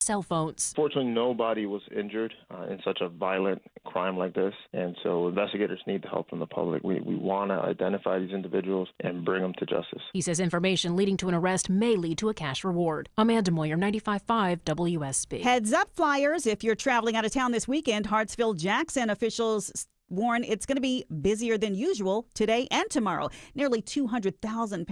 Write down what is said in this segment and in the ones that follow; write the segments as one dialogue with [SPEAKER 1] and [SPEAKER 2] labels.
[SPEAKER 1] cell phones.
[SPEAKER 2] Fortunately, nobody was injured in such a violent crime like this, and so investigators need the help from the public. We want to identify these individuals and bring them to justice.
[SPEAKER 1] He says information leading to an arrest may lead to a cash reward. Amanda Moyer, 95.5 WSB.
[SPEAKER 3] Heads up, flyers. If you're traveling out of town this weekend, Hartsfield-Jackson officials warn it's going to be busier than usual today and tomorrow. Nearly 200,000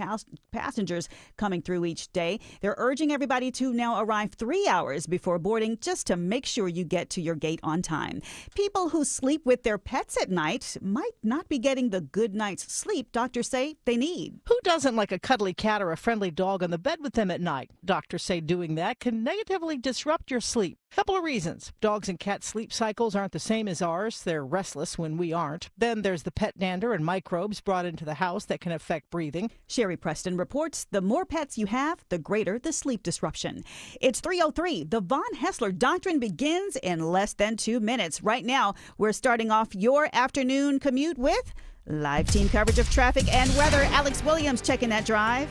[SPEAKER 3] passengers coming through each day. They're urging everybody to now arrive 3 hours before boarding just to make sure you get to your gate on time. People who sleep with their pets at night might not be getting the good night's sleep doctors say they need.
[SPEAKER 4] Who doesn't like a cuddly cat or a friendly dog on the bed with them at night? Doctors say doing that can negatively disrupt your sleep. Couple of reasons. Dogs and cats' sleep cycles aren't the same as ours. They're restless when we aren't. Then there's the pet dander and microbes brought into the house that can affect breathing.
[SPEAKER 3] Sherry Preston reports the more pets you have, the greater the sleep disruption. It's 3:03. The Von Haessler Doctrine begins in less than 2 minutes. Right now, we're starting off your afternoon commute with live team coverage of traffic and weather. Alex Williams checking that drive.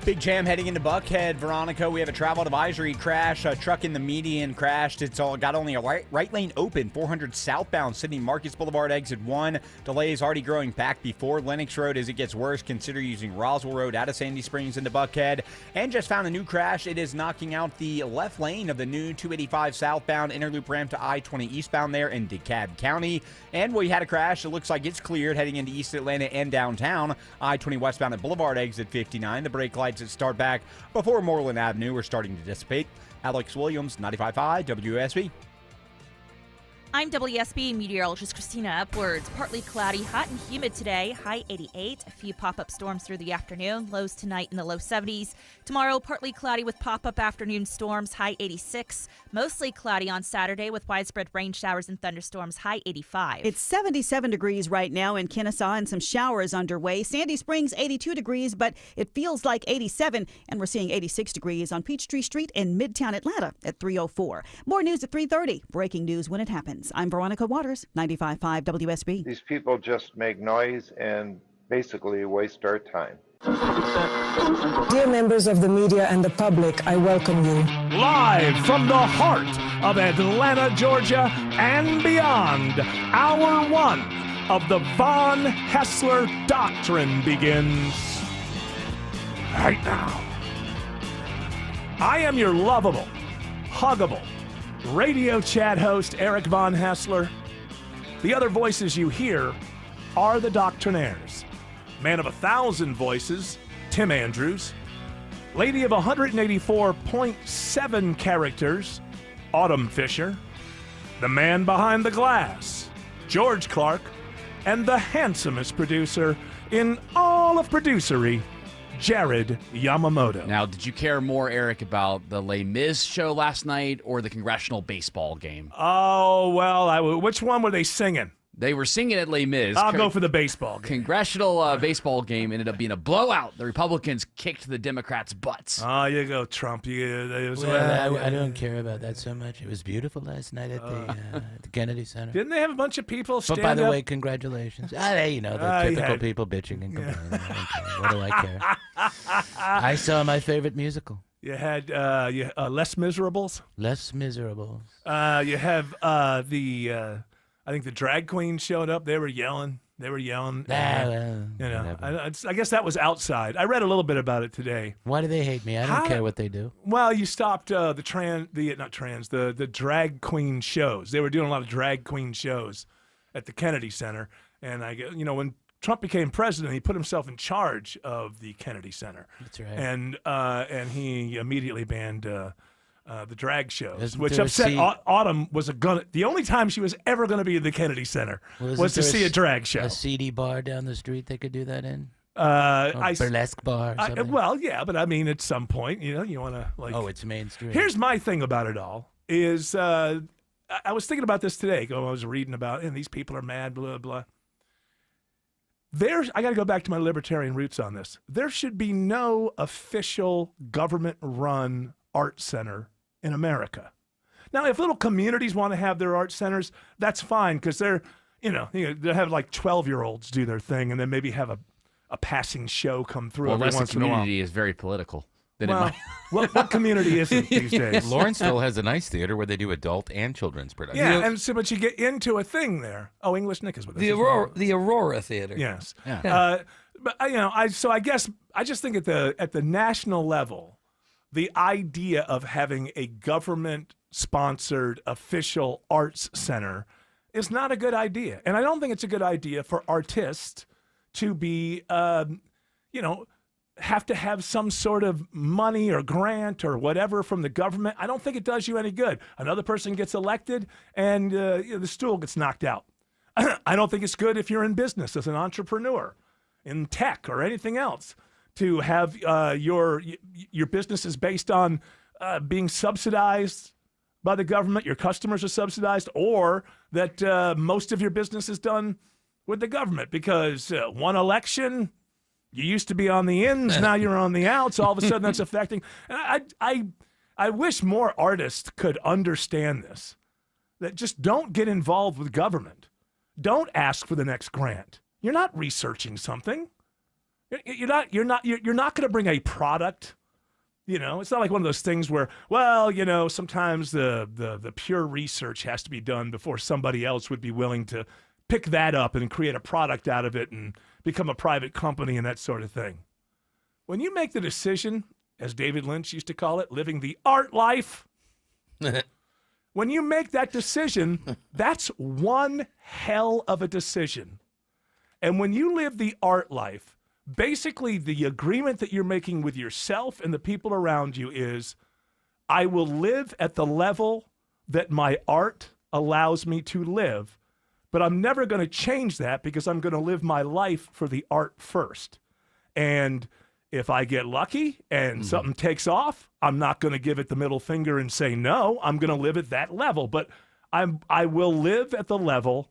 [SPEAKER 5] Big jam heading into Buckhead, Veronica. We have a travel advisory crash. A truck in the median crashed. It's all got only a right lane open. 400 southbound Sidney Marcus Boulevard, exit 1. Delays already growing back before Lennox Road. As it gets worse, consider using Roswell Road out of Sandy Springs into Buckhead. And just found a new crash. It is knocking out the left lane of the new 285 southbound interloop ramp to I-20 eastbound there in DeKalb County. And we had a crash. It looks like it's cleared heading into East Atlanta and downtown. I-20 westbound at Boulevard, exit 59. The brake lights that start back before Moreland Avenue are starting to dissipate. Alex Williams, 95.5 WSB.
[SPEAKER 6] I'm WSB meteorologist Christina Upwards. Partly cloudy, hot and humid today, high 88. A few pop-up storms through the afternoon, lows tonight in the low 70s. Tomorrow, partly cloudy with pop-up afternoon storms, high 86. Mostly cloudy on Saturday with widespread rain showers and thunderstorms, high 85.
[SPEAKER 3] It's 77 degrees right now in Kennesaw and some showers underway. Sandy Springs, 82 degrees, but it feels like 87, and we're seeing 86 degrees on Peachtree Street in Midtown Atlanta at 3:04. More news at 3:30. Breaking news when it happens. I'm Veronica Waters, 95.5 WSB.
[SPEAKER 7] These people just make noise and basically waste our time.
[SPEAKER 8] Dear members of the media and the public, I welcome you.
[SPEAKER 9] Live from the heart of Atlanta, Georgia, and beyond, Hour 1 of the Von Haessler Doctrine begins right now. I am your lovable, huggable, radio chat host, Eric Von Haessler. The other voices you hear are the Doctrinaires. Man of 1,000 voices, Tim Andrews. Lady of 184.7 characters, Autumn Fisher. The man behind the glass, George Clark. And the handsomest producer in all of producery, Jared Yamamoto.
[SPEAKER 10] Now, did you care more, Eric, about the Les Mis show last night or the congressional baseball game?
[SPEAKER 9] Oh, well, which one were they singing?
[SPEAKER 10] They were singing at Les Mis.
[SPEAKER 9] I'll go for the baseball game.
[SPEAKER 10] Congressional baseball game ended up being a blowout. The Republicans kicked the Democrats' butts.
[SPEAKER 9] Oh, you go, Trump.
[SPEAKER 11] I don't care about that so much. It was beautiful last night at the Kennedy Center.
[SPEAKER 9] Didn't they have a bunch of people stand
[SPEAKER 11] up? But by the
[SPEAKER 9] up?
[SPEAKER 11] way, congratulations. The typical people bitching and complaining. What do I care? I saw my favorite musical.
[SPEAKER 9] You had Les Miserables.
[SPEAKER 11] Les Miserables.
[SPEAKER 9] You have I think the drag queens showed up. They were yelling. I guess that was outside. I read a little bit about it today.
[SPEAKER 11] Why do they hate me? I don't care what they do.
[SPEAKER 9] Well, you stopped the drag queen shows. They were doing a lot of drag queen shows at the Kennedy Center. And when Trump became president, he put himself in charge of the Kennedy Center.
[SPEAKER 11] That's right.
[SPEAKER 9] And he immediately banned the drag shows, which upset Autumn. The only time she was ever going to be at the Kennedy Center was to see a drag show.
[SPEAKER 11] A seedy bar down the street they could do that in?
[SPEAKER 9] Burlesque
[SPEAKER 11] bar.
[SPEAKER 9] But I mean, at some point, you want to
[SPEAKER 11] Oh, it's mainstream.
[SPEAKER 9] Here's my thing about it all is I was thinking about this today. I was reading about, and these people are mad, blah, blah. I got to go back to my libertarian roots on this. There should be no official government-run art center in America. Now, if little communities want to have their art centers, that's fine because they're, they have like 12-year-olds do their thing and then maybe have a passing show come through every once in a while.
[SPEAKER 10] Community is very political. than
[SPEAKER 9] Well,
[SPEAKER 10] it
[SPEAKER 9] what community isn't these days?
[SPEAKER 11] Lawrenceville has a nice theater where they do adult and children's productions.
[SPEAKER 9] Yeah, and so but you get into a thing there. Oh, English Nick is with us.
[SPEAKER 12] The Aurora Theater.
[SPEAKER 9] Yes.
[SPEAKER 12] Yeah.
[SPEAKER 9] But I guess I just think at the national level, the idea of having a government-sponsored official arts center is not a good idea, and I don't think it's a good idea for artists to be, have to have some sort of money or grant or whatever from the government. I don't think it does you any good. Another person gets elected and the stool gets knocked out. I don't think it's good if you're in business as an entrepreneur, in tech or anything else, to have your business is based on being subsidized by the government, your customers are subsidized, or that most of your business is done with the government because one election, you used to be on the ins, now you're on the outs. All of a sudden, that's affecting. And I wish more artists could understand this. That just don't get involved with government. Don't ask for the next grant. You're not researching something. You're not going to bring a product. It's not like one of those things where, sometimes the pure research has to be done before somebody else would be willing to pick that up and create a product out of it and become a private company and that sort of thing. When you make the decision, as David Lynch used to call it, living the art life, when you make that decision, that's one hell of a decision. And when you live the art life, basically the agreement that you're making with yourself and the people around you is, I will live at the level that my art allows me to live. But I'm never going to change that because I'm going to live my life for the art first. And if I get lucky and something takes off, I'm not going to give it the middle finger and say no. I'm going to live at that level. But I will live at the level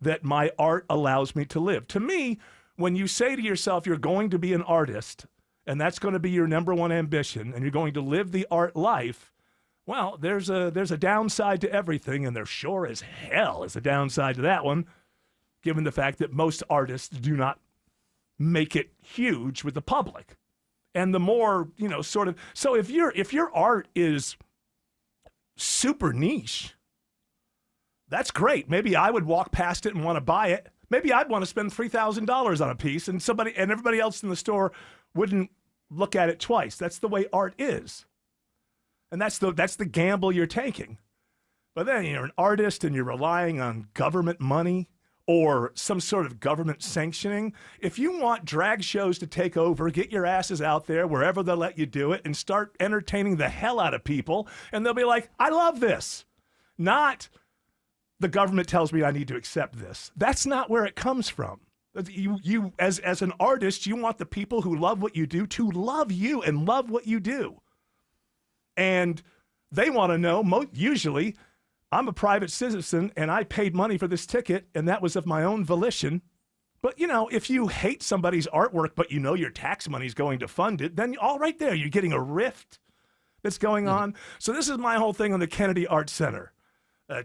[SPEAKER 9] that my art allows me to live. To me, when you say to yourself you're going to be an artist and that's going to be your number one ambition and you're going to live the art life, well, there's a downside to everything, and there sure as hell is a downside to that one, given the fact that most artists do make it huge with the public. And the more, so if your art is super niche, that's great. Maybe I would walk past it and want to buy it. Maybe I'd want to spend $3,000 on a piece, and everybody else in the store wouldn't look at it twice. That's the way art is. And that's the gamble you're taking. But then you're an artist and you're relying on government money or some sort of government sanctioning. If you want drag shows to take over, get your asses out there wherever they'll let you do it and start entertaining the hell out of people. And they'll be like, I love this. Not the government tells me I need to accept this. That's not where it comes from. You as an artist, you want the people who love what you do to love you and love what you do. And they want to know, usually, I'm a private citizen and I paid money for this ticket and that was of my own volition. But, if you hate somebody's artwork, but your tax money is going to fund it, then all right there, you're getting a rift that's going on. So this is my whole thing on the Kennedy Arts Center.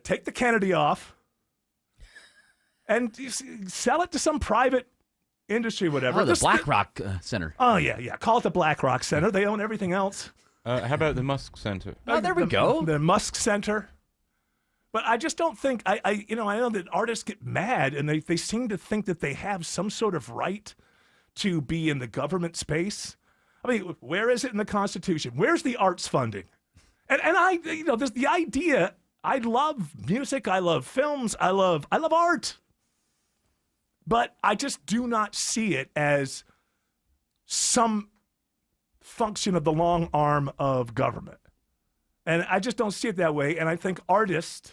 [SPEAKER 9] Take the Kennedy off and sell it to some private industry, whatever.
[SPEAKER 10] Oh, the BlackRock Center.
[SPEAKER 9] Oh, yeah. Call it the BlackRock Center. They own everything else.
[SPEAKER 11] How about the Musk Center?
[SPEAKER 10] Oh, there we go.
[SPEAKER 9] The Musk Center. But I just don't think, I know that artists get mad and they seem to think that they have some sort of right to be in the government space. I mean, where is it in the Constitution? Where's the arts funding? And there's the idea, I love music, I love films, I love art. But I just do not see it as some function of the long arm of government. And I just don't see it that way. And I think artists,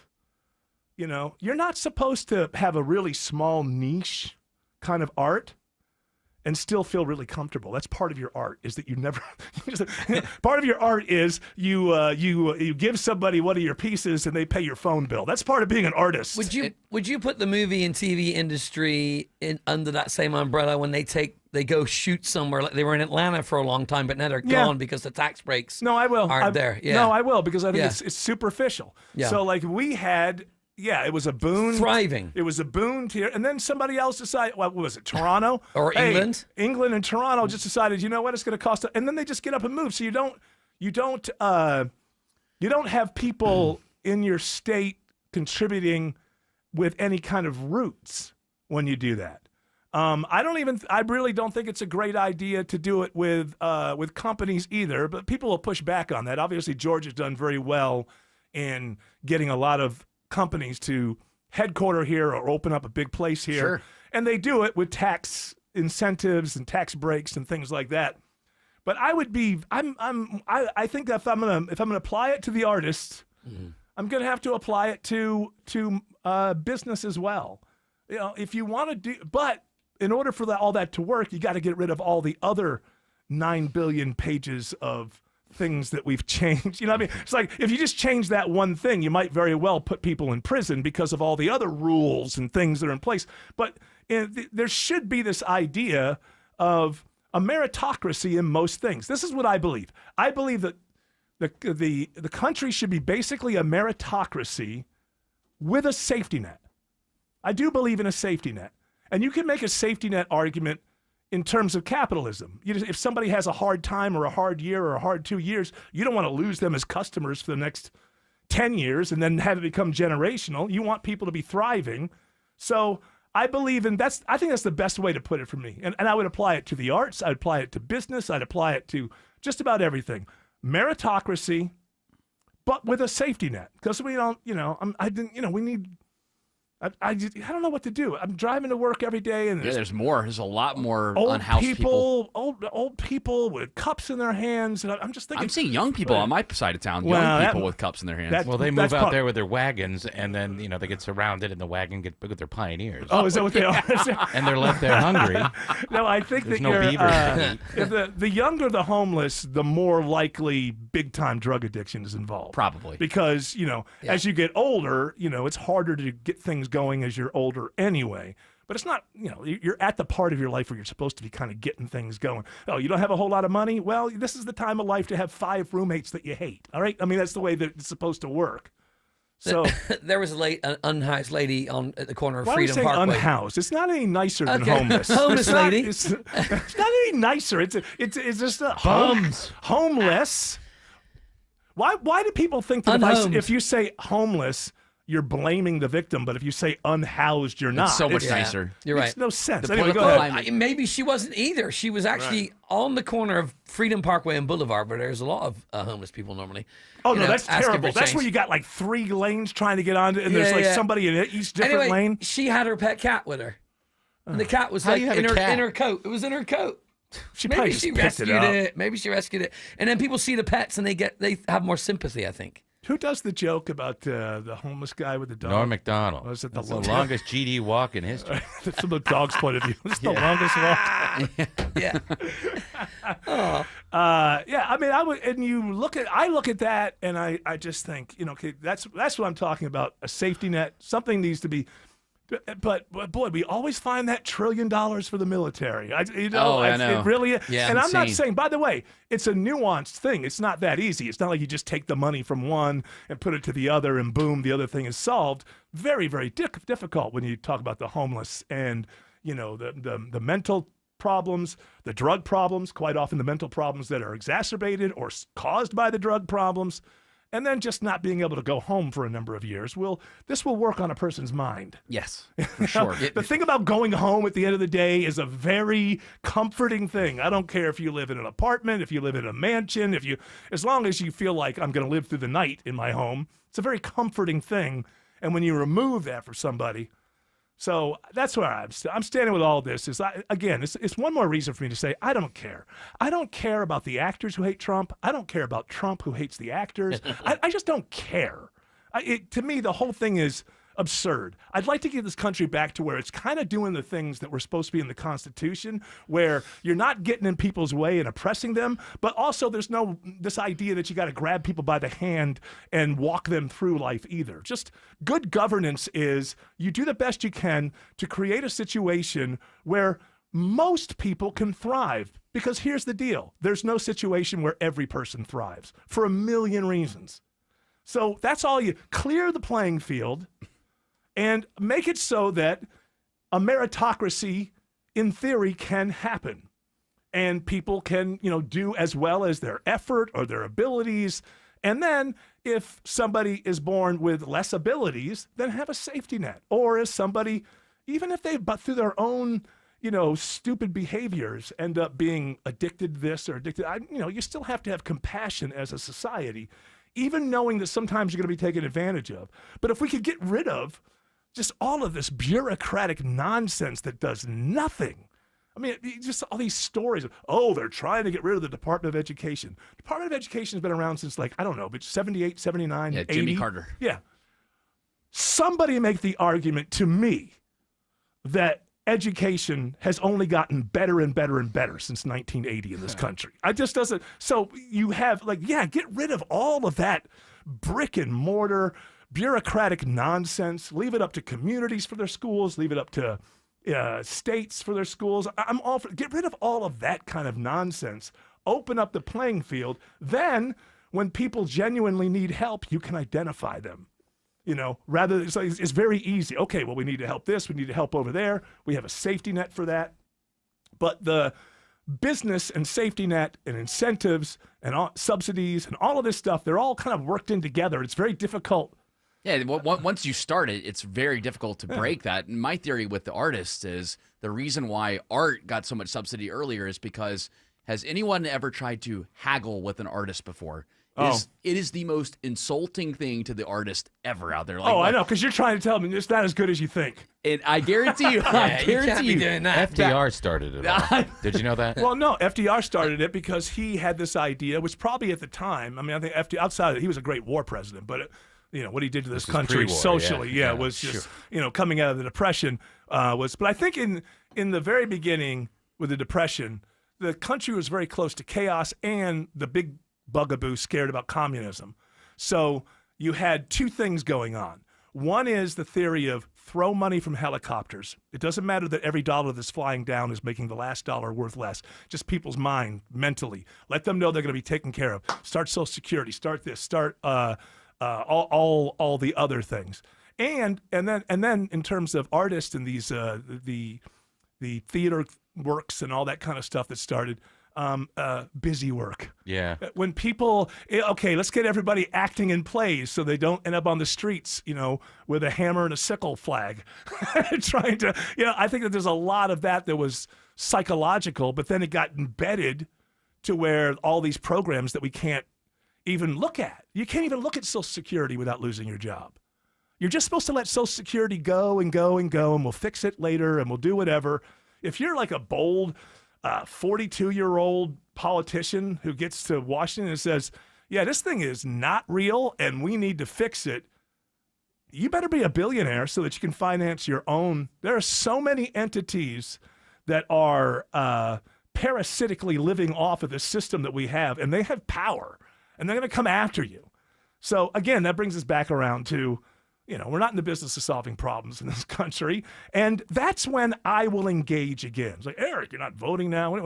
[SPEAKER 9] you're not supposed to have a really small niche kind of art and still feel really comfortable. That's part of your art, is that you never part of your art is you give somebody one of your pieces and they pay your phone bill. That's part of being an artist.
[SPEAKER 12] Would you put the movie and TV industry under that same umbrella when they go shoot somewhere? Like they were in Atlanta for a long time, but now they're gone because the tax breaks
[SPEAKER 9] aren't
[SPEAKER 12] there. Yeah.
[SPEAKER 9] No, I will, because I think it's superficial.
[SPEAKER 12] Yeah.
[SPEAKER 9] So like we had Yeah, it was a boon.
[SPEAKER 12] Thriving.
[SPEAKER 9] It was a boon to, and then somebody else decided, what was it, Toronto?
[SPEAKER 12] Or England?
[SPEAKER 9] England and Toronto just decided, you know what, it's going to cost, and then they just get up and move. So you don't have people in your state contributing with any kind of roots when you do that. I really don't think it's a great idea to do it with companies either, but people will push back on that. Obviously, Georgia's done very well in getting a lot of companies to headquarter here or open up a big place here.
[SPEAKER 10] Sure.
[SPEAKER 9] And they do it with tax incentives and tax breaks and things like that. But I think that if I'm gonna apply it to the artists, I'm gonna have to apply it to business as well. You know, if you want to do, but in order for all that to work, you got to get rid of all the other 9 billion pages of things that we've changed. You know what I mean? It's like if you just change that one thing, you might very well put people in prison because of all the other rules and things that are in place. But there should be this idea of a meritocracy in most things. This is what I believe. I believe that the country should be basically a meritocracy with a safety net. I do believe in a safety net. And you can make a safety net argument in terms of capitalism. If somebody has a hard time or a hard year or a hard 2 years, you don't want to lose them as customers for the next 10 years and then have it become generational. You want people to be thriving. So I believe in that's. I think that's the best way to put it for me. And I would apply it to the arts. I'd apply it to business. I'd apply it to just about everything. Meritocracy, but with a safety net. Because we don't, we need. I don't know what to do. I'm driving to work every day, and
[SPEAKER 10] there's more. There's a lot more
[SPEAKER 9] old
[SPEAKER 10] unhoused people.
[SPEAKER 9] Old people with cups in their hands, and I'm just thinking.
[SPEAKER 10] I'm seeing young people on my side of town. Young people with cups in their hands.
[SPEAKER 11] Well, they move out there with their wagons, and then they get surrounded, and the wagon get big with their pioneers.
[SPEAKER 9] Oh, is that what they are?
[SPEAKER 11] And they're left there hungry.
[SPEAKER 9] No, I think
[SPEAKER 11] there's
[SPEAKER 9] that
[SPEAKER 11] no beavers.
[SPEAKER 9] If the younger the homeless, the more likely big time drug addiction is involved.
[SPEAKER 10] Probably
[SPEAKER 9] because as you get older, it's harder to get things going as you're older anyway. But it's not, you're at the part of your life where you're supposed to be kind of getting things going. Oh, you don't have a whole lot of money? Well, this is the time of life to have 5 roommates that you hate. All right? I mean, that's the way that it's supposed to work. So
[SPEAKER 12] there was an unhoused lady at the corner of
[SPEAKER 9] why
[SPEAKER 12] Freedom
[SPEAKER 9] are we saying
[SPEAKER 12] Parkway.
[SPEAKER 9] Unhoused? It's not any nicer than homeless.
[SPEAKER 12] Homeless lady.
[SPEAKER 9] It's not any nicer. It's just a homeless. Why do people think that if you say homeless, you're blaming the victim, but if you say unhoused, you're not?
[SPEAKER 10] It's so much nicer.
[SPEAKER 12] You're right.
[SPEAKER 9] Makes no sense.
[SPEAKER 10] The
[SPEAKER 9] Anyway, go
[SPEAKER 10] political
[SPEAKER 9] ahead.
[SPEAKER 12] Maybe she wasn't either. She was actually on the corner of Freedom Parkway and Boulevard, where there's a lot of homeless people normally.
[SPEAKER 9] Oh, no, that's terrible. That's where you got like 3 lanes trying to get onto, and there's like somebody in each different lane.
[SPEAKER 12] She had her pet cat with her. And the cat was like in her coat. It was in her coat. Maybe she rescued it. Maybe she rescued it. And then people see the pets and they have more sympathy, I think.
[SPEAKER 9] Who does the joke about the homeless guy with the dog?
[SPEAKER 11] Norm Macdonald.
[SPEAKER 9] Was it
[SPEAKER 11] the longest GD walk in history?
[SPEAKER 9] From the dog's point of view. It's the longest walk.
[SPEAKER 12] Yeah.
[SPEAKER 9] I mean, I look at that and I just think, okay, that's what I'm talking about. A safety net. Something needs to be. But boy, we always find that $1 trillion for the military. I know. It really is.
[SPEAKER 12] Yeah,
[SPEAKER 9] and I'm not
[SPEAKER 12] insane.
[SPEAKER 9] saying, by the way, it's a nuanced thing. It's not that easy. It's not like you just take the money from one and put it to the other and boom, the other thing is solved. Very, very difficult when you talk about the homeless and, the mental problems, the drug problems, quite often the mental problems that are exacerbated or caused by the drug problems. And then just not being able to go home for a number of years. This will work on a person's mind.
[SPEAKER 10] Yes, for sure.
[SPEAKER 9] The thing about going home at the end of the day is a very comforting thing. I don't care if you live in an apartment, if you live in a mansion, as long as you feel like I'm going to live through the night in my home, it's a very comforting thing. And when you remove that from somebody, so that's where I'm standing with all this. It's one more reason for me to say I don't care. I don't care about the actors who hate Trump. I don't care about Trump who hates the actors. I just don't care. To me, the whole thing is absurd. I'd like to get this country back to where it's kind of doing the things that were supposed to be in the Constitution, where you're not getting in people's way and oppressing them, but also there's no this idea that you got to grab people by the hand and walk them through life either. Just good governance is you do the best you can to create a situation where most people can thrive. Because here's the deal. There's no situation where every person thrives for a million reasons. So that's all you clear the playing field. and make it so that a meritocracy, in theory, can happen. And people can, do as well as their effort or their abilities. And then if somebody is born with less abilities, then have a safety net. Or if somebody, even if they, but through their own, stupid behaviors, end up being addicted to this or addicted, you still have to have compassion as a society, even knowing that sometimes you're going to be taken advantage of. But if we could get rid of just all of this bureaucratic nonsense that does nothing. I mean, just all these stories of, they're trying to get rid of the Department of Education. Department of Education has been around since but 78, 79, 80.
[SPEAKER 10] Jimmy Carter.
[SPEAKER 9] Yeah. Somebody make the argument to me that education has only gotten better and better and better since 1980 in this country. I just doesn't. So you have get rid of all of that brick and mortar bureaucratic nonsense. Leave it up to communities for their schools. Leave it up to states for their schools. I'm all for get rid of all of that kind of nonsense. Open up the playing field. Then, when people genuinely need help, you can identify them. Rather it's very easy. Okay, well, we need to help this. We need to help over there. We have a safety net for that. But the business and safety net and incentives and subsidies and all of this stuff, they're all kind of worked in together. It's very difficult.
[SPEAKER 10] Yeah, once you start it, it's very difficult to break that. And my theory with the artists is the reason why art got so much subsidy earlier is because has anyone ever tried to haggle with an artist before? It is the most insulting thing to the artist ever out there.
[SPEAKER 9] I know, because you're trying to tell me it's not as good as you think.
[SPEAKER 10] And I guarantee you,
[SPEAKER 12] you can't be doing that.
[SPEAKER 11] FDR started it all. Did you know that?
[SPEAKER 9] Well, no, FDR started it because he had this idea, which probably at the time, I think FDR, outside of it, he was a great war president, but what he did to this country socially, was just, coming out of the Depression was. But I think in the very beginning with the Depression, the country was very close to chaos and the big bugaboo scared about communism. So you had two things going on. One is the theory of throw money from helicopters. It doesn't matter that every dollar that's flying down is making the last dollar worth less. Just people's mind mentally. Let them know they're going to be taken care of. Start Social Security. Start this. Start all the other things. And then in terms of artists and these the theater works and all that kind of stuff that started. Busy work.
[SPEAKER 11] Yeah.
[SPEAKER 9] When people, let's get everybody acting in plays so they don't end up on the streets, with a hammer and a sickle flag, trying to, I think that there's a lot of that was psychological, but then it got embedded to where all these programs that we can't even look at. You can't even look at Social Security without losing your job. You're just supposed to let Social Security go and go and go, and we'll fix it later and we'll do whatever. If you're like a bold 42-year-old politician who gets to Washington and says, this thing is not real and we need to fix it, you better be a billionaire so that you can finance your own. There are so many entities that are parasitically living off of the system that we have, and they have power, and they're going to come after you. So, again, that brings us back around to, we're not in the business of solving problems in this country. And that's when I will engage again. It's like, Eric, you're not voting now.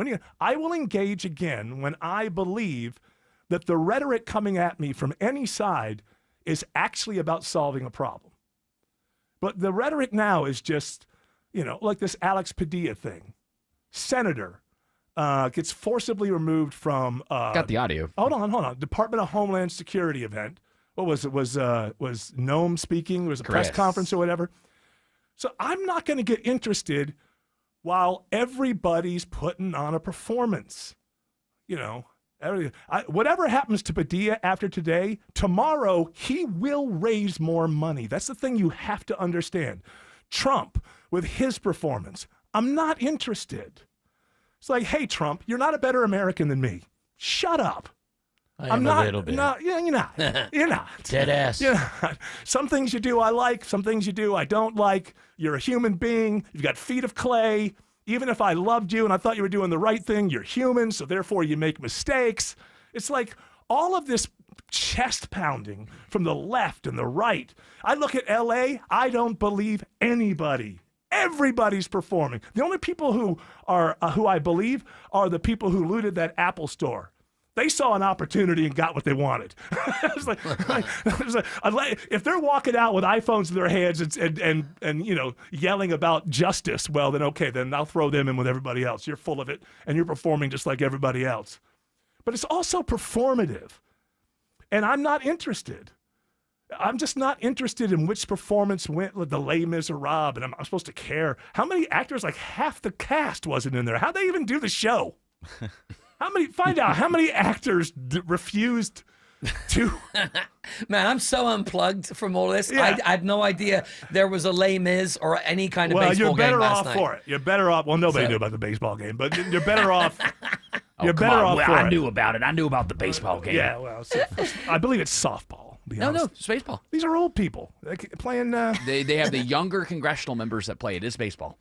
[SPEAKER 9] I will engage again when I believe that the rhetoric coming at me from any side is actually about solving a problem. But the rhetoric now is just, like this Alex Padilla thing. Senator gets forcibly removed from...
[SPEAKER 10] Got the audio.
[SPEAKER 9] Hold on. Department of Homeland Security event. What was it? Was Noam speaking? Was a press conference or whatever? So I'm not going to get interested while everybody's putting on a performance. Whatever happens to Padilla after today, tomorrow he will raise more money. That's the thing you have to understand. Trump, with his performance, I'm not interested. It's like, hey, Trump, you're not a better American than me. Shut up.
[SPEAKER 11] I'm not a little bit.
[SPEAKER 9] No, you're not. You're not.
[SPEAKER 11] Dead ass.
[SPEAKER 9] You're not. Some things you do I like. Some things you do I don't like. You're a human being. You've got feet of clay. Even if I loved you and I thought you were doing the right thing, you're human, so therefore you make mistakes. It's like all of this chest pounding from the left and the right. I look at LA, I don't believe anybody. Everybody's performing. The only people who I believe are the people who looted that Apple store. They saw an opportunity and got what they wanted. It's like, if they're walking out with iPhones in their hands and yelling about justice, well, then okay, then I'll throw them in with everybody else. You're full of it, and you're performing just like everybody else. But it's also performative, and I'm not interested. I'm just not interested in which performance went with the Les Miserables, and I'm supposed to care. How many actors, like half the cast wasn't in there? How'd they even do the show? Find out how many actors refused to.
[SPEAKER 12] Man, I'm so unplugged from all this. Yeah. I had no idea there was a Les Mis or any kind of baseball game last night.
[SPEAKER 9] Well, you're better off for it. You're better off. Well, nobody knew about the baseball game, but you're better off. You're better off for it.
[SPEAKER 11] I knew about it. I knew about the baseball game.
[SPEAKER 9] Yeah, well, I believe it's softball.
[SPEAKER 10] No, it's baseball.
[SPEAKER 9] These are old people playing.
[SPEAKER 10] They have the younger congressional members that play it. It's baseball.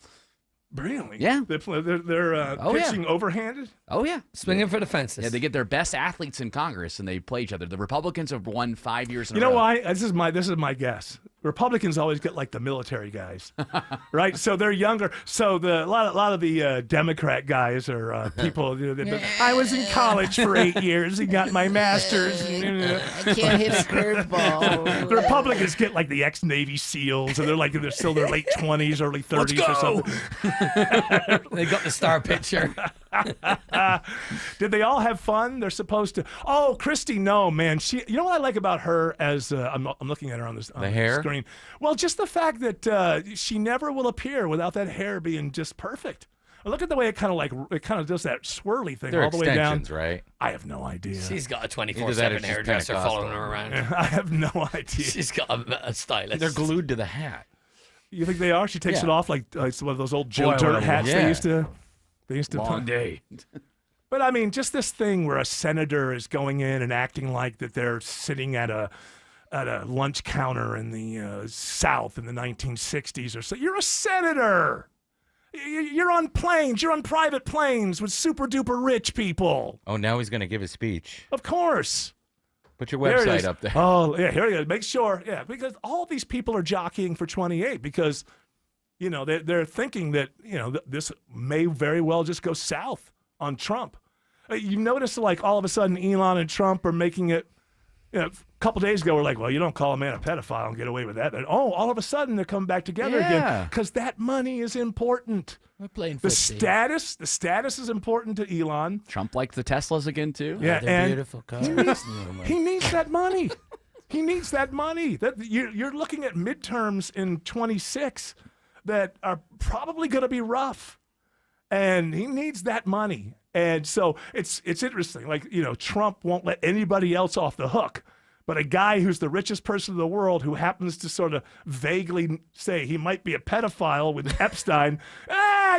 [SPEAKER 9] Really?
[SPEAKER 10] Yeah.
[SPEAKER 9] They're pitching overhanded?
[SPEAKER 10] Oh, yeah.
[SPEAKER 12] Swinging for the fences.
[SPEAKER 10] Yeah, they get their best athletes in Congress, and they play each other. The Republicans have won 5 years in a
[SPEAKER 9] row.
[SPEAKER 10] row.
[SPEAKER 9] You know why? This is my guess. Republicans always get like the military guys, right? So they're younger. So a lot of the Democrat guys are people. I was in college for 8 years and got my master's.
[SPEAKER 11] I can't hit a curveball.
[SPEAKER 9] The Republicans get like the ex-Navy SEALs, and they're still their late 20s, early 30s or something.
[SPEAKER 12] They got the star picture.
[SPEAKER 9] Did they all have fun? They're supposed to. Oh, Christy, no, man. You know what I like about her as I'm looking at her on the
[SPEAKER 11] hair
[SPEAKER 9] screen. Well, just the fact that she never will appear without that hair being just perfect. Look at the way it kind of does that swirly thing all the way down.
[SPEAKER 11] Right?
[SPEAKER 9] I have no idea.
[SPEAKER 12] She's got a 24/7 hairdresser following her around.
[SPEAKER 9] I have no idea.
[SPEAKER 12] She's got a stylist.
[SPEAKER 11] They're glued to the hat.
[SPEAKER 9] You think they are? She takes it off like one of those old Joe Dirt hats they used to.
[SPEAKER 11] Long day.
[SPEAKER 9] But I mean, just this thing where a senator is going in and acting like that they're sitting at a lunch counter in the South in the 1960s or so. You're a senator. You're on planes. You're on private planes with super duper rich people.
[SPEAKER 11] Oh, now he's going to give a speech.
[SPEAKER 9] Of course.
[SPEAKER 11] Put your website up there.
[SPEAKER 9] Oh, yeah, here you go. Make sure. Yeah, because all these people are jockeying for 28 because, they're thinking that, this may very well just go south on Trump. You notice, like, all of a sudden Elon and Trump are making it, a couple days ago, we're like, well, you don't call a man a pedophile and get away with that. And, all of a sudden they're coming back together again because that money is important.
[SPEAKER 11] We're playing
[SPEAKER 9] the status is important to Elon.
[SPEAKER 10] Trump liked the Teslas again, too.
[SPEAKER 9] Yeah,
[SPEAKER 11] they're beautiful cars.
[SPEAKER 9] He needs that money. He needs that money. You're looking at midterms in 26 that are probably going to be rough, and he needs that money. And so it's interesting. Like, Trump won't let anybody else off the hook. But a guy who's the richest person in the world who happens to sort of vaguely say he might be a pedophile with Epstein,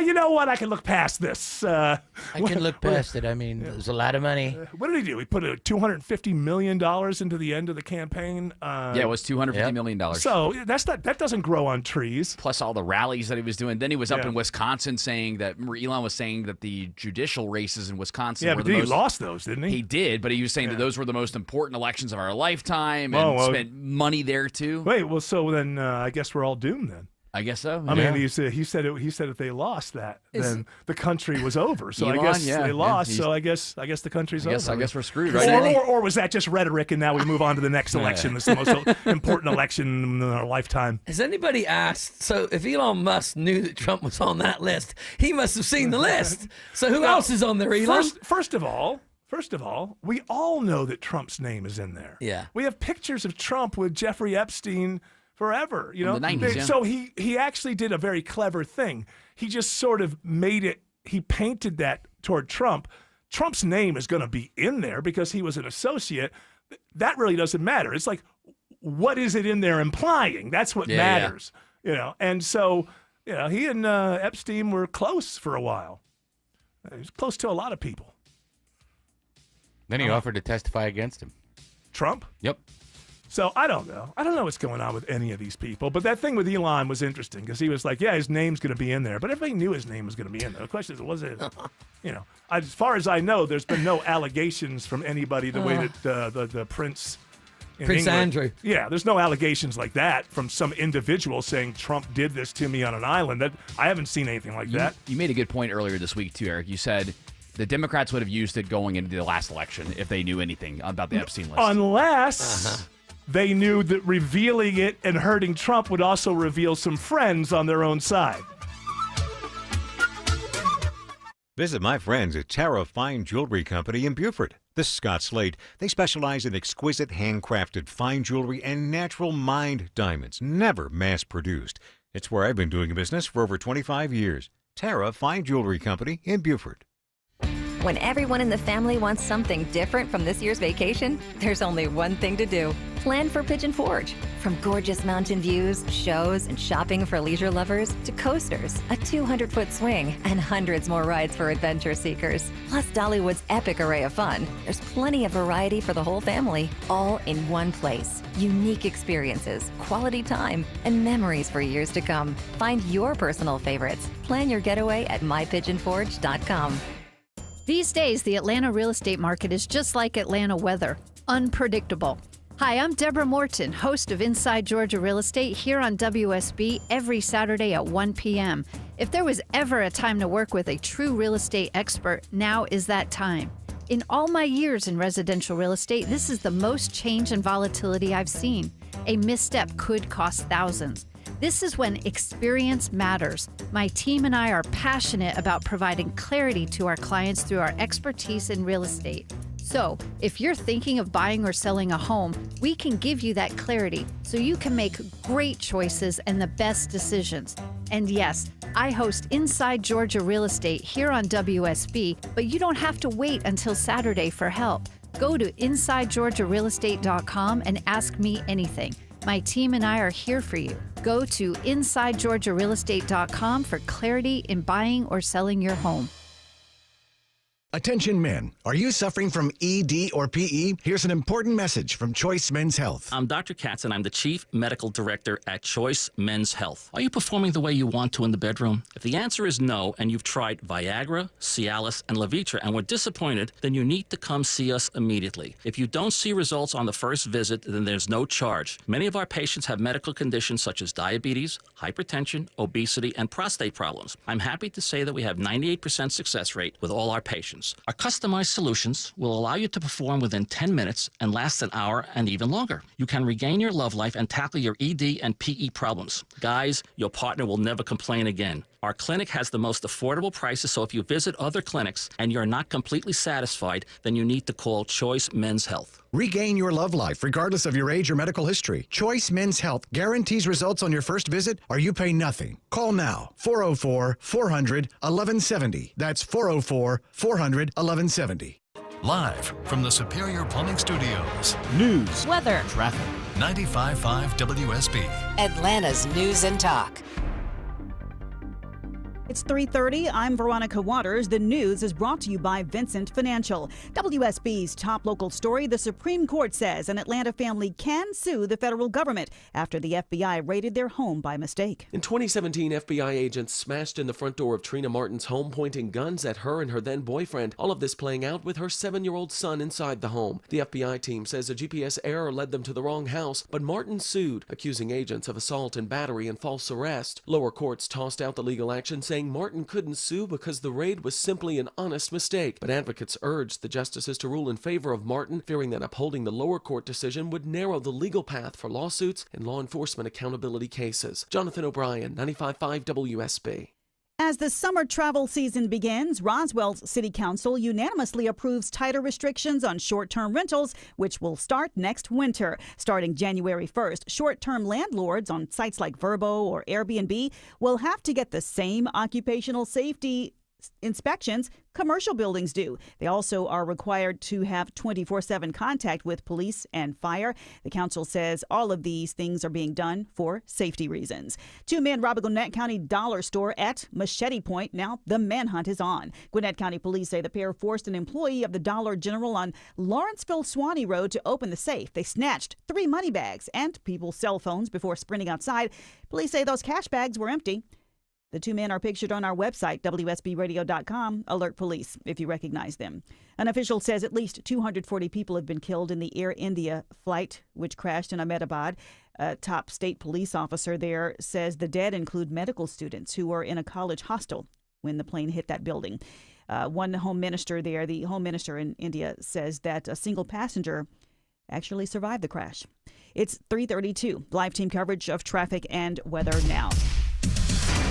[SPEAKER 9] you know what? I can look past this.
[SPEAKER 11] I can look past it. I mean, there's a lot of money.
[SPEAKER 9] What did he do? He put $250 million into the end of the campaign.
[SPEAKER 10] It was $250 million.
[SPEAKER 9] So that doesn't grow on trees.
[SPEAKER 10] Plus all the rallies that he was doing. Then he was up in Wisconsin saying that Elon was saying that the judicial races in Wisconsin were the most.
[SPEAKER 9] He lost those, didn't he?
[SPEAKER 10] He did, but he was saying that those were the most important elections of our lifetime and spent money there too.
[SPEAKER 9] Wait, well, so then I guess we're all doomed then.
[SPEAKER 10] I guess so.
[SPEAKER 9] I mean, he said if they lost that, then the country was over. So
[SPEAKER 10] Elon,
[SPEAKER 9] I guess they lost. So I guess the country's over.
[SPEAKER 10] I guess we're screwed, right?
[SPEAKER 9] Or was that just rhetoric, and now we move on to the next election? It's the most important election in our lifetime.
[SPEAKER 12] Has anybody asked? So if Elon Musk knew that Trump was on that list, he must have seen the list. So who else is on there, Elon?
[SPEAKER 9] First of all, we all know that Trump's name is in there.
[SPEAKER 12] Yeah.
[SPEAKER 9] We have pictures of Trump with Jeffrey Epstein forever,
[SPEAKER 10] In the 90s,
[SPEAKER 9] So he actually did a very clever thing. He just sort of he painted that toward Trump. Trump's name is going to be in there because he was an associate. That really doesn't matter. It's like, what is it in there implying? That's what matters, And so, he and Epstein were close for a while. He was close to a lot of people.
[SPEAKER 11] Then he offered to testify against him.
[SPEAKER 9] Trump?
[SPEAKER 11] Yep.
[SPEAKER 9] So I don't know. I don't know what's going on with any of these people. But that thing with Elon was interesting because he was like, his name's going to be in there. But everybody knew his name was going to be in there. The question is, was it, as far as I know, there's been no allegations from anybody the way that the Prince England,
[SPEAKER 12] Andrew.
[SPEAKER 9] Yeah, there's no allegations like that from some individual saying Trump did this to me on an island. That I haven't seen anything like that.
[SPEAKER 10] You made a good point earlier this week, too, Eric. You said The Democrats would have used it going into the last election if they knew anything about the Epstein list.
[SPEAKER 9] Unless they knew that revealing it and hurting Trump would also reveal some friends on their own side.
[SPEAKER 13] Visit my friends at Tara Fine Jewelry Company in Beaufort. This is Scott Slade. They specialize in exquisite handcrafted fine jewelry and natural mined diamonds, never mass-produced. It's where I've been doing business for over 25 years. Tara Fine Jewelry Company in Beaufort.
[SPEAKER 14] When everyone in the family wants something different from this year's vacation, there's only one thing to do. Plan for Pigeon Forge. From gorgeous mountain views, shows, and shopping for leisure lovers, to coasters, a 200-foot swing, and hundreds more rides for adventure seekers. Plus Dollywood's epic array of fun. There's plenty of variety for the whole family, all in one place. Unique experiences, quality time, and memories for years to come. Find your personal favorites. Plan your getaway at mypigeonforge.com.
[SPEAKER 15] These days, the Atlanta real estate market is just like Atlanta weather, unpredictable. Hi, I'm Deborah Morton, host of Inside Georgia Real Estate here on WSB every Saturday at 1 p.m. If there was ever a time to work with a true real estate expert, now is that time. In all my years in residential real estate, this is the most change and volatility I've seen. A misstep could cost thousands. This is when experience matters. My team and I are passionate about providing clarity to our clients through our expertise in real estate. So, if you're thinking of buying or selling a home, we can give you that clarity so you can make great choices and the best decisions. And yes, I host Inside Georgia Real Estate here on WSB, but you don't have to wait until Saturday for help. Go to InsideGeorgiaRealEstate.com and ask me anything. My team and I are here for you. Go to InsideGeorgiaRealEstate.com for clarity in buying or selling your home.
[SPEAKER 16] Attention men, are you suffering from ED or PE? Here's an important message from Choice Men's Health.
[SPEAKER 17] I'm Dr. Katz and I'm the Chief Medical Director at Choice Men's Health. Are you performing the way you want to in the bedroom? If the answer is no and you've tried Viagra, Cialis, and Levitra and were disappointed, then you need to come see us immediately. If you don't see results on the first visit, then there's no charge. Many of our patients have medical conditions such as diabetes, hypertension, obesity, and prostate problems. I'm happy to say that we have 98% success rate with all our patients. Our customized solutions will allow you to perform within 10 minutes and last an hour and even longer. You can regain your love life and tackle your ED and PE problems. Guys, your partner will never complain again. Our clinic has the most affordable prices, so if you visit other clinics and you're not completely satisfied, then you need to call Choice Men's Health.
[SPEAKER 16] Regain your love life regardless of your age or medical history. Choice Men's Health guarantees results on your first visit or you pay nothing. Call now, 404-400-1170. That's 404-400-1170.
[SPEAKER 18] Live from the Superior Plumbing Studios.
[SPEAKER 19] News,
[SPEAKER 18] weather,
[SPEAKER 19] traffic.
[SPEAKER 18] 95.5 WSB.
[SPEAKER 19] Atlanta's News and Talk.
[SPEAKER 3] It's 3:30. I'm Veronica Waters. The news is brought to you by Vincent Financial. WSB's top local story: the Supreme Court says an Atlanta family can sue the federal government after the FBI raided their home by mistake.
[SPEAKER 20] In 2017, FBI agents smashed in the front door of Trina Martin's home, pointing guns at her and her then boyfriend. All of this playing out with her 7-year-old son inside the home. The FBI team says a GPS error led them to the wrong house, but Martin sued, accusing agents of assault and battery and false arrest. Lower courts tossed out the legal action, saying Martin couldn't sue because the raid was simply an honest mistake. But advocates urged the justices to rule in favor of Martin, fearing that upholding the lower court decision would narrow the legal path for lawsuits and law enforcement accountability cases. Jonathan O'Brien, 95.5 WSB.
[SPEAKER 3] As the summer travel season begins, Roswell's City Council unanimously approves tighter restrictions on short-term rentals, which will start next winter. Starting January 1st, short-term landlords on sites like Vrbo or Airbnb will have to get the same occupational safety inspections commercial buildings do. They also are required to have 24/7 contact with police and fire. The council says all of these things are being done for safety reasons. 2 men rob a Gwinnett County dollar store at Machete Point. Now the manhunt is on. Gwinnett County police say the pair forced an employee of the Dollar General on Lawrenceville-Swanee Road to open the safe. They snatched 3 money bags and people's cell phones before sprinting outside. Police say those cash bags were empty. The 2 men are pictured on our website, WSBradio.com. Alert police if you recognize them. An official says at least 240 people have been killed in the Air India flight, which crashed in Ahmedabad. A top state police officer there says the dead include medical students who were in a college hostel when the plane hit that building. One home minister there, the home minister in India, says that a single passenger actually survived the crash. It's 3:32. Live team coverage of traffic and weather now.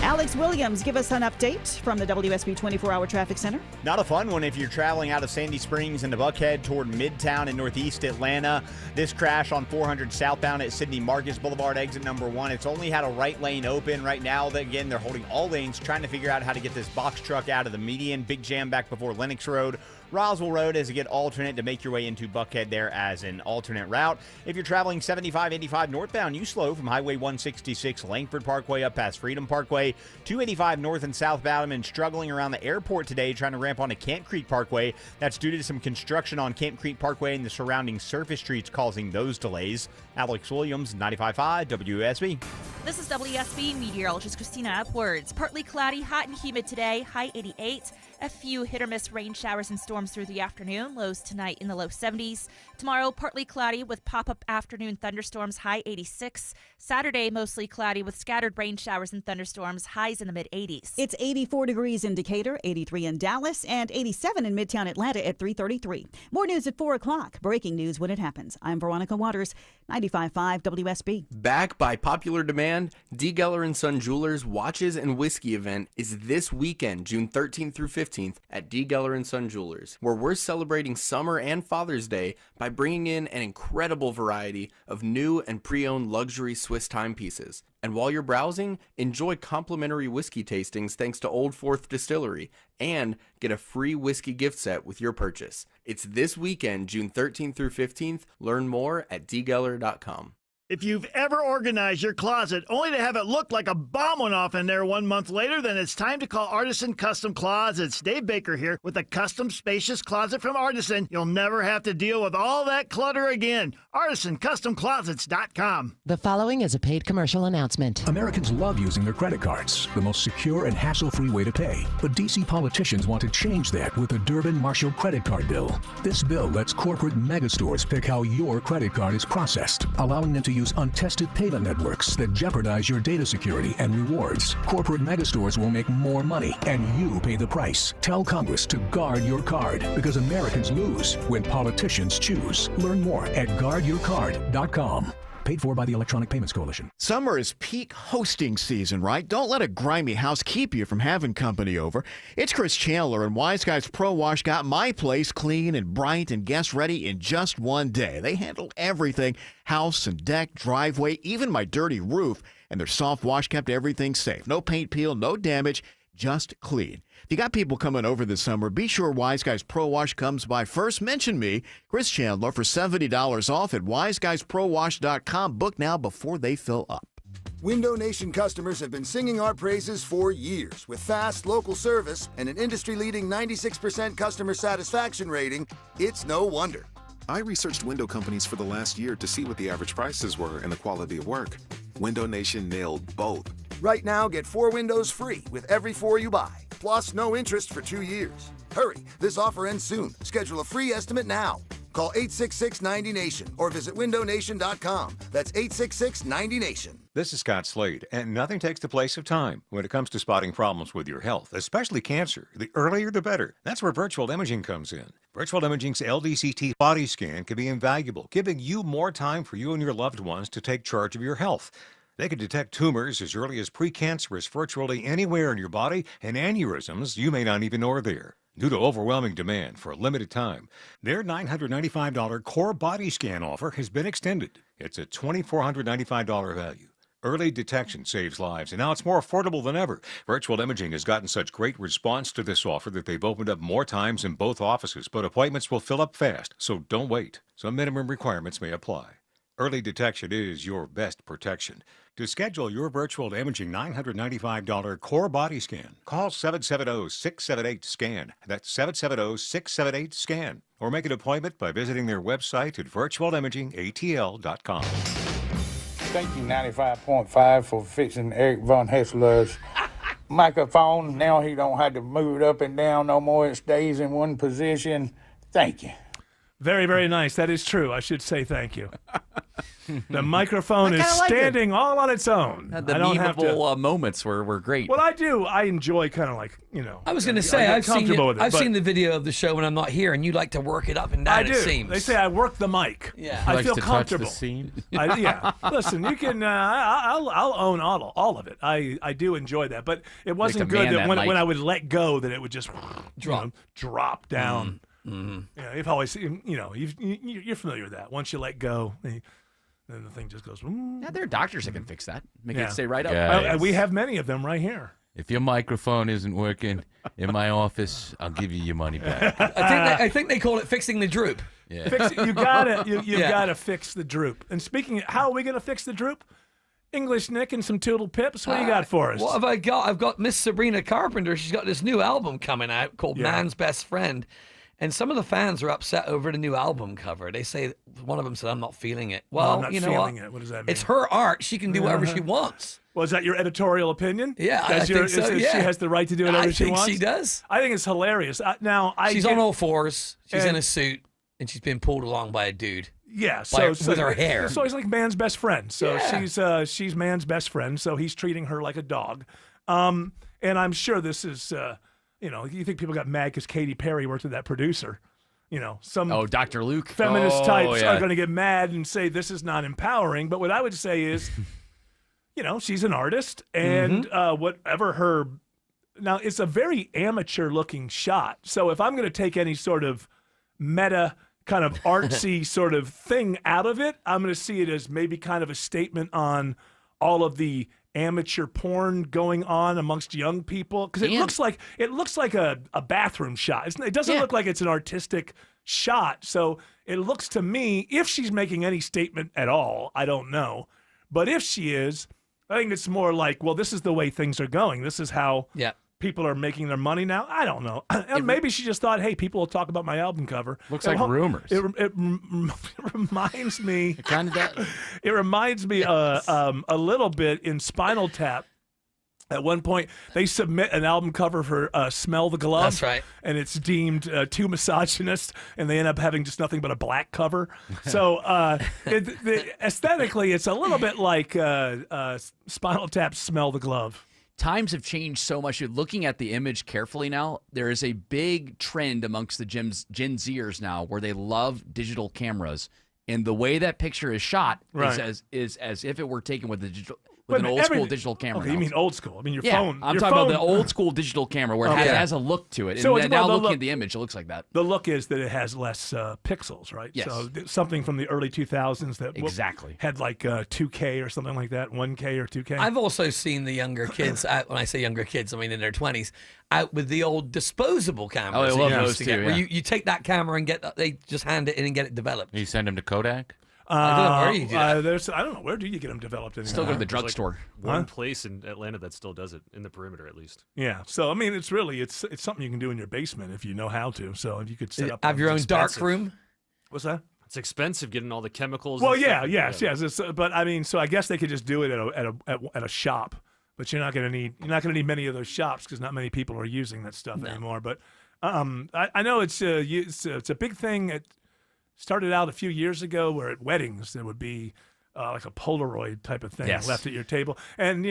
[SPEAKER 3] Alex Williams, give us an update from the WSB 24-hour traffic center.
[SPEAKER 5] Not a fun one if you're traveling out of Sandy Springs into Buckhead toward Midtown in northeast Atlanta. This crash on 400 southbound at Sidney Marcus Boulevard, exit number 1. It's only had a right lane open right now. Again, they're holding all lanes, trying to figure out how to get this box truck out of the median. Big jam back before Lenox Road. Roswell Road as a get alternate to make your way into Buckhead there as an alternate route. If you're traveling 75-85 northbound, you slow from Highway 166 Langford Parkway up past Freedom Parkway. 285 north and southbound and struggling around the airport today trying to ramp onto Camp Creek Parkway. That's due to some construction on Camp Creek Parkway and the surrounding surface streets causing those delays. Alex Williams, 95.5 WSB.
[SPEAKER 6] This is WSB meteorologist Christina Upwards. Partly cloudy, hot and humid today, high 88. A few hit or miss rain showers and storms through the afternoon, lows tonight in the low 70s. Tomorrow, partly cloudy with pop-up afternoon thunderstorms, high 86. Saturday, mostly cloudy with scattered rain showers and thunderstorms, highs in the mid-80s.
[SPEAKER 3] It's 84 degrees in Decatur, 83 in Dallas, and 87 in Midtown Atlanta at 3:33. More news at 4 o'clock. Breaking news when it happens. I'm Veronica Waters, 95.5 WSB.
[SPEAKER 21] Back by popular demand, D. Geller & Son Jewelers Watches and Whiskey event is this weekend, June 13th through 15th at D. Geller & Son Jewelers, where we're celebrating summer and Father's Day by bringing in an incredible variety of new and pre-owned luxury Swiss timepieces. And while you're browsing, enjoy complimentary whiskey tastings thanks to Old Fourth Distillery, and get a free whiskey gift set with your purchase. It's this weekend, June 13th through 15th. Learn more at dgeller.com.
[SPEAKER 22] If you've ever organized your closet only to have it look like a bomb went off in there 1 month later, then it's time to call Artisan Custom Closets. Dave Baker here with a custom spacious closet from Artisan. You'll never have to deal with all that clutter again. ArtisanCustomClosets.com.
[SPEAKER 19] The following is a paid commercial announcement.
[SPEAKER 23] Americans love using their credit cards, the most secure and hassle-free way to pay. But D.C. politicians want to change that with the Durbin-Marshall credit card bill. This bill lets corporate megastores pick how your credit card is processed, allowing them to use untested payment networks that jeopardize your data security and rewards. Corporate megastores will make more money, and you pay the price. Tell Congress to guard your card, because Americans lose when politicians choose. Learn more at guardyourcard.com. Paid for by the Electronic Payments Coalition.
[SPEAKER 24] Summer is peak hosting season, right? Don't let a grimy house keep you from having company over. It's Chris Chandler, and Wise Guys Pro Wash got my place clean and bright and guest ready in just one day. They handled everything, house and deck, driveway, even my dirty roof, and their soft wash kept everything safe. No paint peel, no damage, just clean. If you got people coming over this summer, be sure Wise Guys Pro Wash comes by first. Mention me, Chris Chandler, for $70 off at wiseguysprowash.com. Book now before they fill up.
[SPEAKER 25] Window Nation customers have been singing our praises for years. With fast local service and an industry-leading 96% customer satisfaction rating, it's no wonder.
[SPEAKER 26] I researched window companies for the last year to see what the average prices were and the quality of work. Window Nation nailed both.
[SPEAKER 25] Right now, get 4 windows free with every 4 you buy, plus no interest for 2 years. Hurry, this offer ends soon. Schedule a free estimate now. Call 866-90-NATION or visit windownation.com. That's 866-90-NATION.
[SPEAKER 13] This is Scott Slade, and nothing takes the place of time when it comes to spotting problems with your health, especially cancer. The earlier the better. That's where virtual imaging comes in. Virtual imaging's LDCT body scan can be invaluable, giving you more time for you and your loved ones to take charge of your health. They can detect tumors as early as precancerous virtually anywhere in your body, and aneurysms you may not even know are there. Due to overwhelming demand for a limited time, their $995 core body scan offer has been extended. It's a $2,495 value. Early detection saves lives, and now it's more affordable than ever. Virtual Imaging has gotten such great response to this offer that they've opened up more times in both offices, but appointments will fill up fast, so don't wait. Some minimum requirements may apply. Early detection is your best protection. To schedule your virtual imaging $995 core body scan, call 770-678-SCAN. That's 770-678-SCAN. Or make an appointment by visiting their website at virtualimagingatl.com.
[SPEAKER 27] Thank you, 95.5, for fixing Eric Von Hessler's microphone. Now he don't have to move it up and down no more. It stays in one position. Thank you.
[SPEAKER 9] Very, very nice. That is true. I should say thank you. The microphone is standing all on its own.
[SPEAKER 10] The
[SPEAKER 9] I don't have to.
[SPEAKER 10] memeable moments were great.
[SPEAKER 9] Well, I do. I enjoy kind of like,
[SPEAKER 1] I was going to say,
[SPEAKER 9] I
[SPEAKER 1] I've
[SPEAKER 9] get comfortable with it.
[SPEAKER 1] I've
[SPEAKER 9] but
[SPEAKER 1] seen the video of the show when I'm not here, and you like to work it up and down.
[SPEAKER 9] I do.
[SPEAKER 1] It seems.
[SPEAKER 9] They say I work the mic.
[SPEAKER 1] Yeah.
[SPEAKER 9] I
[SPEAKER 2] Likes
[SPEAKER 9] feel
[SPEAKER 2] to touch the
[SPEAKER 9] comfortable.
[SPEAKER 2] seam.
[SPEAKER 9] Yeah. Listen, you can. I'll own all of it. I do enjoy that, but it wasn't good that when I would let go, that it would just drop down. You've always, you're familiar with that. Once you let go, then the thing just goes.
[SPEAKER 10] Yeah, there are doctors that can fix that. Make
[SPEAKER 9] Yeah.
[SPEAKER 10] it stay right up.
[SPEAKER 2] Guys.
[SPEAKER 9] We have many of them right here.
[SPEAKER 2] If your microphone isn't working in my office, I'll give you your money back.
[SPEAKER 1] I think they call it fixing the droop.
[SPEAKER 2] Yeah.
[SPEAKER 9] Fix it. You gotta fix the droop. And speaking, how are we gonna fix the droop? English Nick and some Toodle Pips. What do you got for us?
[SPEAKER 1] What have I got? I've got Miss Sabrina Carpenter. She's got this new album coming out called Man's Best Friend. And some of the fans are upset over the new album cover. They say, one of them said, I'm not feeling it. Well,
[SPEAKER 9] I'm not
[SPEAKER 1] you know
[SPEAKER 9] feeling
[SPEAKER 1] what?
[SPEAKER 9] it. What does that mean?
[SPEAKER 1] It's her art. She can do whatever she wants.
[SPEAKER 9] Well, is that your editorial opinion?
[SPEAKER 1] Yeah, I think so, yeah.
[SPEAKER 9] She has the right to do whatever she wants?
[SPEAKER 1] I think she does.
[SPEAKER 9] I think it's hilarious.
[SPEAKER 1] She's on all fours. She's in a suit, and she's being pulled along by a dude.
[SPEAKER 9] Yeah,
[SPEAKER 1] with her hair.
[SPEAKER 9] So he's like man's best friend. So
[SPEAKER 1] Yeah.
[SPEAKER 9] she's man's best friend. So he's treating her like a dog. And I'm sure this is, you think people got mad because Katy Perry worked with that producer. Some
[SPEAKER 10] Dr. Luke.
[SPEAKER 9] feminist types are going to get mad and say this is not empowering. But what I would say is, she's an artist, and whatever her. Now, it's a very amateur looking shot. So if I'm going to take any sort of meta kind of artsy sort of thing out of it, I'm going to see it as maybe kind of a statement on all of the amateur porn going on amongst young people, because it looks like a bathroom shot. It doesn't look like it's an artistic shot. So it looks to me, if she's making any statement at all, I don't know, but if she is, I think it's more like, well, this is the way things are going. This is how people are making their money now. I don't know. And maybe she just thought, hey, people will talk about my album cover.
[SPEAKER 2] Looks like rumors.
[SPEAKER 9] It reminds me.
[SPEAKER 2] It kind of does.
[SPEAKER 9] It reminds me a little bit in Spinal Tap. At one point, they submit an album cover for Smell the Glove.
[SPEAKER 1] That's right. And
[SPEAKER 9] it's deemed too misogynist, and they end up having just nothing but a black cover. So aesthetically, it's a little bit like Spinal Tap's Smell the Glove.
[SPEAKER 10] Times have changed so much. You're looking at the image carefully now. There is a big trend amongst the Gen Zers now where they love digital cameras. And the way that picture is shot is as if it were taken with an old school digital camera.
[SPEAKER 9] Okay, you mean old school? I mean your phone.
[SPEAKER 10] I'm talking about the old school digital camera where it has a look to it.
[SPEAKER 9] So
[SPEAKER 10] and now looking at the image, it looks like that.
[SPEAKER 9] The look is that it has less pixels, right?
[SPEAKER 10] Yes.
[SPEAKER 9] So something from the early 2000s that
[SPEAKER 10] exactly
[SPEAKER 9] had like 2K or something like that, 1K or 2K.
[SPEAKER 1] I've also seen the younger kids out. When I say younger kids, I mean in their 20s, out with the old disposable cameras.
[SPEAKER 10] Oh, I love those too.
[SPEAKER 1] Where you take that camera and they just hand it in and get it developed.
[SPEAKER 2] You send them to Kodak?
[SPEAKER 1] I don't know where you do that.
[SPEAKER 9] I don't know, where do you get them developed anymore?
[SPEAKER 10] Still go to the drugstore.
[SPEAKER 4] One place in Atlanta that still does it, in the perimeter at least.
[SPEAKER 9] Yeah. So I mean, it's something you can do in your basement if you know how to. So if you could set up,
[SPEAKER 1] have your own dark room.
[SPEAKER 9] What's that?
[SPEAKER 4] It's expensive getting all the chemicals.
[SPEAKER 9] Well,
[SPEAKER 4] and stuff.
[SPEAKER 9] yes. But I mean, so I guess they could just do it at a shop. But you're not going to need many of those shops because not many people are using that stuff anymore. But I know it's a big thing. It started out a few years ago where at weddings there would be like a Polaroid type of thing left at your table. And,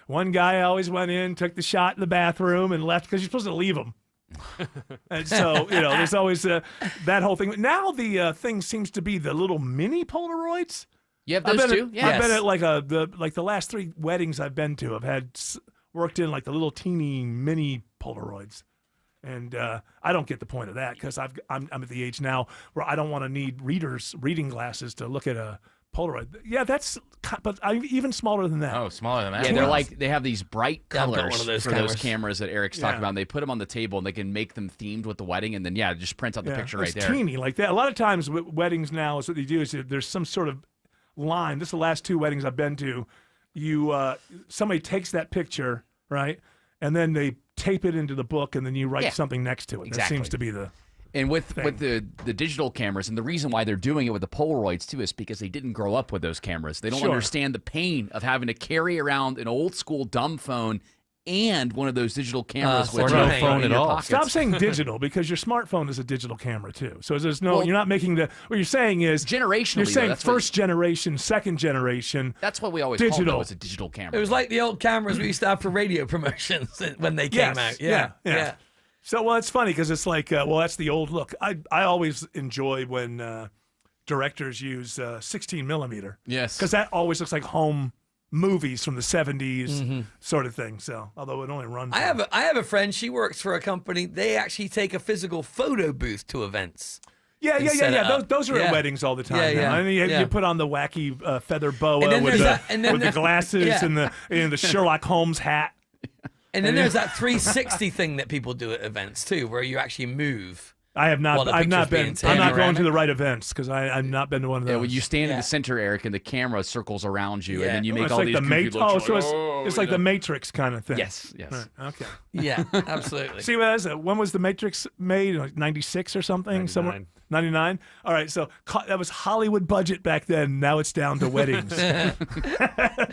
[SPEAKER 9] one guy always went in, took the shot in the bathroom and left because you're supposed to leave them. And so, there's always that whole thing. Now the thing seems to be the little mini Polaroids.
[SPEAKER 10] You have those too?
[SPEAKER 9] Yes. I've been at like the last 3 weddings I've been to. I've had worked in like the little teeny mini Polaroids. And I don't get the point of that because I'm at the age now where I don't want to need reading glasses to look at a Polaroid. Yeah, but I'm even smaller than that.
[SPEAKER 2] Oh, smaller than that.
[SPEAKER 10] Yeah, they have these bright colors
[SPEAKER 1] those
[SPEAKER 10] for those cameras that Eric's talking about. And they put them on the table and they can make them themed with the wedding and then just print out the picture right there.
[SPEAKER 9] It's teeny like that. A lot of times weddings now is what they do is there's some sort of line. This is the last 2 weddings I've been to. Somebody takes that picture, right? And then they tape it into the book, and then you write something next to it.
[SPEAKER 10] Exactly.
[SPEAKER 9] That seems to be the
[SPEAKER 10] And with the digital cameras, and the reason why they're doing it with the Polaroids too is because they didn't grow up with those cameras. They don't understand the pain of having to carry around an old school dumb phone and one of those digital cameras
[SPEAKER 2] or
[SPEAKER 10] with
[SPEAKER 2] no
[SPEAKER 10] your
[SPEAKER 2] phone
[SPEAKER 10] in
[SPEAKER 2] at
[SPEAKER 10] your
[SPEAKER 2] all.
[SPEAKER 10] pockets.
[SPEAKER 9] Stop saying digital because your smartphone is a digital camera too. So there's no,
[SPEAKER 10] Well,
[SPEAKER 9] you're not making the. What you're saying is
[SPEAKER 10] generationally.
[SPEAKER 9] You're saying
[SPEAKER 10] that's what-
[SPEAKER 9] first generation, second generation.
[SPEAKER 10] That's what we always
[SPEAKER 9] digital.
[SPEAKER 10] called it, was a digital camera.
[SPEAKER 1] It was like the old cameras we used to have for radio promotions when they came out. Yeah.
[SPEAKER 9] So, well, it's funny because it's like, well, that's the old look. I always enjoy when directors use 16 millimeter.
[SPEAKER 10] Yes.
[SPEAKER 9] Because that always looks like home movies from the 70s sort of thing. So, although it only runs.
[SPEAKER 1] I have a friend. She works for a company. They actually take a physical photo booth to events.
[SPEAKER 9] Yeah. Those are
[SPEAKER 1] Yeah.
[SPEAKER 9] at weddings all the time.
[SPEAKER 1] Yeah,
[SPEAKER 9] now.
[SPEAKER 1] yeah.
[SPEAKER 9] I mean, you
[SPEAKER 1] Yeah.
[SPEAKER 9] put on the wacky feather boa
[SPEAKER 1] And then
[SPEAKER 9] with
[SPEAKER 1] there's
[SPEAKER 9] the,
[SPEAKER 1] that- and then
[SPEAKER 9] with the
[SPEAKER 1] there's-
[SPEAKER 9] glasses
[SPEAKER 1] yeah.
[SPEAKER 9] and the Sherlock Holmes hat.
[SPEAKER 1] And then there's that 360 thing that people do at events too, where you actually move.
[SPEAKER 9] I have
[SPEAKER 1] while
[SPEAKER 9] not.
[SPEAKER 1] the
[SPEAKER 9] I've not
[SPEAKER 1] picture's being
[SPEAKER 9] been.
[SPEAKER 1] taken.
[SPEAKER 9] I'm not going to the right events because I've not been to one of those.
[SPEAKER 10] Yeah, when you stand in the center, Eric, and the camera circles around you, and then you
[SPEAKER 9] Oh,
[SPEAKER 10] make
[SPEAKER 9] it's
[SPEAKER 10] all
[SPEAKER 9] like
[SPEAKER 10] these
[SPEAKER 9] the
[SPEAKER 10] goofy
[SPEAKER 9] Mat-
[SPEAKER 10] looks.
[SPEAKER 9] so
[SPEAKER 10] you're
[SPEAKER 9] it's like
[SPEAKER 10] you
[SPEAKER 9] the
[SPEAKER 10] know.
[SPEAKER 9] Matrix kind of thing.
[SPEAKER 10] Yes.
[SPEAKER 9] Right, okay.
[SPEAKER 1] Yeah, absolutely.
[SPEAKER 9] See what is it? When was the Matrix made? Like 96 or something?
[SPEAKER 4] 99.
[SPEAKER 9] 99. All right, so that was Hollywood budget back then. Now it's down to weddings.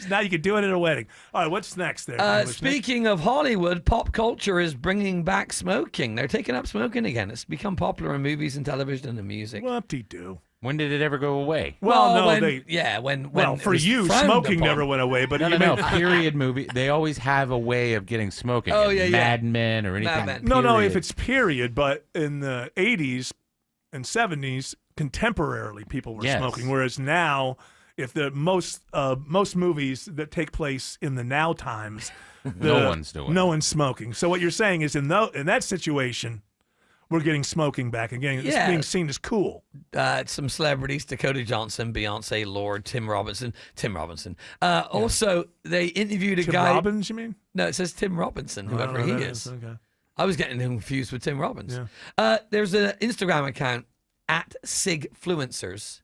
[SPEAKER 9] Now you can do it at a wedding. All right, what's next there? English Nick?
[SPEAKER 1] Speaking of Hollywood, pop culture is bringing back smoking. They're taking up smoking again. It's become popular in movies and television and music.
[SPEAKER 9] Whoop-de-doo.
[SPEAKER 2] When did it ever go away?
[SPEAKER 9] Well, no,
[SPEAKER 1] when,
[SPEAKER 9] they.
[SPEAKER 1] when
[SPEAKER 9] Well,
[SPEAKER 1] it
[SPEAKER 9] for
[SPEAKER 1] was
[SPEAKER 9] you,
[SPEAKER 1] frowned
[SPEAKER 9] smoking
[SPEAKER 1] upon.
[SPEAKER 9] never went away. But
[SPEAKER 2] No,
[SPEAKER 9] you
[SPEAKER 2] no,
[SPEAKER 9] may-
[SPEAKER 2] period movie. They always have a way of getting smoking.
[SPEAKER 1] Oh,
[SPEAKER 2] in
[SPEAKER 1] yeah, yeah.
[SPEAKER 2] Mad Men or anything.
[SPEAKER 1] Men.
[SPEAKER 9] No, if
[SPEAKER 2] period.
[SPEAKER 9] it's period, but in the 80s and 70s, contemporarily people were
[SPEAKER 2] Yes.
[SPEAKER 9] smoking, whereas now, if the most movies that take place in the now times,
[SPEAKER 2] No one's doing
[SPEAKER 9] no one's smoking. So what you're saying is in that situation, we're getting smoking back again. It's
[SPEAKER 1] Yeah.
[SPEAKER 9] being seen as cool.
[SPEAKER 1] Some celebrities: Dakota Johnson, Beyonce, Lorde, Tim Robinson. Also, they interviewed a
[SPEAKER 9] Tim
[SPEAKER 1] guy.
[SPEAKER 9] Robbins, you mean?
[SPEAKER 1] No, it says Tim Robinson, whoever he is.
[SPEAKER 9] Okay.
[SPEAKER 1] I was getting him confused with Tim Robbins. There's an Instagram account at Sigfluencers.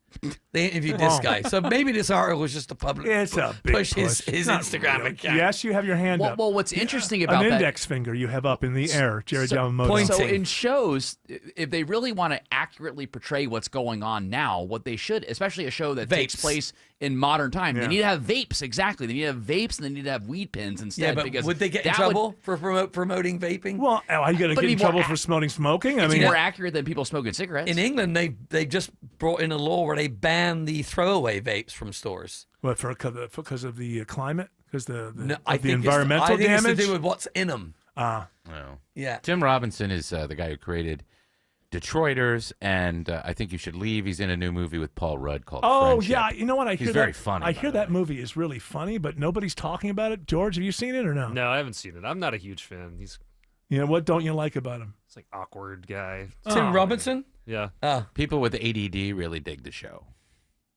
[SPEAKER 1] They interviewed this guy. So maybe this article was just a public
[SPEAKER 9] It's a big
[SPEAKER 1] push his
[SPEAKER 9] Not
[SPEAKER 1] Instagram
[SPEAKER 9] real.
[SPEAKER 1] account.
[SPEAKER 9] Yes, you have your hand
[SPEAKER 10] Well,
[SPEAKER 9] up.
[SPEAKER 10] well, what's interesting about
[SPEAKER 9] an
[SPEAKER 10] that?
[SPEAKER 9] index finger you have up in the air, Jared Yamamoto.
[SPEAKER 1] Pointing.
[SPEAKER 10] So in shows, if they really want to accurately portray what's going on now, what they should, especially a show that takes
[SPEAKER 1] Vapes.
[SPEAKER 10] place in modern time,
[SPEAKER 9] Yeah.
[SPEAKER 10] they need to have vapes. Exactly, they need to have vapes and they need to have weed pens instead.
[SPEAKER 1] Yeah, but
[SPEAKER 10] because
[SPEAKER 1] would they get in
[SPEAKER 10] that would-
[SPEAKER 1] trouble for promoting vaping?
[SPEAKER 9] Well, are you going to
[SPEAKER 10] But
[SPEAKER 9] get in
[SPEAKER 10] be more
[SPEAKER 9] trouble for smoking? I
[SPEAKER 10] It's
[SPEAKER 9] mean,
[SPEAKER 10] more accurate than people smoking cigarettes.
[SPEAKER 1] In England, they just brought in a law where they banned the throwaway vapes from stores.
[SPEAKER 9] what because of the climate, because
[SPEAKER 1] No,
[SPEAKER 9] the
[SPEAKER 1] I think
[SPEAKER 9] environmental
[SPEAKER 1] I think
[SPEAKER 9] damage.
[SPEAKER 1] it's to do with what's in them.
[SPEAKER 2] No.
[SPEAKER 1] Yeah.
[SPEAKER 2] Tim Robinson is the guy who created Detroiters, and I Think You Should Leave. He's in a new movie with Paul Rudd called
[SPEAKER 9] Oh
[SPEAKER 2] Friendship.
[SPEAKER 9] yeah, you know what? I hear
[SPEAKER 2] He's very
[SPEAKER 9] that,
[SPEAKER 2] funny.
[SPEAKER 9] I
[SPEAKER 2] by
[SPEAKER 9] hear
[SPEAKER 2] the
[SPEAKER 9] that
[SPEAKER 2] way.
[SPEAKER 9] movie is really funny, but nobody's talking about it. George, have you seen it or no?
[SPEAKER 4] No, I haven't seen it. I'm not a huge fan. He's
[SPEAKER 9] You know what? Don't you like about him?
[SPEAKER 4] like awkward guy.
[SPEAKER 1] Tim
[SPEAKER 9] Oh.
[SPEAKER 1] Robinson?
[SPEAKER 4] Yeah.
[SPEAKER 1] Oh.
[SPEAKER 2] People with ADD really dig the show.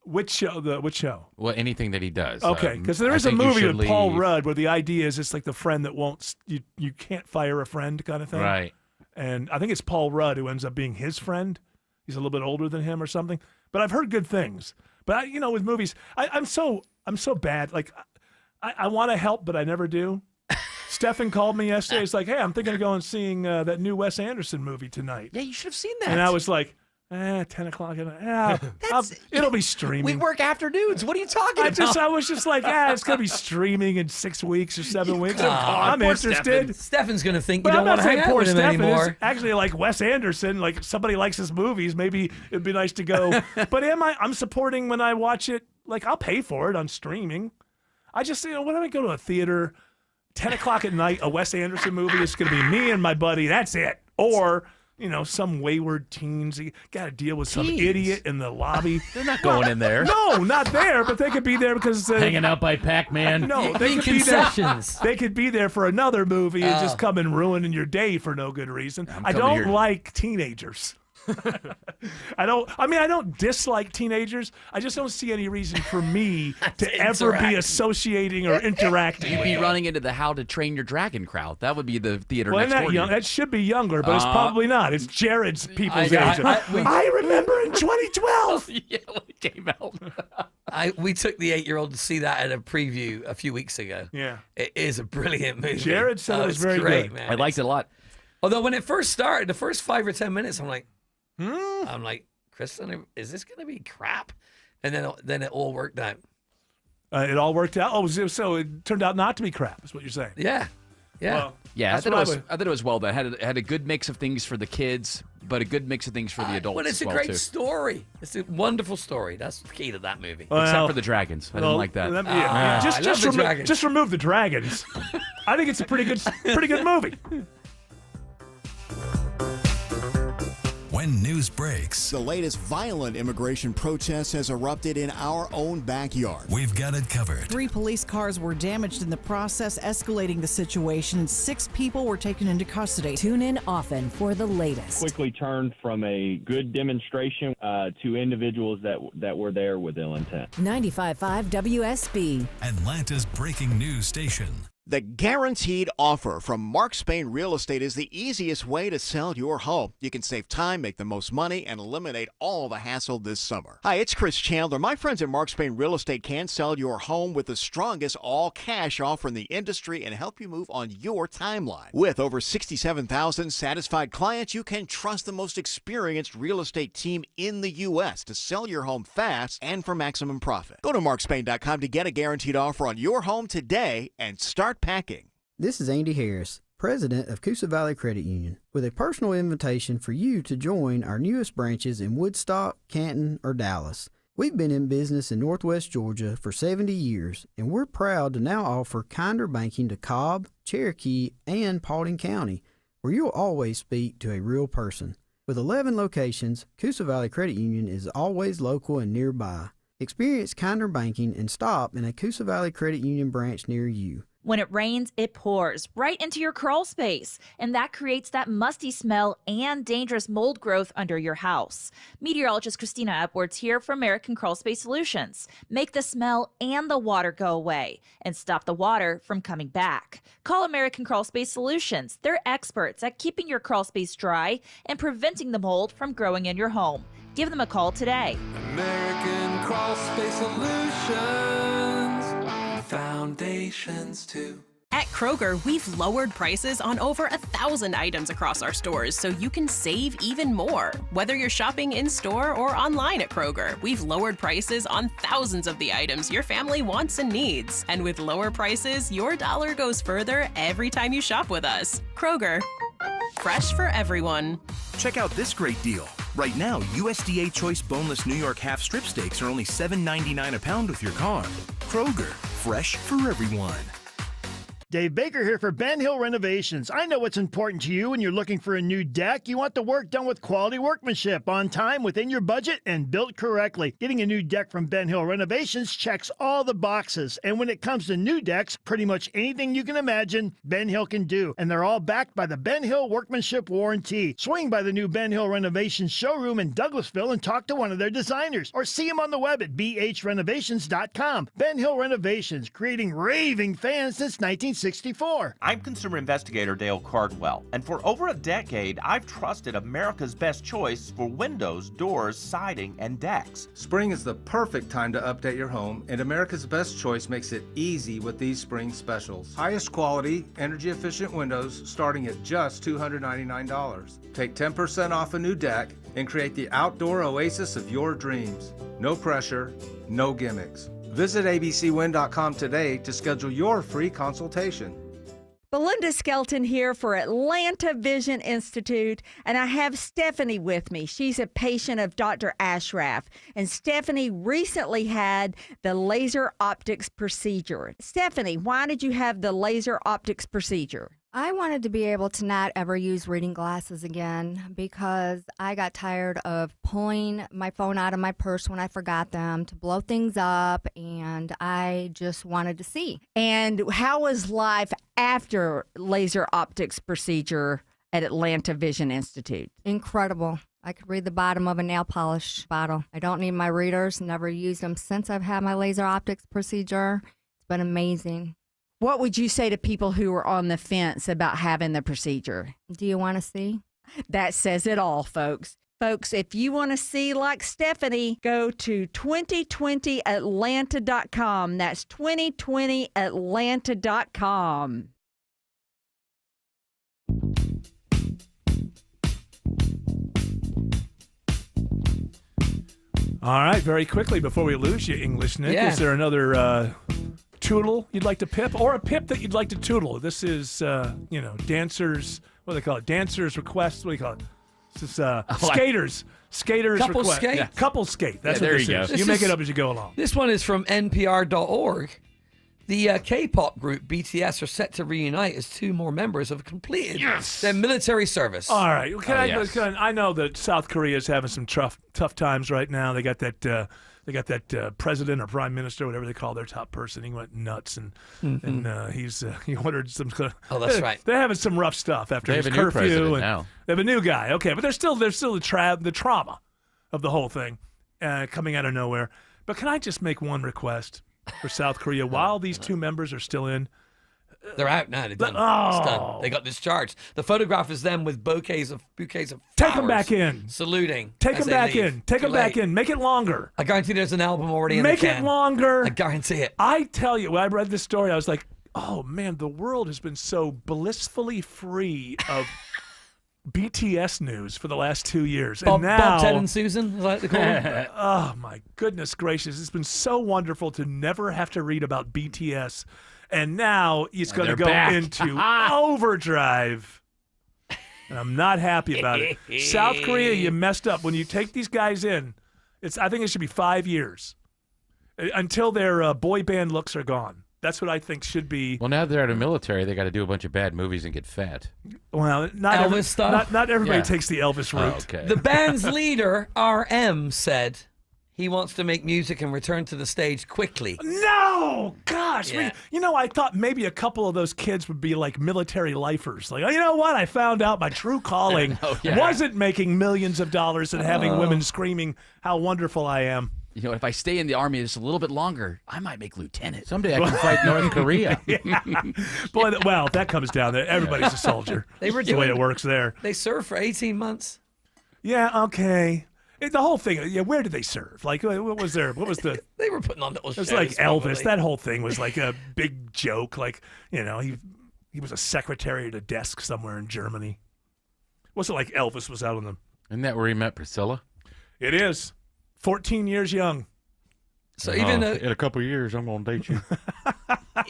[SPEAKER 9] Which show? Which show?
[SPEAKER 2] Well, anything that he does.
[SPEAKER 9] Okay, because there
[SPEAKER 2] I
[SPEAKER 9] is a
[SPEAKER 2] Think You
[SPEAKER 9] movie
[SPEAKER 2] Should
[SPEAKER 9] with Paul
[SPEAKER 2] Leave.
[SPEAKER 9] Rudd where the idea is it's like the friend that won't you can't fire a friend kind of thing.
[SPEAKER 2] Right.
[SPEAKER 9] And I think it's Paul Rudd who ends up being his friend. He's a little bit older than him or something. But I've heard good things. But with movies, I'm so bad. Like I want to help, but I never do. Stefan called me yesterday. He's like, "Hey, I'm thinking of going and seeing that new Wes Anderson movie tonight."
[SPEAKER 10] Yeah, you should have seen that.
[SPEAKER 9] And I was like, 10 o'clock at night. It'll be streaming.
[SPEAKER 10] we work afternoons. What are you talking about?
[SPEAKER 9] I was just like, it's going to be streaming in 6 weeks or 7 weeks.
[SPEAKER 1] God,
[SPEAKER 9] I'm
[SPEAKER 10] poor
[SPEAKER 9] interested.
[SPEAKER 1] Stefan's going to think
[SPEAKER 9] But
[SPEAKER 1] you
[SPEAKER 9] I'm
[SPEAKER 1] don't want
[SPEAKER 9] not
[SPEAKER 1] to hang
[SPEAKER 9] saying
[SPEAKER 1] out
[SPEAKER 9] poor
[SPEAKER 1] with him
[SPEAKER 9] Stefan.
[SPEAKER 1] anymore.
[SPEAKER 9] It's actually like Wes Anderson. Like somebody likes his movies. Maybe it'd be nice to go. But I'm supporting when I watch it. Like I'll pay for it on streaming. I just, when I go to a theater, 10 o'clock at night, a Wes Anderson movie, it's going to be me and my buddy. That's it. Or, some wayward teens. You got to deal with some idiot in the lobby.
[SPEAKER 2] They're not going in there.
[SPEAKER 9] No, not there, but they could be there because
[SPEAKER 2] Hanging out by Pac-Man.
[SPEAKER 9] no, they could be there. They could be there for another movie and just come and ruin your day for no good reason. I
[SPEAKER 10] coming
[SPEAKER 9] don't
[SPEAKER 10] here.
[SPEAKER 9] like teenagers. I don't dislike teenagers. I just don't see any reason for me to ever be
[SPEAKER 1] interact.
[SPEAKER 9] associating or interacting
[SPEAKER 10] You'd
[SPEAKER 9] with
[SPEAKER 10] be
[SPEAKER 9] them.
[SPEAKER 10] running into the How to Train Your Dragon crowd. That would be the theater
[SPEAKER 9] Well,
[SPEAKER 10] next
[SPEAKER 9] not
[SPEAKER 10] door to
[SPEAKER 9] young.
[SPEAKER 10] you.
[SPEAKER 9] That should be younger, but it's probably not. It's Jared's people's
[SPEAKER 1] I-
[SPEAKER 9] age.
[SPEAKER 1] I-
[SPEAKER 9] I remember in 2012.
[SPEAKER 10] Yeah, when it came out.
[SPEAKER 1] We took the 8-year-old to see that at a preview a few weeks ago.
[SPEAKER 9] Yeah.
[SPEAKER 1] It is a brilliant movie.
[SPEAKER 9] Jared said it was
[SPEAKER 1] it's
[SPEAKER 9] very
[SPEAKER 1] great,
[SPEAKER 9] good.
[SPEAKER 1] man.
[SPEAKER 10] I liked it a lot.
[SPEAKER 1] Although when it first started, the first 5 or 10 minutes, I'm like, Kristen, is this going to be crap? And then it all worked out.
[SPEAKER 9] It all worked out. Oh, so it turned out not to be crap. Is what you're saying?
[SPEAKER 1] Yeah. Yeah.
[SPEAKER 9] Well,
[SPEAKER 10] Yeah, I
[SPEAKER 9] that's
[SPEAKER 10] thought,
[SPEAKER 9] what
[SPEAKER 10] I thought it was well done. It had a good mix of things for the kids, but a good mix of things for the adults
[SPEAKER 1] But it's
[SPEAKER 10] as
[SPEAKER 1] a
[SPEAKER 10] well,
[SPEAKER 1] great
[SPEAKER 10] too.
[SPEAKER 1] story. It's a wonderful story. That's the key to that movie.
[SPEAKER 10] Except for the dragons. I didn't like that.
[SPEAKER 9] Just remove the dragons. I think it's a pretty good movie.
[SPEAKER 18] When news breaks,
[SPEAKER 24] the latest violent immigration protest has erupted in our own backyard.
[SPEAKER 18] We've got it covered.
[SPEAKER 7] 3 police cars were damaged in the process, escalating the situation, and 6 people were taken into custody.
[SPEAKER 8] Tune in often for the latest.
[SPEAKER 11] Quickly turned from a good demonstration to individuals that were there with ill intent.
[SPEAKER 8] 95.5 WSB.
[SPEAKER 18] Atlanta's breaking news station.
[SPEAKER 24] The Guaranteed Offer from Mark Spain Real Estate is the easiest way to sell your home. You can save time, make the most money, and eliminate all the hassle this summer. Hi, it's Chris Chandler. My friends at Mark Spain Real Estate can sell your home with the strongest all-cash offer in the industry and help you move on your timeline. With over 67,000 satisfied clients, you can trust the most experienced real estate team in the U.S. to sell your home fast and for maximum profit. Go to markspain.com to get a guaranteed offer on your home today and start packing.
[SPEAKER 12] This is Andy Harris, president of Coosa Valley Credit Union, with a personal invitation for you to join our newest branches in Woodstock, Canton, or Dallas. We've been in business in Northwest Georgia for 70 years, and we're proud to now offer kinder banking to Cobb, Cherokee, and Paulding County, where you'll always speak to a real person. With 11 locations, Coosa Valley Credit Union is always local and nearby. Experience kinder banking and stop in a Coosa Valley Credit Union branch near you.
[SPEAKER 6] When it rains, it pours right into your crawl space, and that creates that musty smell and dangerous mold growth under your house. Meteorologist Christina Upwards here for American Crawl Space Solutions. Make the smell and the water go away and stop the water from coming back. Call American Crawl Space Solutions. They're experts at keeping your crawl space dry and preventing the mold from growing in your home. Give them a call today.
[SPEAKER 14] American Crawl Space Solutions. Foundations too.
[SPEAKER 15] At Kroger, we've lowered prices on over 1,000 items across our stores so you can save even more. Whether you're shopping in-store or online at Kroger, we've lowered prices on thousands of the items your family wants and needs. And with lower prices, your dollar goes further every time you shop with us. Kroger, fresh for everyone.
[SPEAKER 17] Check out this great deal. Right now, USDA Choice Boneless New York Half Strip Steaks are only $7.99 a pound with your card. Kroger, fresh for everyone.
[SPEAKER 22] Dave Baker here for Ben Hill Renovations. I know what's important to you when you're looking for a new deck. You want the work done with quality workmanship, on time, within your budget, and built correctly. Getting a new deck from Ben Hill Renovations checks all the boxes. And when it comes to new decks, pretty much anything you can imagine, Ben Hill can do. And they're all backed by the Ben Hill Workmanship Warranty. Swing by the new Ben Hill Renovations showroom in Douglasville and talk to one of their designers. Or see them on the web at bhrenovations.com. Ben Hill Renovations, creating raving fans since 1964.
[SPEAKER 28] I'm consumer investigator Dale Cardwell, and for over a decade, I've trusted America's best choice for windows, doors, siding, and decks.
[SPEAKER 29] Spring is the perfect time to update your home, and America's Best Choice makes it easy with these spring specials. Highest quality, energy-efficient windows starting at just $299. Take 10% off a new deck and create the outdoor oasis of your dreams. No pressure, no gimmicks. Visit abcwin.com today to schedule your free consultation.
[SPEAKER 30] Belinda Skelton here for Atlanta Vision Institute, and I have Stephanie with me. She's a patient of Dr. Ashraf, and Stephanie recently had the laser optics procedure. Stephanie, why did you have the laser optics procedure?
[SPEAKER 31] I wanted to be able to not ever use reading glasses again because I got tired of pulling my phone out of my purse when I forgot them to blow things up, and I just wanted to see.
[SPEAKER 30] And how was life after laser optics procedure at Atlanta Vision Institute?
[SPEAKER 31] Incredible. I could read the bottom of a nail polish bottle. I don't need my readers, never used them since I've had my laser optics procedure. It's been amazing.
[SPEAKER 30] What would you say to people who are on the fence about having the procedure?
[SPEAKER 31] Do you want to see?
[SPEAKER 30] That says it all, folks. Folks, if you want to see like Stephanie, go to 2020atlanta.com. That's 2020atlanta.com.
[SPEAKER 9] All right, very quickly before we lose you, English Nick,
[SPEAKER 1] Yeah.
[SPEAKER 9] is there another tootle you'd like to pip, or a pip that you'd like to tootle. This is, dancers. What do they call it? Dancers requests. What do you call it? This is skaters. Skaters
[SPEAKER 1] Couple
[SPEAKER 9] request.
[SPEAKER 1] skate?
[SPEAKER 9] Yeah, couple skate. That's what
[SPEAKER 10] there
[SPEAKER 9] this
[SPEAKER 10] you go.
[SPEAKER 9] is.
[SPEAKER 1] This
[SPEAKER 9] You make
[SPEAKER 1] is-
[SPEAKER 9] it up as you go along.
[SPEAKER 1] This one is from NPR.org. The K-pop group BTS are set to reunite as 2 more members have completed their military service.
[SPEAKER 9] All right.
[SPEAKER 2] yes.
[SPEAKER 9] I know that South Korea is having some tough times right now. They got that. President or prime minister, whatever they call their top person. He went nuts, and he ordered some.
[SPEAKER 1] Oh, that's right.
[SPEAKER 9] They're having some rough stuff after
[SPEAKER 2] They
[SPEAKER 9] his
[SPEAKER 2] have a new
[SPEAKER 9] curfew.
[SPEAKER 2] president
[SPEAKER 9] and
[SPEAKER 2] now.
[SPEAKER 9] They have a new guy. Okay, but there's still the trauma of the whole thing coming out of nowhere. But can I just make one request for South Korea while these 2 members are still in?
[SPEAKER 1] They're out now. They're done.
[SPEAKER 9] Oh.
[SPEAKER 1] It's done. They got discharged. The photograph is them with bouquets of flowers.
[SPEAKER 9] Take them back in.
[SPEAKER 1] Saluting.
[SPEAKER 9] Take
[SPEAKER 1] as
[SPEAKER 9] them
[SPEAKER 1] they
[SPEAKER 9] back
[SPEAKER 1] leave.
[SPEAKER 9] in. Take
[SPEAKER 1] Too
[SPEAKER 9] them back
[SPEAKER 1] late.
[SPEAKER 9] in. Make it longer.
[SPEAKER 1] I guarantee there's an album already in
[SPEAKER 9] Make
[SPEAKER 1] the
[SPEAKER 9] it
[SPEAKER 1] can.
[SPEAKER 9] longer.
[SPEAKER 1] I guarantee it.
[SPEAKER 9] I tell you, when I read this story, I was like, oh man, the world has been so blissfully free of BTS news for the last 2 years.
[SPEAKER 1] Bob,
[SPEAKER 9] and now,
[SPEAKER 1] Bob, Ted, and Susan, is that the call?
[SPEAKER 9] oh my goodness gracious, it's been so wonderful to never have to read about BTS. And now it's going to
[SPEAKER 10] they're
[SPEAKER 9] go
[SPEAKER 10] back.
[SPEAKER 9] into overdrive. And I'm not happy about it. South Korea, you messed up. When you take these guys in, I think it should be 5 years until their boy band looks are gone. That's what I think should be.
[SPEAKER 2] Well, now they're out of the military, they got to do a bunch of bad movies and get fat.
[SPEAKER 9] Well,
[SPEAKER 1] Elvis stuff?
[SPEAKER 9] Not everybody
[SPEAKER 2] Yeah.
[SPEAKER 9] takes the Elvis route.
[SPEAKER 2] Oh, okay.
[SPEAKER 1] The band's leader, RM, said he wants to make music and return to the stage quickly.
[SPEAKER 9] No, gosh.
[SPEAKER 1] Yeah.
[SPEAKER 9] I thought maybe a couple of those kids would be like military lifers. Like, oh, you know what? I found out my true calling wasn't making millions of dollars and having women screaming how wonderful I am.
[SPEAKER 10] If I stay in the Army just a little bit longer, I might make lieutenant.
[SPEAKER 2] Someday I can fight North Korea.
[SPEAKER 9] Boy, well, that comes down there. Everybody's a soldier.
[SPEAKER 1] They were
[SPEAKER 9] That's the way
[SPEAKER 1] doing-
[SPEAKER 9] it works there.
[SPEAKER 1] They served for 18 months.
[SPEAKER 9] Yeah, okay. The whole thing, where did they serve? Like, what was the...
[SPEAKER 1] They were putting on little
[SPEAKER 9] It was
[SPEAKER 1] shows.
[SPEAKER 9] like Elvis.
[SPEAKER 1] probably.
[SPEAKER 9] That whole thing was like a big joke. Like, he was a secretary at a desk somewhere in Germany. Wasn't like Elvis was out on them.
[SPEAKER 2] Isn't that where he met Priscilla?
[SPEAKER 9] It is. 14 years young.
[SPEAKER 1] So even though,
[SPEAKER 2] in a couple of years, I'm going to date you.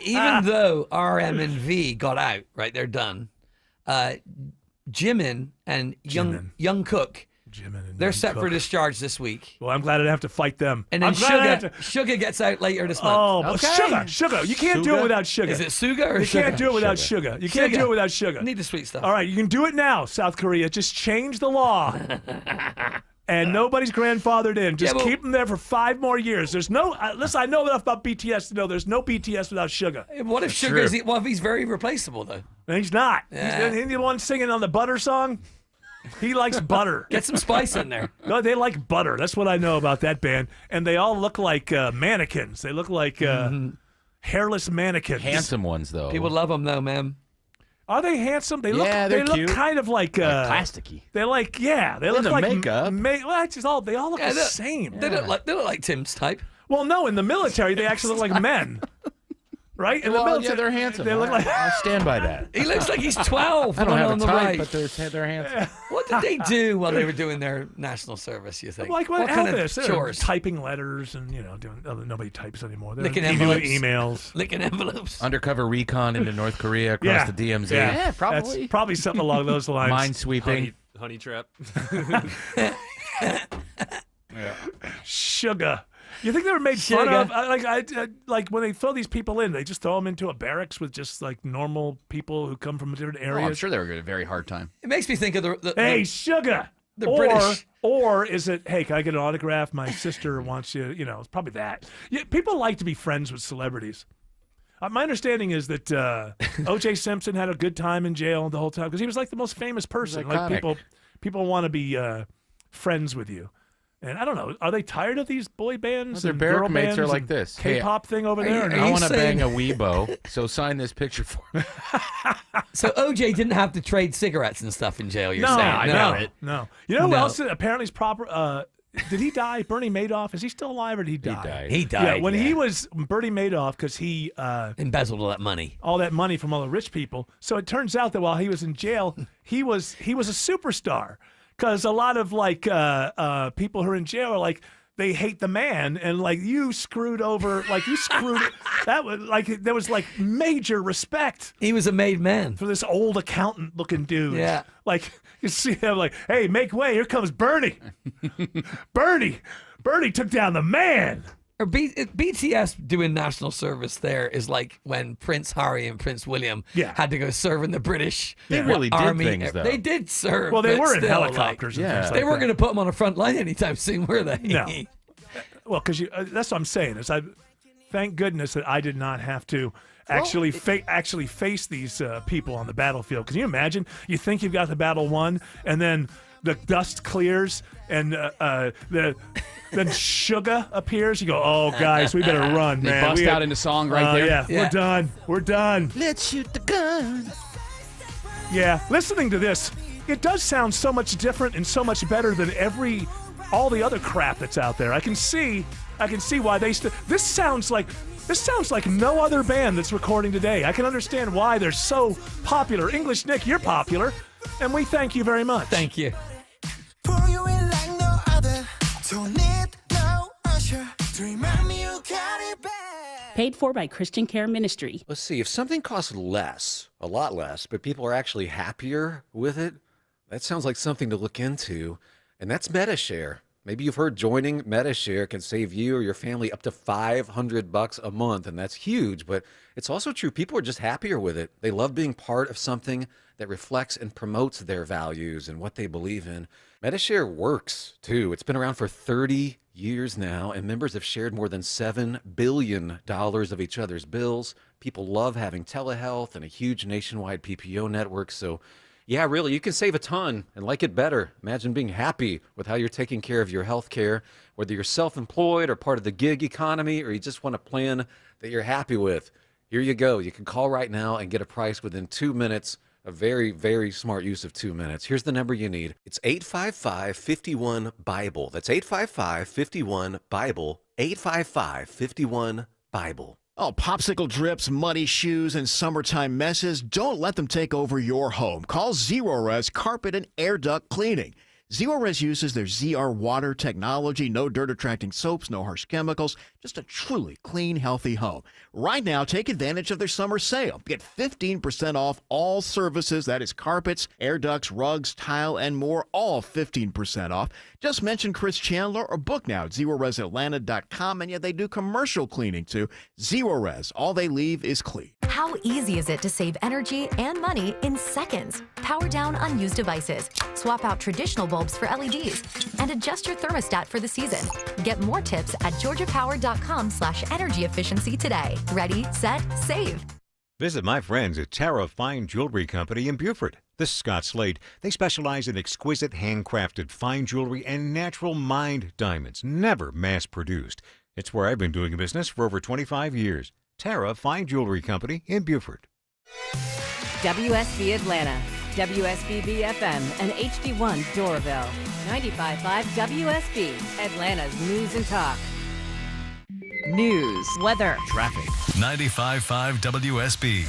[SPEAKER 1] even though RM and V got out, right, they're done. Jimin and Young Cook, they're set for discharge this week.
[SPEAKER 9] Well, I'm glad I didn't have to fight them.
[SPEAKER 1] And then
[SPEAKER 9] I'm glad I have
[SPEAKER 1] Suga gets out later this month.
[SPEAKER 9] Oh, but Sugar. You can't do it without Sugar.
[SPEAKER 1] Is it Suga or
[SPEAKER 9] You
[SPEAKER 1] Sugar?
[SPEAKER 9] can't do it without Sugar. You can't
[SPEAKER 1] Suga.
[SPEAKER 9] do it without Sugar.
[SPEAKER 1] Need the sweet stuff.
[SPEAKER 9] All right, you can do it now, South Korea. Just change the law. And nobody's grandfathered in. Just keep them there for 5 more years. There's no. Listen, I know enough about BTS to know there's no BTS without Sugar.
[SPEAKER 1] What if Sugar's? What if he's very replaceable though?
[SPEAKER 9] And he's not.
[SPEAKER 1] Yeah.
[SPEAKER 9] He's the one singing on the butter song. He likes butter.
[SPEAKER 1] Get some spice in there.
[SPEAKER 9] No, they like butter. That's what I know about that band. And they all look like mannequins. They look like hairless mannequins.
[SPEAKER 2] Handsome ones, though.
[SPEAKER 1] People love them though, man.
[SPEAKER 9] Are they handsome? They look.
[SPEAKER 2] Yeah,
[SPEAKER 9] They
[SPEAKER 2] they're
[SPEAKER 9] look
[SPEAKER 2] cute.
[SPEAKER 9] kind of like
[SPEAKER 10] plasticky.
[SPEAKER 9] They like. Yeah, they
[SPEAKER 2] In
[SPEAKER 9] look
[SPEAKER 2] the
[SPEAKER 9] like
[SPEAKER 2] makeup.
[SPEAKER 9] well, it's just all. They all look
[SPEAKER 1] Yeah,
[SPEAKER 9] the
[SPEAKER 1] they-
[SPEAKER 9] same.
[SPEAKER 1] They look like Tim's type.
[SPEAKER 9] Well, no, in the military they actually look like men. Right? In the
[SPEAKER 2] Well,
[SPEAKER 9] military,
[SPEAKER 2] yeah, they're handsome.
[SPEAKER 9] They look like.
[SPEAKER 2] I stand by that.
[SPEAKER 1] He looks like he's 12.
[SPEAKER 2] I don't
[SPEAKER 1] one
[SPEAKER 2] have
[SPEAKER 1] on
[SPEAKER 2] a
[SPEAKER 1] the
[SPEAKER 2] type,
[SPEAKER 1] right.
[SPEAKER 2] but they're handsome.
[SPEAKER 1] What did they do while they were doing their national service? You think?
[SPEAKER 9] Like what
[SPEAKER 1] kind
[SPEAKER 9] Elvis?
[SPEAKER 1] of
[SPEAKER 9] They're
[SPEAKER 1] chores?
[SPEAKER 9] typing letters and doing. Nobody types anymore. They're
[SPEAKER 1] Licking
[SPEAKER 9] doing
[SPEAKER 1] envelopes.
[SPEAKER 9] emails.
[SPEAKER 1] Licking envelopes.
[SPEAKER 2] Undercover recon into North Korea across the DMZ.
[SPEAKER 10] Yeah, probably.
[SPEAKER 9] That's probably something along those lines.
[SPEAKER 2] Mine sweeping.
[SPEAKER 4] Honey trap.
[SPEAKER 9] Sugar. You think they were made fun of? Like when they throw these people in, they just throw them into a barracks with just like normal people who come from different
[SPEAKER 10] Oh,
[SPEAKER 9] areas.
[SPEAKER 10] I'm sure they were going to have a very hard time.
[SPEAKER 1] It makes me think of the
[SPEAKER 9] Hey, Sugar.
[SPEAKER 1] the British.
[SPEAKER 9] Or is it, hey, can I get an autograph? My sister wants you. It's probably that. Yeah, people like to be friends with celebrities. My understanding is that O.J. Simpson had a good time in jail the whole time because he was like the most famous person. Like
[SPEAKER 2] iconic.
[SPEAKER 9] people want to be friends with you. And I don't know, are they tired of these boy bands?
[SPEAKER 2] Well, their
[SPEAKER 9] and
[SPEAKER 2] barrack
[SPEAKER 9] girl
[SPEAKER 2] mates are
[SPEAKER 9] bands
[SPEAKER 2] like
[SPEAKER 9] and
[SPEAKER 2] this.
[SPEAKER 9] K-pop thing over there?
[SPEAKER 2] I want to bang a weebo, so sign this picture for me.
[SPEAKER 1] So OJ didn't have to trade cigarettes and stuff in jail. You're
[SPEAKER 9] No,
[SPEAKER 1] saying?
[SPEAKER 9] I
[SPEAKER 1] No.
[SPEAKER 9] know it. No. You know who
[SPEAKER 1] No.
[SPEAKER 9] else apparently is proper? Did he die? Bernie Madoff? Is he still alive or did he die?
[SPEAKER 1] He died.
[SPEAKER 9] Yeah, when he was Bernie Madoff, because he
[SPEAKER 1] embezzled all that money.
[SPEAKER 9] All that money from all the rich people. So it turns out that while he was in jail, he was a superstar. Because a lot of like people who are in jail are like, they hate the man, and like you screwed that was like there was like major respect.
[SPEAKER 1] He was a made man
[SPEAKER 9] for this old accountant looking dude.
[SPEAKER 1] Yeah,
[SPEAKER 9] like you see him like, hey, make way, here comes Bernie. Bernie took down the man.
[SPEAKER 1] Or BTS doing national service there is like when Prince Harry and Prince William had to go serve in the British Army.
[SPEAKER 2] Did things, though.
[SPEAKER 1] They did serve.
[SPEAKER 9] Well, they
[SPEAKER 1] but
[SPEAKER 9] were in
[SPEAKER 1] still,
[SPEAKER 9] helicopters.
[SPEAKER 1] Like,
[SPEAKER 9] and things like
[SPEAKER 1] they weren't
[SPEAKER 9] that.
[SPEAKER 1] going to put them on a front line anytime soon, were they?
[SPEAKER 9] No. Well, because that's what I'm saying. Is thank goodness that I did not have to actually face these people on the battlefield. Can you imagine? You think you've got the battle won, and then the dust clears, and then Sugar appears. You go, oh, guys, we better run,
[SPEAKER 10] They
[SPEAKER 9] man.
[SPEAKER 10] bust out into song right there.
[SPEAKER 9] Yeah, we're done.
[SPEAKER 24] Let's shoot the gun.
[SPEAKER 9] Yeah, listening to this, it does sound so much different and so much better than all the other crap that's out there. I can see why this sounds like no other band that's recording today. I can understand why they're so popular. English Nick, you're popular, and we thank you very much.
[SPEAKER 1] Thank you.
[SPEAKER 14] Pour you in like no other. Don't need no usher to remind me you got it back.
[SPEAKER 3] Paid for by Christian Care Ministry.
[SPEAKER 5] Let's see, if something costs less, a lot less, but people are actually happier with it, that sounds like something to look into, and that's MediShare. Maybe you've heard joining MediShare can save you or your family up to $500 a month, and that's huge, but it's also true. People are just happier with it. They love being part of something that reflects and promotes their values and what they believe in. MediShare works, too. It's been around for 30 years now, and members have shared more than $7 billion of each other's bills. People love having telehealth and a huge nationwide PPO network, so yeah, really, you can save a ton and like it better. Imagine being happy with how you're taking care of your health care, whether you're self-employed or part of the gig economy, or you just want a plan that you're happy with. Here you go. You can call right now and get a price within 2 minutes. A very, very smart use of 2 minutes. Here's the number you need. It's 855-51-BIBLE. That's 855-51-BIBLE. 855-51-BIBLE.
[SPEAKER 24] Oh, popsicle drips, muddy shoes, and summertime messes, don't let them take over your home. Call Zerorez Carpet and Air Duct Cleaning. Zerorez uses their ZR water technology, no dirt-attracting soaps, no harsh chemicals, just a truly clean, healthy home. Right now, take advantage of their summer sale. Get 15% off all services, that is carpets, air ducts, rugs, tile, and more, all 15% off. Just mention Chris Chandler or book now at ZeroResAtlanta.com, and yeah, they do commercial cleaning too. Zerorez, all they leave is clean.
[SPEAKER 13] How easy is it to save energy and money in seconds? Power down unused devices, swap out traditional bulbs for LEDs, and adjust your thermostat for the season. Get more tips at georgiapower.com/energy efficiency today. Ready, set, save.
[SPEAKER 16] Visit my friends at Tara Fine Jewelry Company in Beaufort. This is Scott Slade. They specialize in exquisite handcrafted fine jewelry and natural mined diamonds, never mass-produced. It's where I've been doing business for over 25 years. Tara Fine Jewelry Company in Beaufort.
[SPEAKER 8] WSB Atlanta, WSB BFM, and HD1 Doraville. 95.5 WSB, Atlanta's News and Talk.
[SPEAKER 30] News, weather,
[SPEAKER 10] traffic.
[SPEAKER 18] 95.5 WSB,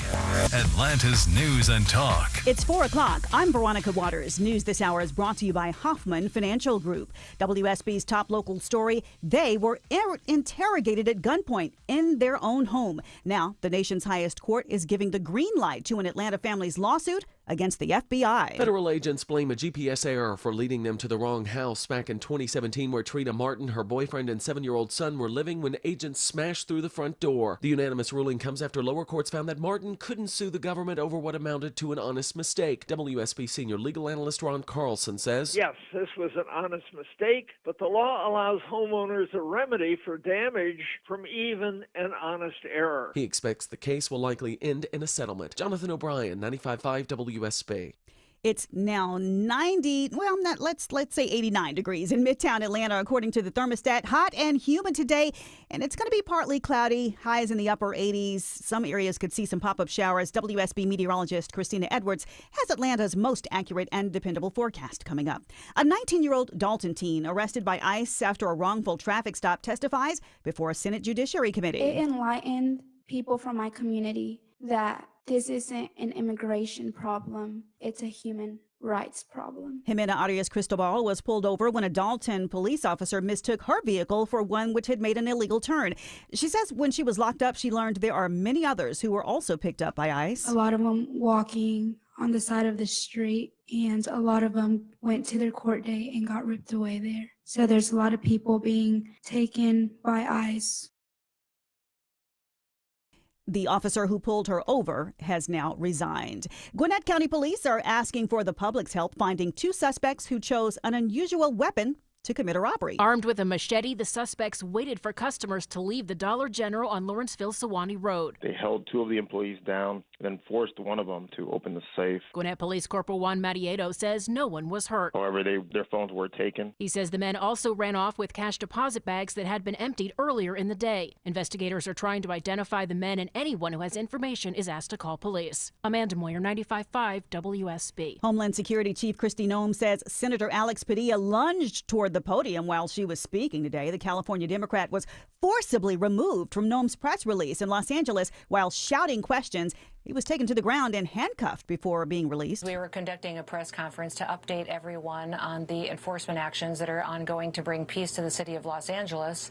[SPEAKER 18] Atlanta's News and Talk.
[SPEAKER 19] It's 4 o'clock. I'm Veronica Waters. News this hour is brought to you by Hoffman Financial Group. WSB's top local story, they were interrogated at gunpoint in their own home. Now, the nation's highest court is giving the green light to an Atlanta family's lawsuit against the FBI.
[SPEAKER 20] Federal agents blame a GPS error for leading them to the wrong house back in 2017, where Trina Martin, her boyfriend, and 7-year-old son were living when agents smashed through the front door. The unanimous ruling comes after lower courts found that Martin couldn't sue the government over what amounted to an honest mistake. WSB senior legal analyst Ron Carlson says,
[SPEAKER 21] yes, this was an honest mistake, but the law allows homeowners a remedy for damage from even an honest error.
[SPEAKER 20] He expects the case will likely end in a settlement. Jonathan O'Brien, 95.5 WSB.
[SPEAKER 19] It's now 90, well, let's say 89 degrees in Midtown Atlanta, according to the thermostat. Hot and humid today, and it's going to be partly cloudy, highs in the upper 80s. Some areas could see some pop-up showers. WSB meteorologist Christina Edwards has Atlanta's most accurate and dependable forecast coming up. A 19-year-old Dalton teen arrested by ICE after a wrongful traffic stop testifies before a Senate Judiciary Committee.
[SPEAKER 22] It enlightened people from my community that this isn't an immigration problem. It's a human
[SPEAKER 6] rights problem.
[SPEAKER 19] Jimena Arias Cristobal was pulled over when a Dalton police officer mistook her vehicle for one which had made an illegal turn. She says when she was locked up, she learned there are many others who were also picked up by ICE.
[SPEAKER 6] A lot of them walking on the side of the street, and a lot of them went to their court date and got ripped away there. So there's a lot of people being taken by ICE.
[SPEAKER 19] The officer who pulled her over has now resigned. Gwinnett County Police are asking for the public's help finding 2 suspects who chose an unusual weapon to commit a robbery.
[SPEAKER 7] Armed with a machete, the suspects waited for customers to leave the Dollar General on Lawrenceville-Sewanee Road.
[SPEAKER 11] They held 2 of the employees down, then forced one of them to open the safe.
[SPEAKER 7] Gwinnett Police Corporal Juan Marieto says no one was hurt.
[SPEAKER 11] However, their phones were taken.
[SPEAKER 7] He says the men also ran off with cash deposit bags that had been emptied earlier in the day. Investigators are trying to identify the men, and anyone who has information is asked to call police. Amanda Moyer, 95.5 WSB.
[SPEAKER 19] Homeland Security Chief Kristi Noem says Senator Alex Padilla lunged toward the podium while she was speaking today. The California Democrat was forcibly removed from Noem's press release in Los Angeles while shouting questions. He was taken to the ground and handcuffed before being released.
[SPEAKER 12] We were conducting a press conference to update everyone on the enforcement actions that are ongoing to bring peace to the city of Los Angeles.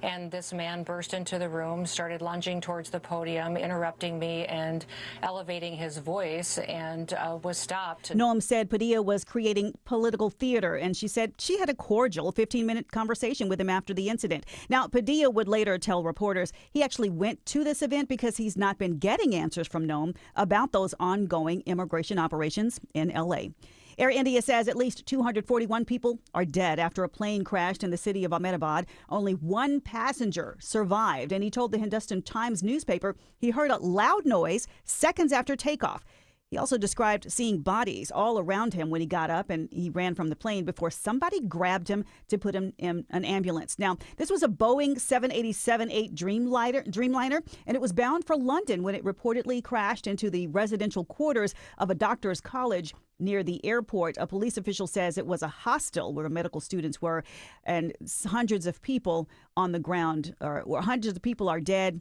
[SPEAKER 12] And this man burst into the room, started lunging towards the podium, interrupting me and elevating his voice, and was stopped.
[SPEAKER 19] Noem said Padilla was creating political theater, and she said she had a cordial 15-minute conversation with him after the incident. Now, Padilla would later tell reporters he actually went to this event because he's not been getting answers from Noem about those ongoing immigration operations in L.A. Air India says at least 241 people are dead after a plane crashed in the city of Ahmedabad. Only 1 passenger survived, and he told the Hindustan Times newspaper he heard a loud noise seconds after takeoff. He also described seeing bodies all around him when he got up and he ran from the plane before somebody grabbed him to put him in an ambulance. Now, this was a Boeing 787-8 Dreamliner, and it was bound for London when it reportedly crashed into the residential quarters of a doctor's college near the airport. A police official says it was a hostel where medical students were, and hundreds of people on the ground, or hundreds of people are dead,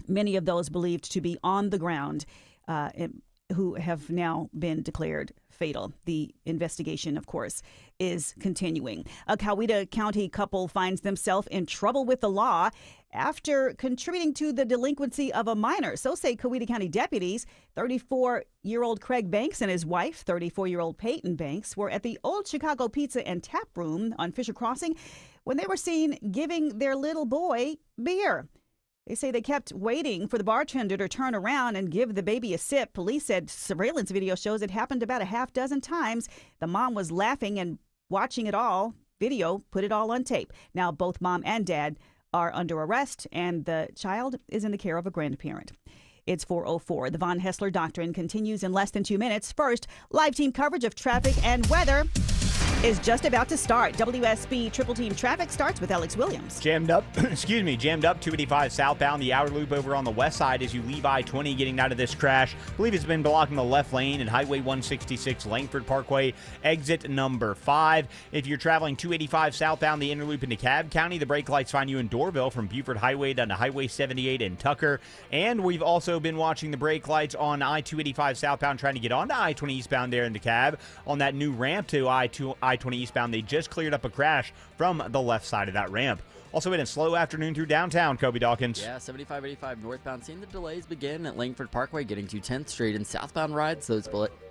[SPEAKER 19] many of those believed to be on the ground, who have now been declared fatal. The investigation, of course, is continuing. A Coweta County couple finds themselves in trouble with the law after contributing to the delinquency of a minor. So say Coweta County deputies. 34-year-old Craig Banks and his wife, 34-year-old Peyton Banks, were at the Old Chicago Pizza and Tap Room on Fisher Crossing when they were seen giving their little boy beer. They say they kept waiting for the bartender to turn around and give the baby a sip. Police said surveillance video shows it happened about a half dozen times. The mom was laughing and watching it all. Video put it all on tape. Now both mom and dad are under arrest, and the child is in the care of a grandparent. It's 4:04. The Von Hessler Doctrine continues in less than 2 minutes. First, live team coverage of traffic and weather is just about to start. WSB Triple Team Traffic starts with Alex Williams.
[SPEAKER 15] Jammed up 285 southbound, the outer loop over on the west side as you leave I-20 getting out of this crash. I believe it's been blocking the left lane at Highway 166 Langford Parkway, exit number 5. If you're traveling 285 southbound, the inner loop into Cobb County, the brake lights find you in Doraville from Buford Highway down to Highway 78 in Tucker. And we've also been watching the brake lights on I-285 southbound trying to get onto I-20 eastbound there in DeKalb on that new ramp to I-20 eastbound. They just cleared up a crash from the left side of that ramp. Also been a slow afternoon through downtown, Kobe Dawkins.
[SPEAKER 17] Yeah, 75-85 northbound. Seeing the delays begin at Langford Parkway, getting to 10th Street, and southbound rides.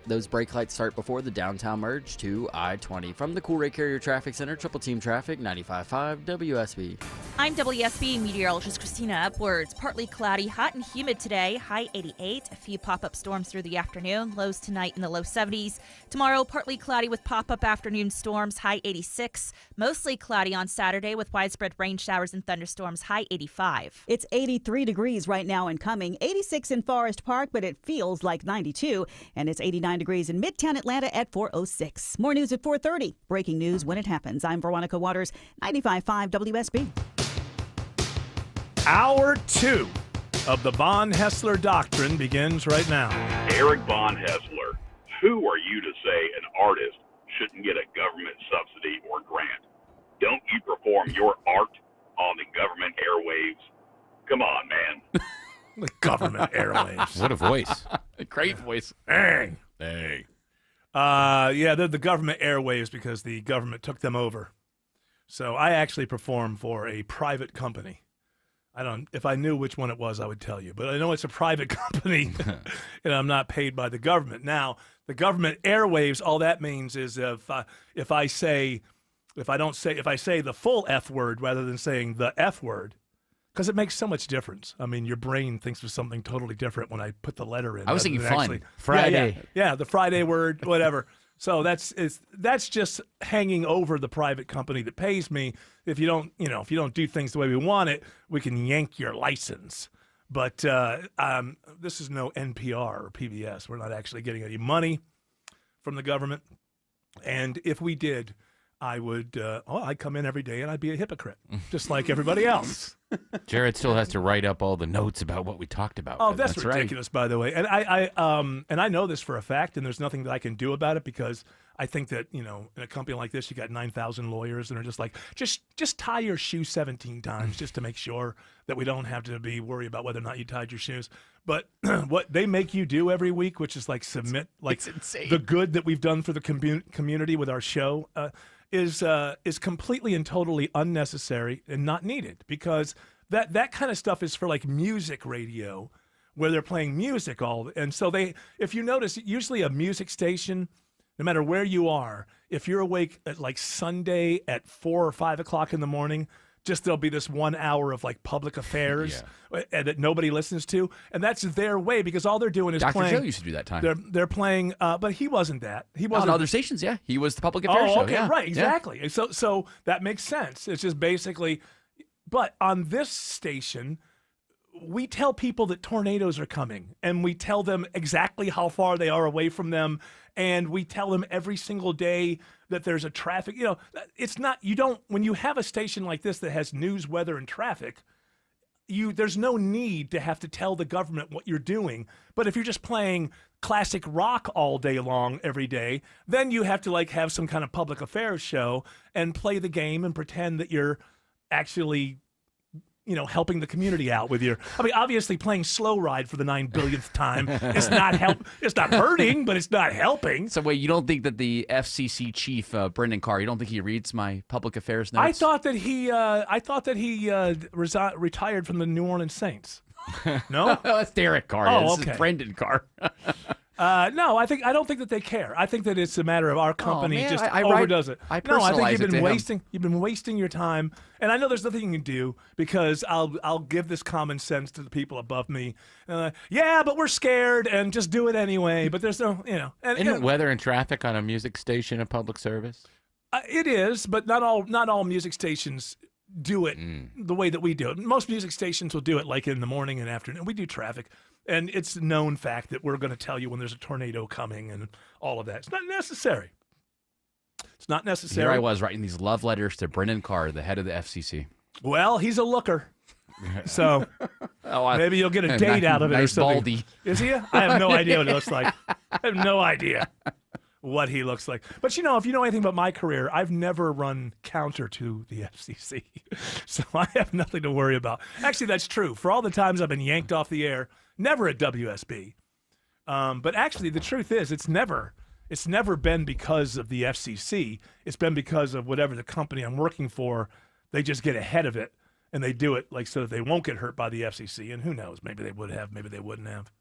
[SPEAKER 17] Those brake lights start before the downtown merge to I-20. From the Cool Ray Carrier Traffic Center, Triple Team Traffic, 95.5 WSB.
[SPEAKER 23] I'm WSB meteorologist Christina Upwards. Partly cloudy, hot and humid today, high 88. A few pop-up storms through the afternoon, lows tonight in the low 70s. Tomorrow, partly cloudy with pop-up afternoon storms, high 86. Mostly cloudy on Saturday with widespread rain showers and thunderstorms, high 85.
[SPEAKER 19] It's 83 degrees right now in Cumming, 86 in Forest Park, but it feels like 92. And it's 89 degrees in Midtown Atlanta at 4:06. More news at 4:30. Breaking news when it happens. I'm Veronica Waters, 95.5 WSB.
[SPEAKER 9] Hour 2 of the Von Hessler Doctrine begins right now.
[SPEAKER 25] Eric Von Hessler, who are you to say an artist shouldn't get a government subsidy or grant? Don't you perform your art on the government airwaves? Come on, man.
[SPEAKER 9] The government airwaves.
[SPEAKER 2] What a voice.
[SPEAKER 10] Great voice.
[SPEAKER 9] Dang.
[SPEAKER 2] Hey.
[SPEAKER 9] Yeah, they're the government airwaves because the government took them over. So I actually perform for a private company. If I knew which one it was, I would tell you. But I know it's a private company, and I'm not paid by the government. Now, the government airwaves, all that means is if I say the full F word rather than saying the F word, because it makes so much difference. I mean, your brain thinks of something totally different when I put the letter in.
[SPEAKER 10] I was thinking fun.
[SPEAKER 9] Actually,
[SPEAKER 2] Friday.
[SPEAKER 9] Yeah, the Friday word, whatever. So that's just hanging over the private company that pays me. If you don't do things the way we want it, we can yank your license. But this is no NPR or PBS. We're not actually getting any money from the government. And if we did, I'd come in every day and I'd be a hypocrite, just like everybody else.
[SPEAKER 2] Jared still has to write up all the notes about what we talked about.
[SPEAKER 9] Oh, that's ridiculous,
[SPEAKER 2] right.
[SPEAKER 9] by the way. And I know this for a fact, and there's nothing that I can do about it because I think that, in a company like this, you got 9,000 lawyers and are just like, just tie your shoe 17 times just to make sure that we don't have to be worried about whether or not you tied your shoes. But what they make you do every week, which is like submit the good that we've done for the community with our show, is completely and totally unnecessary and not needed, because that kind of stuff is for like music radio where they're playing music and so if you notice, usually a music station, no matter where you are, if you're awake at like Sunday at 4 or 5 o'clock in the morning, there'll be this 1 hour of like public affairs that nobody listens to, and that's their way because all they're doing is
[SPEAKER 10] Dr.
[SPEAKER 9] playing.
[SPEAKER 10] Joe used to do that time.
[SPEAKER 9] They're playing, but he wasn't that. He wasn't
[SPEAKER 10] on other stations. Yeah, he was the public affairs show.
[SPEAKER 9] Okay,
[SPEAKER 10] yeah.
[SPEAKER 9] right, exactly. Yeah. So that makes sense. It's just basically, but on this station, we tell people that tornadoes are coming, and we tell them exactly how far they are away from them, and we tell them every single day that there's a traffic. It's not, when you have a station like this that has news, weather, and traffic, there's no need to have to tell the government what you're doing. But if you're just playing classic rock all day long every day, then you have to like have some kind of public affairs show and play the game and pretend that you're actually helping the community out with obviously playing Slow Ride for the 9 billionth time is not it's not hurting, but it's not helping.
[SPEAKER 10] So wait, you don't think that the FCC chief, Brendan Carr, you don't think he reads my public affairs notes?
[SPEAKER 9] I thought that he retired from the New Orleans Saints. No?
[SPEAKER 10] That's Derek Carr.
[SPEAKER 9] Oh,
[SPEAKER 10] This
[SPEAKER 9] okay.
[SPEAKER 10] is Brendan Carr.
[SPEAKER 9] No, I don't think that they care. I think that it's a matter of our company just
[SPEAKER 10] I
[SPEAKER 9] overdoes it.
[SPEAKER 10] I
[SPEAKER 9] No, I think
[SPEAKER 10] personalize
[SPEAKER 9] you've been wasting your time, and I know there's nothing you can do because I'll give this common sense to the people above me. Yeah, but we're scared, and just do it anyway. But there's no,
[SPEAKER 2] Isn't weather and traffic on a music station a public service?
[SPEAKER 9] It is, but not all music stations do it the way that we do it. Most music stations will do it like in the morning and afternoon. We do traffic. And it's a known fact that we're going to tell you when there's a tornado coming and all of that. It's not necessary. It's not necessary.
[SPEAKER 10] Here I was writing these love letters to Brendan Carr, the head of the FCC.
[SPEAKER 9] Well, he's a looker. So maybe you'll get a date out of it or
[SPEAKER 10] nice
[SPEAKER 9] something.
[SPEAKER 10] baldy.
[SPEAKER 9] Is he? I have no idea what he looks like. I have no idea what he looks like. But if you know anything about my career, I've never run counter to the FCC. So I have nothing to worry about. Actually, that's true. For all the times I've been yanked off the air, never at WSB. But actually, the truth is, it's never been because of the FCC. It's been because of whatever the company I'm working for. They just get ahead of it, and they do it so that they won't get hurt by the FCC. And who knows? Maybe they would have. Maybe they wouldn't have.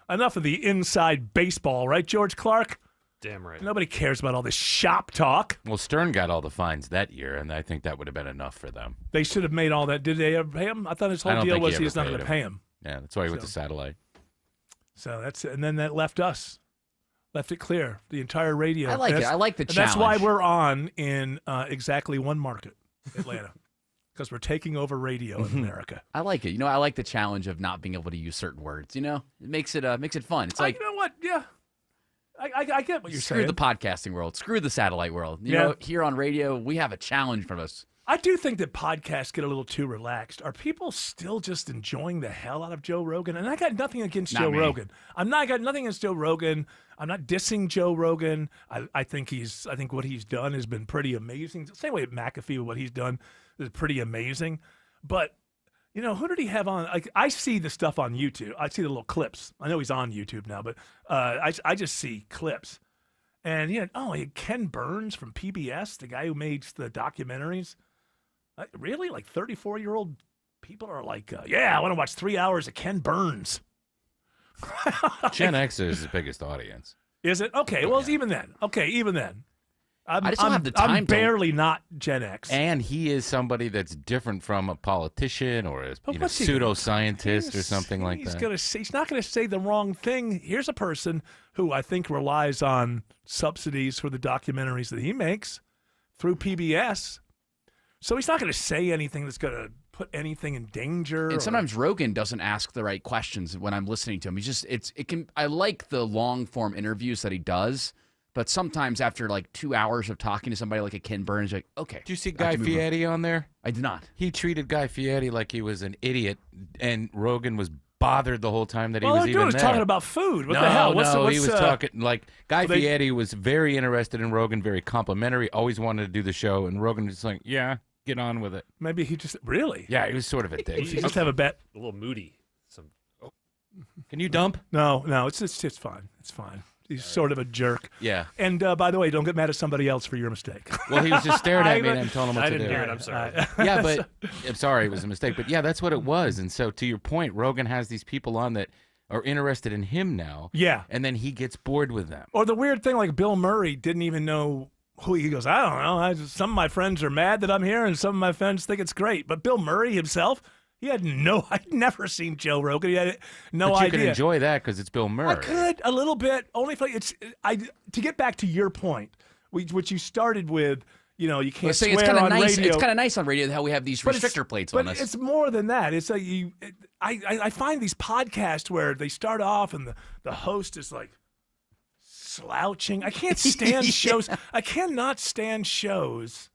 [SPEAKER 9] Enough of the inside baseball, right, George Clark?
[SPEAKER 1] Damn right.
[SPEAKER 9] Nobody cares about all this shop talk.
[SPEAKER 2] Well, Stern got all the fines that year, and I think that would have been enough for them.
[SPEAKER 9] They should have made all that. Did they ever pay him? I thought his whole deal was he's not going to pay him.
[SPEAKER 2] Yeah, that's why he went to satellite.
[SPEAKER 9] So that's it. And then that left it clear, the entire radio.
[SPEAKER 10] I like it. I like the challenge.
[SPEAKER 9] That's why we're on in exactly one market, Atlanta, because we're taking over radio in America.
[SPEAKER 10] I like it. I like the challenge of not being able to use certain words. It makes it fun. It's like,
[SPEAKER 9] you know what? Yeah. I get what you're saying.
[SPEAKER 10] Screw the podcasting world. Screw the satellite world. You
[SPEAKER 9] Yeah.
[SPEAKER 10] know, here on radio, we have a challenge from us.
[SPEAKER 9] I do think that podcasts get a little too relaxed. Are people still just enjoying the hell out of Joe Rogan? And I got nothing against Joe Rogan. I got nothing against Joe Rogan. I'm not dissing Joe Rogan. I think what he's done has been pretty amazing. Same way at McAfee, what he's done is pretty amazing. But who did he have on? Like, I see the stuff on YouTube. I see the little clips. I know he's on YouTube now, but I just see clips. And he had Ken Burns from PBS, the guy who made the documentaries. Really? Like 34-year-old people are like, I want to watch 3 hours of Ken Burns.
[SPEAKER 2] Gen X is the biggest audience.
[SPEAKER 9] Is it? Okay, well, even then.
[SPEAKER 10] I just don't have the time
[SPEAKER 9] I'm barely not Gen X.
[SPEAKER 2] And he is somebody that's different from a politician or a pseudoscientist or something like that.
[SPEAKER 9] He's not going to say the wrong thing. Here's a person who I think relies on subsidies for the documentaries that he makes through PBS. So he's not going to say anything that's going to put anything in danger.
[SPEAKER 10] And sometimes Rogan doesn't ask the right questions when I'm listening to him. I like the long form interviews that he does. But sometimes after like 2 hours of talking to somebody like a Ken Burns, like, okay.
[SPEAKER 2] Did you see Guy Fieri on there?
[SPEAKER 10] I did not.
[SPEAKER 2] He treated Guy Fieri like he was an idiot, and Rogan was bothered the whole time that he was even there.
[SPEAKER 9] All was talking about food. What
[SPEAKER 2] no,
[SPEAKER 9] the hell?
[SPEAKER 2] He was talking like Guy Fieri was very interested in Rogan, very complimentary, always wanted to do the show, and Rogan was like, yeah, get on with it.
[SPEAKER 9] Maybe he just really.
[SPEAKER 2] Yeah, he was sort of a dick.
[SPEAKER 9] You just have a bet.
[SPEAKER 1] A little moody.
[SPEAKER 2] Can you dump?
[SPEAKER 9] No, it's fine. It's fine. He's sort of a jerk.
[SPEAKER 2] Yeah.
[SPEAKER 9] And by the way, don't get mad at somebody else for your mistake.
[SPEAKER 2] Well, he was just staring at me and I'm telling him what to do.
[SPEAKER 1] I didn't hear it. I'm sorry.
[SPEAKER 2] Yeah, but I'm sorry. It was a mistake. But yeah, that's what it was. And so to your point, Rogan has these people on that are interested in him now.
[SPEAKER 9] Yeah.
[SPEAKER 2] And then he gets bored with them.
[SPEAKER 9] Or the weird thing, like Bill Murray didn't even know who he goes, I don't know. Some of my friends are mad that I'm here and some of my friends think it's great. But Bill Murray himself, I'd never seen Joe Rogan. He had no idea.
[SPEAKER 2] But you can enjoy that because it's Bill Murray.
[SPEAKER 9] I could a little bit, only if to get back to your point, which you started with. You can't swear on radio.
[SPEAKER 10] It's kind of nice on radio how we have these restrictor plates on us.
[SPEAKER 9] But it's more than that. It's like I find these podcasts where they start off and the host is like slouching. I can't stand shows. I cannot stand shows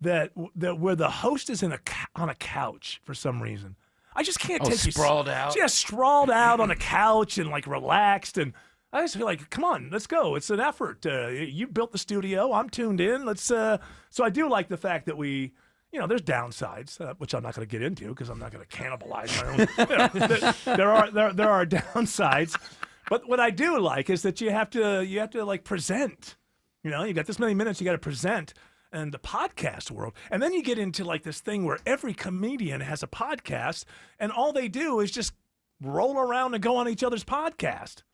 [SPEAKER 9] that where the host is on a couch for some reason. I just can't take you
[SPEAKER 2] sprawled out.
[SPEAKER 9] Yeah, sprawled out on a couch and like relaxed, and I just feel like, come on, let's go. It's an effort. You built the studio. I'm tuned in. Let's. So I do like the fact that we. There's downsides, which I'm not going to get into because I'm not going to cannibalize my own. There are downsides, but what I do like is that you have to like present. You got this many minutes. You got to present. And the podcast world. And then you get into like this thing where every comedian has a podcast and all they do is just roll around and go on each other's podcast.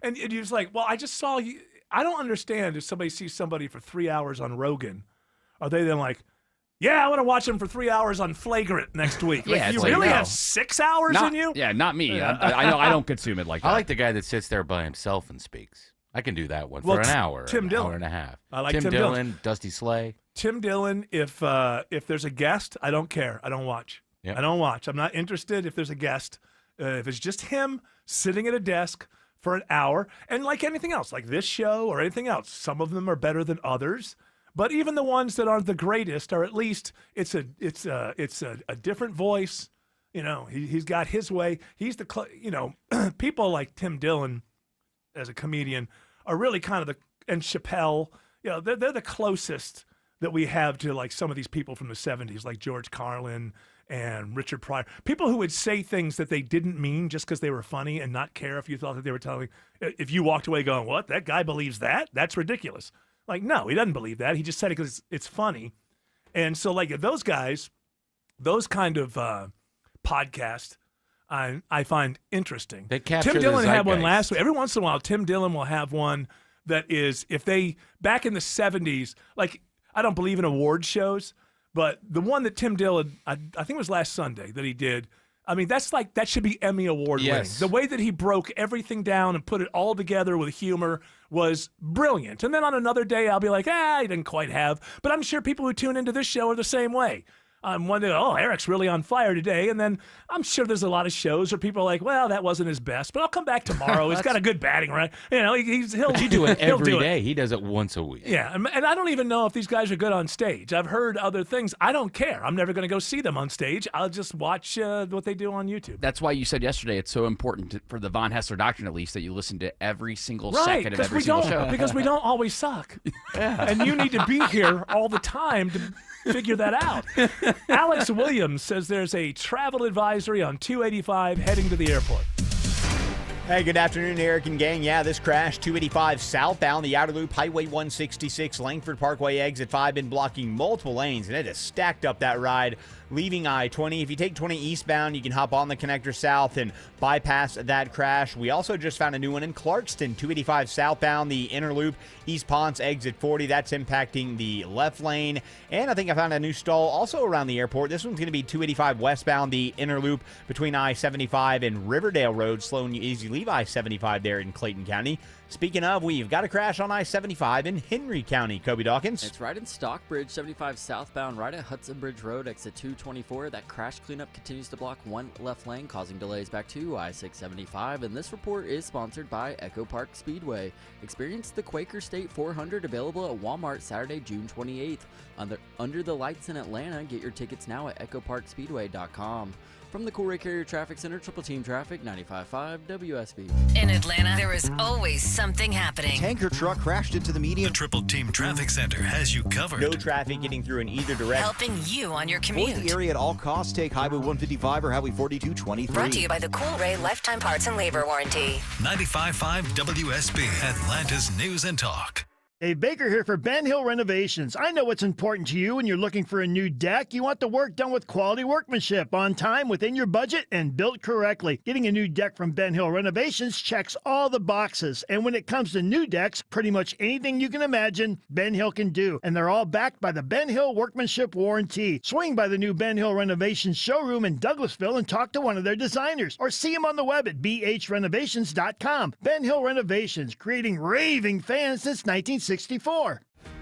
[SPEAKER 9] And you're just like, well, I just saw you. I don't understand if somebody sees somebody for 3 hours on Rogan. Are they then like, yeah, I want to watch them for 3 hours on Flagrant next week?
[SPEAKER 10] Yeah,
[SPEAKER 9] you really have 6 hours in you?
[SPEAKER 10] Yeah, not me. I don't consume it like that.
[SPEAKER 2] I like the guy that sits there by himself and speaks. I can do that one for an hour,
[SPEAKER 9] Tim Dillon.
[SPEAKER 2] Hour and a half.
[SPEAKER 9] I like
[SPEAKER 2] Tim Dillon, Dusty Slay.
[SPEAKER 9] Tim Dillon, if there's a guest, I don't care. I don't watch.
[SPEAKER 2] Yep.
[SPEAKER 9] I don't watch. I'm not interested if there's a guest. If it's just him sitting at a desk for an hour, and like anything else, like this show or anything else, some of them are better than others. But even the ones that aren't the greatest are at least it's a different voice. He's got his way. He's people like Tim Dillon as a comedian are really kind of and Chappelle, they're the closest that we have to like some of these people from the 70s, like George Carlin and Richard Pryor. People who would say things that they didn't mean just because they were funny and not care if you thought that they were telling. If you walked away going, what? That guy believes that? That's ridiculous. Like, no, he doesn't believe that. He just said it because it's funny. And so like those guys, those kind of podcasts, I find interesting.
[SPEAKER 2] They capture
[SPEAKER 9] Tim Dillon
[SPEAKER 2] the
[SPEAKER 9] had one
[SPEAKER 2] zeitgeist.
[SPEAKER 9] last week. Every once in a while, Tim Dillon will have one that is, back in the 70s, like, I don't believe in award shows, but the one that Tim Dillon, I think it was last Sunday that he did, I mean, that should be Emmy Award winning.
[SPEAKER 2] Yes.
[SPEAKER 9] The way that he broke everything down and put it all together with humor was brilliant. And then on another day, I'll be like, he didn't quite have. But I'm sure people who tune into this show are the same way. I'm wondering, Eric's really on fire today. And then I'm sure there's a lot of shows where people are like, well, that wasn't his best, but I'll come back tomorrow. He's got a good batting, right? He'll
[SPEAKER 2] But you do it
[SPEAKER 9] he'll
[SPEAKER 2] every
[SPEAKER 9] do
[SPEAKER 2] day. He does it once a week.
[SPEAKER 9] Yeah, and I don't even know if these guys are good on stage. I've heard other things. I don't care. I'm never going to go see them on stage. I'll just watch what they do on YouTube.
[SPEAKER 10] That's why you said yesterday it's so important for the Von Hessler Doctrine, at least, that you listen to every single second of every single show.
[SPEAKER 9] Because we don't always suck. And you need to be here all the time to figure that out. Alex Williams says there's a travel advisory on 285 heading to the airport.
[SPEAKER 15] Hey, good afternoon, Eric and gang. Yeah, this crash, 285 southbound, the outer loop, Highway 166, Langford Parkway, exit 5, been blocking multiple lanes, and it has stacked up that ride, leaving I-20. If you take 20 eastbound, you can hop on the connector south and bypass that crash. We also just found a new one in Clarkston, 285 southbound, the inner loop, East Ponce, exit 40. That's impacting the left lane. And I think I found a new stall also around the airport. This one's going to be 285 westbound, the inner loop between I-75 and Riverdale Road, slowing you easy. Leave I-75 there in Clayton County. Speaking of, we've got a crash on I-75 in Henry County. Kobe Dawkins.
[SPEAKER 17] It's right in Stockbridge, 75 southbound, right at Hudson Bridge Road, exit 224. That crash cleanup continues to block one left lane, causing delays back to I-675. And this report is sponsored by Echo Park Speedway. Experience the Quaker State 400 available at Walmart Saturday, June 28th. Under the lights in Atlanta, get your tickets now at echoparkspeedway.com. From the Cool Ray Carrier Traffic Center, Triple Team Traffic, 95.5 WSB.
[SPEAKER 8] In Atlanta, there is always something happening.
[SPEAKER 1] Tanker truck crashed into the median.
[SPEAKER 18] The Triple Team Traffic Center has you covered.
[SPEAKER 15] No traffic getting through in either direction.
[SPEAKER 8] Helping you on your commute.
[SPEAKER 1] Avoid the area at all costs. Take Highway 155 or Highway 4223.
[SPEAKER 8] Brought to you by the Cool Ray Lifetime Parts and Labor Warranty.
[SPEAKER 18] 95.5 WSB, Atlanta's News and Talk.
[SPEAKER 22] Dave Baker here for Ben Hill Renovations. I know what's important to you when you're looking for a new deck. You want the work done with quality workmanship, on time, within your budget, and built correctly. Getting a new deck from Ben Hill Renovations checks all the boxes. And when it comes to new decks, pretty much anything you can imagine, Ben Hill can do. And they're all backed by the Ben Hill Workmanship Warranty. Swing by the new Ben Hill Renovations showroom in Douglasville and talk to one of their designers. Or see them on the web at bhrenovations.com. Ben Hill Renovations, creating raving fans since 1964.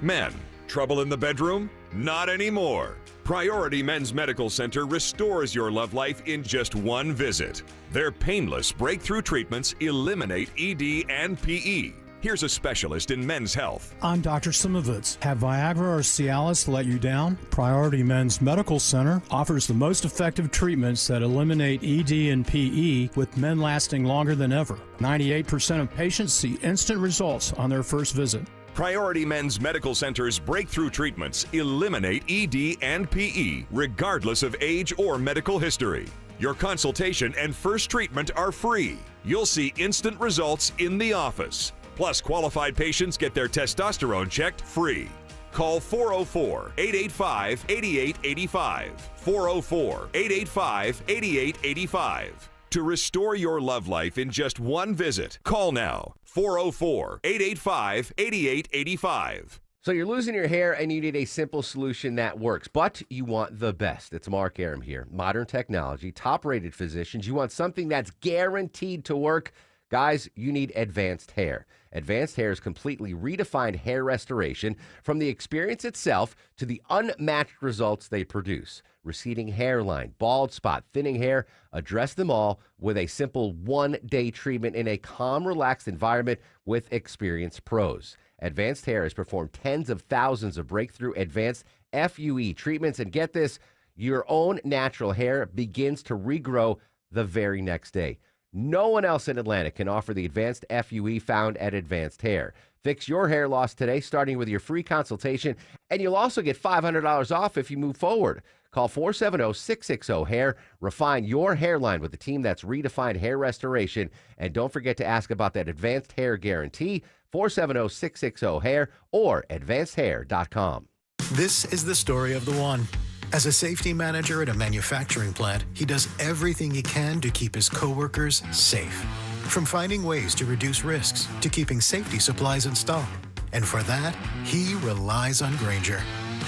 [SPEAKER 3] Men, trouble in the bedroom? Not anymore. Priority Men's Medical Center restores your love life in just one visit. Their painless breakthrough treatments eliminate ED and PE. Here's a specialist in men's health.
[SPEAKER 4] I'm Dr. Simovitz. Have Viagra or Cialis let you down? Priority Men's Medical Center offers the most effective treatments that eliminate ED and PE, with men lasting longer than ever. 98% of patients see instant results on their first visit.
[SPEAKER 3] Priority Men's Medical Center's breakthrough treatments eliminate ED and PE, regardless of age or medical history. Your consultation and first treatment are free. You'll see instant results in the office. Plus, qualified patients get their testosterone checked free. Call 404-885-8885. 404-885-8885. To restore your love life in just one visit, call now. 404-885-8885.
[SPEAKER 5] So you're losing your hair and you need a simple solution that works, but you want the best. It's Mark Aram here. Modern technology, top-rated physicians. You want something that's guaranteed to work. Guys, you need Advanced Hair. Advanced Hair's completely redefined hair restoration, from the experience itself to the unmatched results they produce. Receding hairline, bald spot, thinning hair, address them all with a simple one-day treatment in a calm, relaxed environment with experienced pros. Advanced Hair has performed tens of thousands of breakthrough advanced FUE treatments, and get this, your own natural hair begins to regrow the very next day. No one else in Atlanta can offer the advanced FUE found at Advanced Hair. Fix your hair loss today, starting with your free consultation, and you'll also get $500 off if you move forward. Call 470-660-HAIR. Refine your hairline with the team that's redefined hair restoration. And don't forget to ask about that Advanced Hair Guarantee, 470-660-HAIR or advancedhair.com.
[SPEAKER 14] This is the story of the one. As a safety manager at a manufacturing plant, he does everything he can to keep his coworkers safe. From finding ways to reduce risks to keeping safety supplies in stock. And for that, he relies on Grainger.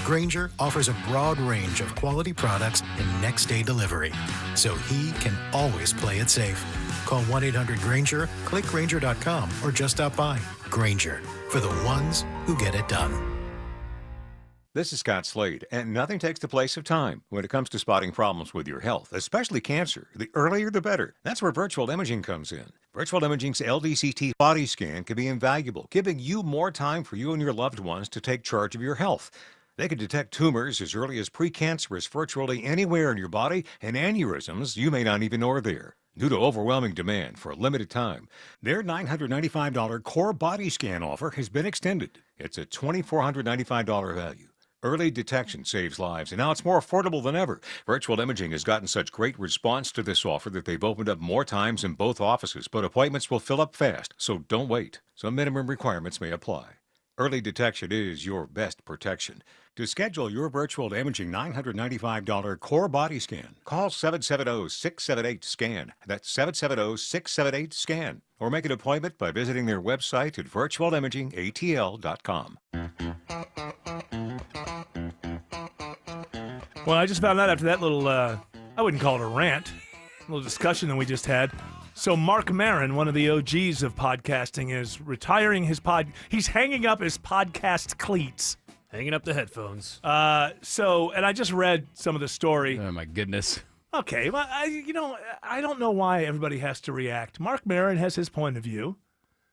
[SPEAKER 14] Grainger offers a broad range of quality products and next-day delivery, so he can always play it safe. Call 1-800-GRAINGER, click Grainger.com, or just stop by. Grainger, for the ones who get it done.
[SPEAKER 16] This is Scott Slade, and nothing takes the place of time when it comes to spotting problems with your health, especially cancer. The earlier, the better. That's where virtual imaging comes in. Virtual imaging's LDCT body scan can be invaluable, giving you more time for you and your loved ones to take charge of your health. They can detect tumors as early as precancerous virtually anywhere in your body, and aneurysms you may not even know are there. Due to overwhelming demand for a limited time, their $995 core body scan offer has been extended. It's a $2,495 value. Early detection saves lives, and now it's more affordable than ever. Virtual Imaging has gotten such great response to this offer that they've opened up more times in both offices, but appointments will fill up fast, so don't wait. Some minimum requirements may apply. Early detection is your best protection. To schedule your virtual imaging $995 core body scan, call 770-678-SCAN. That's 770-678-SCAN. Or make an appointment by visiting their website at virtualimagingatl.com.
[SPEAKER 9] Well, I just found out after that little, I wouldn't call it a rant, little discussion that we just had. So Mark Maron, one of the OGs of podcasting, is retiring his he's hanging up his podcast cleats.
[SPEAKER 6] Hanging up the headphones.
[SPEAKER 9] And I just read some of the story.
[SPEAKER 10] Oh, my goodness.
[SPEAKER 9] Okay, well, I don't know why everybody has to react. Mark Maron has his point of view.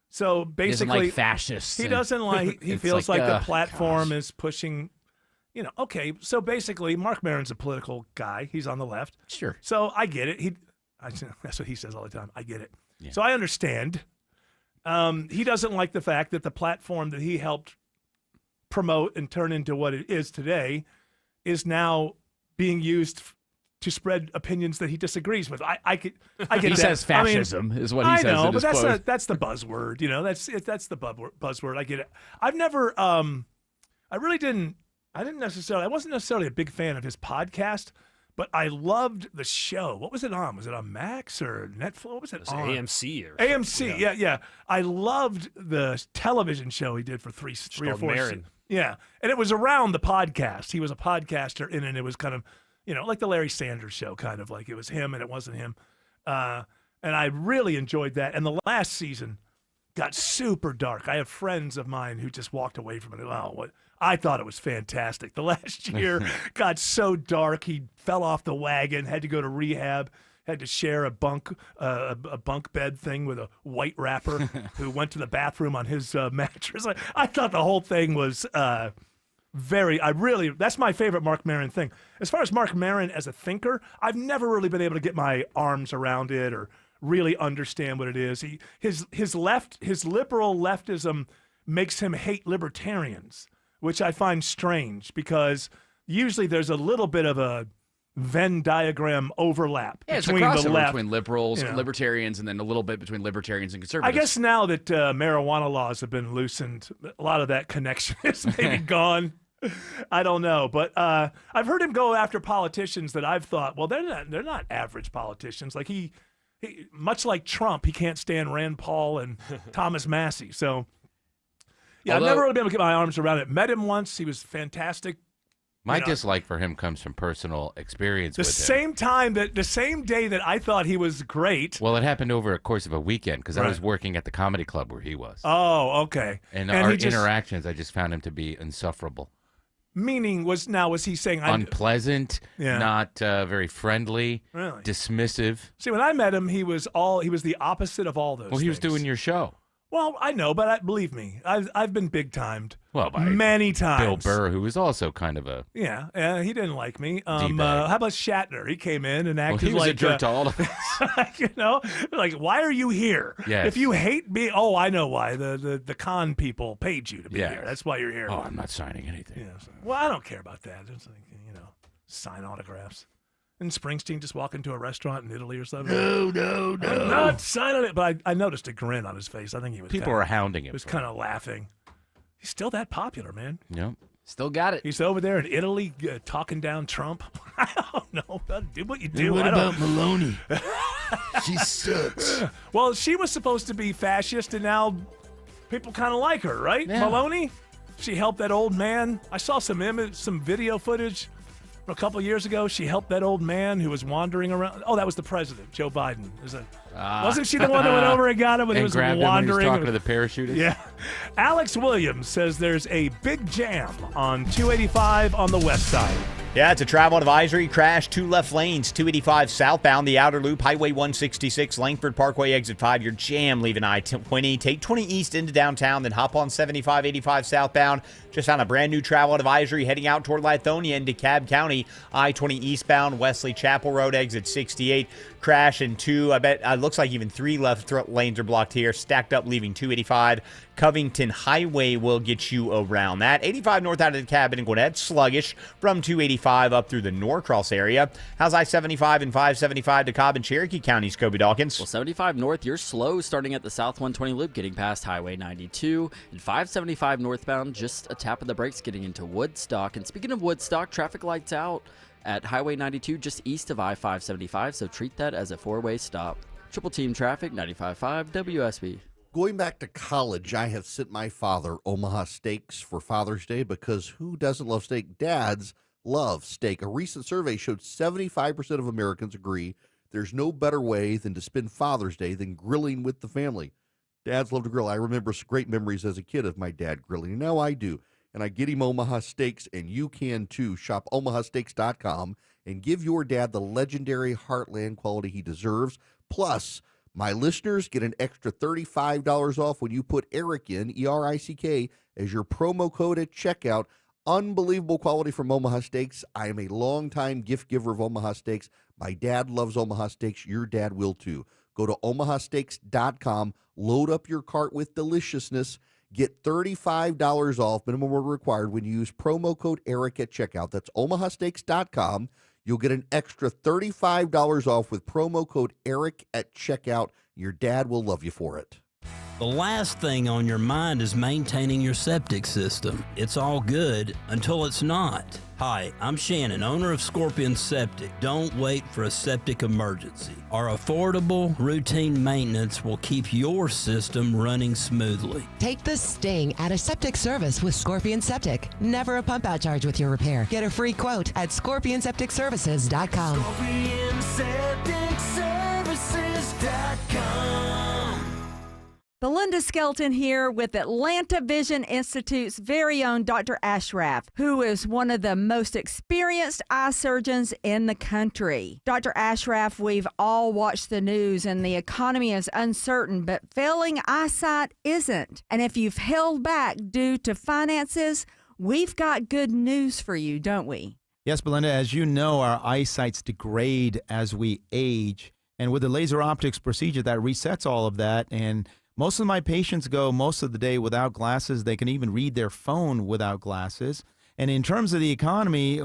[SPEAKER 9] So basically,
[SPEAKER 10] he doesn't like fascists.
[SPEAKER 9] He doesn't like. He feels like the platform is pushing. Okay. So basically, Mark Maron's a political guy. He's on the left.
[SPEAKER 10] Sure.
[SPEAKER 9] So I get it. That's what he says all the time. I get it.
[SPEAKER 10] Yeah.
[SPEAKER 9] So I understand. He doesn't like the fact that the platform that he helped promote and turn into what it is today is now being used to spread opinions that he disagrees with. I get
[SPEAKER 10] he
[SPEAKER 9] that.
[SPEAKER 10] says fascism is what he says.
[SPEAKER 9] I know,
[SPEAKER 10] in his
[SPEAKER 9] but
[SPEAKER 10] quote.
[SPEAKER 9] that's the buzzword. That's the buzzword. I get it. I've never. I wasn't necessarily a big fan of his podcast, but I loved the show. What was it on? Was it on Max or Netflix? What was it on?
[SPEAKER 6] AMC or
[SPEAKER 9] AMC. Yeah. I loved the television show he did for three or four.
[SPEAKER 6] Maron.
[SPEAKER 9] Yeah, and it was around the podcast. He was a podcaster in it, and it was kind of, like the Larry Sanders Show, kind of like it was him and it wasn't him. And I really enjoyed that. And the last season got super dark. I have friends of mine who just walked away from it. I thought it was fantastic. The last year got so dark. He fell off the wagon, had to go to rehab, had to share a bunk bed thing with a white rapper who went to the bathroom on his mattress. I thought the whole thing was that's my favorite Mark Maron thing. As far as Mark Maron as a thinker, I've never really been able to get my arms around it or really understand what it is. His liberal leftism makes him hate libertarians, which I find strange because usually there's a little bit of a Venn diagram overlap between
[SPEAKER 10] it's a
[SPEAKER 9] the left,
[SPEAKER 10] between liberals, libertarians, and then a little bit between libertarians and conservatives.
[SPEAKER 9] I guess now that marijuana laws have been loosened, a lot of that connection is maybe gone. I don't know, but I've heard him go after politicians that I've thought, well, they're not average politicians. Like he much like Trump, he can't stand Rand Paul and Thomas Massey. So yeah, I've never really been able to get my arms around it. Met him once; he was fantastic.
[SPEAKER 2] My dislike for him comes from personal experience with him.
[SPEAKER 9] The same day that I thought he was great.
[SPEAKER 2] Well, it happened over a course of a weekend because I was working at the comedy club where he was.
[SPEAKER 9] Oh, okay.
[SPEAKER 2] And our interactions, I just found him to be insufferable.
[SPEAKER 9] Meaning was he saying
[SPEAKER 2] unpleasant, not very friendly,
[SPEAKER 9] really
[SPEAKER 2] dismissive?
[SPEAKER 9] See, when I met him, he was the opposite of all those.
[SPEAKER 2] Well, he was doing your show.
[SPEAKER 9] Well, I know, but believe me, I've been big timed.
[SPEAKER 2] Well, by
[SPEAKER 9] many times.
[SPEAKER 2] Bill Burr, who was also kind of a
[SPEAKER 9] he didn't like me. How about Shatner? He came in and acted
[SPEAKER 2] he was
[SPEAKER 9] like
[SPEAKER 2] a jerk to all of us.
[SPEAKER 9] Like why are you here?
[SPEAKER 2] Yes.
[SPEAKER 9] If you hate me, I know why. The con people paid you to be here. That's why you're here.
[SPEAKER 2] Oh, I'm not signing anything.
[SPEAKER 9] Well, I don't care about that. It's like sign autographs. And Springsteen just walk into a restaurant in Italy or something?
[SPEAKER 2] No.
[SPEAKER 9] I'm not signing it. But I noticed a grin on his face. I think he was.
[SPEAKER 2] People were hounding him.
[SPEAKER 9] He was kind of laughing. He's still that popular, man.
[SPEAKER 2] Yep.
[SPEAKER 10] Still got it.
[SPEAKER 9] He's over there in Italy talking down Trump. I don't know. Do what you do.
[SPEAKER 6] And what about Maloney? She sucks.
[SPEAKER 9] Well, she was supposed to be fascist, and now people kind of like her, right?
[SPEAKER 2] Yeah.
[SPEAKER 9] Maloney? She helped that old man. I saw some video footage a couple of years ago. She helped that old man who was wandering around. Oh, that was the president, Joe Biden. Wasn't she the one that went over and got him when he was wandering?
[SPEAKER 2] When he was talking to the parachutist?
[SPEAKER 9] Yeah. Alex Williams says there's a big jam on 285 on the west side.
[SPEAKER 15] Yeah, it's a travel advisory. Crash 2 left lanes, 285 southbound, the outer loop, Highway 166, Langford Parkway, exit 5. Your jam leaving I-20. Take 20 east into downtown, then hop on 75, 85 southbound. Just found a brand new travel advisory heading out toward Lithonia into DeKalb County. I-20 eastbound, Wesley Chapel Road, exit 68. crash and 2. I bet it looks like even 3 left lanes are blocked here, stacked up, leaving 285. Covington Highway will get you around that. 85 north out of the Cabot and Gwinnett, sluggish from 285 up through the Norcross area. How's I-75 and 575 to Cobb and Cherokee counties, Kobe Dawkins?
[SPEAKER 17] Well, 75 north, you're slow starting at the South 120 loop, getting past Highway 92. And 575 northbound, just a tap of the brakes getting into Woodstock. And speaking of Woodstock, traffic lights out at Highway 92 just east of I-575, so treat that as a 4-way stop. Triple team traffic, 95.5 WSB.
[SPEAKER 6] Going back to college, I have sent my father Omaha Steaks for Father's Day because who doesn't love steak? Dads love steak. A recent survey showed 75% of Americans agree there's no better way than to spend Father's Day than grilling with the family. Dads love to grill. I remember some great memories as a kid of my dad grilling. Now I do. And I get him Omaha Steaks, and you can too. Shop omahasteaks.com and give your dad the legendary Heartland quality he deserves. Plus, my listeners get an extra $35 off when you put Eric in, E-R-I-C-K, as your promo code at checkout. Unbelievable quality from Omaha Steaks. I am a longtime gift giver of Omaha Steaks. My dad loves Omaha Steaks. Your dad will too. Go to omahasteaks.com, load up your cart with deliciousness, get $35 off, minimum order required, when you use promo code ERIC at checkout. That's omahasteaks.com. You'll get an extra $35 off with promo code ERIC at checkout. Your dad will love you for it.
[SPEAKER 11] The last thing on your mind is maintaining your septic system. It's all good until it's not. Hi, I'm Shannon, owner of Scorpion Septic. Don't wait for a septic emergency. Our affordable, routine maintenance will keep your system running smoothly.
[SPEAKER 13] Take the sting out of septic service with Scorpion Septic. Never a pump out charge with your repair. Get a free quote at scorpionsepticservices.com.
[SPEAKER 20] ScorpionSepticServices.com. Belinda Skelton here with Atlanta Vision Institute's very own Dr. Ashraf, who is one of the most experienced eye surgeons in the country. Dr. Ashraf, we've all watched the news and the economy is uncertain, but failing eyesight isn't. And if you've held back due to finances, we've got good news for you, don't we?
[SPEAKER 21] Yes, Belinda, as you know, our eyesights degrade as we age. And with the laser optics procedure, that resets all of that. And most of my patients go most of the day without glasses. They can even read their phone without glasses. And in terms of the economy,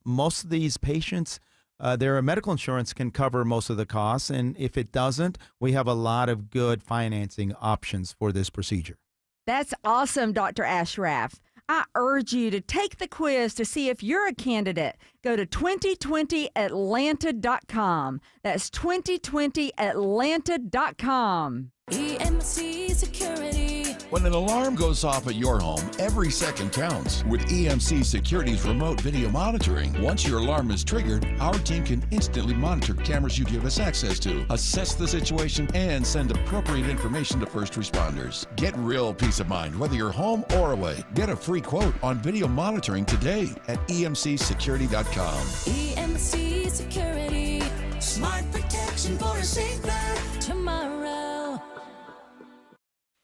[SPEAKER 21] most of these patients, their medical insurance can cover most of the costs. And if it doesn't, we have a lot of good financing options for this procedure.
[SPEAKER 20] That's awesome, Dr. Ashraf. I urge you to take the quiz to see if you're a candidate. Go to 2020atlanta.com. That's 2020atlanta.com.
[SPEAKER 24] EMC Security.
[SPEAKER 18] When an alarm goes off at your home, every second counts. With EMC Security's remote video monitoring, once your alarm is triggered, our team can instantly monitor cameras you give us access to, assess the situation, and send appropriate information to first responders. Get real peace of mind whether you're home or away. Get a free quote on video monitoring today at emcsecurity.com.
[SPEAKER 24] EMC Security. Smart protection for a safer tomorrow.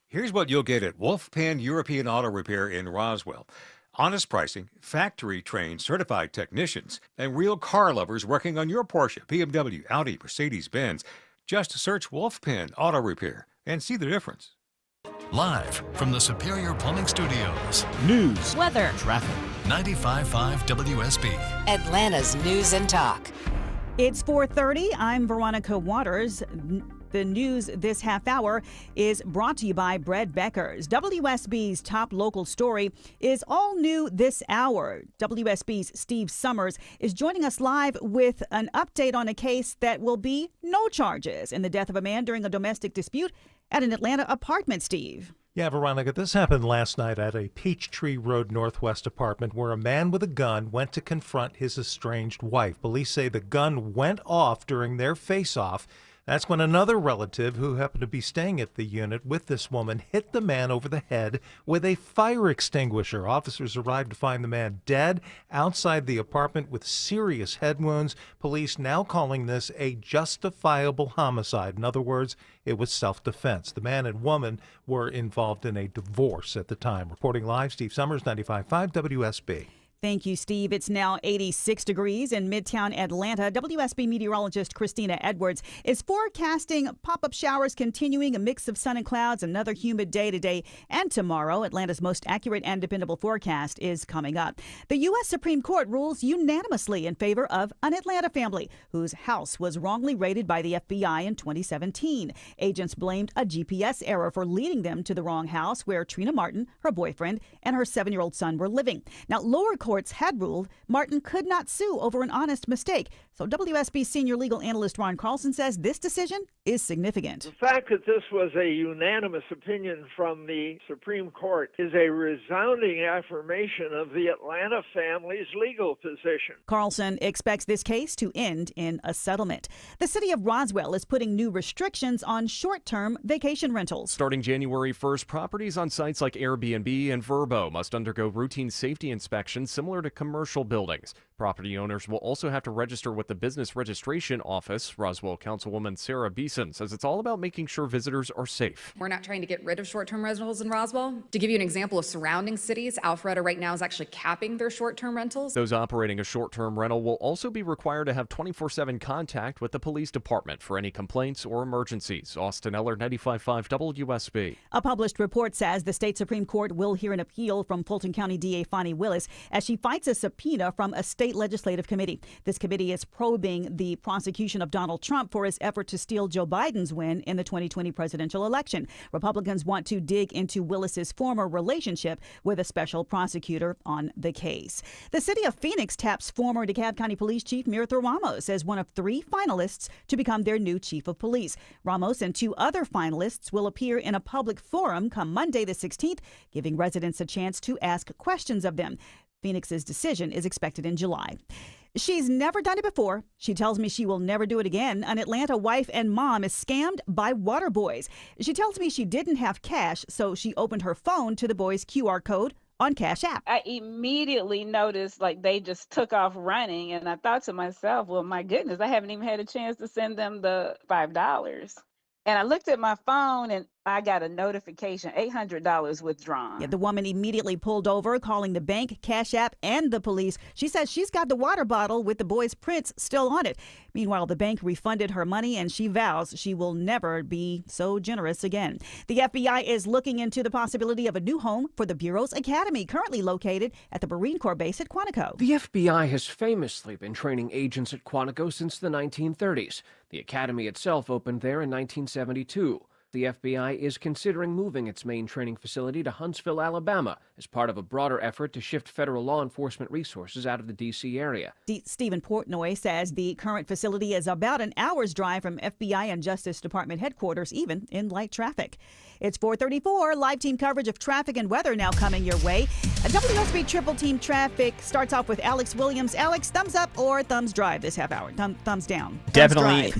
[SPEAKER 16] Here's what you'll get at Wolfpan European Auto Repair in Roswell. Honest pricing, factory-trained certified technicians, and real car lovers working on your Porsche, BMW, Audi, Mercedes-Benz. Just search Wolfpan Auto Repair and see the difference.
[SPEAKER 18] Live from the Superior Plumbing Studios.
[SPEAKER 26] News,
[SPEAKER 23] weather,
[SPEAKER 26] traffic.
[SPEAKER 18] 95.5 WSB.
[SPEAKER 13] Atlanta's News and Talk.
[SPEAKER 19] It's 4:30. I'm Veronica Waters. The news this half hour is brought to you by Bread Beckers. WSB's top local story is all new this hour. WSB's Steve Summers is joining us live with an update on a case that will be no charges in the death of a man during a domestic dispute at an Atlanta apartment, Steve.
[SPEAKER 9] Yeah, Veronica, this happened last night at a Peachtree Road Northwest apartment where a man with a gun went to confront his estranged wife. Police say the gun went off during their face-off. That's when another relative who happened to be staying at the unit with this woman hit the man over the head with a fire extinguisher. Officers arrived to find the man dead outside the apartment with serious head wounds. Police now calling this a justifiable homicide. In other words, it was self-defense. The man and woman were involved in a divorce at the time. Reporting live, Steve Summers, 95.5 WSB.
[SPEAKER 19] Thank you, Steve. It's now 86 degrees in Midtown Atlanta. WSB meteorologist Christina Edwards is forecasting pop-up showers continuing, a mix of sun and clouds, another humid day today and tomorrow. Atlanta's most accurate and dependable forecast is coming up. The U.S. Supreme Court rules unanimously in favor of an Atlanta family whose house was wrongly raided by the FBI in 2017. Agents blamed a GPS error for leading them to the wrong house where Trina Martin, her boyfriend, and her 7-year-old son were living. Now, lower courts had ruled Martin could not sue over an honest mistake. So WSB senior legal analyst Ron Carlson says this decision is significant.
[SPEAKER 1] The fact that this was a unanimous opinion from the Supreme Court is a resounding affirmation of the Atlanta family's legal position.
[SPEAKER 19] Carlson expects this case to end in a settlement. The city of Roswell is putting new restrictions on short-term vacation rentals.
[SPEAKER 7] Starting January 1st, properties on sites like Airbnb and Vrbo must undergo routine safety inspections similar to commercial buildings. Property owners will also have to register with the Business Registration Office. Roswell Councilwoman Sarah Beeson says it's all about making sure visitors are safe.
[SPEAKER 8] We're not trying to get rid of short-term rentals in Roswell. To give you an example of surrounding cities, Alpharetta right now is actually capping their short-term rentals.
[SPEAKER 7] Those operating a short-term rental will also be required to have 24/7 contact with the police department for any complaints or emergencies. Austin Eller, 95.5 WSB.
[SPEAKER 19] A published report says the state Supreme Court will hear an appeal from Fulton County DA Fani Willis as she fights a subpoena from a state legislative committee. This committee is probing the prosecution of Donald Trump for his effort to steal Joe Biden's win in the 2020 presidential election. Republicans want to dig into Willis's former relationship with a special prosecutor on the case. The city of Phoenix taps former DeKalb County Police Chief Mirtha Ramos as one of 3 finalists to become their new chief of police. Ramos and 2 other finalists will appear in a public forum come Monday the 16th, giving residents a chance to ask questions of them. Phoenix's decision is expected in July. She's never done it before. She tells me she will never do it again. An Atlanta wife and mom is scammed by water boys. She tells me she didn't have cash, so she opened her phone to the boys' QR code on Cash App.
[SPEAKER 12] I immediately noticed like they just took off running, and I thought to myself, well, my goodness, I haven't even had a chance to send them the $5. And I looked at my phone and I got a notification, $800 withdrawn.
[SPEAKER 19] Yeah, the woman immediately pulled over, calling the bank, Cash App, and the police. She says she's got the water bottle with the boys' prints still on it. Meanwhile, the bank refunded her money, and she vows she will never be so generous again. The FBI is looking into the possibility of a new home for the Bureau's Academy, currently located at the Marine Corps base at Quantico.
[SPEAKER 25] The FBI has famously been training agents at Quantico since the 1930s. The academy itself opened there in 1972. The FBI is considering moving its main training facility to Huntsville, Alabama, as part of a broader effort to shift federal law enforcement resources out of the D.C. area.
[SPEAKER 19] Stephen Portnoy says the current facility is about an hour's drive from FBI and Justice Department headquarters, even in light traffic. It's 4:34. Live team coverage of traffic and weather now coming your way. A WSB Triple Team Traffic starts off with Alex Williams. Alex, thumbs up or thumbs drive this half hour? Thumbs down.
[SPEAKER 15] Definitely,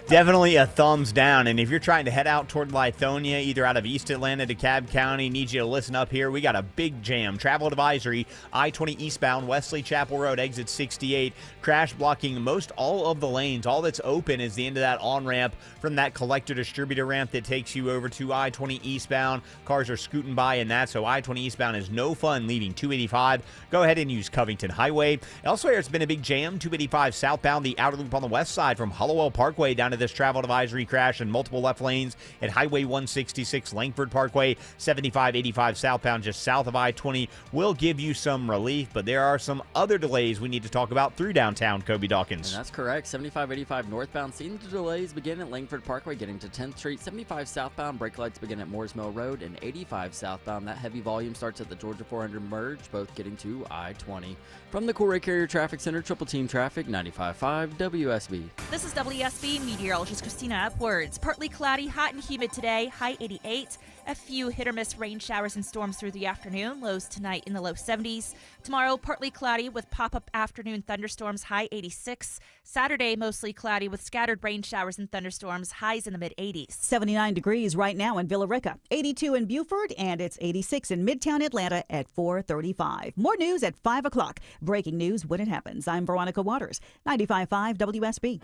[SPEAKER 15] definitely a thumbs down. And if you're trying to head out toward Lithonia, either out of East Atlanta, DeKalb County, need you to listen up here. We got a big jam. Travel advisory, I-20 eastbound, Wesley Chapel Road, exit 68. Crash blocking most all of the lanes. All that's open is the end of that on-ramp from that collector distributor ramp that takes you over to I-20 eastbound. Cars are scooting by in that, so I-20 eastbound is no fun leaving 285. Go ahead and use Covington Highway. Elsewhere, it's been a big jam. 285 southbound, the outer loop on the west side from Hollowell Parkway down to this travel advisory crash and multiple left lanes at Highway 166, Langford Parkway. 75-85 southbound just south of I-20 will give you some relief, but there are some other delays we need to talk about through downtown. Kobe Dawkins.
[SPEAKER 17] And that's correct. 75-85 northbound, seeing the delays begin at Langford Parkway getting to 10th Street. 75 southbound, brake lights begin at Moores Mill Road, and 85 southbound, that heavy volume starts at the Georgia 400 merge, both getting to I-20. From the Coolray Carrier Traffic Center, Triple Team Traffic, 95.5 WSB.
[SPEAKER 23] This is WSB meteorologist Christina Upwards. Partly cloudy, hot and humid today, high 88. A few hit or miss rain showers and storms through the afternoon, lows tonight in the low 70s. Tomorrow, partly cloudy with pop-up afternoon thunderstorms, high 86. Saturday, mostly cloudy with scattered rain showers and thunderstorms, highs in the mid-80s.
[SPEAKER 19] 79 degrees right now in Villa Rica, 82 in Beaufort, and it's 86 in Midtown Atlanta at 4:35. More news at 5 o'clock. Breaking news when it happens. I'm Veronica Waters, 95.5 WSB.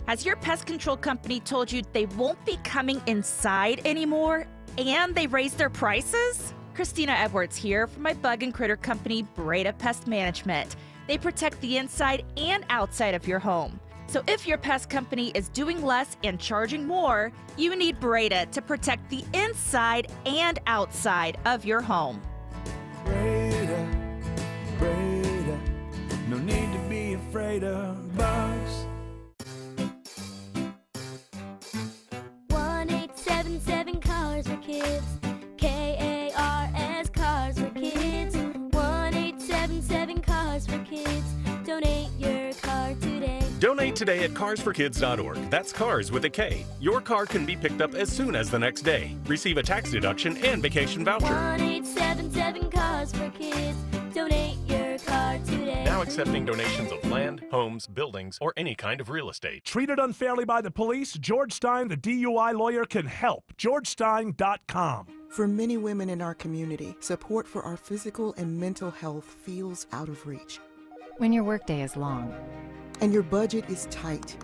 [SPEAKER 23] Has your pest control company told you they won't be coming inside anymore and they raised their prices? Christina Edwards here from my bug and critter company, Breda Pest Management. They protect the inside and outside of your home. So if your pest company is doing less and charging more, you need Breda to protect the inside and outside of your home.
[SPEAKER 9] Breda, Breda, no need to be afraid of bugs.
[SPEAKER 24] 1877 Cars for Kids. KARS Cars for Kids. 1877 Cars for Kids. Donate your car today.
[SPEAKER 3] Donate today at carsforkids.org. That's cars with a K. Your car can be picked up as soon as the next day. Receive a tax deduction and vacation voucher.
[SPEAKER 24] 1877 Cars for Kids. Donate your car today.
[SPEAKER 3] Now accepting donations of land, homes, buildings, or any kind of real estate.
[SPEAKER 9] Treated unfairly by the police? George Stein, the DUI lawyer, can help. GeorgeStein.com.
[SPEAKER 4] For many women in our community, support for our physical and mental health feels out of reach.
[SPEAKER 5] When your workday is long.
[SPEAKER 4] And your budget is tight.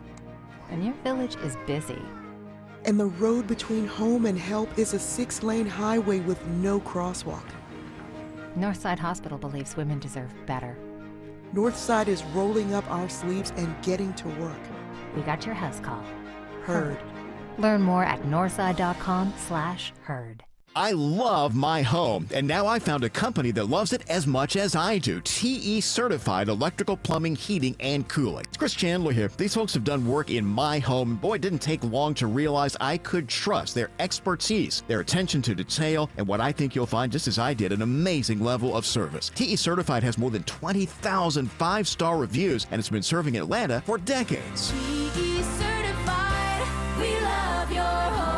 [SPEAKER 5] And your village is busy.
[SPEAKER 4] And the road between home and help is a 6-lane highway with no crosswalk.
[SPEAKER 5] Northside Hospital believes women deserve better.
[SPEAKER 4] Northside is rolling up our sleeves and getting to work.
[SPEAKER 5] We got your house call.
[SPEAKER 4] Heard.
[SPEAKER 5] Learn more at northside.com/heard.
[SPEAKER 14] I love my home, and now I found a company that loves it as much as I do. TE Certified Electrical Plumbing, Heating, and Cooling. It's Chris Chandler here. These folks have done work in my home. Boy, it didn't take long to realize I could trust their expertise, their attention to detail, and what I think you'll find, just as I did, an amazing level of service. TE Certified has more than 20,000 5-star reviews, and it's been serving Atlanta for decades.
[SPEAKER 24] TE Certified, we love your home.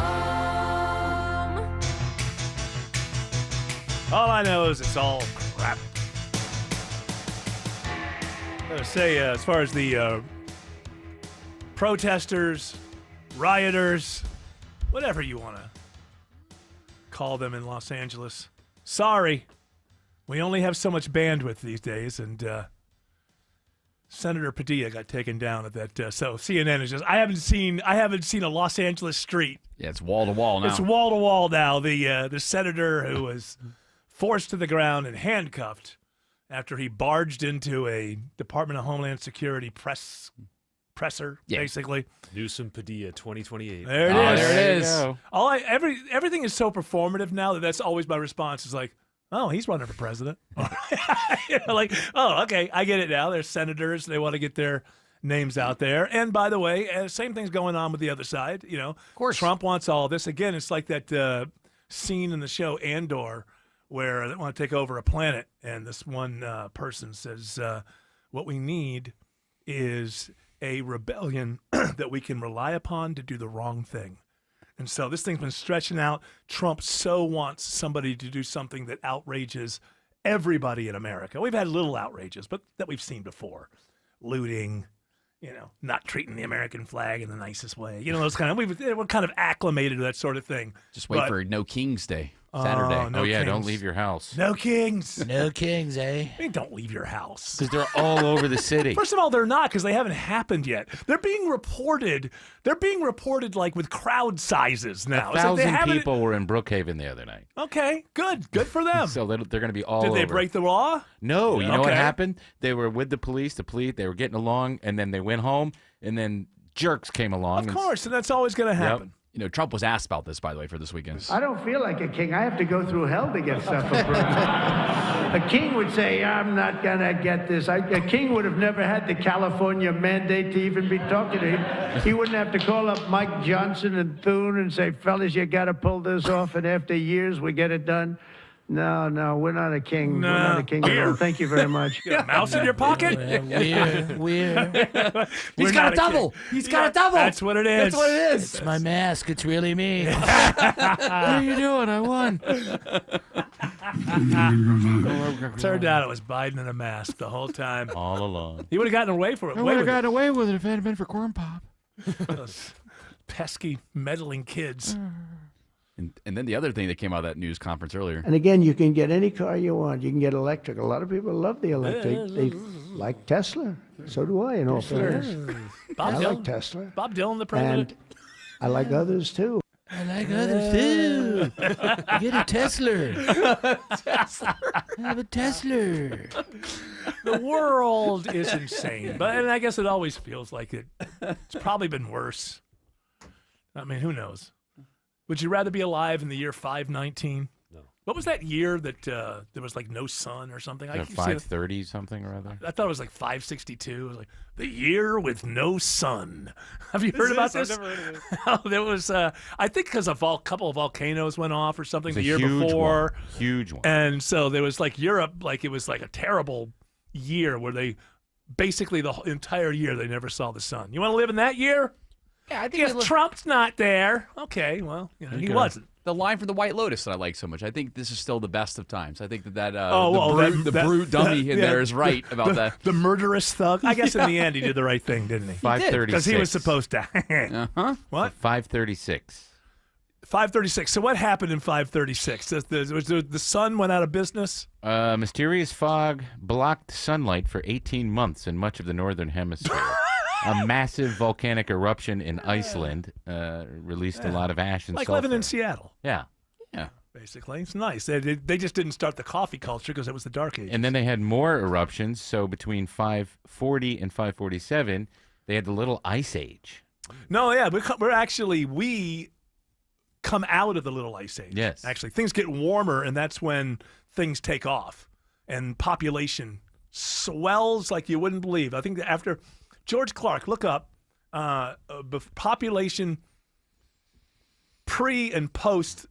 [SPEAKER 9] All I know is it's all crap. I gotta say, as far as the protesters, rioters, whatever you want to call them in Los Angeles, sorry. We only have so much bandwidth these days, and Senator Padilla got taken down at that. So CNN is just, I haven't seen a Los Angeles street.
[SPEAKER 10] Yeah, it's wall to wall now.
[SPEAKER 9] It's wall to wall now. The senator who was forced to the ground and handcuffed after he barged into a Department of Homeland Security presser, basically.
[SPEAKER 22] Newsom Padilla 2028.
[SPEAKER 9] There it is.
[SPEAKER 10] There it is.
[SPEAKER 9] Everything is so performative now that's always my response is like, oh, he's running for president. Like, oh, okay, I get it now. They're senators. They want to get their names out there. And by the way, same thing's going on with the other side. You know, of course, Trump wants all this. Again, it's like that scene in the show Andor where they want to take over a planet, and this one person says, what we need is a rebellion that we can rely upon to do the wrong thing. And so this thing's been stretching out. Trump so wants somebody to do something that outrages everybody in America. We've had little outrages, but that we've seen before. Looting, not treating the American flag in the nicest way. Those kind of, we're kind of acclimated to that sort of thing.
[SPEAKER 10] Just wait for No King's Day. Saturday.
[SPEAKER 9] No
[SPEAKER 2] yeah,
[SPEAKER 9] kings.
[SPEAKER 2] don't leave your house.
[SPEAKER 9] No kings.
[SPEAKER 2] No kings, eh?
[SPEAKER 9] I mean, don't leave your house.
[SPEAKER 2] Because they're all over the city.
[SPEAKER 9] First of all, they're not, because they haven't happened yet. They're being reported like with crowd sizes now.
[SPEAKER 2] 1,000 people were in Brookhaven the other night.
[SPEAKER 9] Okay, good for them.
[SPEAKER 2] So they're going to be all over.
[SPEAKER 9] Did they break the law?
[SPEAKER 2] No. You know what
[SPEAKER 9] Okay.
[SPEAKER 2] happened? They were with the police. They were getting along, and then they went home, and then jerks came along.
[SPEAKER 9] Of course, and that's always going to happen.
[SPEAKER 10] Trump was asked about this, by the way, for this weekend.
[SPEAKER 26] I don't feel like a king. I have to go through hell to get stuff approved. A king would say, I'm not going to get this. A king would have never had the California mandate to even be talking to him. He wouldn't have to call up Mike Johnson and Thune and say, fellas, you got to pull this off, and after years we get it done. No, we're not a king.
[SPEAKER 9] No.
[SPEAKER 26] We're not a king at all. Thank you very much.
[SPEAKER 9] You got a mouse in your pocket?
[SPEAKER 2] Weird.
[SPEAKER 9] He's got a double.
[SPEAKER 2] He's got a double.
[SPEAKER 9] That's what it is.
[SPEAKER 2] That's what it is. It's my mask. It's really me. What are you doing? I won.
[SPEAKER 9] Turned out it was Biden in a mask the whole time.
[SPEAKER 2] All along.
[SPEAKER 9] He would have gotten away for it.
[SPEAKER 2] I would have gotten away with it if it hadn't been for Corn Pop.
[SPEAKER 9] Those pesky, meddling kids.
[SPEAKER 10] And then the other thing that came out of that news conference earlier.
[SPEAKER 26] And again, you can get any car you want. You can get electric. A lot of people love the electric. They like Tesla. So do I, in all fairness.
[SPEAKER 9] Bob
[SPEAKER 26] I
[SPEAKER 9] Dylan.
[SPEAKER 26] like Tesla.
[SPEAKER 9] Bob Dylan, the president.
[SPEAKER 26] And I like others, too.
[SPEAKER 2] I like others too. Tesla. Get a Tesla. Have a Tesla.
[SPEAKER 9] The world is insane, and I guess it always feels like it. It's probably been worse. I mean, who knows? Would you rather be alive in the year 519?
[SPEAKER 22] No.
[SPEAKER 9] What was that year that there was like no sun or something?
[SPEAKER 2] 530 something or other.
[SPEAKER 9] I thought it was like 562. It was like the year with no sun. Have you heard about this?
[SPEAKER 22] I've never heard of this.
[SPEAKER 9] Oh, there was, I think, because a couple of volcanoes went off or something the year
[SPEAKER 2] huge
[SPEAKER 9] before.
[SPEAKER 2] One. Huge one.
[SPEAKER 9] And so there was like Europe, like it was like a terrible year where they basically the entire year they never saw the sun. You want to live in that year?
[SPEAKER 10] Yeah, I think
[SPEAKER 9] if Trump's not there, okay, well, he wasn't.
[SPEAKER 10] The line from the White Lotus that I like so much. I think this is still the best of times. I think that
[SPEAKER 9] the
[SPEAKER 10] brute dummy in there is right about that.
[SPEAKER 9] The murderous thug. I guess in the end he did the right thing, didn't he?
[SPEAKER 2] 536.
[SPEAKER 9] Because he was supposed to. What?
[SPEAKER 2] 536.
[SPEAKER 9] 536. So what happened in 536? The sun went out of business?
[SPEAKER 2] Mysterious fog blocked sunlight for 18 months in much of the northern hemisphere. A massive volcanic eruption in Iceland released a lot of ash and
[SPEAKER 9] like
[SPEAKER 2] sulfur.
[SPEAKER 9] living in Seattle.
[SPEAKER 2] Yeah.
[SPEAKER 9] Basically, it's nice. They just didn't start the coffee culture because it was the Dark Ages.
[SPEAKER 2] And then they had more eruptions. So between 540 and 547, they had the Little Ice Age.
[SPEAKER 9] No, yeah, we come out of the Little Ice Age.
[SPEAKER 2] Yes.
[SPEAKER 9] Actually, things get warmer, and that's when things take off, and population swells like you wouldn't believe. I think that after George Clark, look up population pre and post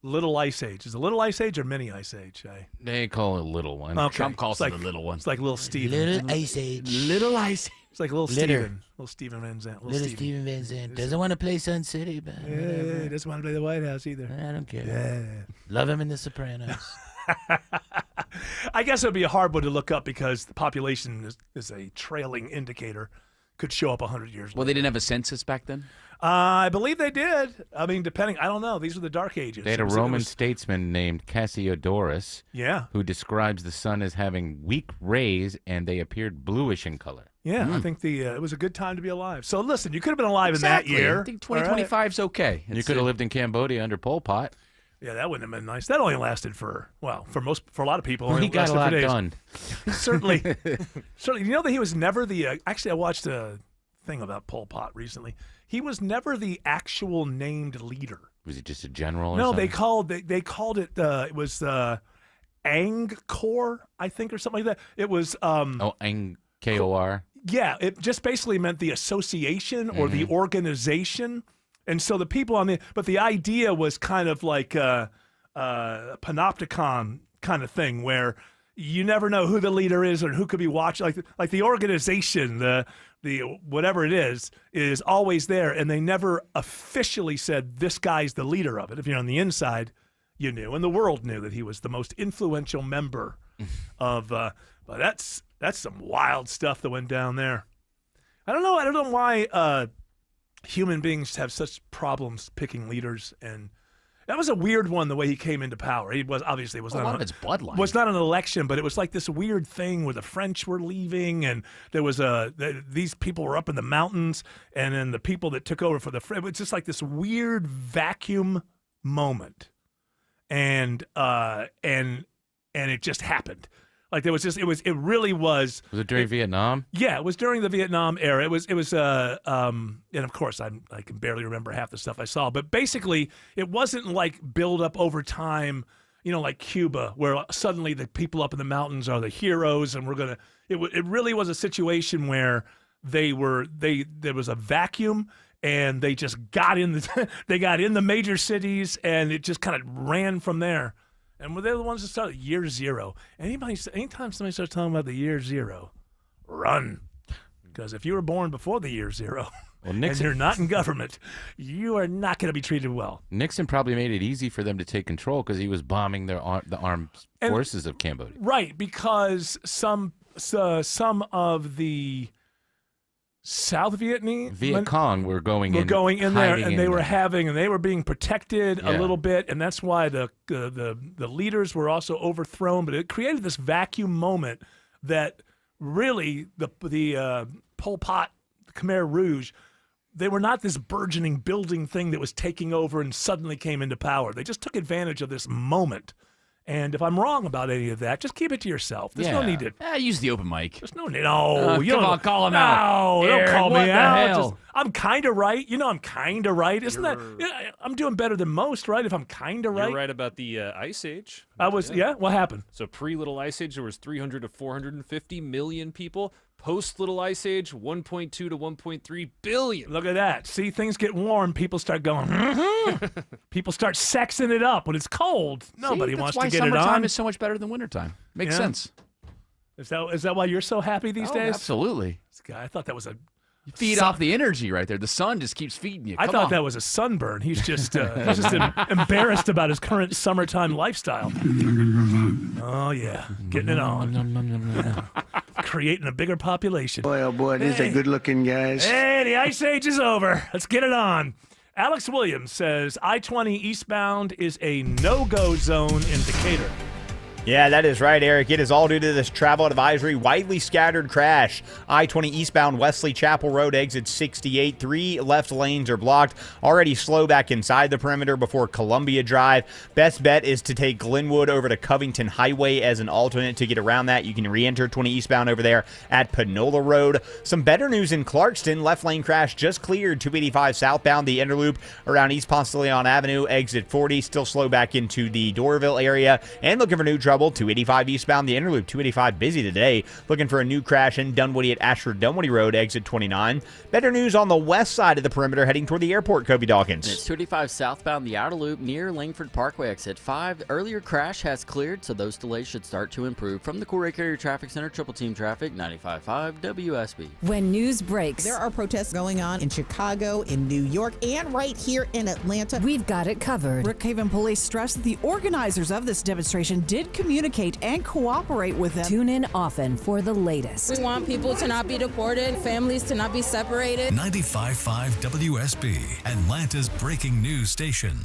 [SPEAKER 9] Little Ice Age. Is it Little Ice Age or Mini Ice Age?
[SPEAKER 2] They call it a little one.
[SPEAKER 9] Okay.
[SPEAKER 10] Trump calls
[SPEAKER 9] It's
[SPEAKER 10] it a little one.
[SPEAKER 9] It's like Little Steven.
[SPEAKER 6] Little Ice Age.
[SPEAKER 10] Little Ice Age.
[SPEAKER 9] It's like Little
[SPEAKER 6] Litter.
[SPEAKER 9] Steven. Little Steven Van Zandt.
[SPEAKER 6] Little Steven Van Zandt. Doesn't want to play Sun City, but
[SPEAKER 9] Yeah, he doesn't want to play the White House either.
[SPEAKER 6] I don't care.
[SPEAKER 9] Yeah.
[SPEAKER 6] Love him in The Sopranos.
[SPEAKER 9] I guess it would be a hard one to look up because the population is a trailing indicator. Could show up 100 years
[SPEAKER 10] Well, they didn't have a census back then?
[SPEAKER 9] I believe they did. I mean, depending. I don't know. These are the Dark Ages.
[SPEAKER 2] They had a
[SPEAKER 9] It was-
[SPEAKER 2] Roman statesman named Cassiodorus,
[SPEAKER 9] Yeah.
[SPEAKER 2] who describes the sun as having weak rays and they appeared bluish in color.
[SPEAKER 9] Yeah, I think it was a good time to be alive. So listen, you could have been alive in that year.
[SPEAKER 10] I think 2025 is okay.
[SPEAKER 2] You could have lived in Cambodia under Pol Pot.
[SPEAKER 9] Yeah, that wouldn't have been nice. That only lasted for a lot of people.
[SPEAKER 2] He
[SPEAKER 9] only
[SPEAKER 2] got a
[SPEAKER 9] lasted
[SPEAKER 2] lot
[SPEAKER 9] for days.
[SPEAKER 2] done.
[SPEAKER 9] certainly. You know that he was never the. Actually, I watched a thing about Pol Pot recently. He was never the actual named leader.
[SPEAKER 2] Was he just a general? Or
[SPEAKER 9] No,
[SPEAKER 2] something?
[SPEAKER 9] they called it. It was Angkor, I think, or something like that. It was.
[SPEAKER 2] KOR.
[SPEAKER 9] Yeah, it just basically meant the association or the organization. And so the people but the idea was kind of like a panopticon kind of thing where you never know who the leader is or who could be watching. Like the organization, the whatever it is always there. And they never officially said this guy's the leader of it. If you're on the inside, you knew. And the world knew that he was the most influential member of, but that's some wild stuff that went down there. I don't know why human beings have such problems picking leaders, and that was a weird one. The way he came into power, he was obviously
[SPEAKER 10] a lot of it's bloodline.
[SPEAKER 9] Was not an election, but it was like this weird thing where the French were leaving, and there was these people were up in the mountains, and then the people that took over for the French. It was just like this weird vacuum moment, and it just happened. Like it really was.
[SPEAKER 2] Was it during Vietnam?
[SPEAKER 9] Yeah, it was during the Vietnam era. It was, and of course I can barely remember half the stuff I saw, but basically it wasn't like build up over time, like Cuba, where suddenly the people up in the mountains are the heroes, and it really was a situation where there was a vacuum, and they just got in the major cities, and it just kind of ran from there. And they're the ones that started year zero. Anytime somebody starts talking about the year zero, run. Because if you were born before the year zero and you're not in government, you are not going to be treated well.
[SPEAKER 2] Nixon probably made it easy for them to take control because he was bombing the armed forces of Cambodia.
[SPEAKER 9] Right, because some of the South
[SPEAKER 2] Viet Cong were going in
[SPEAKER 9] there, and they were being protected a little bit, and that's why the leaders were also overthrown. But it created this vacuum moment that really the Pol Pot, the Khmer Rouge, They were not this burgeoning building thing that was taking over and suddenly came into power. They just took advantage of this moment. And if I'm wrong about any of that, just keep it to yourself. There's no need to.
[SPEAKER 10] Use the open mic.
[SPEAKER 9] There's no need. No, you
[SPEAKER 10] come
[SPEAKER 9] don't
[SPEAKER 10] on, call him out.
[SPEAKER 9] No, don't
[SPEAKER 10] Eric,
[SPEAKER 9] call
[SPEAKER 10] what
[SPEAKER 9] me
[SPEAKER 10] the
[SPEAKER 9] out.
[SPEAKER 10] hell?
[SPEAKER 9] I'm kind of right. You know, I'm kind of right. Isn't that? Yeah, I'm doing better than most, right? If I'm kind of right.
[SPEAKER 22] You're right about the Ice Age.
[SPEAKER 9] I was. Yeah. What happened?
[SPEAKER 22] So pre-Little Ice Age, there was 300 to 450 million people. Post-Little Ice Age, 1.2 to 1.3 billion.
[SPEAKER 9] Look at that. See, things get warm. People start going. People start sexing it up when it's cold. Nobody wants to get it on.
[SPEAKER 10] That's why summertime is so much better than wintertime. Makes sense.
[SPEAKER 9] Is that why you're so happy these days?
[SPEAKER 10] Absolutely.
[SPEAKER 9] This guy, I thought that was a.
[SPEAKER 10] You feed off the energy right there. The sun just keeps feeding you.
[SPEAKER 9] I thought that was a sunburn. He's just embarrassed about his current summertime lifestyle. Oh, yeah. Getting it on. Creating a bigger population.
[SPEAKER 26] Boy, oh boy, these are good-looking guys.
[SPEAKER 9] Hey, the Ice Age is over. Let's get it on. Alex Williams says I-20 eastbound is a no-go zone in Decatur.
[SPEAKER 15] Yeah, that is right, Eric. It is all due to this travel advisory, widely scattered crash. I-20 eastbound Wesley Chapel Road, exit 68. 3 left lanes are blocked. Already slow back inside the perimeter before Columbia Drive. Best bet is to take Glenwood over to Covington Highway as an alternate to get around that. You can re-enter 20 eastbound over there at Panola Road. Some better news in Clarkston. Left lane crash just cleared. 285 southbound, the Interloop around East Ponce de Leon Avenue, exit 40. Still slow back into the Doraville area. And looking for new trouble. 285 eastbound, the Interloop, 285 busy today. Looking for a new crash in Dunwoody at Ashford-Dunwoody Road, exit 29. Better news on the west side of the perimeter heading toward the airport, Kobe Dawkins.
[SPEAKER 17] It's 285 southbound, the outer loop near Langford Parkway, exit 5. Earlier crash has cleared, so those delays should start to improve. From the Cool Carrier Traffic Center, Triple Team Traffic, 95.5 WSB.
[SPEAKER 11] When news breaks,
[SPEAKER 13] there are protests going on in Chicago, in New York, and right here in Atlanta.
[SPEAKER 11] We've got it covered.
[SPEAKER 16] Brookhaven police stressed that the organizers of this demonstration did communicate and cooperate with them.
[SPEAKER 11] Tune in often for the latest.
[SPEAKER 18] We want people to not be deported, families to not be separated.
[SPEAKER 20] 95.5 WSB, Atlanta's breaking news station.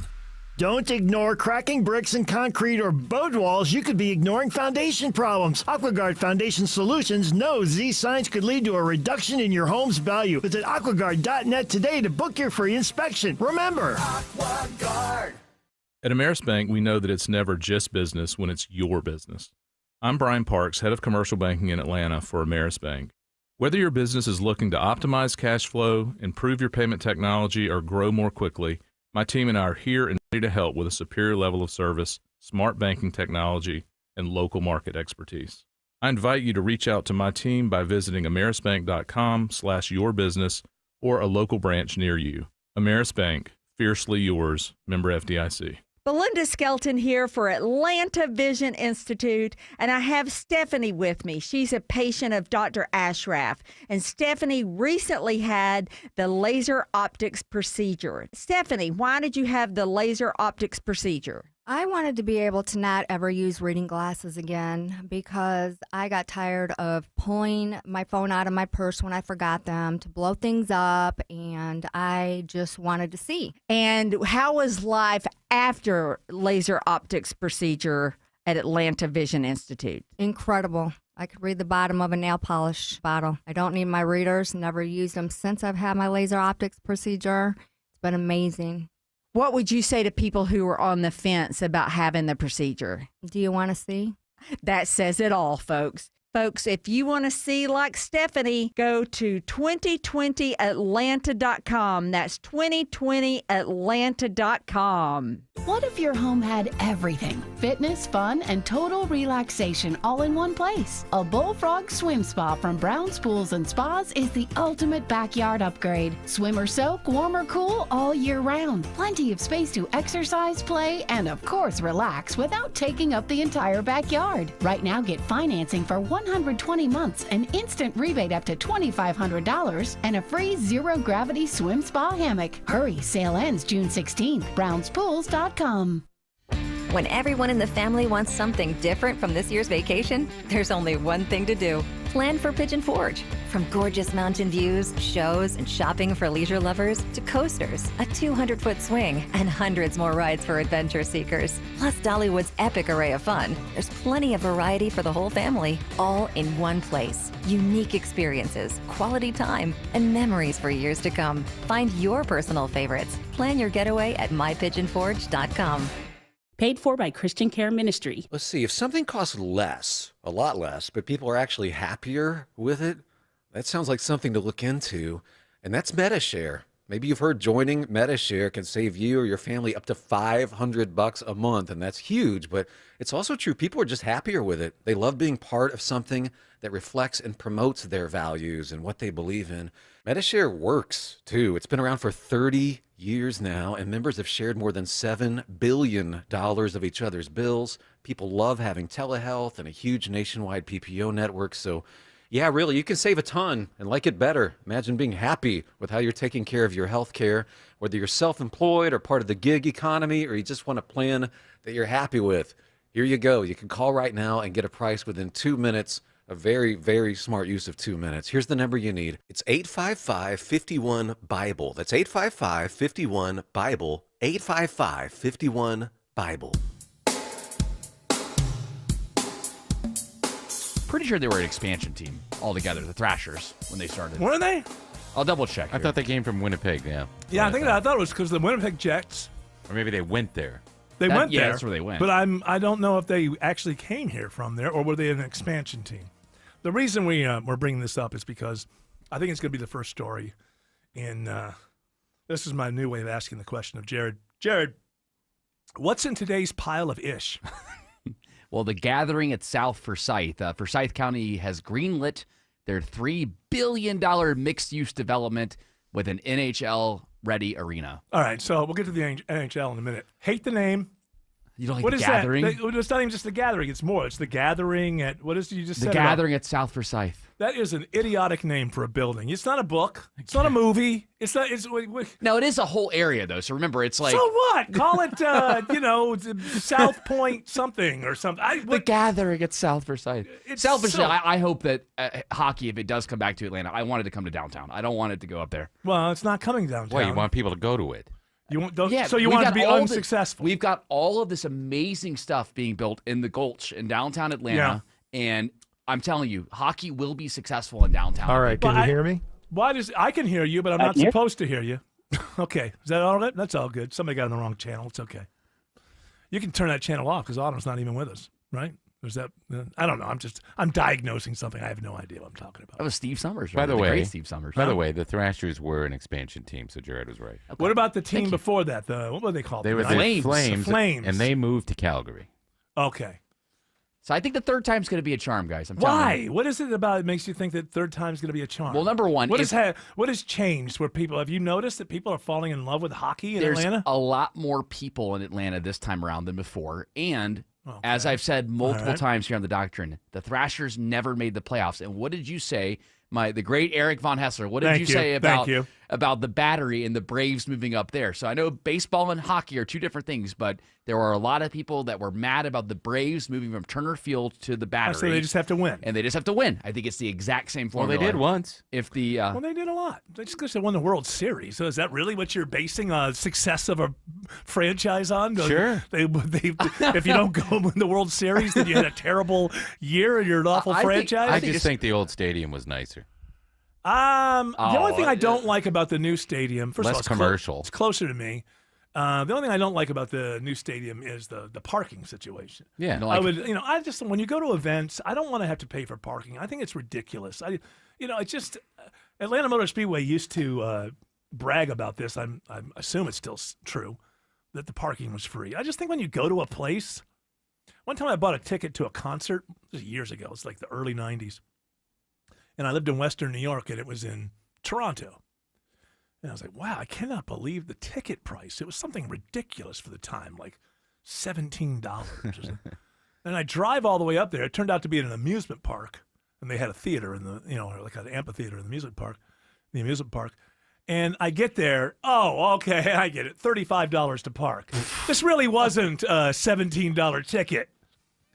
[SPEAKER 26] Don't ignore cracking bricks and concrete or boat walls. You could be ignoring foundation problems. AquaGuard Foundation Solutions knows these signs could lead to a reduction in your home's value. Visit aquaguard.net today to book your free inspection. Remember, AquaGuard.
[SPEAKER 21] At Ameris Bank, we know that it's never just business when it's your business. I'm Brian Parks, head of commercial banking in Atlanta for Ameris Bank. Whether your business is looking to optimize cash flow, improve your payment technology, or grow more quickly, my team and I are here and ready to help with a superior level of service, smart banking technology, and local market expertise. I invite you to reach out to my team by visiting amerisbank.com/yourbusiness or a local branch near you. Ameris Bank, fiercely yours, member FDIC.
[SPEAKER 27] Belinda Skelton here for Atlanta Vision Institute, and I have Stephanie with me. She's a patient of Dr. Ashraf, and Stephanie recently had the laser optics procedure. Stephanie, why did you have the laser optics procedure?
[SPEAKER 28] I wanted to be able to not ever use reading glasses again because I got tired of pulling my phone out of my purse when I forgot them to blow things up, and I just wanted to see.
[SPEAKER 27] And how was life after laser optics procedure at Atlanta Vision Institute?
[SPEAKER 28] Incredible. I could read the bottom of a nail polish bottle. I don't need my readers, never used them since I've had my laser optics procedure. It's been amazing.
[SPEAKER 27] What would you say to people who are on the fence about having the procedure?
[SPEAKER 28] Do you want to see?
[SPEAKER 27] That says it all, folks. Folks, if you want to see like Stephanie, go to 2020atlanta.com. That's 2020atlanta.com.
[SPEAKER 29] What if your home had everything? Fitness, fun, and total relaxation all in one place. A Bullfrog Swim Spa from Brown's Pools and Spas is the ultimate backyard upgrade. Swim or soak, warm or cool, all year round. Plenty of space to exercise, play, and of course relax without taking up the entire backyard. Right now, get financing for 120 months, an instant rebate up to $2,500, and a free zero-gravity swim spa hammock. Hurry, sale ends June 16th. BrownsPools.com.
[SPEAKER 5] When everyone in the family wants something different from this year's vacation, there's only one thing to do. Plan for Pigeon Forge. From gorgeous mountain views, shows, and shopping for leisure lovers to coasters, a 200-foot swing, and hundreds more rides for adventure seekers. Plus Dollywood's epic array of fun. There's plenty of variety for the whole family, all in one place. Unique experiences, quality time, and memories for years to come. Find your personal favorites. Plan your getaway at mypigeonforge.com.
[SPEAKER 1] Paid for by Christian Care Ministry.
[SPEAKER 3] Let's see, if something costs less, a lot less, but people are actually happier with it, that sounds like something to look into. And that's MediShare. Maybe you've heard joining MediShare can save you or your family up to $500 a month, and that's huge, but it's also true. People are just happier with it. They love being part of something that reflects and promotes their values and what they believe in. MediShare works, too. It's been around for 30 years now, and members have shared more than $7 billion of each other's bills. People love having telehealth and a huge nationwide PPO network, so yeah, really, you can save a ton and like it better. Imagine being happy with how you're taking care of your health care, whether you're self-employed or part of the gig economy, or you just want a plan that you're happy with. Here you go. You can call right now and get a price within 2 minutes. A very, very smart use of 2 minutes. Here's the number you need. It's 855-51-BIBLE. That's 855-51-BIBLE. 855-51-BIBLE.
[SPEAKER 10] Pretty sure they were an expansion team altogether, the Thrashers, when they started.
[SPEAKER 9] Were they?
[SPEAKER 10] I'll double check.
[SPEAKER 2] I thought they came from Winnipeg, yeah.
[SPEAKER 9] Yeah, I thought it was because the Winnipeg Jets.
[SPEAKER 2] Or maybe they went there.
[SPEAKER 9] They went there.
[SPEAKER 10] Yeah, that's where they went.
[SPEAKER 9] But I don't know if they actually came here from there or were they an expansion team. The reason we're bringing this up is because I think it's going to be the first story in this is my new way of asking the question of Jared. Jared, what's in today's pile of ish?
[SPEAKER 10] Well, the gathering at South Forsyth. Forsyth County has greenlit their $3 billion mixed-use development with an NHL-ready arena.
[SPEAKER 9] All right, so we'll get to the NHL in a minute. Hate the name.
[SPEAKER 10] You don't like
[SPEAKER 9] what
[SPEAKER 10] the
[SPEAKER 9] is
[SPEAKER 10] gathering?
[SPEAKER 9] That? It's not even just the gathering. It's more. It's the gathering at, what is it you just said?
[SPEAKER 10] The gathering at South Forsyth.
[SPEAKER 9] That is an idiotic name for a building. It's not a book. It's not a movie. It's not.
[SPEAKER 10] No, it is a whole area, though. So remember, it's like.
[SPEAKER 9] So what? Call it, South Point something or something.
[SPEAKER 10] The gathering at South Forsyth. Selfishly, I hope that hockey, if it does come back to Atlanta, I want it to come to downtown. I don't want it to go up there.
[SPEAKER 9] Well, it's not coming downtown.
[SPEAKER 2] Well, you want people to go to it.
[SPEAKER 9] You want those, so you want it to be unsuccessful.
[SPEAKER 10] We've got all of this amazing stuff being built in the Gulch in downtown Atlanta, and I'm telling you, hockey will be successful in downtown.
[SPEAKER 4] All right, can you hear me?
[SPEAKER 9] Why does I can hear you, but I'm not supposed to hear you. Okay, is that all right? That's all good. Somebody got on the wrong channel. It's okay. You can turn that channel off because Autumn's not even with us, right? There's that. I don't know. I'm diagnosing something. I have no idea what I'm talking about.
[SPEAKER 10] That was Steve Summers.
[SPEAKER 2] By
[SPEAKER 10] Right?
[SPEAKER 2] the way,
[SPEAKER 10] great Steve Summers.
[SPEAKER 2] By the way, the Thrashers were an expansion team, so Jared was right.
[SPEAKER 9] Okay. What about the team before that? What were they called?
[SPEAKER 2] They were the Flames.
[SPEAKER 9] Flames.
[SPEAKER 2] And they moved to Calgary.
[SPEAKER 9] Okay.
[SPEAKER 10] So I think the third time's going to be a charm, guys. I'm telling you.
[SPEAKER 9] Why? What is it about that makes you think that third time's going to be a charm?
[SPEAKER 10] Well, number one,
[SPEAKER 9] what has changed? Where people have you noticed that people are falling in love with hockey in
[SPEAKER 10] there's
[SPEAKER 9] Atlanta?
[SPEAKER 10] A lot more people in Atlanta this time around than before, and as I've said multiple times here on the Doctrine, the Thrashers never made the playoffs. And what did you say, the great Eric Von Hessler? What did you say about the Battery and the Braves moving up there? So I know baseball and hockey are two different things, but there were a lot of people that were mad about the Braves moving from Turner Field to the Battery.
[SPEAKER 9] So they just have to win.
[SPEAKER 10] And they just have to win. I think it's the exact same formula.
[SPEAKER 2] Well, they did once.
[SPEAKER 10] If the
[SPEAKER 9] well, they did a lot. Just because they won the World Series. So is that really what you're basing a success of a franchise on?
[SPEAKER 2] Sure.
[SPEAKER 9] If you don't go win the World Series, then you had a terrible year and you're an awful franchise?
[SPEAKER 2] I just think the old stadium was nicer.
[SPEAKER 9] The only thing I don't like about the new stadium, first of all,
[SPEAKER 2] less commercial.
[SPEAKER 9] It's closer to me. The only thing I don't like about the new stadium is the parking situation.
[SPEAKER 2] Yeah,
[SPEAKER 9] I just when you go to events, I don't want to have to pay for parking. I think it's ridiculous. It's just Atlanta Motor Speedway used to brag about this. I assume it's still true that the parking was free. I just think when you go to a place, one time I bought a ticket to a concert. This was years ago. It's like the early '90s. And I lived in Western New York, and it was in Toronto. And I was like, wow, I cannot believe the ticket price. It was something ridiculous for the time, like $17 or something. And I drive all the way up there. It turned out to be in an amusement park. And they had a theater in the, like an amphitheater in the amusement park. And I get there. Oh, okay, I get it. $35 to park. This really wasn't a $17 ticket.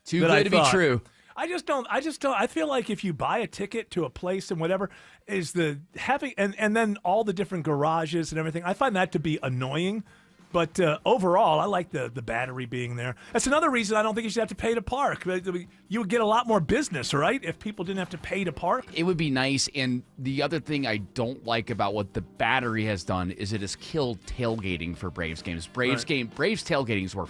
[SPEAKER 10] Too good to be true.
[SPEAKER 9] I just don't. I feel like if you buy a ticket to a place and whatever, is the having and then all the different garages and everything. I find that to be annoying. But overall, I like the battery being there. That's another reason I don't think you should have to pay to park. You would get a lot more business, right, if people didn't have to pay to park?
[SPEAKER 10] It would be nice. And the other thing I don't like about what the battery has done is it has killed tailgating for Braves games. Braves tailgatings were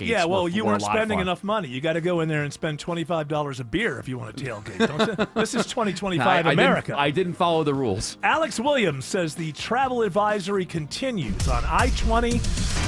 [SPEAKER 9] Yeah, well, you weren't
[SPEAKER 10] a lot of
[SPEAKER 9] spending
[SPEAKER 10] fun.
[SPEAKER 9] enough money. You got to go in there and spend $25 a beer if you want to tailgate, don't you? This is 2025 America.
[SPEAKER 10] I didn't follow the rules.
[SPEAKER 9] Alex Williams says the travel advisory continues on I-20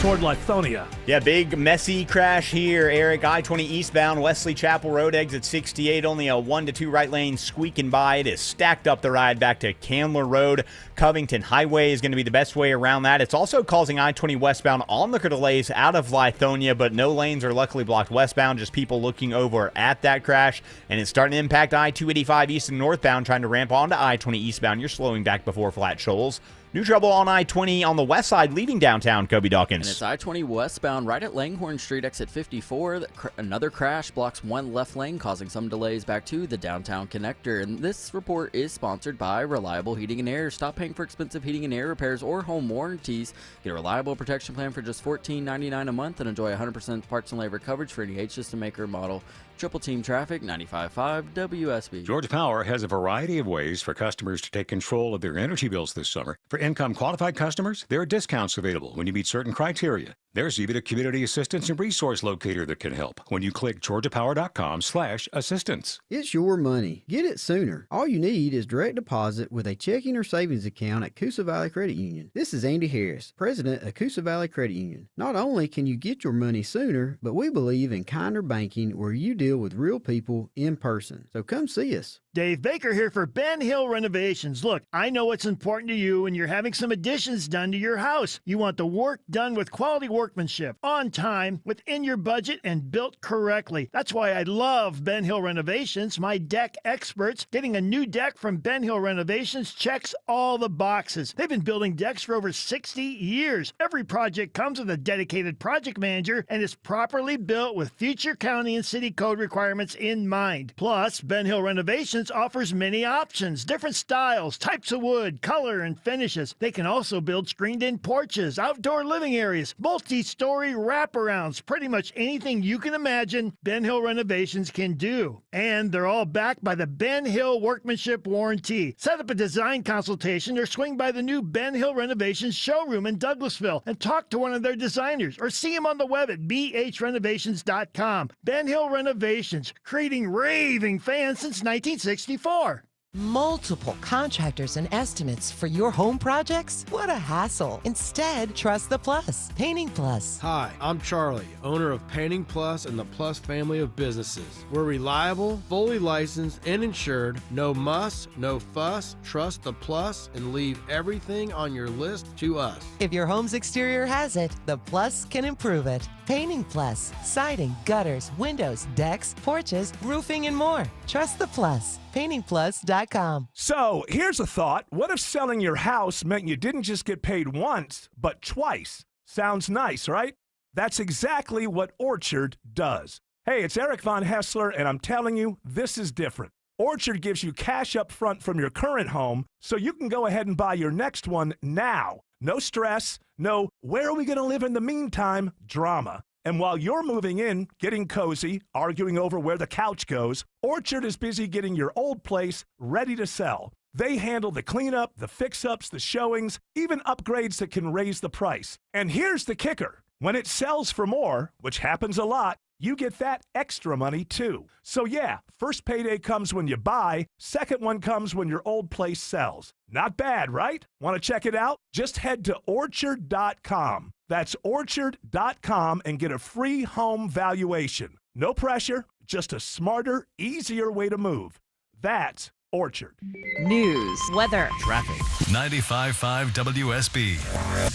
[SPEAKER 9] toward Lithonia.
[SPEAKER 15] Yeah, big messy crash here, Eric. I-20 eastbound, Wesley Chapel Road, exit 68. Only a 1 to 2 right lane squeaking by. It is stacked up the ride back to Candler Road. Covington Highway is going to be the best way around that. It's also causing I-20 westbound onlooker delays out of Lithonia, but no lanes are luckily blocked westbound, just people looking over at that crash. And it's starting to impact I-285 east and northbound, trying to ramp onto I-20 eastbound. You're slowing back before Flat Shoals. New trouble on I-20 on the west side leaving downtown. Kobe Dawkins.
[SPEAKER 17] And it's I-20 westbound right at Langhorne Street, exit 54. Another crash blocks one left lane, causing some delays back to the downtown connector. And this report is sponsored by Reliable Heating and Air. Stop paying for expensive heating and air repairs or home warranties. Get a reliable protection plan for just $14.99 a month and enjoy 100% parts and labor coverage for any H system maker model. Triple Team Traffic, 95.5 WSB.
[SPEAKER 4] Georgia Power has a variety of ways for customers to take control of their energy bills this summer. For income-qualified customers, there are discounts available when you meet certain criteria. There's even a community assistance and resource locator that can help when you click georgiapower.com/assistance.
[SPEAKER 7] It's your money. Get it sooner. All you need is direct deposit with a checking or savings account at Coosa Valley Credit Union. This is Andy Harris, president of Coosa Valley Credit Union. Not only can you get your money sooner, but we believe in kinder banking where you deal with real people in person. So come see us.
[SPEAKER 8] Dave Baker here for Ben Hill Renovations. Look, I know it's important to you when you're having some additions done to your house. You want the work done with quality workmanship, on time, within your budget, and built correctly. That's why I love Ben Hill Renovations, my deck experts. Getting a new deck from Ben Hill Renovations checks all the boxes. They've been building decks for over 60 years. Every project comes with a dedicated project manager and is properly built with future county and city code requirements in mind. Plus, Ben Hill Renovations offers many options, different styles, types of wood, color, and finishes. They can also build screened-in porches, outdoor living areas, multi-story wraparounds, pretty much anything you can imagine Ben Hill Renovations can do. And they're all backed by the Ben Hill Workmanship Warranty. Set up a design consultation or swing by the new Ben Hill Renovations showroom in Douglasville and talk to one of their designers or see them on the web at bhrenovations.com. Ben Hill Renovations, creating raving fans since 1964.
[SPEAKER 12] Multiple contractors and estimates for your home projects? What a hassle. Instead, trust the Plus. Painting Plus.
[SPEAKER 14] Hi, I'm Charlie, owner of Painting Plus and the Plus family of businesses. We're reliable, fully licensed, and insured. No muss, no fuss. Trust the Plus and leave everything on your list to us.
[SPEAKER 12] If your home's exterior has it, the Plus can improve it. Painting Plus. Siding, gutters, windows, decks, porches, roofing, and more. Trust the Plus. PaintingPlus.com.
[SPEAKER 9] So here's a thought. What if selling your house meant you didn't just get paid once, but twice? Sounds nice, right? That's exactly what Orchard does. Hey, it's Eric Von Hessler, and I'm telling you, this is different. Orchard gives you cash up front from your current home, so you can go ahead and buy your next one now. No stress, no where are we going to live in the meantime drama. And while you're moving in, getting cozy, arguing over where the couch goes, Orchard is busy getting your old place ready to sell. They handle the cleanup, the fix-ups, the showings, even upgrades that can raise the price. And here's the kicker. When it sells for more, which happens a lot, you get that extra money too. So yeah, first payday comes when you buy, second one comes when your old place sells. Not bad, right? Want to check it out? Just head to orchard.com. That's orchard.com and get a free home valuation. No pressure, just a smarter, easier way to move. That's Orchard.
[SPEAKER 19] News, weather,
[SPEAKER 10] traffic.
[SPEAKER 20] 95.5 WSB,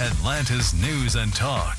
[SPEAKER 20] Atlanta's News and Talk.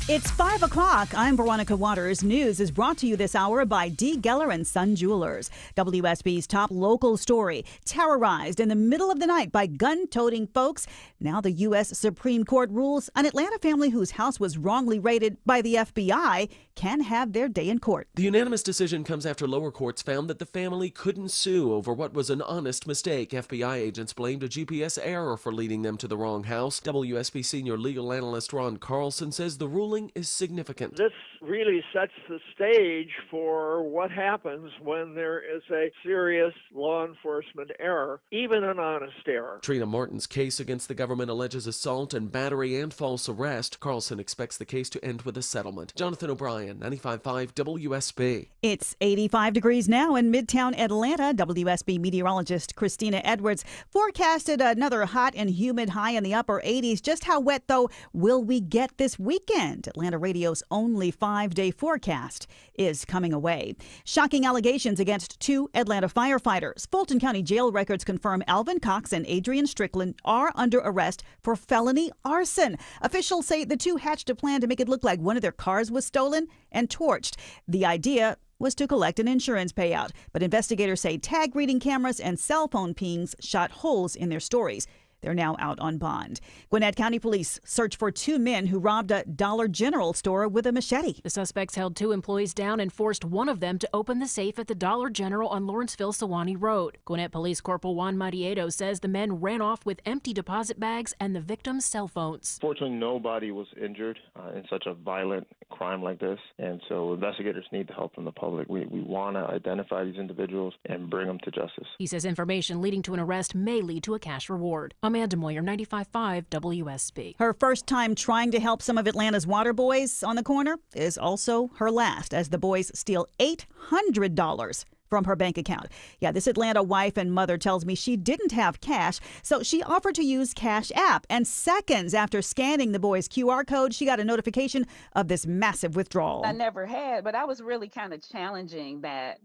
[SPEAKER 16] It's 5 o'clock. I'm Veronica Waters. News is brought to you this hour by D. Geller and Son Jewelers. WSB's top local story. Terrorized in the middle of the night by gun-toting folks. Now the U.S. Supreme Court rules an Atlanta family whose house was wrongly raided by the FBI can have their day in court.
[SPEAKER 6] The unanimous decision comes after lower courts found that the family couldn't sue over what was an honest mistake. FBI agents blamed a GPS error for leading them to the wrong house. WSB senior legal analyst Ron Carlson says the ruling is significant.
[SPEAKER 11] This really sets the stage for what happens when there is a serious law enforcement error, even an honest error.
[SPEAKER 6] Trina Martin's case against the government alleges assault and battery and false arrest. Carlson expects the case to end with a settlement. Jonathan O'Brien, 95.5 WSB.
[SPEAKER 16] It's 85 degrees now in Midtown Atlanta. WSB meteorologist Christina Edwards forecasted another hot and humid high in the upper 80s. Just how wet, though, will we get this weekend? Atlanta Radio's only 5-day forecast is coming away. Shocking allegations against 2 Atlanta firefighters. Fulton County jail records confirm Alvin Cox and Adrian Strickland are under arrest for felony arson. Officials say the two hatched a plan to make it look like one of their cars was stolen and torched. The idea was to collect an insurance payout, but investigators say tag reading cameras and cell phone pings shot holes in their stories. They're now out on bond. Gwinnett County Police search for 2 men who robbed a Dollar General store with a machete.
[SPEAKER 13] The suspects held 2 employees down and forced one of them to open the safe at the Dollar General on Lawrenceville-Sewanee Road. Gwinnett Police Corporal Juan Marieto says the men ran off with empty deposit bags and the victims' cell phones.
[SPEAKER 18] Fortunately, nobody was injured in such a violent crime like this, and so investigators need the help from the public. We want to identify these individuals and bring them to justice.
[SPEAKER 13] He says information leading to an arrest may lead to a cash reward. Amanda Moyer, 95.5 WSB.
[SPEAKER 16] Her first time trying to help some of Atlanta's water boys on the corner is also her last, as the boys steal $800 from her bank account. Yeah, this Atlanta wife and mother tells me she didn't have cash, so she offered to use Cash App. And seconds after scanning the boy's QR code, she got a notification of this massive withdrawal.
[SPEAKER 22] I never had, but I was really kind of challenging that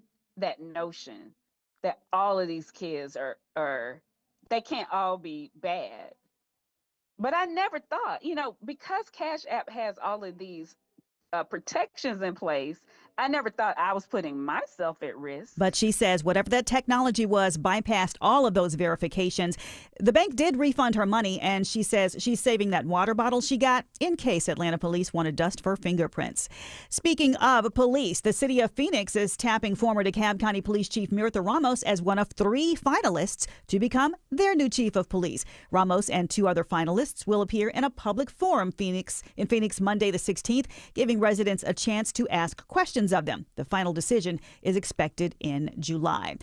[SPEAKER 22] notion that all of these kids are they can't all be bad. But I never thought, because Cash App has all of these protections in place, I never thought I was putting myself at risk.
[SPEAKER 16] But she says whatever that technology was bypassed all of those verifications. The bank did refund her money, and she says she's saving that water bottle she got in case Atlanta police want to dust for fingerprints. Speaking of police, the city of Phoenix is tapping former DeKalb County Police Chief Mirtha Ramos as one of 3 finalists to become their new chief of police. Ramos and 2 other finalists will appear in a public forum in Phoenix Monday the 16th, giving residents a chance to ask questions of them. The final decision is expected in July.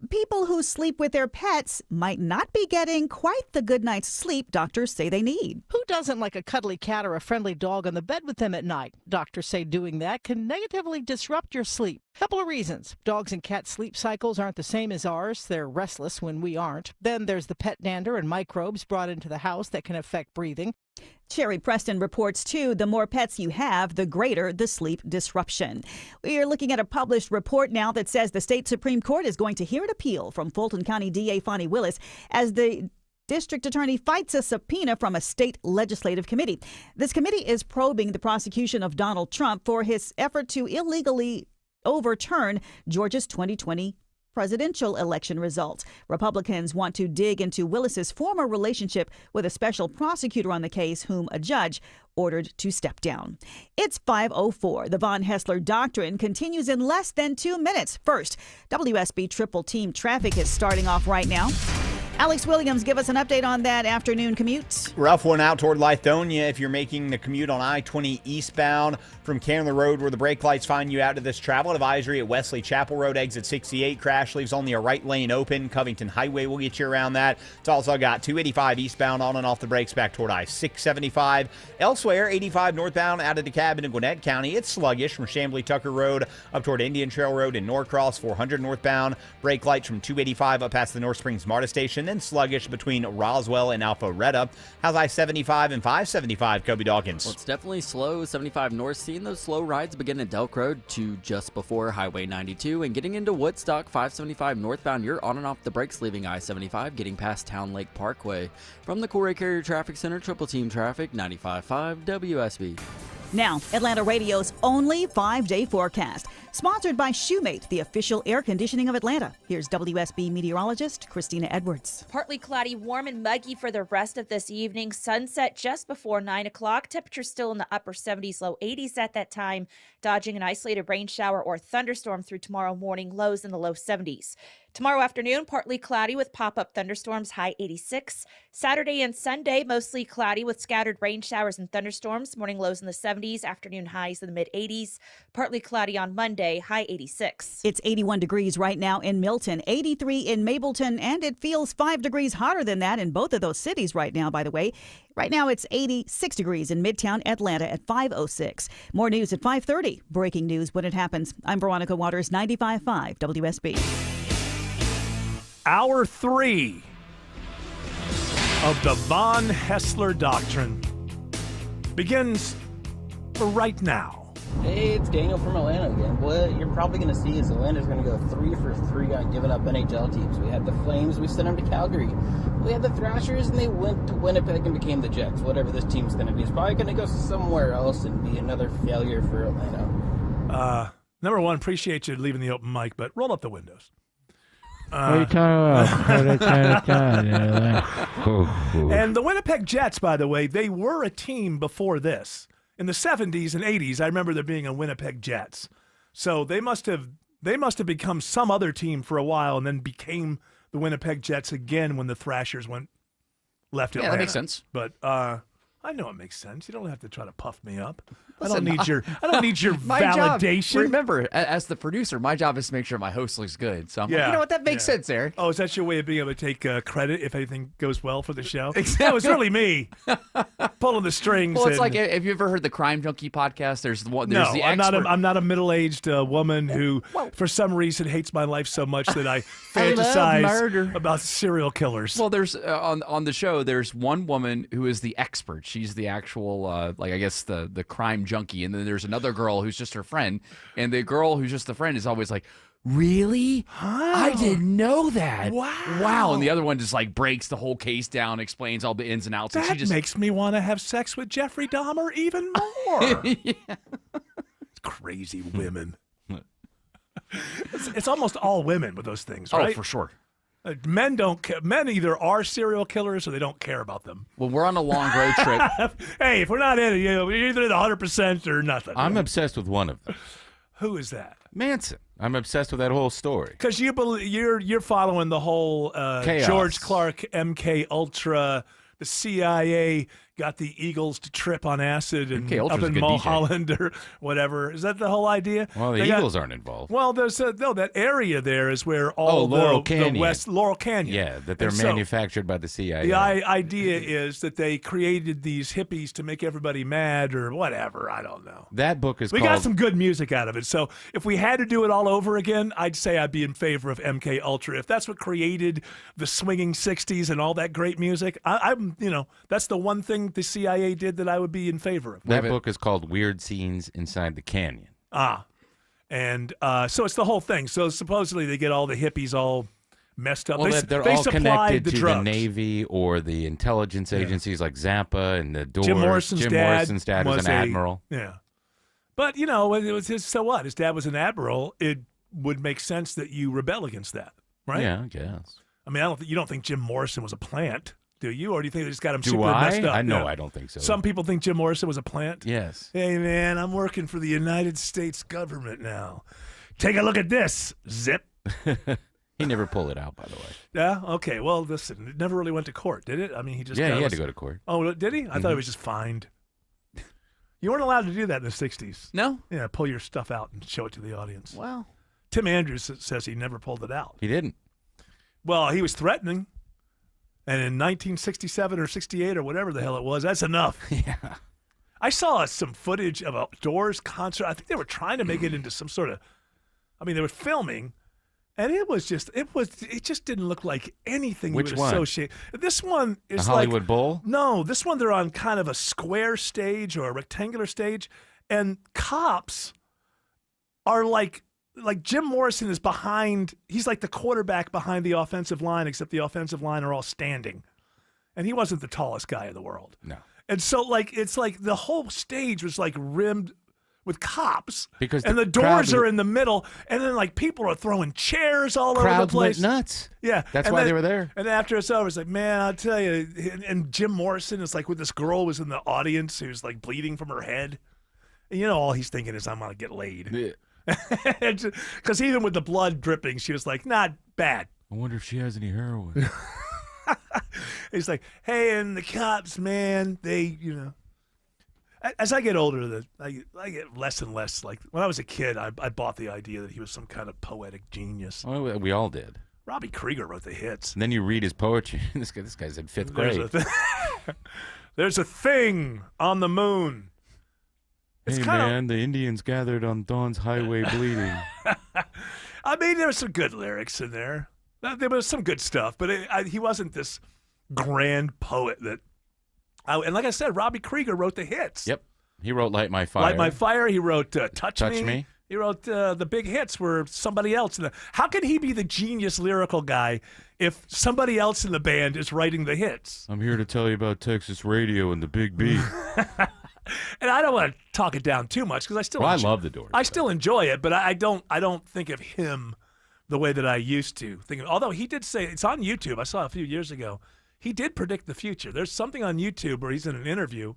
[SPEAKER 16] People who sleep with their pets might not be getting quite the good night's sleep doctors say they need.
[SPEAKER 23] Who doesn't like a cuddly cat or a friendly dog on the bed with them at night? Doctors say doing that can negatively disrupt your sleep. Couple of reasons. Dogs and cats' sleep cycles aren't the same as ours. They're restless when we aren't. Then there's the pet dander and microbes brought into the house that can affect breathing.
[SPEAKER 16] Sherry Preston reports, too, the more pets you have, the greater the sleep disruption. We are looking at a published report now that says the state Supreme Court is going to hear an appeal from Fulton County DA Fonnie Willis as the district attorney fights a subpoena from a state legislative committee. This committee is probing the prosecution of Donald Trump for his effort to illegally overturn Georgia's 2020 presidential election results. Republicans want to dig into Willis's former relationship with a special prosecutor on the case, whom a judge ordered to step down. It's 5:04. The Von Hessler Doctrine continues in less than 2 minutes. First, WSB Triple Team Traffic is starting off right now. Alex Williams, give us an update on that afternoon commute.
[SPEAKER 15] Rough one out toward Lithonia if you're making the commute on I-20 eastbound from Candler Road, where the brake lights find you out of this travel advisory at Wesley Chapel Road, exit 68. Crash leaves only a right lane open. Covington Highway will get you around that. It's also got 285 eastbound on and off the brakes back toward I-675. Elsewhere, 85 northbound out of DeKalb into Gwinnett County. It's sluggish from Chamblee Tucker Road up toward Indian Trail Road in Norcross. 400 northbound. Brake lights from 285 up past the North Springs MARTA station. Then sluggish between Roswell and Alpharetta. How's I-75 and 575, Kobe Dawkins?
[SPEAKER 17] Well, it's definitely slow. 75 north, seeing those slow rides begin at Delk Road to just before Highway 92, and getting into Woodstock. 575 northbound, you're on and off the brakes leaving I-75, getting past Town Lake Parkway. From the Coolray Carrier Traffic Center, Triple Team Traffic, 95.5 WSB.
[SPEAKER 16] Now, Atlanta Radio's only 5-day forecast. Sponsored by Shoemate, the official air conditioning of Atlanta. Here's WSB meteorologist Christina Edwards.
[SPEAKER 1] Partly cloudy, warm and muggy for the rest of this evening. Sunset just before 9 o'clock. Temperatures still in the upper 70s, low 80s at that time. Dodging an isolated rain shower or thunderstorm through tomorrow morning. Lows in the low 70s. Tomorrow afternoon, partly cloudy with pop-up thunderstorms, high 86. Saturday and Sunday, mostly cloudy with scattered rain showers and thunderstorms. Morning lows in the 70s, afternoon highs in the mid-80s. Partly cloudy on Monday, high 86.
[SPEAKER 16] It's 81 degrees right now in Milton, 83 in Mableton, and it feels 5 degrees hotter than that in both of those cities right now, by the way. Right now, it's 86 degrees in Midtown Atlanta at 5:06. More news at 5:30. Breaking news when it happens. I'm Veronica Waters, 95.5 WSB.
[SPEAKER 9] Hour 3 of the Von Haessler Doctrine begins right now.
[SPEAKER 5] Hey, it's Daniel from Atlanta again. What you're probably going to see is Atlanta's going to go 3 for 3 on giving up NHL teams. We had the Flames, we sent them to Calgary. We had the Thrashers, and they went to Winnipeg and became the Jets. Whatever this team's going to be, it's probably going to go somewhere else and be another failure for Atlanta.
[SPEAKER 9] Number one, appreciate you leaving the open mic, but roll up the windows.
[SPEAKER 2] What are you talking about?
[SPEAKER 9] And the Winnipeg Jets, by the way, they were a team before this. In the 70s and 80s, I remember there being a Winnipeg Jets. So they must have become some other team for a while and then became the Winnipeg Jets again when the Thrashers went left Atlanta.
[SPEAKER 10] Yeah, that makes sense.
[SPEAKER 9] But I know it makes sense. You don't have to try to puff me up.
[SPEAKER 10] Listen,
[SPEAKER 9] I don't need your
[SPEAKER 10] my
[SPEAKER 9] validation.
[SPEAKER 10] Job, remember, as the producer, my job is to make sure my host looks good. So I'm like, you know what? That makes sense, Eric.
[SPEAKER 9] Oh, is that your way of being able to take credit if anything goes well for the show? Exactly. That was really me pulling the strings.
[SPEAKER 10] Well, it's like, have you ever heard the Crime Junkie podcast? There's the expert.
[SPEAKER 9] I'm not a middle-aged woman who, for some reason, hates my life so much that I fantasize about serial killers.
[SPEAKER 10] Well, there's on the show, there's one woman who is the expert. She's the actual, I guess, the crime junkie. And then there's another girl who's just her friend. And the girl who's just the friend is always like, really? I didn't know that. Wow. And the other one just like breaks the whole case down, explains all the ins and outs.
[SPEAKER 9] That
[SPEAKER 10] and she just
[SPEAKER 9] makes me want to have sex with Jeffrey Dahmer even more. Crazy women. It's almost all women with those things, right?
[SPEAKER 10] Oh, for sure.
[SPEAKER 9] Men don't care. Men either are serial killers or they don't care about them.
[SPEAKER 10] Well, we're on a long road trip.
[SPEAKER 9] Hey, if we're not in it, we're either at 100% or nothing.
[SPEAKER 2] I'm obsessed with one of them.
[SPEAKER 9] Who is that?
[SPEAKER 2] Manson. I'm obsessed with that whole story.
[SPEAKER 9] Because you're following the whole George Clark, MK Ultra, the CIA got the Eagles to trip on acid and up in Mulholland or whatever. Is that the whole idea?
[SPEAKER 2] Well, the Eagles aren't involved.
[SPEAKER 9] Well, there's that area there is where all the West Laurel Canyon.
[SPEAKER 2] Yeah, that they're manufactured by the CIA.
[SPEAKER 9] The idea is that they created these hippies to make everybody mad or whatever. I don't know.
[SPEAKER 2] That book is
[SPEAKER 9] We got some good music out of it. So if we had to do it all over again, I'd say I'd be in favor of MK Ultra. If that's what created the swinging 60s and all that great music, I'm that's the one thing the CIA did that I would be in favor of.
[SPEAKER 2] That book is called Weird Scenes Inside the Canyon.
[SPEAKER 9] And so it's the whole thing. So supposedly they get all the hippies all messed up.
[SPEAKER 2] Well, they're all connected to
[SPEAKER 9] drugs.
[SPEAKER 2] the Navy or the intelligence agencies like Zappa and the Doors.
[SPEAKER 9] Jim Morrison's
[SPEAKER 2] dad was an admiral.
[SPEAKER 9] Yeah. But, it was so what? His dad was an admiral. It would make sense that you rebel against that, right?
[SPEAKER 2] Yeah, I guess.
[SPEAKER 9] I mean, you don't think Jim Morrison was a plant, do you? Or do you think they just got him super messed up?
[SPEAKER 2] I don't think so.
[SPEAKER 9] Some people think Jim Morrison was a plant.
[SPEAKER 2] Yes.
[SPEAKER 9] Hey, man, I'm working for the United States government now. Take a look at this. Zip.
[SPEAKER 2] He never pulled it out, by the way.
[SPEAKER 9] Yeah? Okay. Well, listen, it never really went to court, did it? I mean, he just...
[SPEAKER 2] Yeah, he had to go to court.
[SPEAKER 9] Oh, did he? I thought he was just fined. You weren't allowed to do that in the 60s.
[SPEAKER 10] No?
[SPEAKER 9] Yeah, pull your stuff out and show it to the audience.
[SPEAKER 10] Wow.
[SPEAKER 9] Tim Andrews says he never pulled it out.
[SPEAKER 2] He didn't.
[SPEAKER 9] Well, he was threatening. And in 1967 or 68 or whatever the hell it was, that's enough.
[SPEAKER 2] Yeah.
[SPEAKER 9] I saw some footage of a Doors concert. I think they were trying to make it into some sort of, they were filming, and it just didn't look like anything
[SPEAKER 2] Which
[SPEAKER 9] you would
[SPEAKER 2] one?
[SPEAKER 9] associate. This one is
[SPEAKER 2] the Hollywood Bowl?
[SPEAKER 9] No, this one they're on kind of a square stage or a rectangular stage, and cops are like Jim Morrison is behind. He's like the quarterback behind the offensive line, except the offensive line are all standing. And he wasn't the tallest guy in the world.
[SPEAKER 2] No.
[SPEAKER 9] And so, it's like the whole stage was like rimmed with cops
[SPEAKER 2] Because
[SPEAKER 9] and the doors are in the middle, and then like people are throwing chairs all over the
[SPEAKER 2] crowd
[SPEAKER 9] place.
[SPEAKER 2] went nuts.
[SPEAKER 9] Yeah,
[SPEAKER 2] That's
[SPEAKER 9] and
[SPEAKER 2] why
[SPEAKER 9] then-
[SPEAKER 2] they were there.
[SPEAKER 9] And after it's over, it's like, man, I'll tell you. And Jim Morrison is like, with this girl was in the audience who's like bleeding from her head. And all he's thinking is, I'm gonna get laid. Because even with the blood dripping, she was like, not bad.
[SPEAKER 2] I wonder if she has any heroin.
[SPEAKER 9] He's like, hey, and the cops, man, they, As I get older, I get less and less. Like when I was a kid, I bought the idea that he was some kind of poetic genius.
[SPEAKER 2] Oh, we all did.
[SPEAKER 9] Robbie Krieger wrote the hits.
[SPEAKER 2] And then you read his poetry. This guy's in fifth grade.
[SPEAKER 9] There's a thing on the moon. It's
[SPEAKER 2] Hey
[SPEAKER 9] kinda-
[SPEAKER 2] man, the Indians gathered on Dawn's highway bleeding.
[SPEAKER 9] I mean, there were some good lyrics in there. There was some good stuff, but he wasn't this grand poet that. And like I said, Robbie Krieger wrote the hits.
[SPEAKER 2] Yep. He wrote Light My Fire.
[SPEAKER 9] Light My Fire. He wrote Touch
[SPEAKER 2] Touch Me.
[SPEAKER 9] He wrote the big hits were somebody else. How can he be the genius lyrical guy if somebody else in the band is writing the hits?
[SPEAKER 2] I'm here to tell you about Texas radio and the Big B.
[SPEAKER 9] And I don't want to talk it down too much because I still.
[SPEAKER 2] Well, I
[SPEAKER 9] enjoy,
[SPEAKER 2] love the Doors.
[SPEAKER 9] I still enjoy it, but I don't think of him the way that I used to think. Although he did say it's on YouTube. I saw a few years ago. He did predict the future. There's something on YouTube where he's in an interview,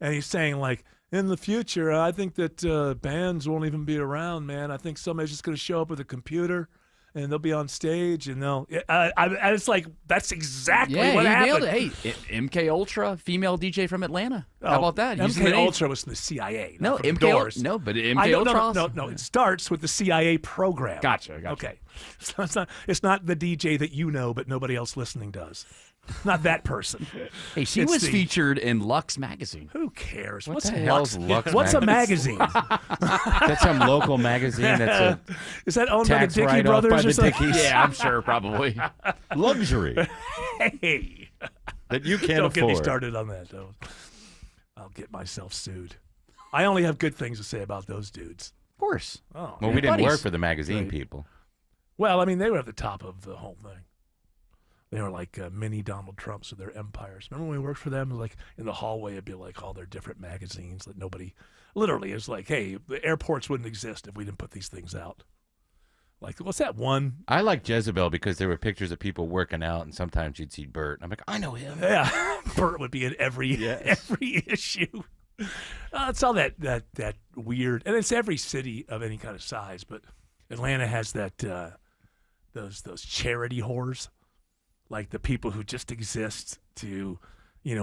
[SPEAKER 9] and he's saying like, in the future, I think that bands won't even be around, man. I think somebody's just going to show up with a computer, and they'll be on stage, and they'll. It's like that's exactly
[SPEAKER 10] Yeah,
[SPEAKER 9] what
[SPEAKER 10] he
[SPEAKER 9] happened.
[SPEAKER 10] nailed it. Hey, MK Ultra, female DJ from Atlanta. How about that? Using the
[SPEAKER 9] MK
[SPEAKER 10] name-
[SPEAKER 9] Ultra was from the CIA.
[SPEAKER 10] No,
[SPEAKER 9] not from the
[SPEAKER 10] MK
[SPEAKER 9] Doors.
[SPEAKER 10] No, but
[SPEAKER 9] I
[SPEAKER 10] MK
[SPEAKER 9] know-
[SPEAKER 10] Ultra.
[SPEAKER 9] No. It starts with the CIA program.
[SPEAKER 10] Gotcha.
[SPEAKER 9] Okay, so it's not the DJ that you know, but nobody else listening does. Not that person.
[SPEAKER 10] Hey, she
[SPEAKER 9] It's
[SPEAKER 10] was
[SPEAKER 9] the-
[SPEAKER 10] featured in Lux magazine.
[SPEAKER 9] Who cares?
[SPEAKER 2] What
[SPEAKER 9] What's
[SPEAKER 2] the hell's Lux
[SPEAKER 9] What's a
[SPEAKER 2] magazine?
[SPEAKER 9] magazine?
[SPEAKER 2] That's some local magazine that's a
[SPEAKER 9] Is that owned by the
[SPEAKER 2] tax
[SPEAKER 9] Dickey
[SPEAKER 2] write-off
[SPEAKER 9] brothers
[SPEAKER 2] by
[SPEAKER 9] or
[SPEAKER 2] the
[SPEAKER 9] something?
[SPEAKER 2] Dickies.
[SPEAKER 10] Yeah, I'm sure, probably.
[SPEAKER 2] Luxury
[SPEAKER 9] Hey,
[SPEAKER 2] that you can't
[SPEAKER 9] don't
[SPEAKER 2] afford.
[SPEAKER 9] get me started on that, though. I'll get myself sued. I only have good things to say about those dudes.
[SPEAKER 10] Of course.
[SPEAKER 9] Oh,
[SPEAKER 2] Well,
[SPEAKER 9] yeah.
[SPEAKER 2] we didn't
[SPEAKER 10] buddies.
[SPEAKER 2] work for the magazine
[SPEAKER 9] Right.
[SPEAKER 2] people.
[SPEAKER 9] Well, I mean, they were at the top of the whole thing. They were like mini Donald Trumps with their empires. Remember when we worked for them? Like in the hallway, it'd be like all their different magazines that nobody, literally, is like, hey, the airports wouldn't exist if we didn't put these things out. Like, what's that one?
[SPEAKER 2] I like Jezebel because there were pictures of people working out, and sometimes you'd see Bert. I'm like, I know him.
[SPEAKER 9] Yeah, Bert would be in every issue. It's all that weird, and it's every city of any kind of size. But Atlanta has that those charity whores, like the people who just exist to,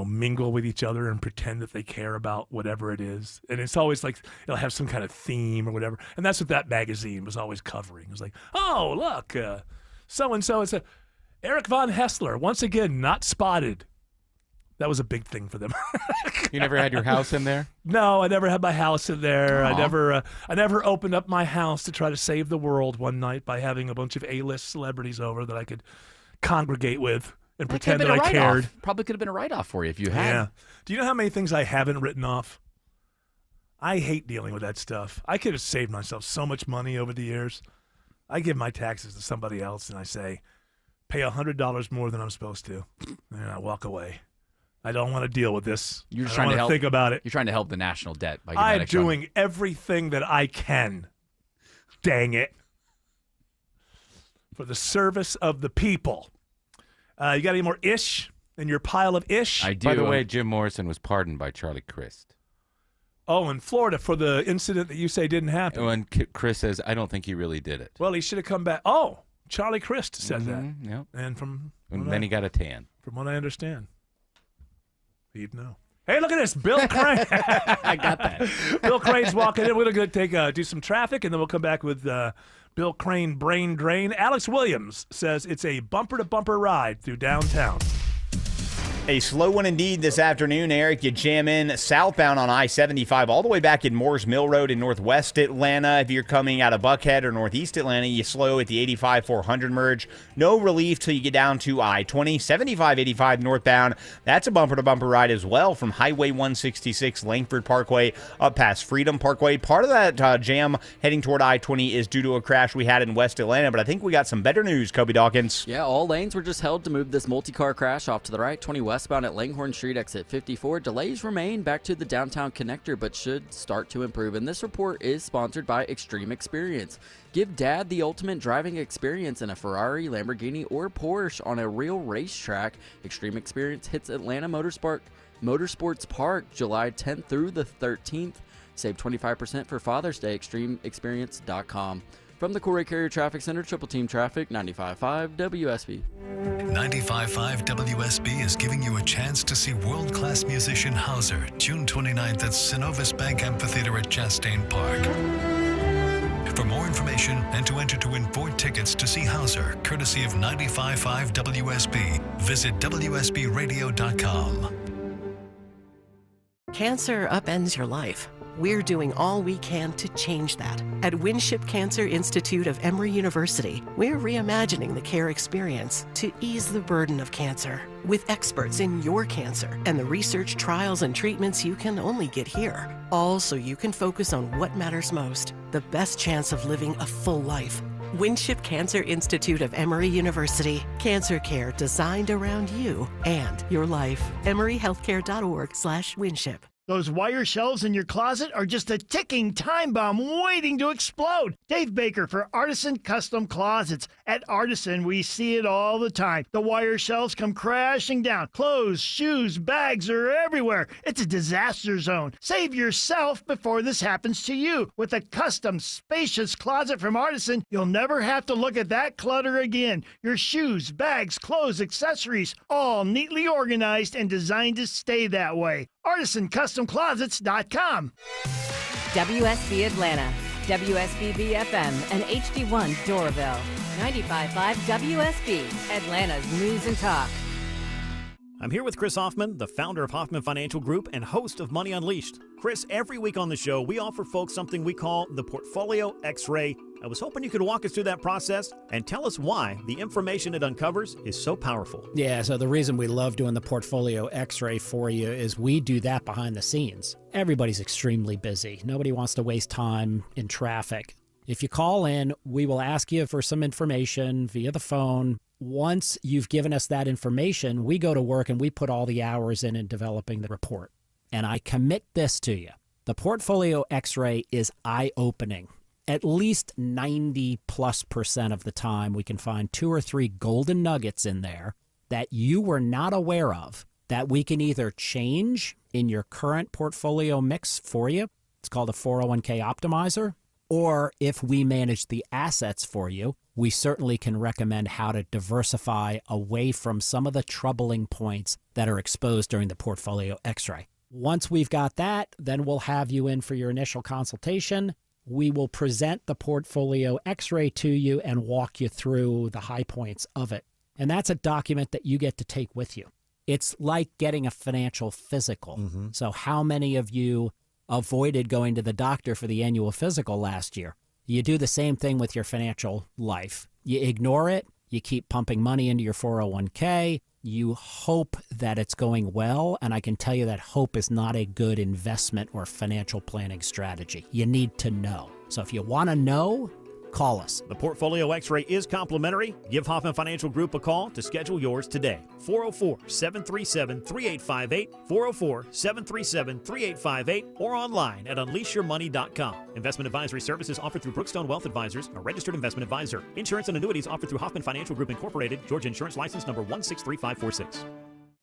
[SPEAKER 9] mingle with each other and pretend that they care about whatever it is. And it's always like it'll have some kind of theme or whatever. And that's what that magazine was always covering. It was like, oh look, so and so is Eric Von Hessler once again not spotted. That was a big thing for them.
[SPEAKER 2] You never had your house in there?
[SPEAKER 9] No, I never had my house in there.
[SPEAKER 2] Aw.
[SPEAKER 9] I never opened up my house to try to save the world one night by having a bunch of A-list celebrities over that I could congregate with and
[SPEAKER 10] That could have
[SPEAKER 9] pretend
[SPEAKER 10] been
[SPEAKER 9] that
[SPEAKER 10] a
[SPEAKER 9] I
[SPEAKER 10] write-off.
[SPEAKER 9] cared.
[SPEAKER 10] Probably could have been a write-off for you if you had.
[SPEAKER 9] Yeah. Do you know how many things I haven't written off? I hate dealing with that stuff. I could have saved myself so much money over the years. I give my taxes to somebody else and I say, pay $100 more than I'm supposed to, and I walk away. I don't want to deal with this.
[SPEAKER 10] You're just
[SPEAKER 9] I
[SPEAKER 10] trying
[SPEAKER 9] don't
[SPEAKER 10] to
[SPEAKER 9] want
[SPEAKER 10] help.
[SPEAKER 9] think about it.
[SPEAKER 10] You're trying to help the national debt by giving that
[SPEAKER 9] I'm
[SPEAKER 10] extra money.
[SPEAKER 9] doing everything that I can. Dang it. For the service of the people. You got any more ish in your pile of ish?
[SPEAKER 10] I do.
[SPEAKER 2] By the way, Jim Morrison was pardoned by Charlie Crist.
[SPEAKER 9] Oh, in Florida for the incident that you say didn't happen.
[SPEAKER 2] And Chris says, I don't think he really did it.
[SPEAKER 9] Well, he should have come back. Oh, Charlie Crist said
[SPEAKER 2] Mhm,
[SPEAKER 9] that.
[SPEAKER 2] yep.
[SPEAKER 9] And from
[SPEAKER 2] And
[SPEAKER 9] what
[SPEAKER 2] then
[SPEAKER 9] I-
[SPEAKER 2] he got a tan.
[SPEAKER 9] from what I understand, he'd know. Hey, look at this, Bill Crane.
[SPEAKER 10] I got that.
[SPEAKER 9] Bill Crane's walking in. We're going to do some traffic, and then we'll come back with Bill Crane Brain Drain. Alex Williams says it's a bumper-to-bumper ride through downtown.
[SPEAKER 15] A slow one indeed this afternoon, Eric. You jam in southbound on I-75 all the way back in Moores Mill Road in northwest Atlanta. If you're coming out of Buckhead or northeast Atlanta, you slow at the 85-400 merge. No relief till you get down to I-20. 75-85 northbound. That's a bumper-to-bumper ride as well from Highway 166 Langford Parkway up past Freedom Parkway. Part of that jam heading toward I-20 is due to a crash we had in West Atlanta, but I think we got some better news, Kobe Dawkins.
[SPEAKER 17] Yeah, all lanes were just held to move this multi-car crash off to the right. 20 west westbound at Langhorne Street, exit 54. Delays remain back to the downtown connector, but should start to improve. And this report is sponsored by Extreme Experience. Give Dad the ultimate driving experience in a Ferrari, Lamborghini, or Porsche on a real racetrack. Extreme Experience hits Atlanta Motorsports Park July 10th through the 13th. Save 25% for Father's Day. ExtremeExperience.com. From the Corey Carrier Traffic Center, Triple Team Traffic, 95.5 WSB.
[SPEAKER 20] 95.5 WSB is giving you a chance to see world-class musician Hauser, June 29th at Synovus Bank Amphitheater at Chastain Park. For more information and to enter to win 4 tickets to see Hauser, courtesy of 95.5 WSB, visit WSBradio.com.
[SPEAKER 3] Cancer upends your life. We're doing all we can to change that. At Winship Cancer Institute of Emory University, we're reimagining the care experience to ease the burden of cancer. With experts in your cancer and the research, trials, and treatments you can only get here. All so you can focus on what matters most, the best chance of living a full life. Winship Cancer Institute of Emory University. Cancer care designed around you and your life. EmoryHealthcare.org/Winship.
[SPEAKER 8] Those wire shelves in your closet are just a ticking time bomb waiting to explode. Dave Baker for Artisan Custom Closets. At Artisan, we see it all the time. The wire shelves come crashing down. Clothes, shoes, bags are everywhere. It's a disaster zone. Save yourself before this happens to you. With a custom, spacious closet from Artisan, you'll never have to look at that clutter again. Your shoes, bags, clothes, accessories, all neatly organized and designed to stay that way. ArtisanCustomClosets.com.
[SPEAKER 19] WSB Atlanta, WSB FM, and HD1 Doraville. 95.5 WSB, Atlanta's News and Talk.
[SPEAKER 15] I'm here with Chris Hoffman, the founder of Hoffman Financial Group and host of Money Unleashed. Chris, every week on the show, we offer folks something we call the Portfolio X-Ray. I was hoping you could walk us through that process and tell us why the information it uncovers is so powerful.
[SPEAKER 4] Yeah, so the reason we love doing the Portfolio X-Ray for you is we do that behind the scenes. Everybody's extremely busy. Nobody wants to waste time in traffic. If you call in, we will ask you for some information via the phone. Once you've given us that information, we go to work and we put all the hours in developing the report. And I commit this to you. The Portfolio X-Ray is eye-opening. At least 90+% of the time, we can find 2 or 3 golden nuggets in there that you were not aware of that we can either change in your current portfolio mix for you. It's called a 401k optimizer. Or if we manage the assets for you, we certainly can recommend how to diversify away from some of the troubling points that are exposed during the Portfolio X-Ray. Once we've got that, then we'll have you in for your initial consultation. We will present the Portfolio X-Ray to you and walk you through the high points of it. And that's a document that you get to take with you. It's like getting a financial physical. So how many of you avoided going to the doctor for the annual physical last year? You do the same thing with your financial life. You ignore it. You keep pumping money into your 401k. You hope that it's going well, and I can tell you that hope is not a good investment or financial planning strategy. You need to know. So if you want to know, call us.
[SPEAKER 15] The Portfolio X-Ray is complimentary. Give Hoffman Financial Group a call to schedule yours today. 404-737-3858, 404-737-3858, or online at unleashyourmoney.com. Investment advisory services offered through Brookstone Wealth Advisors, a registered investment advisor. Insurance and annuities offered through Hoffman Financial Group Incorporated, Georgia Insurance License number 163546.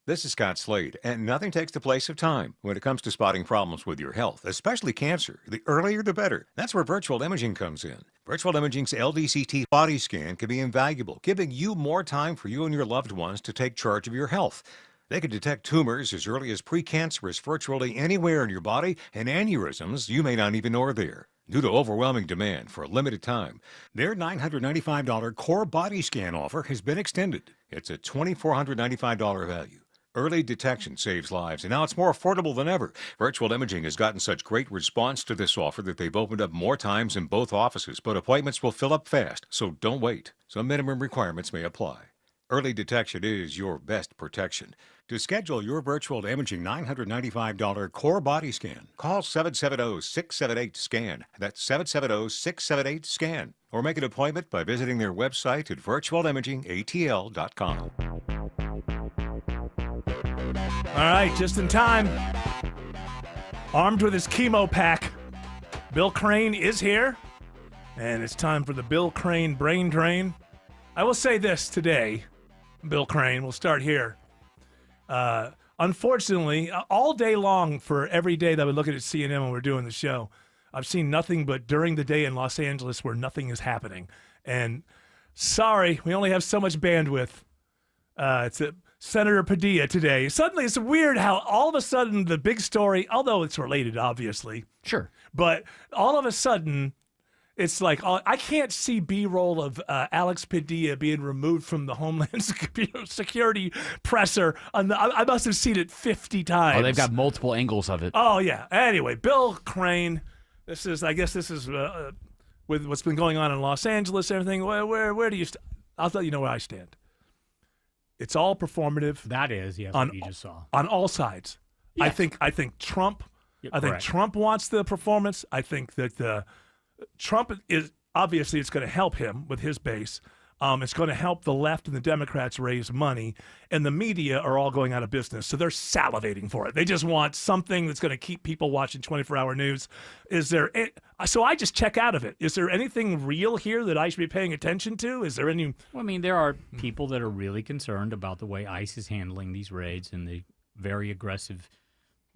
[SPEAKER 21] This is Scott Slade, and nothing takes the place of time when it comes to spotting problems with your health, especially cancer. The earlier the better. That's where virtual imaging comes in. Virtual imaging's LDCT body scan can be invaluable, giving you more time for you and your loved ones to take charge of your health. They can detect tumors as early as precancerous virtually anywhere in your body, and aneurysms you may not even know are there. Due to overwhelming demand for a limited time, their $995 core body scan offer has been extended. It's a $2,495 value. Early detection saves lives, and now it's more affordable than ever. Virtual Imaging has gotten such great response to this offer that they've opened up more times in both offices, but appointments will fill up fast, so don't wait. Some minimum requirements may apply. Early detection is your best protection. To schedule your virtual imaging $995 core body scan, call 770-678-SCAN. That's 770-678-SCAN. Or make an appointment by visiting their website at virtualimagingatl.com.
[SPEAKER 9] All right, just in time. Armed with his chemo pack, Bill Crane is here, and it's time for the Bill Crane Brain Drain. I will say this today, Bill Crane, we'll start here. Unfortunately, all day long for every day that I would look at CNN when we're doing the show, I've seen nothing but during the day in Los Angeles where nothing is happening. And sorry, we only have so much bandwidth. It's Senator Padilla today. Suddenly, it's weird how all of a sudden the big story, although it's related, obviously.
[SPEAKER 10] Sure.
[SPEAKER 9] But all of a sudden, it's like I can't see B-roll of Alex Padilla being removed from the Homeland Security presser. I must have seen it 50 times.
[SPEAKER 10] Oh, they've got multiple angles of it.
[SPEAKER 9] Oh, yeah. Anyway, Bill Crane. I guess this is with what's been going on in Los Angeles and everything. Where do you I'll tell you where I stand. It's all performative.
[SPEAKER 7] That is, yes, what you just saw.
[SPEAKER 9] On all sides.
[SPEAKER 7] Yes.
[SPEAKER 9] I think Trump.
[SPEAKER 7] Yep,
[SPEAKER 9] I think
[SPEAKER 7] correct.
[SPEAKER 9] Trump wants the performance. I think that Trump is obviously it's going to help him with his base. It's going to help the left and the Democrats raise money, and the media are all going out of business. So they're salivating for it. They just want something that's going to keep people watching 24-hour news. So I just check out of it. Is there anything real here that I should be paying attention to? Is there any?
[SPEAKER 7] Well, I mean, there are people that are really concerned about the way ICE is handling these raids and the very aggressive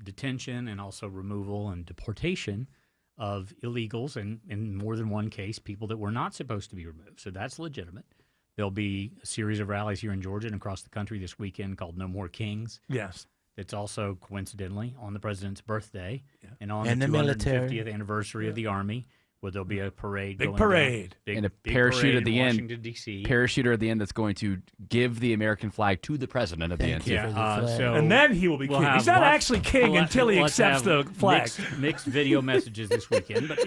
[SPEAKER 7] detention and also removal and deportation of illegals, and in more than one case, people that were not supposed to be removed. So that's legitimate. There'll be a series of rallies here in Georgia and across the country this weekend called No More Kings.
[SPEAKER 9] Yes.
[SPEAKER 7] It's also, coincidentally, on the president's birthday and on
[SPEAKER 2] And
[SPEAKER 7] the
[SPEAKER 2] the
[SPEAKER 7] 250th
[SPEAKER 2] military.
[SPEAKER 7] anniversary of the Army, where there'll be a parade.
[SPEAKER 9] Big
[SPEAKER 7] going
[SPEAKER 9] parade.
[SPEAKER 7] Down.
[SPEAKER 10] And a
[SPEAKER 7] big
[SPEAKER 10] parachute
[SPEAKER 7] parade
[SPEAKER 10] at the
[SPEAKER 7] in
[SPEAKER 10] end.
[SPEAKER 7] Washington, D.C.
[SPEAKER 10] Parachuter at the end that's going to give the American flag to the president at the end.
[SPEAKER 9] And then he will be king. He's not actually king until he accepts the flag.
[SPEAKER 7] Mixed video messages this weekend, but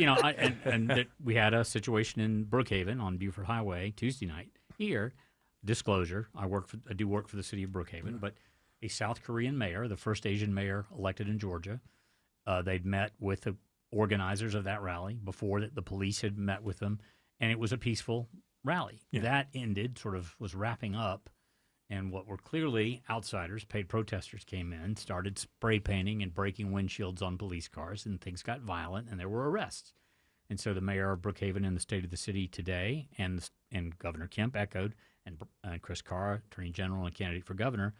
[SPEAKER 7] we had a situation in Brookhaven on Buford Highway Tuesday night. Here, disclosure: I do work for the city of Brookhaven, but a South Korean mayor, the first Asian mayor elected in Georgia, they'd met with the organizers of that rally before that the police had met with them, and it was a peaceful rally.
[SPEAKER 9] Yeah.
[SPEAKER 7] That ended, was wrapping up, and what were clearly outsiders, paid protesters came in, started spray painting and breaking windshields on police cars, and things got violent, and there were arrests. And so the mayor of Brookhaven and the state of the city today, and Governor Kemp echoed, and Chris Carr, Attorney General and candidate for governor,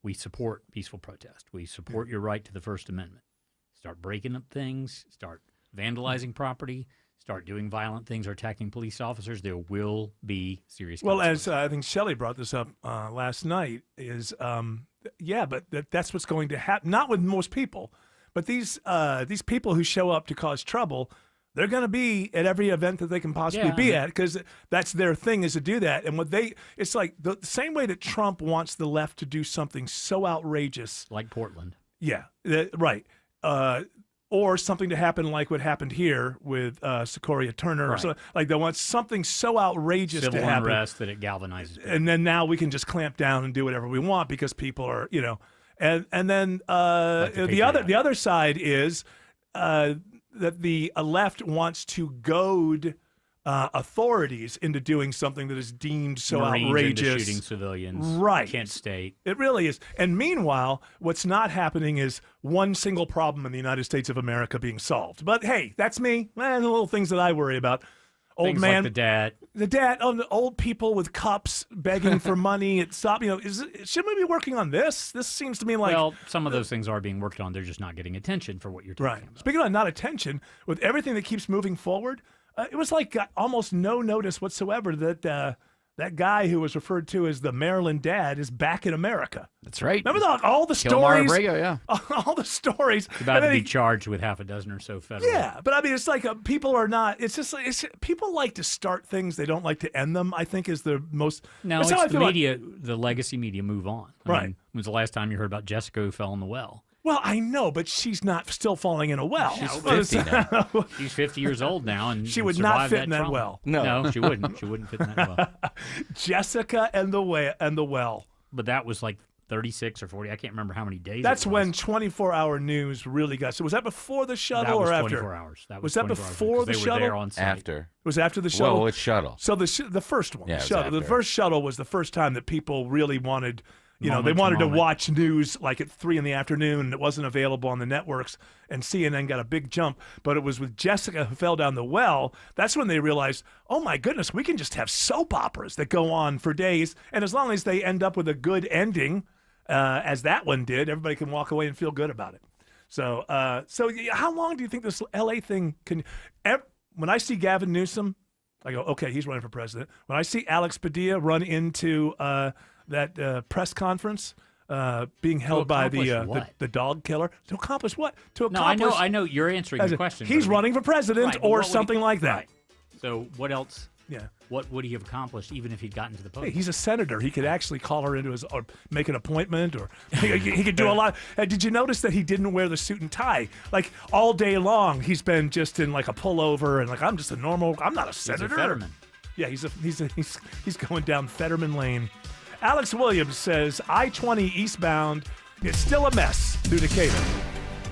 [SPEAKER 7] we support peaceful protest. We support your right to the First Amendment. Start breaking up things, start vandalizing property, start doing violent things or attacking police officers, there will be serious consequences.
[SPEAKER 9] Well, as I think Shelley brought this up last night, but that's what's going to happen. Not with most people, but these people who show up to cause trouble, they're going to be at every event that they can possibly be at, because that's their thing, is to do that. And it's like the same way that Trump wants the left to do something so outrageous,
[SPEAKER 7] like Portland.
[SPEAKER 9] Yeah, right. Or something to happen like what happened here with Sequoia Turner.
[SPEAKER 7] Right.
[SPEAKER 9] Or something. Like they want something so outrageous
[SPEAKER 7] Civil
[SPEAKER 9] to happen.
[SPEAKER 7] unrest that it galvanizes people.
[SPEAKER 9] And then now we can just clamp down and do whatever we want because people are, and then the other side is that the left wants to goad authorities into doing something that is deemed so
[SPEAKER 7] Marines
[SPEAKER 9] outrageous.
[SPEAKER 7] into shooting civilians.
[SPEAKER 9] Right.
[SPEAKER 7] Kent State.
[SPEAKER 9] It really is. And meanwhile, what's not happening is one single problem in the United States of America being solved. But hey, that's me. The little things that I worry about. Old
[SPEAKER 7] Things
[SPEAKER 9] man,
[SPEAKER 7] like the
[SPEAKER 9] dad, the old people with cups begging for money at stop. Shouldn't we be working on this? This seems to me like
[SPEAKER 7] some of those things are being worked on. They're just not getting attention for what you're talking about.
[SPEAKER 9] Speaking of not attention, with everything that keeps moving forward, it was like almost no notice whatsoever that that guy who was referred to as the Maryland dad is back in America.
[SPEAKER 10] That's right.
[SPEAKER 9] Remember all the
[SPEAKER 10] Kilmar
[SPEAKER 9] stories?
[SPEAKER 10] Abrego, yeah.
[SPEAKER 9] All the stories.
[SPEAKER 7] He's about to be charged with half a dozen or so federal.
[SPEAKER 9] Yeah, but I mean, it's like people are not. It's just people like to start things; they don't like to end them. I think is the most.
[SPEAKER 7] No,
[SPEAKER 9] that's
[SPEAKER 7] it's
[SPEAKER 9] how I
[SPEAKER 7] the
[SPEAKER 9] feel like-
[SPEAKER 7] media, the legacy media move on. I
[SPEAKER 9] Right.
[SPEAKER 7] mean, when was the last time you heard about Jessica who fell in the well?
[SPEAKER 9] Well, I know, but she's not still falling in a well.
[SPEAKER 7] She's 50 now. She's 50 years old now, and
[SPEAKER 9] She would not
[SPEAKER 7] survived
[SPEAKER 9] fit in that
[SPEAKER 7] trauma.
[SPEAKER 9] well.
[SPEAKER 7] No, she wouldn't. She wouldn't fit in that well.
[SPEAKER 9] Jessica and the well.
[SPEAKER 7] But that was like 36 or 40. I can't remember how many days.
[SPEAKER 9] That's
[SPEAKER 7] it was.
[SPEAKER 9] when 24-hour news really got. So was that before the shuttle
[SPEAKER 7] That was
[SPEAKER 9] or after?
[SPEAKER 7] 24 hours. That
[SPEAKER 9] was
[SPEAKER 7] was
[SPEAKER 9] that
[SPEAKER 7] 24 hours
[SPEAKER 9] before the
[SPEAKER 7] because they
[SPEAKER 9] shuttle?
[SPEAKER 7] were there on site.
[SPEAKER 2] After.
[SPEAKER 9] It was after the shuttle.
[SPEAKER 2] Whoa, it's shuttle.
[SPEAKER 9] So the first one,
[SPEAKER 2] Yeah,
[SPEAKER 9] the
[SPEAKER 2] it was
[SPEAKER 9] shuttle. The
[SPEAKER 2] after.
[SPEAKER 9] first shuttle was the first time that people really wanted they
[SPEAKER 7] Moment to
[SPEAKER 9] wanted to
[SPEAKER 7] moment.
[SPEAKER 9] watch news like at 3 in the afternoon. It wasn't available on the networks, and CNN got a big jump. But it was with Jessica who fell down the well. That's when they realized, oh my goodness, we can just have soap operas that go on for days, and as long as they end up with a good ending, as that one did, everybody can walk away and feel good about it. So, how long do you think this LA thing can? When I see Gavin Newsom, I go, okay, he's running for president. When I see Alex Padilla run into that press conference being held by the dog killer, to accomplish what? To accomplish.
[SPEAKER 7] No, I know you're answering the question.
[SPEAKER 9] He's running for president
[SPEAKER 7] Right, but
[SPEAKER 9] or
[SPEAKER 7] what would
[SPEAKER 9] something
[SPEAKER 7] he-
[SPEAKER 9] like that.
[SPEAKER 7] Right. So what else?
[SPEAKER 9] Yeah.
[SPEAKER 7] What would he have accomplished even if he'd gotten to the
[SPEAKER 9] Hey,
[SPEAKER 7] podium?
[SPEAKER 9] he's a senator. He could actually call her into or make an appointment, or he could do a lot. Did you notice that he didn't wear the suit and tie? Like all day long, he's been just in like a pullover and like I'm just a normal. I'm not a senator.
[SPEAKER 7] Fetterman.
[SPEAKER 9] Yeah, he's going down Fetterman Lane. Alex Williams says I-20 eastbound is still a mess through Decatur.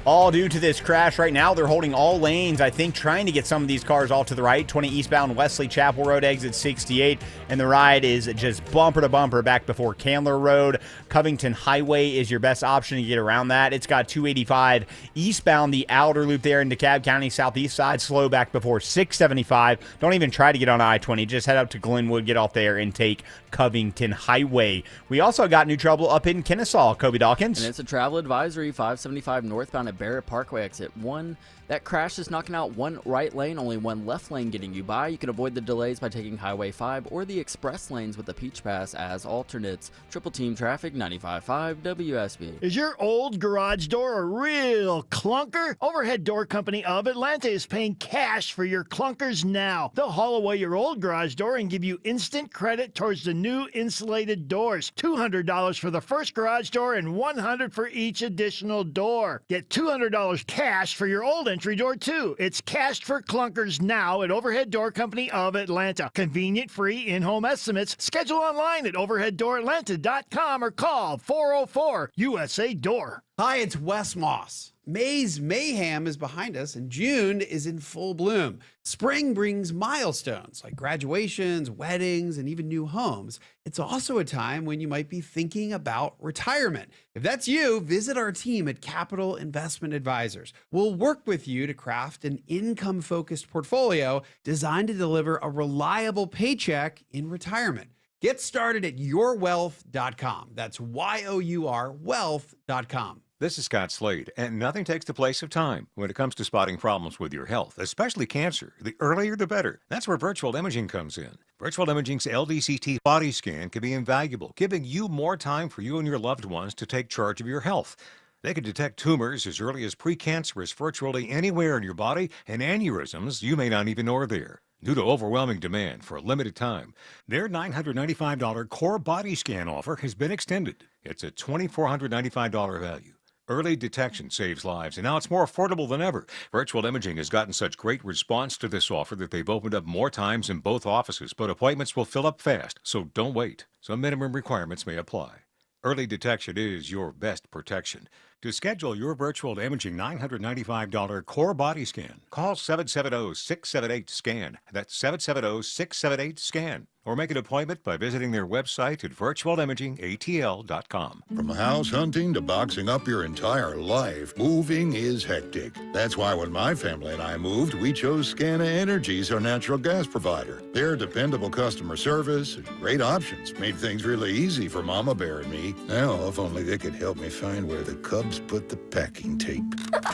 [SPEAKER 15] All due to this crash right now, they're holding all lanes, I think, trying to get some of these cars all to the right. 20 eastbound Wesley Chapel Road, exit 68, and the ride is just bumper to bumper back before Candler Road. Covington Highway is your best option to get around that. It's got 285 eastbound, the outer loop there in DeKalb County, southeast side, slow back before 675. Don't even try to get on I-20. Just head up to Glenwood, get off there, and take Covington Highway. We also got new trouble up in Kennesaw, Kobe Dawkins.
[SPEAKER 17] And it's a travel advisory, 575 northbound at Barrett Parkway, exit 1. That crash is knocking out one right lane, only one left lane getting you by. You can avoid the delays by taking Highway 5 or the express lanes with the Peach Pass as alternates. Triple Team Traffic, 95.5 WSB.
[SPEAKER 8] Is your old garage door a real clunker? Overhead Door Company of Atlanta is paying cash for your clunkers now. They'll haul away your old garage door and give you instant credit towards the new insulated doors. $200 for the first garage door and $100 for each additional door. Get $200 cash for your old entry door too. It's cashed for clunkers now at Overhead Door Company of Atlanta. Convenient, free in-home estimates. Schedule online at overheaddooratlanta.com or call 404 USA Door.
[SPEAKER 11] Hi, it's Wes Moss. May's mayhem is behind us and June is in full bloom. Spring brings milestones like graduations, weddings, and even new homes. It's also a time when you might be thinking about retirement. If that's you, visit our team at Capital Investment Advisors. We'll work with you to craft an income-focused portfolio designed to deliver a reliable paycheck in retirement. Get started at yourwealth.com. That's Y-O-U-R wealth.com.
[SPEAKER 21] This is Scott Slade, and nothing takes the place of time when it comes to spotting problems with your health, especially cancer. The earlier the better. That's where virtual imaging comes in. Virtual imaging's LDCT body scan can be invaluable, giving you more time for you and your loved ones to take charge of your health. They can detect tumors as early as precancerous virtually anywhere in your body, and aneurysms you may not even know are there. Due to overwhelming demand for a limited time, their $995 core body scan offer has been extended. It's a $2,495 value. Early detection saves lives, and now it's more affordable than ever. Virtual Imaging has gotten such great response to this offer that they've opened up more times in both offices, but appointments will fill up fast, so don't wait. Some minimum requirements may apply. Early detection is your best protection. To schedule your virtual imaging $995 core body scan, call 770-678-SCAN. That's 770-678-SCAN. Or make an appointment by visiting their website at virtualimagingatl.com.
[SPEAKER 12] From house hunting to boxing up your entire life, moving is hectic. That's why when my family and I moved, we chose Scana Energy as our natural gas provider. Their dependable customer service and great options made things really easy for Mama Bear and me. Now, if only they could help me find where the Cubs put the packing tape.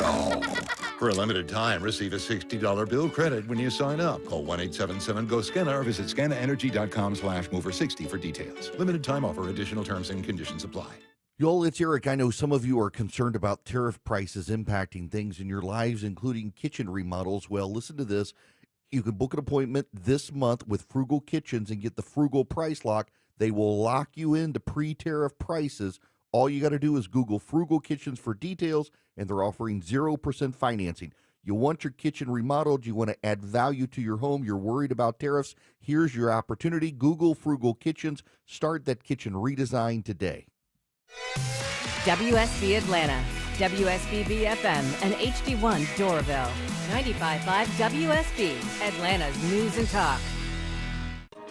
[SPEAKER 12] Oh. For a limited time, receive a $60 bill credit when you sign up. Call 1-877-GO-SCANA or visit scanaenergy.com/mover60 for details. Limited time offer. Additional terms and conditions apply.
[SPEAKER 14] Joel, it's Eric. I know some of you are concerned about tariff prices impacting things in your lives, including kitchen remodels. Well, listen to this. You can book an appointment this month with Frugal Kitchens and get the Frugal Price Lock. They will lock you into pre-tariff prices. All you got to do is Google Frugal Kitchens for details, and they're offering 0% financing. You want your kitchen remodeled, you want to add value to your home, you're worried about tariffs, here's your opportunity. Google Frugal Kitchens. Start that kitchen redesign today.
[SPEAKER 19] WSB Atlanta, WSB BFM, and HD1 Doraville. 95.5 WSB, Atlanta's News and Talk.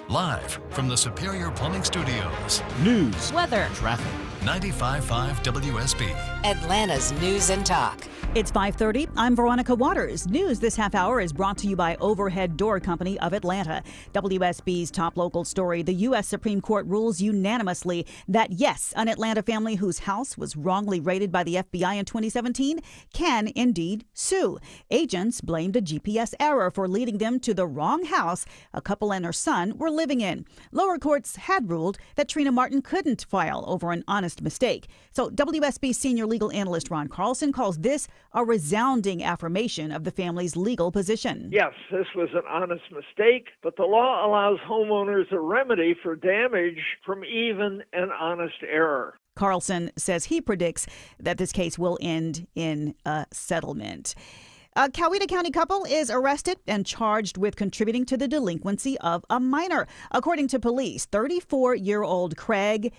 [SPEAKER 20] Live from the Superior Plumbing Studios.
[SPEAKER 9] News,
[SPEAKER 19] weather,
[SPEAKER 20] traffic, 95.5 WSB.
[SPEAKER 6] Atlanta's News and Talk.
[SPEAKER 16] It's 5:30. I'm Veronica Waters. News this half hour is brought to you by Overhead Door Company of Atlanta. WSB's top local story. The U.S. Supreme Court rules unanimously that, yes, an Atlanta family whose house was wrongly raided by the FBI in 2017 can indeed sue. Agents blamed a GPS error for leading them to the wrong house a couple and her son were living in. Lower courts had ruled that Trina Martin couldn't file over an honest mistake. So WSB senior legal analyst Ron Carlson calls this a resounding affirmation of the family's legal position.
[SPEAKER 13] Yes, this was an honest mistake, but the law allows homeowners a remedy for damage from even an honest error.
[SPEAKER 16] Carlson says he predicts that this case will end in a settlement. A Coweta County couple is arrested and charged with contributing to the delinquency of a minor. According to police, 34-year-old Craig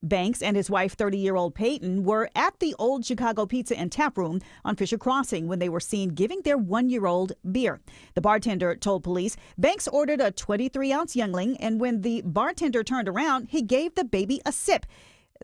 [SPEAKER 16] Banks and his wife, 30-year-old Peyton, were at the Old Chicago Pizza and Tap Room on Fisher Crossing when they were seen giving their 1-year-old beer. The bartender told police Banks ordered a 23-ounce youngling, and when the bartender turned around, he gave the baby a sip.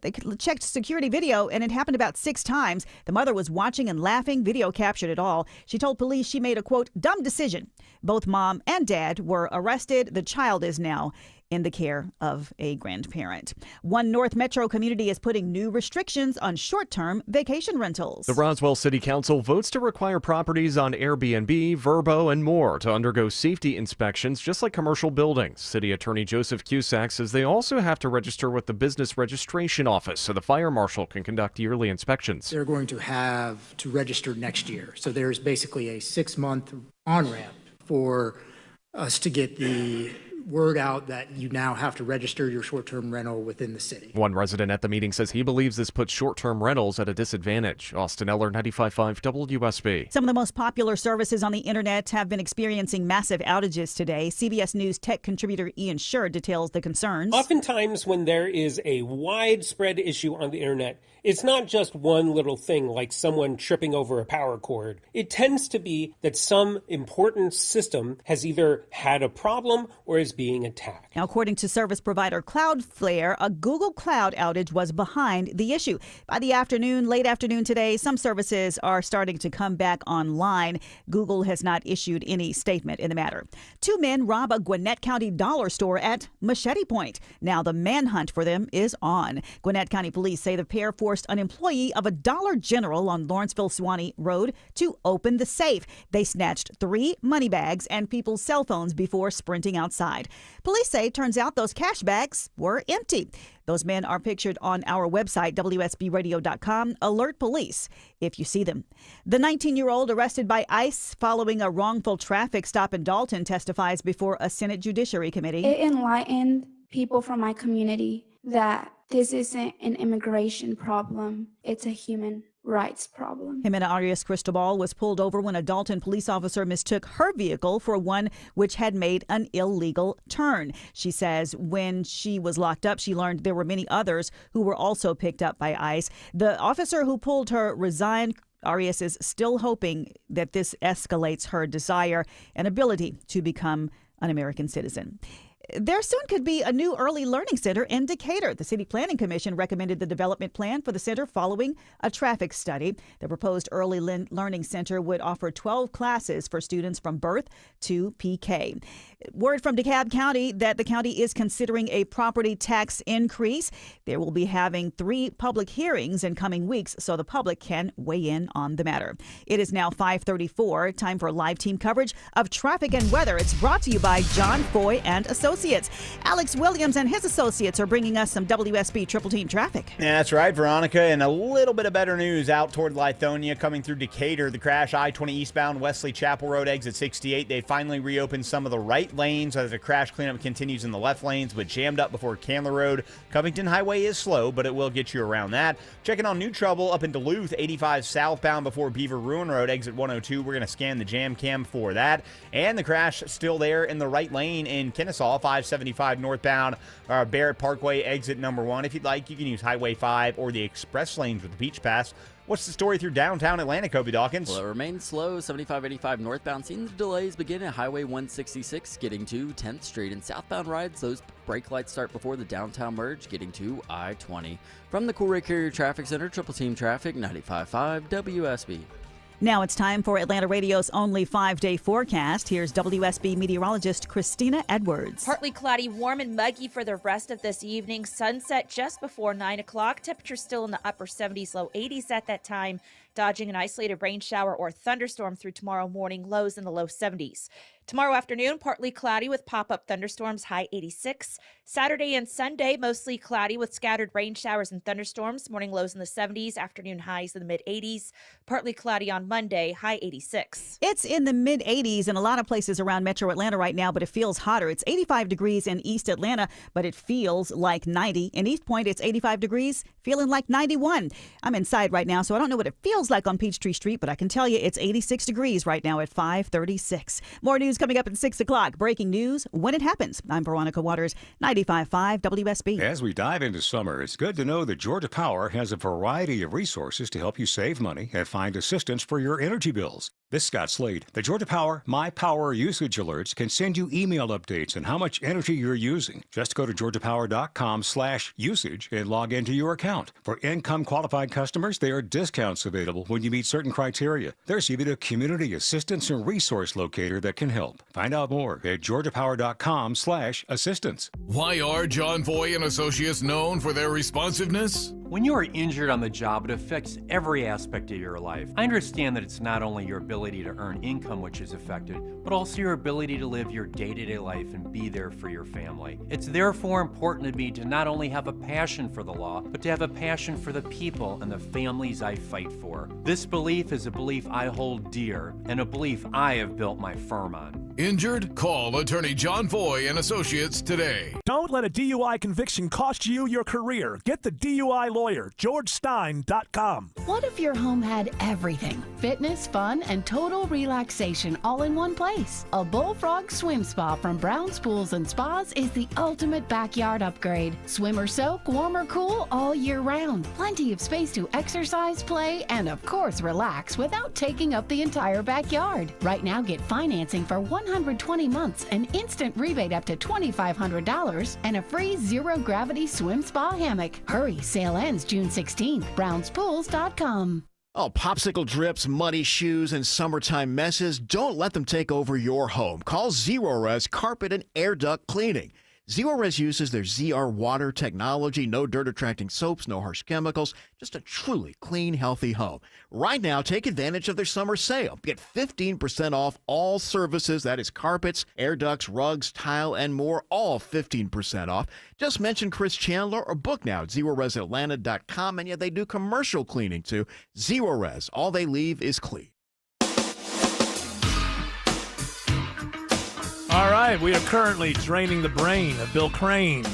[SPEAKER 16] They checked security video, and it happened about 6 times. The mother was watching and laughing. Video captured it all. She told police she made a, quote, dumb decision. Both mom and dad were arrested. The child is now in the care of a grandparent. One North Metro community is putting new restrictions on short-term vacation rentals.
[SPEAKER 18] The Roswell City Council votes to require properties on Airbnb, Vrbo, and more to undergo safety inspections just like commercial buildings. City Attorney Joseph Cusack says they also have to register with the Business Registration Office so the fire marshal can conduct yearly inspections.
[SPEAKER 24] They're going to have to register next year. So there's basically a 6-month on-ramp for us to get the word out that you now have to register your short-term rental within the city.
[SPEAKER 18] One resident at the meeting says he believes this puts short-term rentals at a disadvantage. Austin Eller, 95.5 WSB.
[SPEAKER 16] Some of the most popular services on the internet have been experiencing massive outages today. CBS News tech contributor Ian Scher details the concerns.
[SPEAKER 25] Oftentimes when there is a widespread issue on the internet, it's not just one little thing like someone tripping over a power cord. It tends to be that some important system has either had a problem or is being attacked.
[SPEAKER 16] Now, according to service provider Cloudflare, a Google Cloud outage was behind the issue. By the afternoon, late afternoon today, some services are starting to come back online. Google has not issued any statement in the matter. 2 men rob a Gwinnett County dollar store at Machete Point. Now the manhunt for them is on. Gwinnett County police say the pair forced an employee of a Dollar General on Lawrenceville-Suwanee Road to open the safe. They snatched 3 money bags and people's cell phones before sprinting outside. Police say it turns out those cash bags were empty. Those men are pictured on our website, WSBradio.com. Alert police if you see them. The 19-year-old arrested by ICE following a wrongful traffic stop in Dalton testifies before a Senate Judiciary Committee.
[SPEAKER 26] It enlightened people from my community that this isn't an immigration problem. It's a human rights problem.
[SPEAKER 16] Jimena Arias Cristobal was pulled over when a Dalton police officer mistook her vehicle for one which had made an illegal turn. She says when she was locked up, she learned there were many others who were also picked up by ICE. The officer who pulled her resigned. Arias is still hoping that this escalates her desire and ability to become an American citizen. There soon could be a new early learning center in Decatur. The City Planning Commission recommended the development plan for the center following a traffic study. The proposed early learning center would offer 12 classes for students from birth to PK. Word from DeKalb County that the county is considering a property tax increase. They will be having 3 public hearings in coming weeks so the public can weigh in on the matter. It is now 5:34. Time for live team coverage of traffic and weather. It's brought to you by John Foy and Associates. Alex Williams and his associates are bringing us some WSB Triple Team traffic.
[SPEAKER 15] Yeah, that's right, Veronica. And a little bit of better news out toward Lithonia coming through Decatur. The crash I-20 eastbound Wesley Chapel Road exit 68. They finally reopened some of the right lanes as the crash cleanup continues in the left lanes, but jammed up before Candler Road. Covington Highway is slow, but it will get you around that. Checking on new trouble up in Duluth, 85 southbound before Beaver Ruin Road, exit 102. We're going to scan the jam cam for that. And the crash still there in the right lane in Kennesaw, 575 northbound Barrett Parkway, exit number 1. If you'd like, you can use Highway 5 or the express lanes with the Beach Pass. What's the story through downtown Atlanta, Kobe Dawkins?
[SPEAKER 17] Well, it remains slow. 75-85 northbound. Seeing the delays begin at Highway 166, getting to 10th Street. And southbound rides, those brake lights start before the downtown merge, getting to I-20. From the Cool Ray Carrier Traffic Center, Triple Team Traffic, 95.5 WSB.
[SPEAKER 16] Now it's time for Atlanta Radio's only 5-day forecast. Here's WSB meteorologist Christina Edwards.
[SPEAKER 1] Partly cloudy, warm and muggy for the rest of this evening. Sunset just before 9 o'clock. Temperature still in the upper 70s, low 80s at that time. Dodging an isolated rain shower or thunderstorm through tomorrow morning. Lows in the low 70s. Tomorrow afternoon, partly cloudy with pop-up thunderstorms, high 86. Saturday and Sunday, mostly cloudy with scattered rain showers and thunderstorms. Morning lows in the 70s, afternoon highs in the mid-80s. Partly cloudy on Monday, high 86.
[SPEAKER 16] It's in the mid-80s in a lot of places around Metro Atlanta right now, but it feels hotter. It's 85 degrees in East Atlanta, but it feels like 90. In East Point, it's 85 degrees, feeling like 91. I'm inside right now, so I don't know what it feels like on Peachtree Street, but I can tell you it's 86 degrees right now at 5:36. More news coming up at 6 o'clock. Breaking news when it happens. I'm Veronica Waters, 95.5 WSB.
[SPEAKER 21] As we dive into summer, it's good to know that Georgia Power has a variety of resources to help you save money and find assistance for your energy bills. This is Scott Slade. The Georgia Power My Power Usage Alerts can send you email updates on how much energy you're using. Just go to georgiapower.com/usage and log into your account. For income qualified customers, there are discounts available when you meet certain criteria. There's even a community assistance and resource locator that can help. Find out more at georgiapower.com/assistance.
[SPEAKER 3] Why are John Foy and Associates known for their responsiveness?
[SPEAKER 4] When you are injured on the job, it affects every aspect of your life. I understand that it's not only your ability to earn income which is affected, but also your ability to live your day-to-day life and be there for your family. It's therefore important to me to not only have a passion for the law, but to have a passion for the people and the families I fight for. This belief is a belief I hold dear and a belief I have built my firm on.
[SPEAKER 3] Injured? Call attorney John Foy and Associates today.
[SPEAKER 9] Don't let a DUI conviction cost you your career. Get the DUI lawyer, GeorgeStein.com.
[SPEAKER 5] What if your home had everything? Fitness, fun, and total relaxation all in one place. A Bullfrog Swim Spa from Brown's Pools and Spas is the ultimate backyard upgrade. Swim or soak, warm or cool, all year round. Plenty of space to exercise, play, and of course relax without taking up the entire backyard. Right now, get financing for 120 months, an instant rebate up to $2,500, and a free zero-gravity swim spa hammock. Hurry, sale ends June 16th. BrownsPools.com.
[SPEAKER 22] Oh, popsicle drips, muddy shoes, and summertime messes, don't let them take over your home. Call Zerorez Carpet and Air Duct Cleaning. Zerorez uses their ZR water technology, no dirt-attracting soaps, no harsh chemicals, just a truly clean, healthy home. Right now, take advantage of their summer sale. Get 15% off all services, that is carpets, air ducts, rugs, tile, and more, all 15% off. Just mention Chris Chandler or book now at ZeroRezAtlanta.com, and yet they do commercial cleaning too. Zerorez, all they leave is clean.
[SPEAKER 9] All right, we are currently draining the brain of Bill Crane.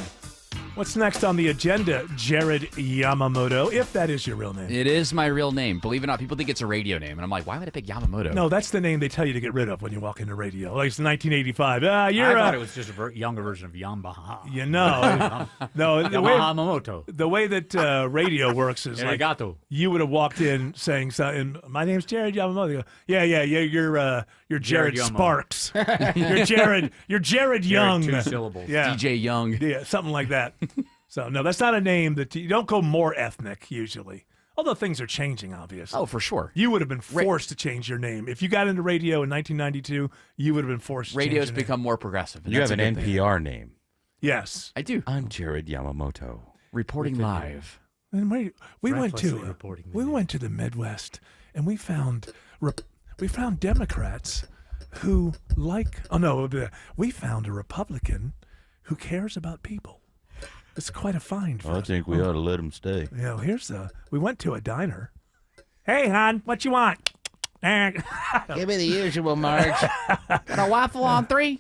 [SPEAKER 9] What's next on the agenda, Jared Yamamoto, if that is your real name?
[SPEAKER 10] It is my real name. Believe it or not, people think it's a radio name. And I'm like, why would I pick Yamamoto?
[SPEAKER 9] No, that's the name they tell you to get rid of when you walk into radio. Like it's 1985.
[SPEAKER 7] I thought it was just a younger version of Yamaha.
[SPEAKER 9] You know. No,
[SPEAKER 7] Yamamoto.
[SPEAKER 9] The way that radio works is like you would have walked in saying something, my name's Jared Yamamoto. You go, yeah, you're Jared Sparks. You're Jared Young.
[SPEAKER 7] 2 syllables.
[SPEAKER 9] Yeah.
[SPEAKER 10] DJ Young.
[SPEAKER 9] Yeah, something like that. So, no, that's not a name that you don't go more ethnic usually. Although things are changing, obviously.
[SPEAKER 10] Oh, for sure.
[SPEAKER 9] You would have been forced to change your name. If you got into radio in 1992, you would have been forced to change your
[SPEAKER 10] Radio's
[SPEAKER 9] name.
[SPEAKER 10] become more progressive.
[SPEAKER 2] You have an NPR name.
[SPEAKER 9] Yes.
[SPEAKER 10] I do.
[SPEAKER 2] I'm Jared Yamamoto.
[SPEAKER 10] Reporting live.
[SPEAKER 9] And we went to the Midwest, and we found Democrats who we found a Republican who cares about people. It's quite a find.
[SPEAKER 2] I think we ought to let him stay.
[SPEAKER 9] Yeah, we went to a diner. Hey, hon, what you want?
[SPEAKER 2] Give me the usual, Marge. Got a waffle on 3?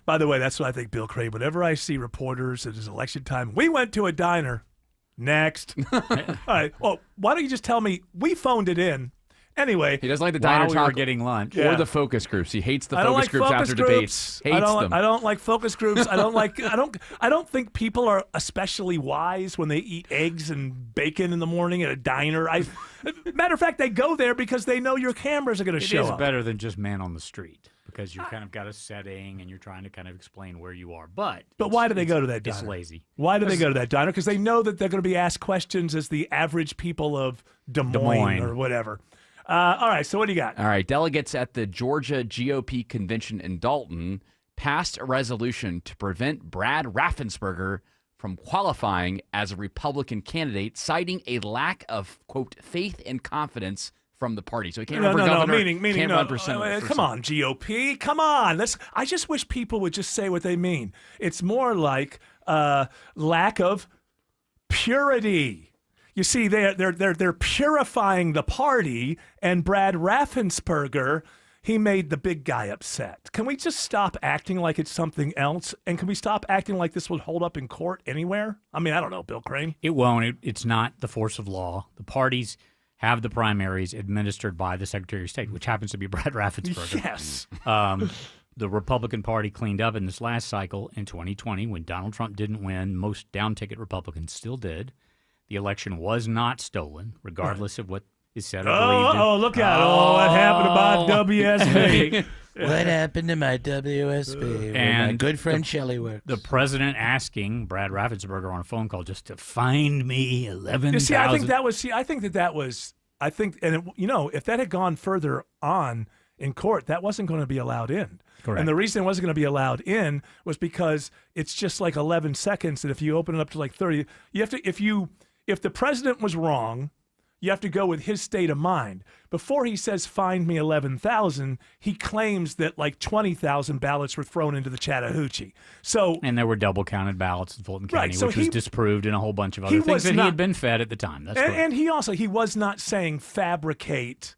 [SPEAKER 9] By the way, that's what I think, Bill Craig. Whenever I see reporters, it is election time. We went to a diner. Next. All right. Well, why don't you just tell me we phoned it in, Anyway,
[SPEAKER 10] He doesn't like the
[SPEAKER 7] While
[SPEAKER 10] diner
[SPEAKER 7] we
[SPEAKER 10] talk
[SPEAKER 7] were getting lunch.
[SPEAKER 10] or
[SPEAKER 9] Yeah.
[SPEAKER 10] the focus groups. He hates the
[SPEAKER 9] I don't
[SPEAKER 10] focus
[SPEAKER 9] like
[SPEAKER 10] groups
[SPEAKER 9] focus
[SPEAKER 10] after
[SPEAKER 9] groups.
[SPEAKER 10] debates. Hates them.
[SPEAKER 9] I don't like focus groups. I don't think people are especially wise when they eat eggs and bacon in the morning at a diner. Matter of fact, they go there because they know your cameras are going to
[SPEAKER 7] It
[SPEAKER 9] show
[SPEAKER 7] is
[SPEAKER 9] up.
[SPEAKER 7] better than just man on the street because you've kind of got a setting and you're trying to kind of explain where you are. But
[SPEAKER 9] Why do they go to that diner?
[SPEAKER 7] It's lazy.
[SPEAKER 9] Why do they go to that diner? Because they know that they're going to be asked questions as the average people of Des Moines. Or whatever. All right, so what do you got?
[SPEAKER 10] All right, delegates at the Georgia GOP convention in Dalton passed a resolution to prevent Brad Raffensperger from qualifying as a Republican candidate, citing a lack of, quote, faith and confidence from the party. So he can't run for governor,
[SPEAKER 9] meaning
[SPEAKER 10] can't
[SPEAKER 9] no.
[SPEAKER 10] run for senator.
[SPEAKER 9] Come on, GOP, come on. I just wish people would just say what they mean. It's more like lack of purity. You see, they're purifying the party, and Brad Raffensperger, he made the big guy upset. Can we just stop acting like it's something else? And can we stop acting like this would hold up in court anywhere? I mean, I don't know, Bill Crane.
[SPEAKER 7] It won't. It's not the force of law. The parties have the primaries administered by the Secretary of State, which happens to be Brad Raffensperger.
[SPEAKER 9] Yes.
[SPEAKER 7] The Republican Party cleaned up in this last cycle in 2020 when Donald Trump didn't win. Most down-ticket Republicans still did. The election was not stolen, regardless of what is said or believed.
[SPEAKER 9] Oh, look at it. Oh, what happened to my WSB?
[SPEAKER 8] What happened to my WSB? Where my good friend Shelley works.
[SPEAKER 7] The president asking Brad Raffensperger on a phone call just to find me 11,000.
[SPEAKER 9] You see, I think that was. And if that had gone further on in court, that wasn't going to be allowed in.
[SPEAKER 7] Correct.
[SPEAKER 9] And the reason it wasn't going to be allowed in was because it's just like 11 seconds, and if you open it up to like 30, you have to. If the president was wrong, you have to go with his state of mind. Before he says, find me 11,000, he claims that like 20,000 ballots were thrown into the Chattahoochee.
[SPEAKER 7] And there were double counted ballots in Fulton County,
[SPEAKER 9] Right, so
[SPEAKER 7] which was
[SPEAKER 9] he-
[SPEAKER 7] disproved in a whole bunch of other things that he had been fed at the time. That's correct.
[SPEAKER 9] And he was not saying fabricate.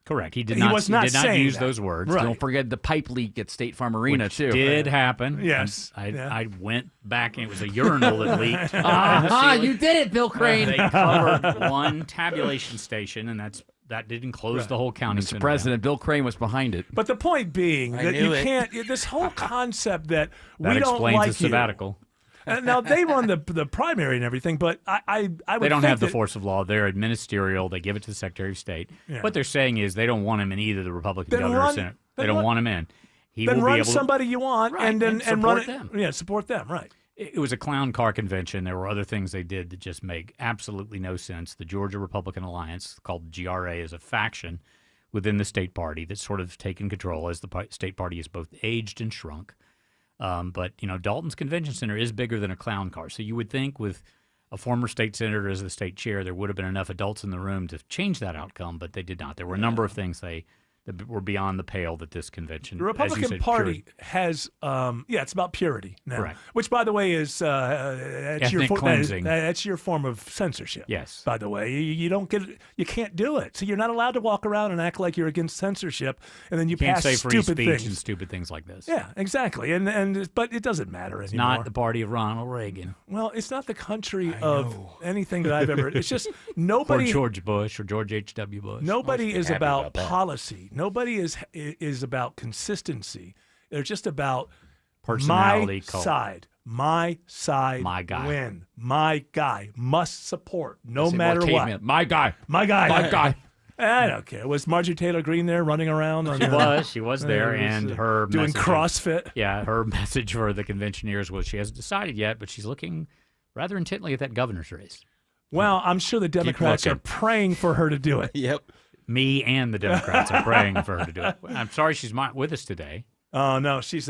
[SPEAKER 7] Correct. He did
[SPEAKER 9] He
[SPEAKER 7] not,
[SPEAKER 9] was not
[SPEAKER 7] did not
[SPEAKER 9] saying
[SPEAKER 7] use
[SPEAKER 9] that.
[SPEAKER 7] those words.
[SPEAKER 9] Right.
[SPEAKER 10] Don't forget the pipe leak at State Farm Arena,
[SPEAKER 7] Which
[SPEAKER 10] too.
[SPEAKER 7] did happen.
[SPEAKER 9] Yes.
[SPEAKER 7] I went back and it was a urinal that leaked.
[SPEAKER 10] You did it, Bill Crane.
[SPEAKER 7] They covered one tabulation station, and that didn't close the whole county.
[SPEAKER 10] Mr. President, Bill Crane was behind it.
[SPEAKER 9] But the point being
[SPEAKER 10] I
[SPEAKER 9] that
[SPEAKER 10] knew
[SPEAKER 9] you
[SPEAKER 10] it.
[SPEAKER 9] can't. This whole concept that we
[SPEAKER 7] That
[SPEAKER 9] don't
[SPEAKER 7] explains
[SPEAKER 9] like
[SPEAKER 7] the sabbatical.
[SPEAKER 9] Now they run the primary and everything, but I would.
[SPEAKER 7] They don't
[SPEAKER 9] think
[SPEAKER 7] have the
[SPEAKER 9] that-
[SPEAKER 7] force of law. They're ministerial. They give it to the Secretary of State.
[SPEAKER 9] Yeah.
[SPEAKER 7] What they're saying is they don't want him in either the Republican
[SPEAKER 9] Then
[SPEAKER 7] governor or
[SPEAKER 9] run-
[SPEAKER 7] Senate.
[SPEAKER 9] then
[SPEAKER 7] They don't
[SPEAKER 9] run-
[SPEAKER 7] want him in. He
[SPEAKER 9] Then
[SPEAKER 7] will
[SPEAKER 9] run
[SPEAKER 7] be able
[SPEAKER 9] somebody you want,
[SPEAKER 7] Right,
[SPEAKER 9] and then
[SPEAKER 7] and
[SPEAKER 9] run
[SPEAKER 7] support
[SPEAKER 9] it.
[SPEAKER 7] them.
[SPEAKER 9] Yeah, support them. Right.
[SPEAKER 7] It was a clown car convention. There were other things they did that just make absolutely no sense. The Georgia Republican Alliance, called GRA, is a faction within the state party that's sort of taken control as the state party is both aged and shrunk. But, Dalton's convention center is bigger than a clown car. So you would think with a former state senator as the state chair, there would have been enough adults in the room to change that outcome, but they did not. There were a number of things that were beyond the pale that this convention,
[SPEAKER 9] The
[SPEAKER 7] as you
[SPEAKER 9] Republican
[SPEAKER 7] said,
[SPEAKER 9] Party has, it's about purity now.
[SPEAKER 7] Correct.
[SPEAKER 9] Which, by the way, is that's
[SPEAKER 7] Ethnic cleansing.
[SPEAKER 9] That's your form of censorship.
[SPEAKER 7] Yes.
[SPEAKER 9] By the way, you don't get, you can't do it. So you're not allowed to walk around and act like you're against censorship, and then you
[SPEAKER 7] can't
[SPEAKER 9] pass
[SPEAKER 7] say free
[SPEAKER 9] stupid
[SPEAKER 7] speach
[SPEAKER 9] things.
[SPEAKER 7] and stupid things like this.
[SPEAKER 9] Yeah, exactly. But it doesn't matter
[SPEAKER 7] It's
[SPEAKER 9] anymore.
[SPEAKER 7] not the party of Ronald Reagan.
[SPEAKER 9] Well, it's not the country of anything that I've ever. It's just nobody.
[SPEAKER 7] Or George Bush or George H.W. Bush.
[SPEAKER 9] Nobody is
[SPEAKER 7] happy
[SPEAKER 9] about
[SPEAKER 7] about that.
[SPEAKER 9] policy. Nobody is about consistency. They're just about
[SPEAKER 7] Personality
[SPEAKER 9] my
[SPEAKER 7] cult.
[SPEAKER 9] side. My side.
[SPEAKER 7] My guy.
[SPEAKER 9] Win. My guy must support no
[SPEAKER 10] Say more
[SPEAKER 9] matter what.
[SPEAKER 10] caveman. My guy.
[SPEAKER 9] My guy.
[SPEAKER 10] My guy.
[SPEAKER 9] I don't care. Was Marjorie Taylor Greene there running around?
[SPEAKER 7] She was there, and her
[SPEAKER 9] doing
[SPEAKER 7] message-
[SPEAKER 9] CrossFit.
[SPEAKER 7] Yeah, her message for the conventioneers was she hasn't decided yet, but she's looking rather intently at that governor's race.
[SPEAKER 9] Well, I'm sure the Democrats are
[SPEAKER 7] looking.
[SPEAKER 9] praying for her to do it.
[SPEAKER 8] Yep.
[SPEAKER 7] Me and the Democrats are praying for her to do it. I'm sorry she's not with us today.
[SPEAKER 9] Oh no, she's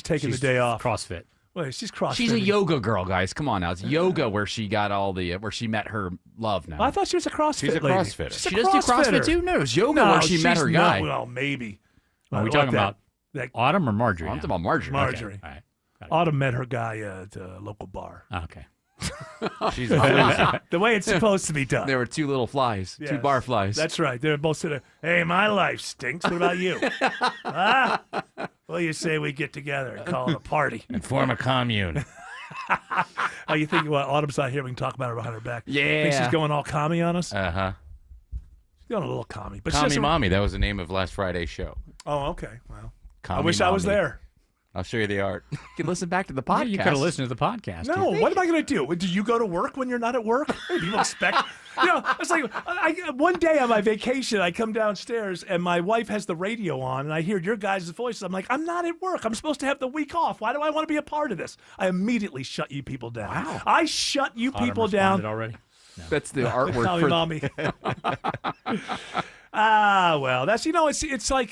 [SPEAKER 9] taking the day off.
[SPEAKER 7] CrossFit.
[SPEAKER 9] Well, she's CrossFit.
[SPEAKER 10] She's a yoga girl, guys. Come on now. It's yoga where she got all the where she met her love now.
[SPEAKER 9] I thought she was a CrossFit
[SPEAKER 10] She's a
[SPEAKER 9] lady.
[SPEAKER 10] CrossFitter.
[SPEAKER 9] She's a
[SPEAKER 10] She does do CrossFit
[SPEAKER 9] CrossFitter.
[SPEAKER 10] too? No, it's yoga where she met
[SPEAKER 9] she's
[SPEAKER 10] her
[SPEAKER 9] not-
[SPEAKER 10] guy.
[SPEAKER 9] Well, maybe.
[SPEAKER 7] Are we
[SPEAKER 9] Like
[SPEAKER 7] talking
[SPEAKER 9] that-
[SPEAKER 7] about
[SPEAKER 9] that
[SPEAKER 7] Autumn or Marjorie?
[SPEAKER 10] I'm
[SPEAKER 7] now?
[SPEAKER 10] talking about Marjorie.
[SPEAKER 9] Marjorie?
[SPEAKER 7] Okay. All right.
[SPEAKER 9] Autumn met her guy at a local bar.
[SPEAKER 7] Okay.
[SPEAKER 10] She's
[SPEAKER 9] The way it's supposed to be done.
[SPEAKER 10] There were two little flies, two
[SPEAKER 9] Yes.
[SPEAKER 10] bar flies.
[SPEAKER 9] That's right. They're both sitting there. Hey, my life stinks. What about you? Well, you say we get together and call it a party.
[SPEAKER 8] And form a commune.
[SPEAKER 9] Oh, you think Autumn's not here? We can talk about her behind her back.
[SPEAKER 10] Yeah.
[SPEAKER 9] Think she's going all commie on us?
[SPEAKER 10] Uh-huh.
[SPEAKER 9] feeling a little commie. But
[SPEAKER 2] Commie Mommy, that was the name of last Friday's show.
[SPEAKER 9] Oh, okay. Well,
[SPEAKER 2] Commie
[SPEAKER 9] I wish I was
[SPEAKER 2] Mommy.
[SPEAKER 9] there.
[SPEAKER 2] I'll show you the art.
[SPEAKER 10] You can listen back to the
[SPEAKER 7] Yeah,
[SPEAKER 10] podcast.
[SPEAKER 7] you could have listened to the podcast.
[SPEAKER 9] No, what am I going to do? Do you go to work when you're not at work? People expect, it's like one day on my vacation, I come downstairs and my wife has the radio on and I hear your guys' voices. I'm like, I'm not at work. I'm supposed to have the week off. Why do I want to be a part of this? I immediately shut you people down.
[SPEAKER 7] Wow.
[SPEAKER 9] I shut you
[SPEAKER 7] Autumn
[SPEAKER 9] people down.
[SPEAKER 7] responded already.
[SPEAKER 10] That's the artwork
[SPEAKER 9] Commie
[SPEAKER 10] for
[SPEAKER 9] Mommy. Well, that's, it's like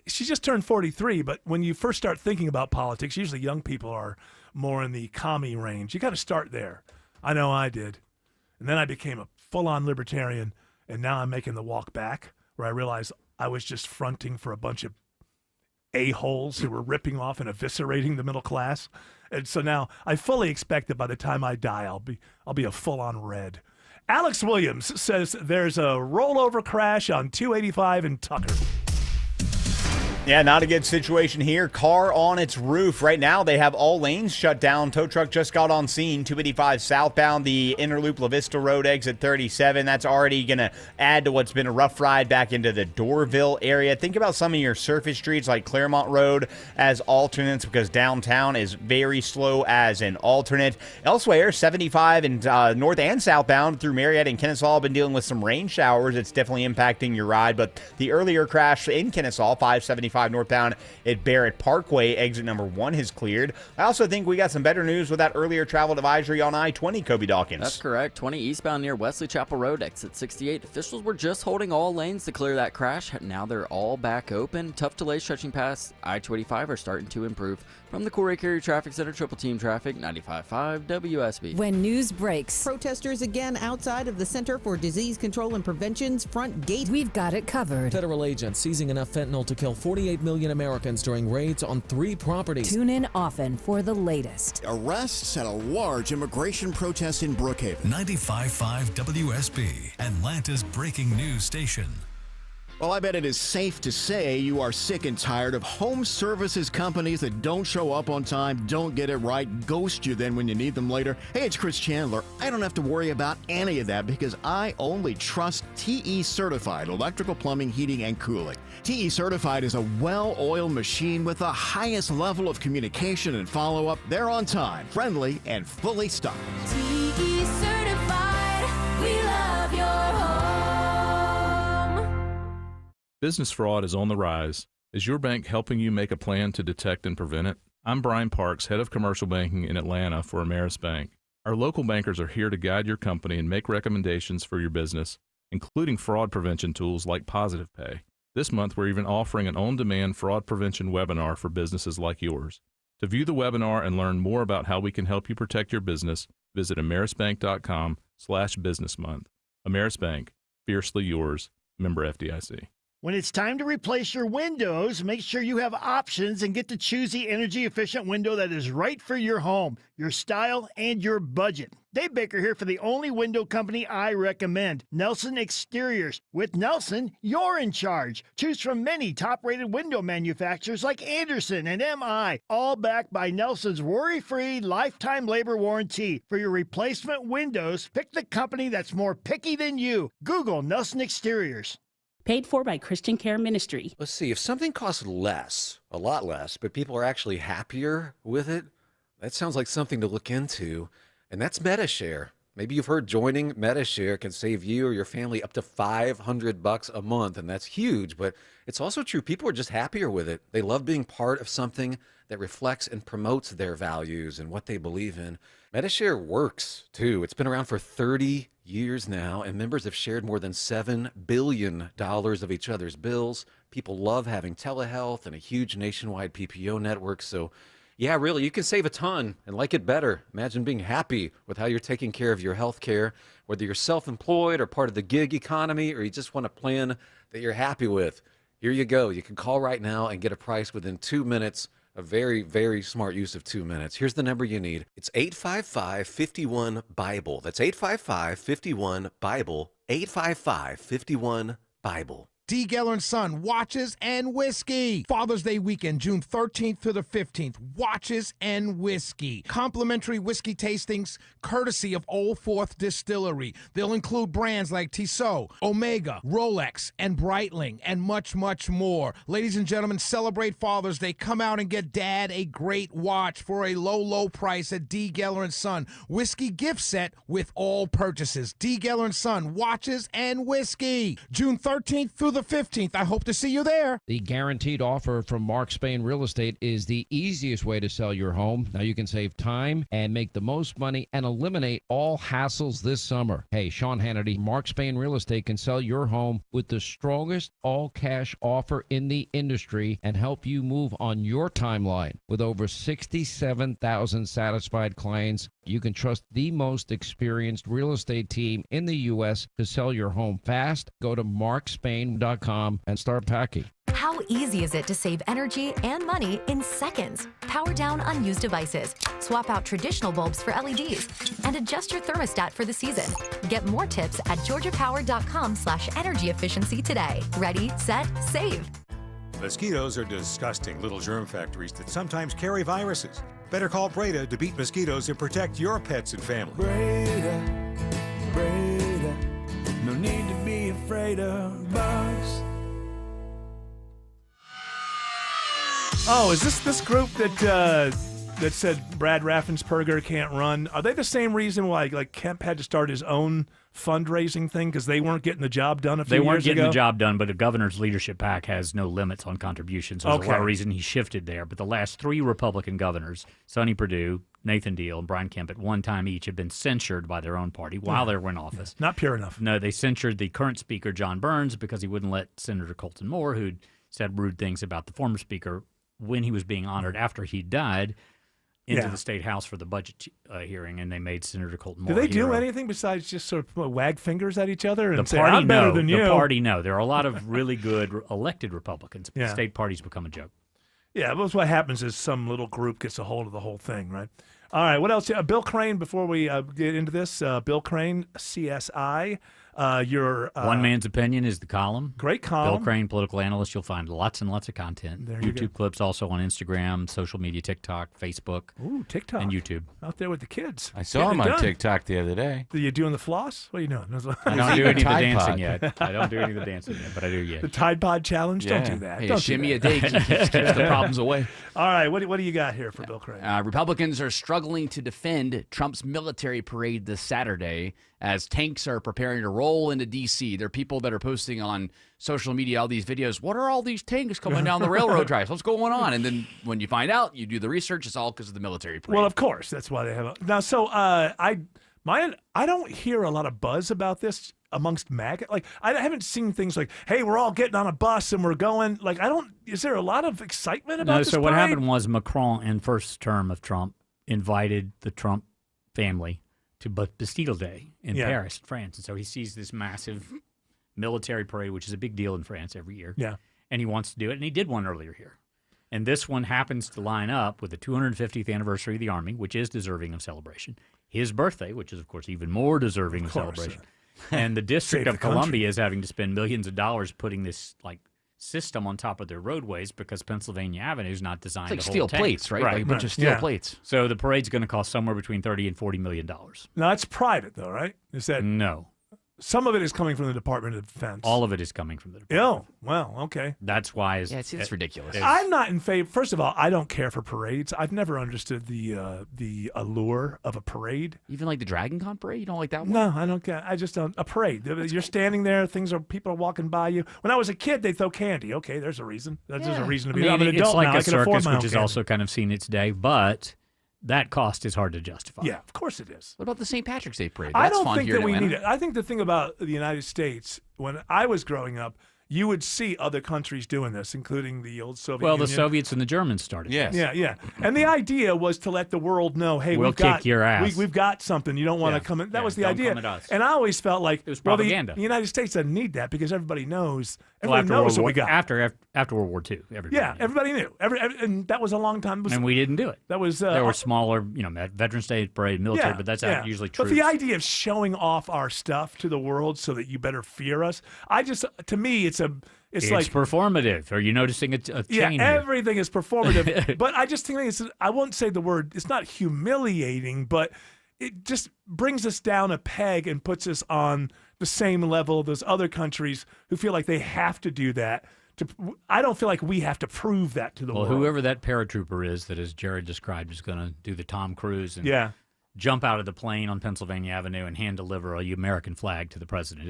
[SPEAKER 9] she just turned 43, but when you first start thinking about politics, usually young people are more in the commie range. You got to start there. I know I did. And then I became a full-on libertarian, and now I'm making the walk back where I realized I was just fronting for a bunch of a-holes who were ripping off and eviscerating the middle class. And so now I fully expect that by the time I die, I'll be a full-on red. Alex Williams says there's a rollover crash on 285 in Tucker.
[SPEAKER 15] Yeah, not a good situation here. Car on its roof. Right now, they have all lanes shut down. Tow truck just got on scene. 285 southbound, the Interloop La Vista Road exit 37. That's already going to add to what's been a rough ride back into the Doorville area. Think about some of your surface streets like Claremont Road as alternates because downtown is very slow as an alternate. Elsewhere, 75 and north and southbound through Marietta and Kennesaw have been dealing with some rain showers. It's definitely impacting your ride, but the earlier crash in Kennesaw, 575 northbound at Barrett Parkway, exit number 1 has cleared. I also think we got some better news with that earlier travel advisory on I-20, Kobe Dawkins.
[SPEAKER 17] That's correct. 20 eastbound near Wesley Chapel Road, exit 68. Officials were just holding all lanes to clear that crash. Now they're all back open. Tough delays stretching past I-285 are starting to improve. From the Coolray Carrier Traffic Center, Triple Team Traffic, 95.5 WSB.
[SPEAKER 11] When news breaks, protesters again outside of the Center for Disease Control and Prevention's front gate.
[SPEAKER 12] We've got it covered.
[SPEAKER 14] Federal agents seizing enough fentanyl to kill 48 million Americans during raids on 3 properties.
[SPEAKER 12] Tune in often for the latest.
[SPEAKER 22] Arrests at a large immigration protest in Brookhaven.
[SPEAKER 19] 95.5 WSB, Atlanta's breaking news station.
[SPEAKER 22] Well, I bet it is safe to say you are sick and tired of home services companies that don't show up on time, don't get it right, ghost you then when you need them later. Hey, it's Chris Chandler. I don't have to worry about any of that because I only trust TE Certified Electrical Plumbing, Heating, and Cooling. TE Certified is a well-oiled machine with the highest level of communication and follow-up. They're on time, friendly, and fully stocked.
[SPEAKER 20] TE Certified, we love your home.
[SPEAKER 23] Business fraud is on the rise. Is your bank helping you make a plan to detect and prevent it? I'm Brian Parks, head of commercial banking in Atlanta for Ameris Bank. Our local bankers are here to guide your company and make recommendations for your business, including fraud prevention tools like Positive Pay. This month, we're even offering an on-demand fraud prevention webinar for businesses like yours. To view the webinar and learn more about how we can help you protect your business, visit amerisbank.com/businessmonth. Ameris Bank, fiercely yours, member FDIC.
[SPEAKER 27] When it's time to replace your windows, make sure you have options and get to choose the energy-efficient window that is right for your home, your style, and your budget. Dave Baker here for the only window company I recommend, Nelson Exteriors. With Nelson, you're in charge. Choose from many top-rated window manufacturers like Anderson and MI, all backed by Nelson's worry-free lifetime labor warranty. For your replacement windows, pick the company that's more picky than you. Google Nelson Exteriors.
[SPEAKER 28] Paid for by Christian Care Ministry.
[SPEAKER 29] Let's see, if something costs less, a lot less, but people are actually happier with it, that sounds like something to look into, and that's MediShare. Maybe you've heard joining MediShare can save you or your family up to $500 a month, and that's huge, but it's also true. People are just happier with it. They love being part of something that reflects and promotes their values and what they believe in. MediShare works, too. It's been around for 30 years now, and members have shared more than $7 billion of each other's bills. People love having telehealth and a huge nationwide PPO network. So, yeah, really, you can save a ton and like it better. Imagine being happy with how you're taking care of your health care, whether you're self-employed or part of the gig economy, or you just want a plan that you're happy with. Here you go. You can call right now and get a price within 2 minutes. A very, very smart use of 2 minutes. Here's the number you need. It's 855-51-BIBLE. That's 855-51-BIBLE. 855-51-BIBLE.
[SPEAKER 1] D. Geller & Son, watches and whiskey. Father's Day weekend, June 13th to the 15th, watches and whiskey. Complimentary whiskey tastings, courtesy of Old Fourth Distillery. They'll include brands like Tissot, Omega, Rolex, and Breitling, and much, much more. Ladies and gentlemen, celebrate Father's Day. Come out and get Dad a great watch for a low, low price at D. Geller & Son. Whiskey gift set with all purchases. D. Geller & Son, watches and whiskey. June 13th through the 15th. I hope to see you there.
[SPEAKER 6] The guaranteed offer from Mark Spain Real Estate is the easiest way to sell your home. Now you can save time and make the most money and eliminate all hassles this summer. Hey, Sean Hannity, Mark Spain Real Estate can sell your home with the strongest all-cash offer in the industry and help you move on your timeline. With over 67,000 satisfied clients, you can trust the most experienced real estate team in the U.S. to sell your home fast. Go to markspain.com and start packing.
[SPEAKER 13] How easy is it to save energy and money in seconds? Power down unused devices, swap out traditional bulbs for LEDs, and adjust your thermostat for the season. Get more tips at georgiapower.com/energy efficiency today. Ready, set, save.
[SPEAKER 16] Mosquitoes are disgusting little germ factories that sometimes carry viruses. Better call Breda to beat mosquitoes and protect your pets and family.
[SPEAKER 18] Breda, Breda, no need to be afraid of bugs.
[SPEAKER 9] Oh, is this group that said Brad Raffensperger can't run? Are they the same reason why like Kemp had to start his own fundraising thing because they weren't getting the job done a few years ago?
[SPEAKER 7] They weren't getting the job done, but the governor's leadership PAC has no limits on contributions. There's a lot of reason he shifted there. But the last three Republican governors, Sonny Perdue, Nathan Deal, and Brian Kemp, at one time each have been censured by their own party while they were in office.
[SPEAKER 9] Not pure enough.
[SPEAKER 7] No, they censured the current speaker, John Burns, because he wouldn't let Senator Colton Moore, who'd said rude things about the former speaker when he was being honored after he died, into the state house for the budget hearing, and they made Senator Colton Moore.
[SPEAKER 9] Do they do anything besides just sort of wag fingers at each other and say, "I'm better than you"?
[SPEAKER 7] The party, no. There are a lot of really good elected Republicans. But the state party's become a joke.
[SPEAKER 9] Yeah, but what happens is some little group gets a hold of the whole thing, right? All right, what else? Bill Crane, before we get into this, Bill Crane, CSI. Your
[SPEAKER 7] One Man's Opinion is the column.
[SPEAKER 9] Great column.
[SPEAKER 7] Bill Crane, political analyst. You'll find lots and lots of content.
[SPEAKER 9] There you
[SPEAKER 7] YouTube clips also on Instagram, social media, TikTok, Facebook.
[SPEAKER 9] Ooh, TikTok.
[SPEAKER 7] And YouTube.
[SPEAKER 9] Out there with the kids.
[SPEAKER 2] I saw him on TikTok the other day.
[SPEAKER 9] Are you doing the floss? What are you doing?
[SPEAKER 7] I don't do any of the dancing yet. I don't do any of the dancing yet, but I do yet.
[SPEAKER 9] The Tide Pod Challenge?
[SPEAKER 10] Yeah.
[SPEAKER 9] Don't do that.
[SPEAKER 10] Hey,
[SPEAKER 9] Don't
[SPEAKER 10] shimmy
[SPEAKER 9] do
[SPEAKER 10] a
[SPEAKER 9] that.
[SPEAKER 10] day keeps the problems away.
[SPEAKER 9] All right, what do you got here for Bill Crane?
[SPEAKER 10] Republicans are struggling to defend Trump's military parade this Saturday as tanks are preparing to roll into D.C. There are people that are posting on social media all these videos. What are all these tanks coming down the railroad tracks? What's going on? And then when you find out, you do the research, it's all because of the military parade.
[SPEAKER 9] Well, of course. That's why they have now. So I don't hear a lot of buzz about this amongst MAGA. Like I haven't seen things like, hey, we're all getting on a bus and we're going. Like is there a lot of excitement about this
[SPEAKER 7] so what
[SPEAKER 9] parade?
[SPEAKER 7] happened was Macron, in first term of Trump, invited the Trump family to Bastille Day in Paris, France. And so he sees this massive military parade, which is a big deal in France every year.
[SPEAKER 9] Yeah.
[SPEAKER 7] And he wants to do it. And he did one earlier here. And this one happens to line up with the 250th anniversary of the Army, which is deserving of celebration. His birthday, which is, of course, even more deserving of celebration. And the District of Columbia is having to spend millions of dollars putting this, system on top of their roadways because Pennsylvania Avenue is not designed
[SPEAKER 10] It's like
[SPEAKER 7] to hold
[SPEAKER 10] steel plates,
[SPEAKER 7] tanks.
[SPEAKER 10] right? Like a bunch of steel plates.
[SPEAKER 7] So the parade's going to cost somewhere between $30 and $40 million.
[SPEAKER 9] Now it's private though, right? Is that
[SPEAKER 7] no?
[SPEAKER 9] Some of it is coming from the Department of Defense.
[SPEAKER 7] All of it is coming from the Department.
[SPEAKER 9] Oh, well, okay.
[SPEAKER 7] That's why
[SPEAKER 10] it's ridiculous.
[SPEAKER 9] I'm not in favor. First of all, I don't care for parades. I've never understood the allure of a parade.
[SPEAKER 10] Even like the Dragon Con parade, you don't like that one?
[SPEAKER 9] No, I don't care. I just don't. A parade. You're standing there. People are walking by you. When I was a kid, they throw candy. Okay, there's a reason. There's a reason to be. I'm an adult
[SPEAKER 7] it's like
[SPEAKER 9] now.
[SPEAKER 7] a
[SPEAKER 9] I can afford
[SPEAKER 7] circus,
[SPEAKER 9] my own
[SPEAKER 7] which has
[SPEAKER 9] candy.
[SPEAKER 7] also kind of seen its day, but that cost is hard to justify.
[SPEAKER 9] Yeah, of course it is.
[SPEAKER 10] What about the St. Patrick's Day parade?
[SPEAKER 9] I
[SPEAKER 10] That's
[SPEAKER 9] don't
[SPEAKER 10] fun
[SPEAKER 9] think
[SPEAKER 10] here
[SPEAKER 9] that
[SPEAKER 10] in
[SPEAKER 9] we
[SPEAKER 10] Atlanta.
[SPEAKER 9] need it. I think the thing about the United States, when I was growing up, you would see other countries doing this, including the old Soviet
[SPEAKER 7] Well,
[SPEAKER 9] Union.
[SPEAKER 7] the Soviets and the Germans started.
[SPEAKER 2] Yes.
[SPEAKER 9] Yeah. And the idea was to let the world know, hey,
[SPEAKER 7] We'll
[SPEAKER 9] we've got
[SPEAKER 7] kick your ass.
[SPEAKER 9] We've got something. You don't want to come in. That was the
[SPEAKER 7] don't
[SPEAKER 9] idea.
[SPEAKER 7] come at us.
[SPEAKER 9] And I always felt like
[SPEAKER 7] It was
[SPEAKER 9] well,
[SPEAKER 7] propaganda.
[SPEAKER 9] the United States doesn't need that because everybody knows.
[SPEAKER 7] Well,
[SPEAKER 9] Everybody knows what we got.
[SPEAKER 7] After World War II, everybody.
[SPEAKER 9] Everybody knew. And that was a long time.
[SPEAKER 7] And we didn't do it.
[SPEAKER 9] That was
[SPEAKER 7] there were smaller, Veterans Day parade, military, but that's usually true.
[SPEAKER 9] But the idea of showing off our stuff to the world so that you better fear us, to me, It's
[SPEAKER 7] It's performative. Are you noticing a change?
[SPEAKER 9] Yeah,
[SPEAKER 7] here?
[SPEAKER 9] everything is performative. But I just think I won't say the word. It's not humiliating, but it just brings us down a peg and puts us on the same level of those other countries who feel like they have to do that. I don't feel like we have to prove that to the world.
[SPEAKER 7] Whoever that paratrooper is that, as Jared described, is going to do the Tom Cruise and jump out of the plane on Pennsylvania Avenue and hand deliver a American flag to the president.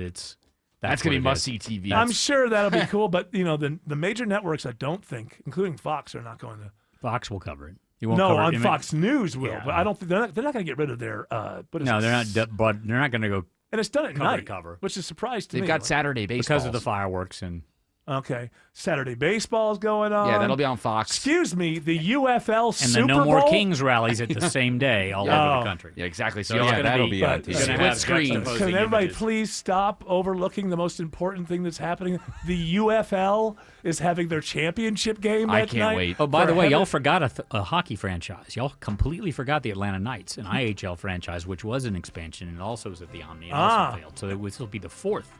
[SPEAKER 7] That's
[SPEAKER 2] going to be
[SPEAKER 7] what it
[SPEAKER 2] must-see
[SPEAKER 7] is.
[SPEAKER 2] TV.
[SPEAKER 9] I'm sure that'll be cool, but the major networks, I don't think, including Fox, are not going to.
[SPEAKER 7] Fox will cover it.
[SPEAKER 9] Fox News will, but I don't think they're not going to get rid of their.
[SPEAKER 7] No, they're not. But they're not going to go.
[SPEAKER 9] And it's done at
[SPEAKER 7] cover
[SPEAKER 9] night,
[SPEAKER 7] to cover,
[SPEAKER 9] which is a surprise to me.
[SPEAKER 2] They've got Saturday baseball
[SPEAKER 7] because of the fireworks and.
[SPEAKER 9] Okay, Saturday baseball's going on.
[SPEAKER 2] Yeah, that'll be on Fox.
[SPEAKER 9] Excuse me, the UFL Super
[SPEAKER 7] And the No
[SPEAKER 9] Bowl?
[SPEAKER 7] More Kings rallies at the same day all over the country.
[SPEAKER 2] Yeah, exactly. So
[SPEAKER 7] that'll
[SPEAKER 2] be on TV.
[SPEAKER 7] Split
[SPEAKER 2] screens.
[SPEAKER 9] Can everybody please stop overlooking the most important thing that's happening? The UFL is having their championship game
[SPEAKER 2] I
[SPEAKER 9] that
[SPEAKER 2] can't
[SPEAKER 9] night.
[SPEAKER 2] wait.
[SPEAKER 7] Oh, by the way, y'all forgot a hockey franchise. Y'all completely forgot the Atlanta Knights, an IHL franchise, which was an expansion and also was at the Omni and also failed. So this will be the fourth.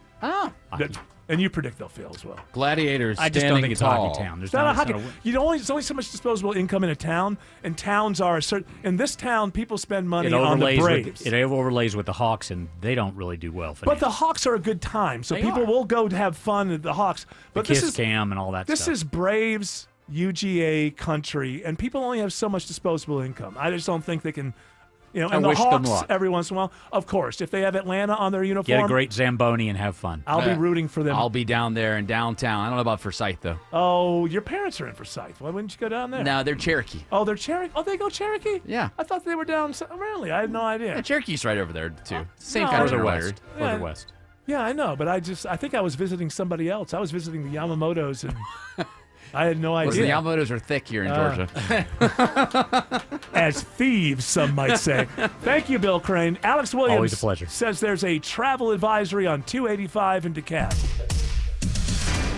[SPEAKER 9] And you predict they'll fail as well.
[SPEAKER 2] Gladiators.
[SPEAKER 7] I just don't think it's
[SPEAKER 2] tall.
[SPEAKER 7] hockey town. There's
[SPEAKER 9] It's not a hockey.
[SPEAKER 7] it's
[SPEAKER 9] There's only so much disposable income in a town, and towns are a certain. In this town, people spend money
[SPEAKER 7] it
[SPEAKER 9] on the
[SPEAKER 7] overlays
[SPEAKER 9] Braves.
[SPEAKER 7] it overlays with the Hawks, and they don't really do well.
[SPEAKER 9] But the Hawks are a good time, so
[SPEAKER 7] They
[SPEAKER 9] people
[SPEAKER 7] are.
[SPEAKER 9] will go to have fun at the Hawks. But
[SPEAKER 7] the
[SPEAKER 9] this
[SPEAKER 7] Kiss
[SPEAKER 9] is
[SPEAKER 7] Cam and all that
[SPEAKER 9] this
[SPEAKER 7] stuff.
[SPEAKER 9] is Braves UGA country, and people only have so much disposable income. I just don't think they can.
[SPEAKER 7] I
[SPEAKER 9] And the
[SPEAKER 7] wish them
[SPEAKER 9] Hawks
[SPEAKER 7] luck.
[SPEAKER 9] every once in a while, of course, if they have Atlanta on their uniform,
[SPEAKER 7] Get a great Zamboni and have fun.
[SPEAKER 9] I'll be rooting for them.
[SPEAKER 10] I'll be down there in downtown. I don't know about Forsyth, though.
[SPEAKER 9] Oh, your parents are in Forsyth. Why wouldn't you go down there?
[SPEAKER 10] No, they're Cherokee.
[SPEAKER 9] Oh, they're Cherokee. Oh, they go Cherokee.
[SPEAKER 10] Yeah.
[SPEAKER 9] I thought they were down. Really, I had no idea.
[SPEAKER 10] Yeah, Cherokee's right over there, too. Same
[SPEAKER 9] No,
[SPEAKER 10] kind of
[SPEAKER 7] Further
[SPEAKER 10] west.
[SPEAKER 7] west.
[SPEAKER 9] Yeah.
[SPEAKER 7] Further west.
[SPEAKER 9] Yeah, I know, but I think I was visiting somebody else. I was visiting the Yamamotos, and I had no
[SPEAKER 10] Listen,
[SPEAKER 9] idea.
[SPEAKER 10] the Yamamotos are thick here in Georgia.
[SPEAKER 9] As thieves, some might say. Thank you, Bill Crane. Alex Williams
[SPEAKER 7] Always a pleasure.
[SPEAKER 9] says there's a travel advisory on 285 in DeKalb.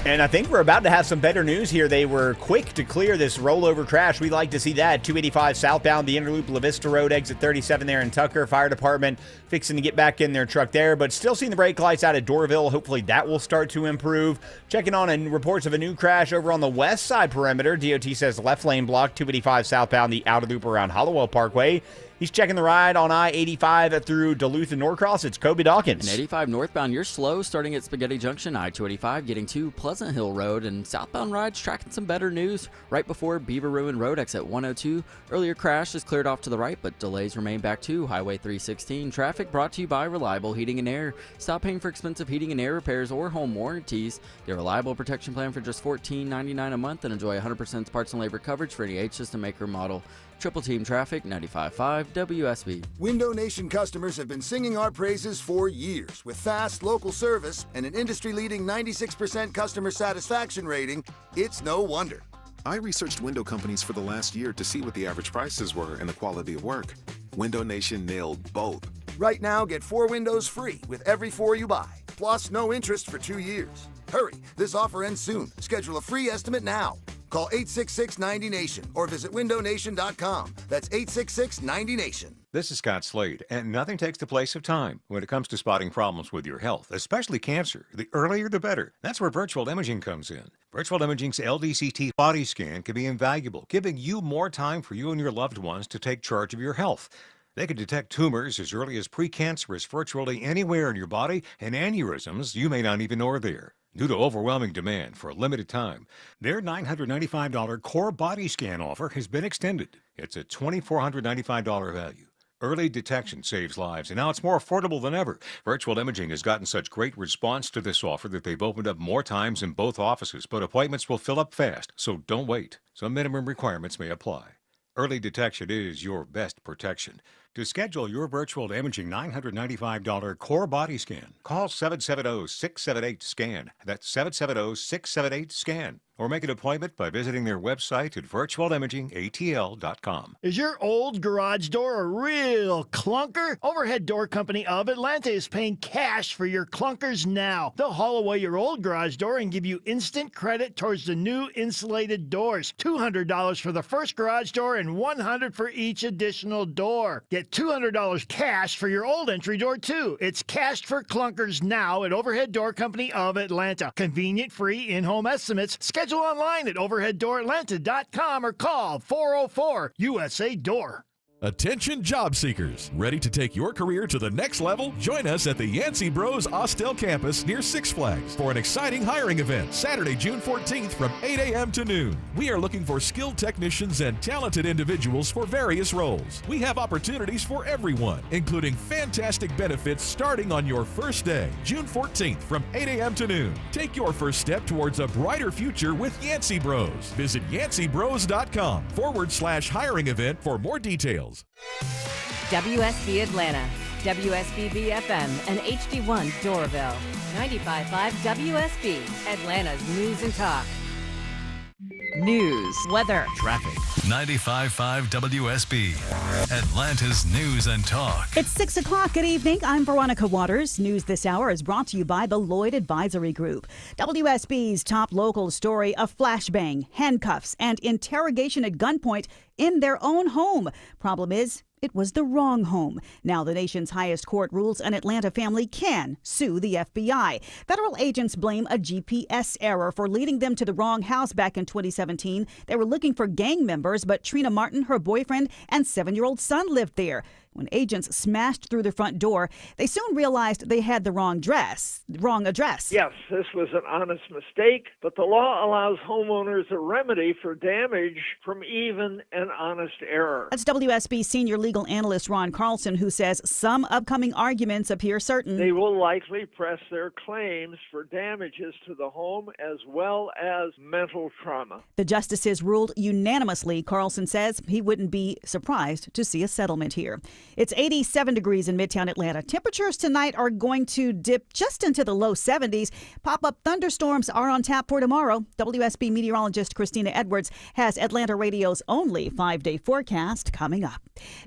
[SPEAKER 3] And I think we're about to have some better news here. They were quick to clear this rollover crash. We'd like to see that. 285 southbound, the Interloop La Vista Road, exit 37 there in Tucker. Fire department fixing to get back in their truck there, but still seeing the brake lights out at Doraville. Hopefully that will start to improve. Checking on reports of a new crash over on the west side perimeter. DOT says left lane block, 285 southbound, the outer loop around Hollowell Parkway. He's checking the ride on I-85 through Duluth and Norcross. It's Kobe Dawkins.
[SPEAKER 17] And 85 northbound, you're slow starting at Spaghetti Junction, I-285 getting to Pleasant Hill Road, and southbound rides tracking some better news right before Beaver Ruin Road, exit 102. Earlier crash is cleared off to the right, but delays remain back to Highway 316. Traffic brought to you by Reliable Heating and Air. Stop paying for expensive heating and air repairs or home warranties. Get a Reliable Protection Plan for just $14.99 a month and enjoy 100% parts and labor coverage for any H-System maker model. Triple Team Traffic, 95.5 WSB.
[SPEAKER 4] Window Nation customers have been singing our praises for years. With fast, local service and an industry-leading 96% customer satisfaction rating, it's no wonder.
[SPEAKER 5] I researched window companies for the last year to see what the average prices were and the quality of work. Window Nation nailed both.
[SPEAKER 4] Right now, get 4 windows free with every 4 you buy, plus no interest for 2 years. Hurry, this offer ends soon. Schedule a free estimate now. Call 866-90NATION or visit windownation.com. That's 866-90NATION.
[SPEAKER 16] This is Scott Slade, and nothing takes the place of time when it comes to spotting problems with your health, especially cancer. The earlier, the better. That's where virtual imaging comes in. Virtual imaging's LDCT body scan can be invaluable, giving you more time for you and your loved ones to take charge of your health. They can detect tumors as early as precancerous virtually anywhere in your body, and aneurysms you may not even know are there. Due to overwhelming demand for a limited time, their $995 core body scan offer has been extended. It's a $2,495 value. Early detection saves lives, and now it's more affordable than ever. Virtual Imaging has gotten such great response to this offer that they've opened up more times in both offices, but appointments will fill up fast, so don't wait. Some minimum requirements may apply. Early detection is your best protection. To schedule your virtual imaging $995 core body scan, call 770-678-SCAN. That's 770-678-SCAN. or make an appointment by visiting their website at virtualimagingatl.com.
[SPEAKER 27] Is your old garage door a real clunker? Overhead Door Company of Atlanta is paying cash for your clunkers now. They'll haul away your old garage door and give you instant credit towards the new insulated doors. $200 for the first garage door and $100 for each additional door. Get $200 cash for your old entry door, too. It's cashed for clunkers now at Overhead Door Company of Atlanta. Convenient, free, in-home estimates. Schedule online at overheaddooratlanta.com or call 404 USA Door.
[SPEAKER 9] Attention job seekers, ready to take your career to the next level? Join us at the Yancey Bros Austell campus near Six Flags for an exciting hiring event Saturday, June 14th from 8 a.m. to noon. We are looking for skilled technicians and talented individuals for various roles. We have opportunities for everyone, including fantastic benefits starting on your first day, June 14th from 8 a.m. to noon. Take your first step towards a brighter future with Yancey Bros. Visit yanceybros.com/hiring event for more details.
[SPEAKER 8] WSB Atlanta, WSBB FM, and HD1 Doraville. 95.5 WSB, Atlanta's news and talk. News, weather,
[SPEAKER 19] traffic. 95.5 WSB, Atlanta's news and talk.
[SPEAKER 11] It's 6 o'clock. Good evening. I'm Veronica Waters. News this hour is brought to you by the Lloyd Advisory Group. WSB's top local story, a flashbang, handcuffs, and interrogation at gunpoint in their own home. Problem is, it was the wrong home. Now the nation's highest court rules an Atlanta family can sue the FBI. Federal agents blame a GPS error for leading them to the wrong house back in 2017. They were looking for gang members, but Trina Martin, her boyfriend, and 7-year-old son lived there. When agents smashed through the front door, they soon realized they had the wrong address.
[SPEAKER 12] Yes, this was an honest mistake, but the law allows homeowners a remedy for damage from even an honest error.
[SPEAKER 11] That's WSB senior legal analyst Ron Carlson, who says some upcoming arguments appear certain.
[SPEAKER 12] They will likely press their claims for damages to the home as well as mental trauma.
[SPEAKER 11] The justices ruled unanimously. Carlson says he wouldn't be surprised to see a settlement here. It's 87 degrees in Midtown Atlanta. Temperatures tonight are going to dip just into the low 70s. Pop-up thunderstorms are on tap for tomorrow. WSB meteorologist Christina Edwards has Atlanta Radio's only 5-day forecast coming up.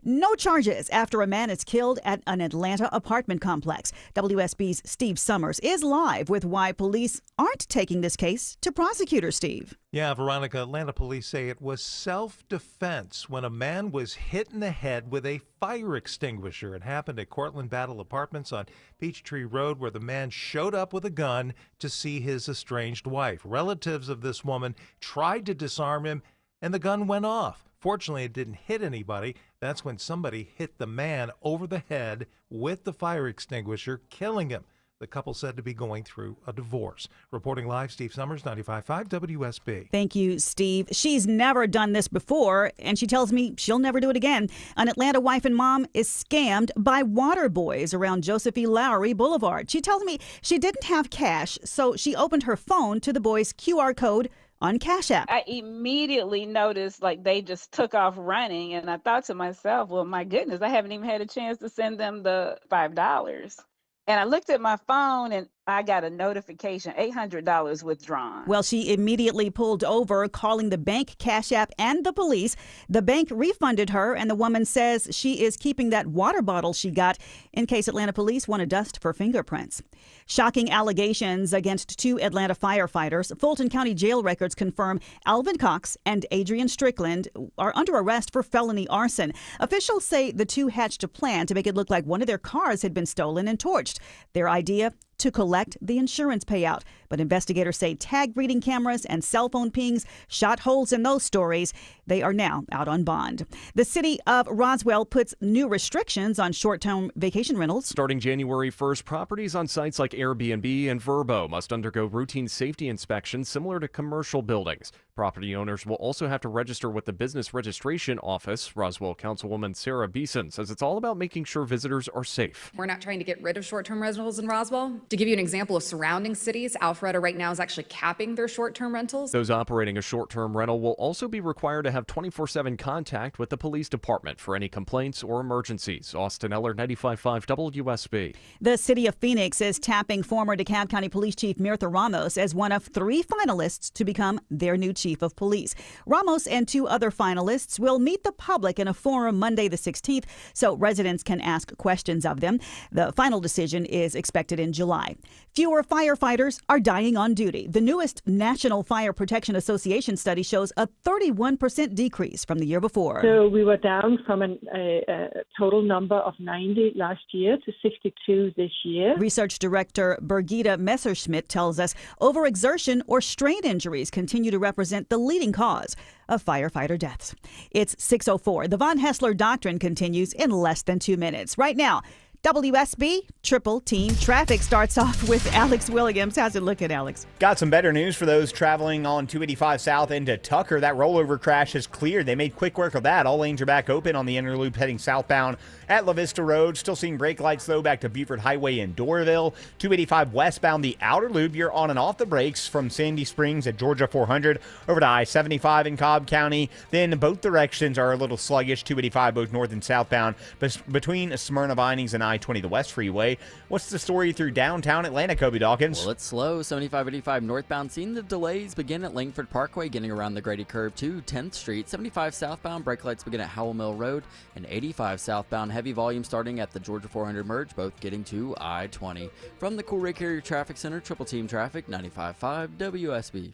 [SPEAKER 11] No charges after a man is killed at an Atlanta apartment complex. WSB's Steve Summers is live with why police aren't taking this case to prosecutors, Steve.
[SPEAKER 14] Yeah, Veronica, Atlanta police say it was self-defense when a man was hit in the head with a fire extinguisher. It happened at Cortland Battle Apartments on Peachtree Road, where the man showed up with a gun to see his estranged wife. Relatives of this woman tried to disarm him, and the gun went off. Fortunately, it didn't hit anybody. That's when somebody hit the man over the head with the fire extinguisher, killing him. The couple said to be going through a divorce. Reporting live, Steve Summers, 95.5 WSB.
[SPEAKER 11] Thank you, Steve. She's never done this before, and she tells me she'll never do it again. An Atlanta wife and mom is scammed by water boys around Joseph E. Lowry Boulevard. She tells me she didn't have cash, so she opened her phone to the boys' QR code on Cash App.
[SPEAKER 15] I immediately noticed like they just took off running, and I thought to myself, well, my goodness, I haven't even had a chance to send them the $5. And I looked at my phone and I got a notification, $800 withdrawn.
[SPEAKER 11] Well, she immediately pulled over, calling the bank, Cash App, and the police. The bank refunded her, and the woman says she is keeping that water bottle she got in case Atlanta police want to dust for fingerprints. Shocking allegations against 2 Atlanta firefighters. Fulton County jail records confirm Alvin Cox and Adrian Strickland are under arrest for felony arson. Officials say the 2 hatched a plan to make it look like one of their cars had been stolen and torched. Their idea? To collect the insurance payout. But investigators say tag reading cameras and cell phone pings shot holes in those stories. They are now out on bond. The city of Roswell puts new restrictions on short-term vacation rentals.
[SPEAKER 21] Starting January 1st, properties on sites like Airbnb and Vrbo must undergo routine safety inspections similar to commercial buildings. Property owners will also have to register with the Business Registration Office. Roswell Councilwoman Sarah Beeson says it's all about making sure visitors are safe.
[SPEAKER 24] We're not trying to get rid of short-term rentals in Roswell. To give you an example of surrounding cities, Alpharetta
[SPEAKER 1] Alpharetta right now is actually capping their short-term rentals.
[SPEAKER 21] Those operating a short-term rental will also be required to have 24/7 contact with the police department for any complaints or emergencies. Austin Eller, 95.5 WSB.
[SPEAKER 11] The city of Phoenix is tapping former DeKalb County Police Chief Mirtha Ramos as one of 3 finalists to become their new chief of police. Ramos and 2 other finalists will meet the public in a forum Monday the 16th, so residents can ask questions of them. The final decision is expected in July. Fewer firefighters are dying on duty. The newest National Fire Protection Association study shows a 31% decrease from the year before.
[SPEAKER 20] So we were down from a total number of 90 last year to 62 this year.
[SPEAKER 11] Research director Birgitta Messerschmidt tells us overexertion or strain injuries continue to represent the leading cause of firefighter deaths. It's 6:04. The Von Hessler Doctrine continues in less than 2 minutes. Right now, WSB Triple Team Traffic starts off with Alex Williams. How's it looking, Alex?
[SPEAKER 3] Got some better news for those traveling on 285 South into Tucker. That rollover crash has cleared. They made quick work of that. All lanes are back open on the inner loop heading southbound at La Vista Road. Still seeing brake lights, though, back to Beaufort Highway in Doraville. 285 westbound, the outer loop. You're on and off the brakes from Sandy Springs at Georgia 400 over to I-75 in Cobb County. Then both directions are a little sluggish. 285 both north and southbound. But between Smyrna Vinings and I-20, the West Freeway. What's the story through downtown Atlanta, Kobe Dawkins?
[SPEAKER 17] Well, it's slow. 75-85 northbound. Seeing the delays begin at Langford Parkway, getting around the Grady Curve to 10th Street. 75 southbound, brake lights begin at Howell Mill Road. And 85 southbound, heavy volume starting at the Georgia 400 merge, both getting to I-20. From the Cool Ray Carrier Traffic Center, Triple Team Traffic, 95.5 WSB.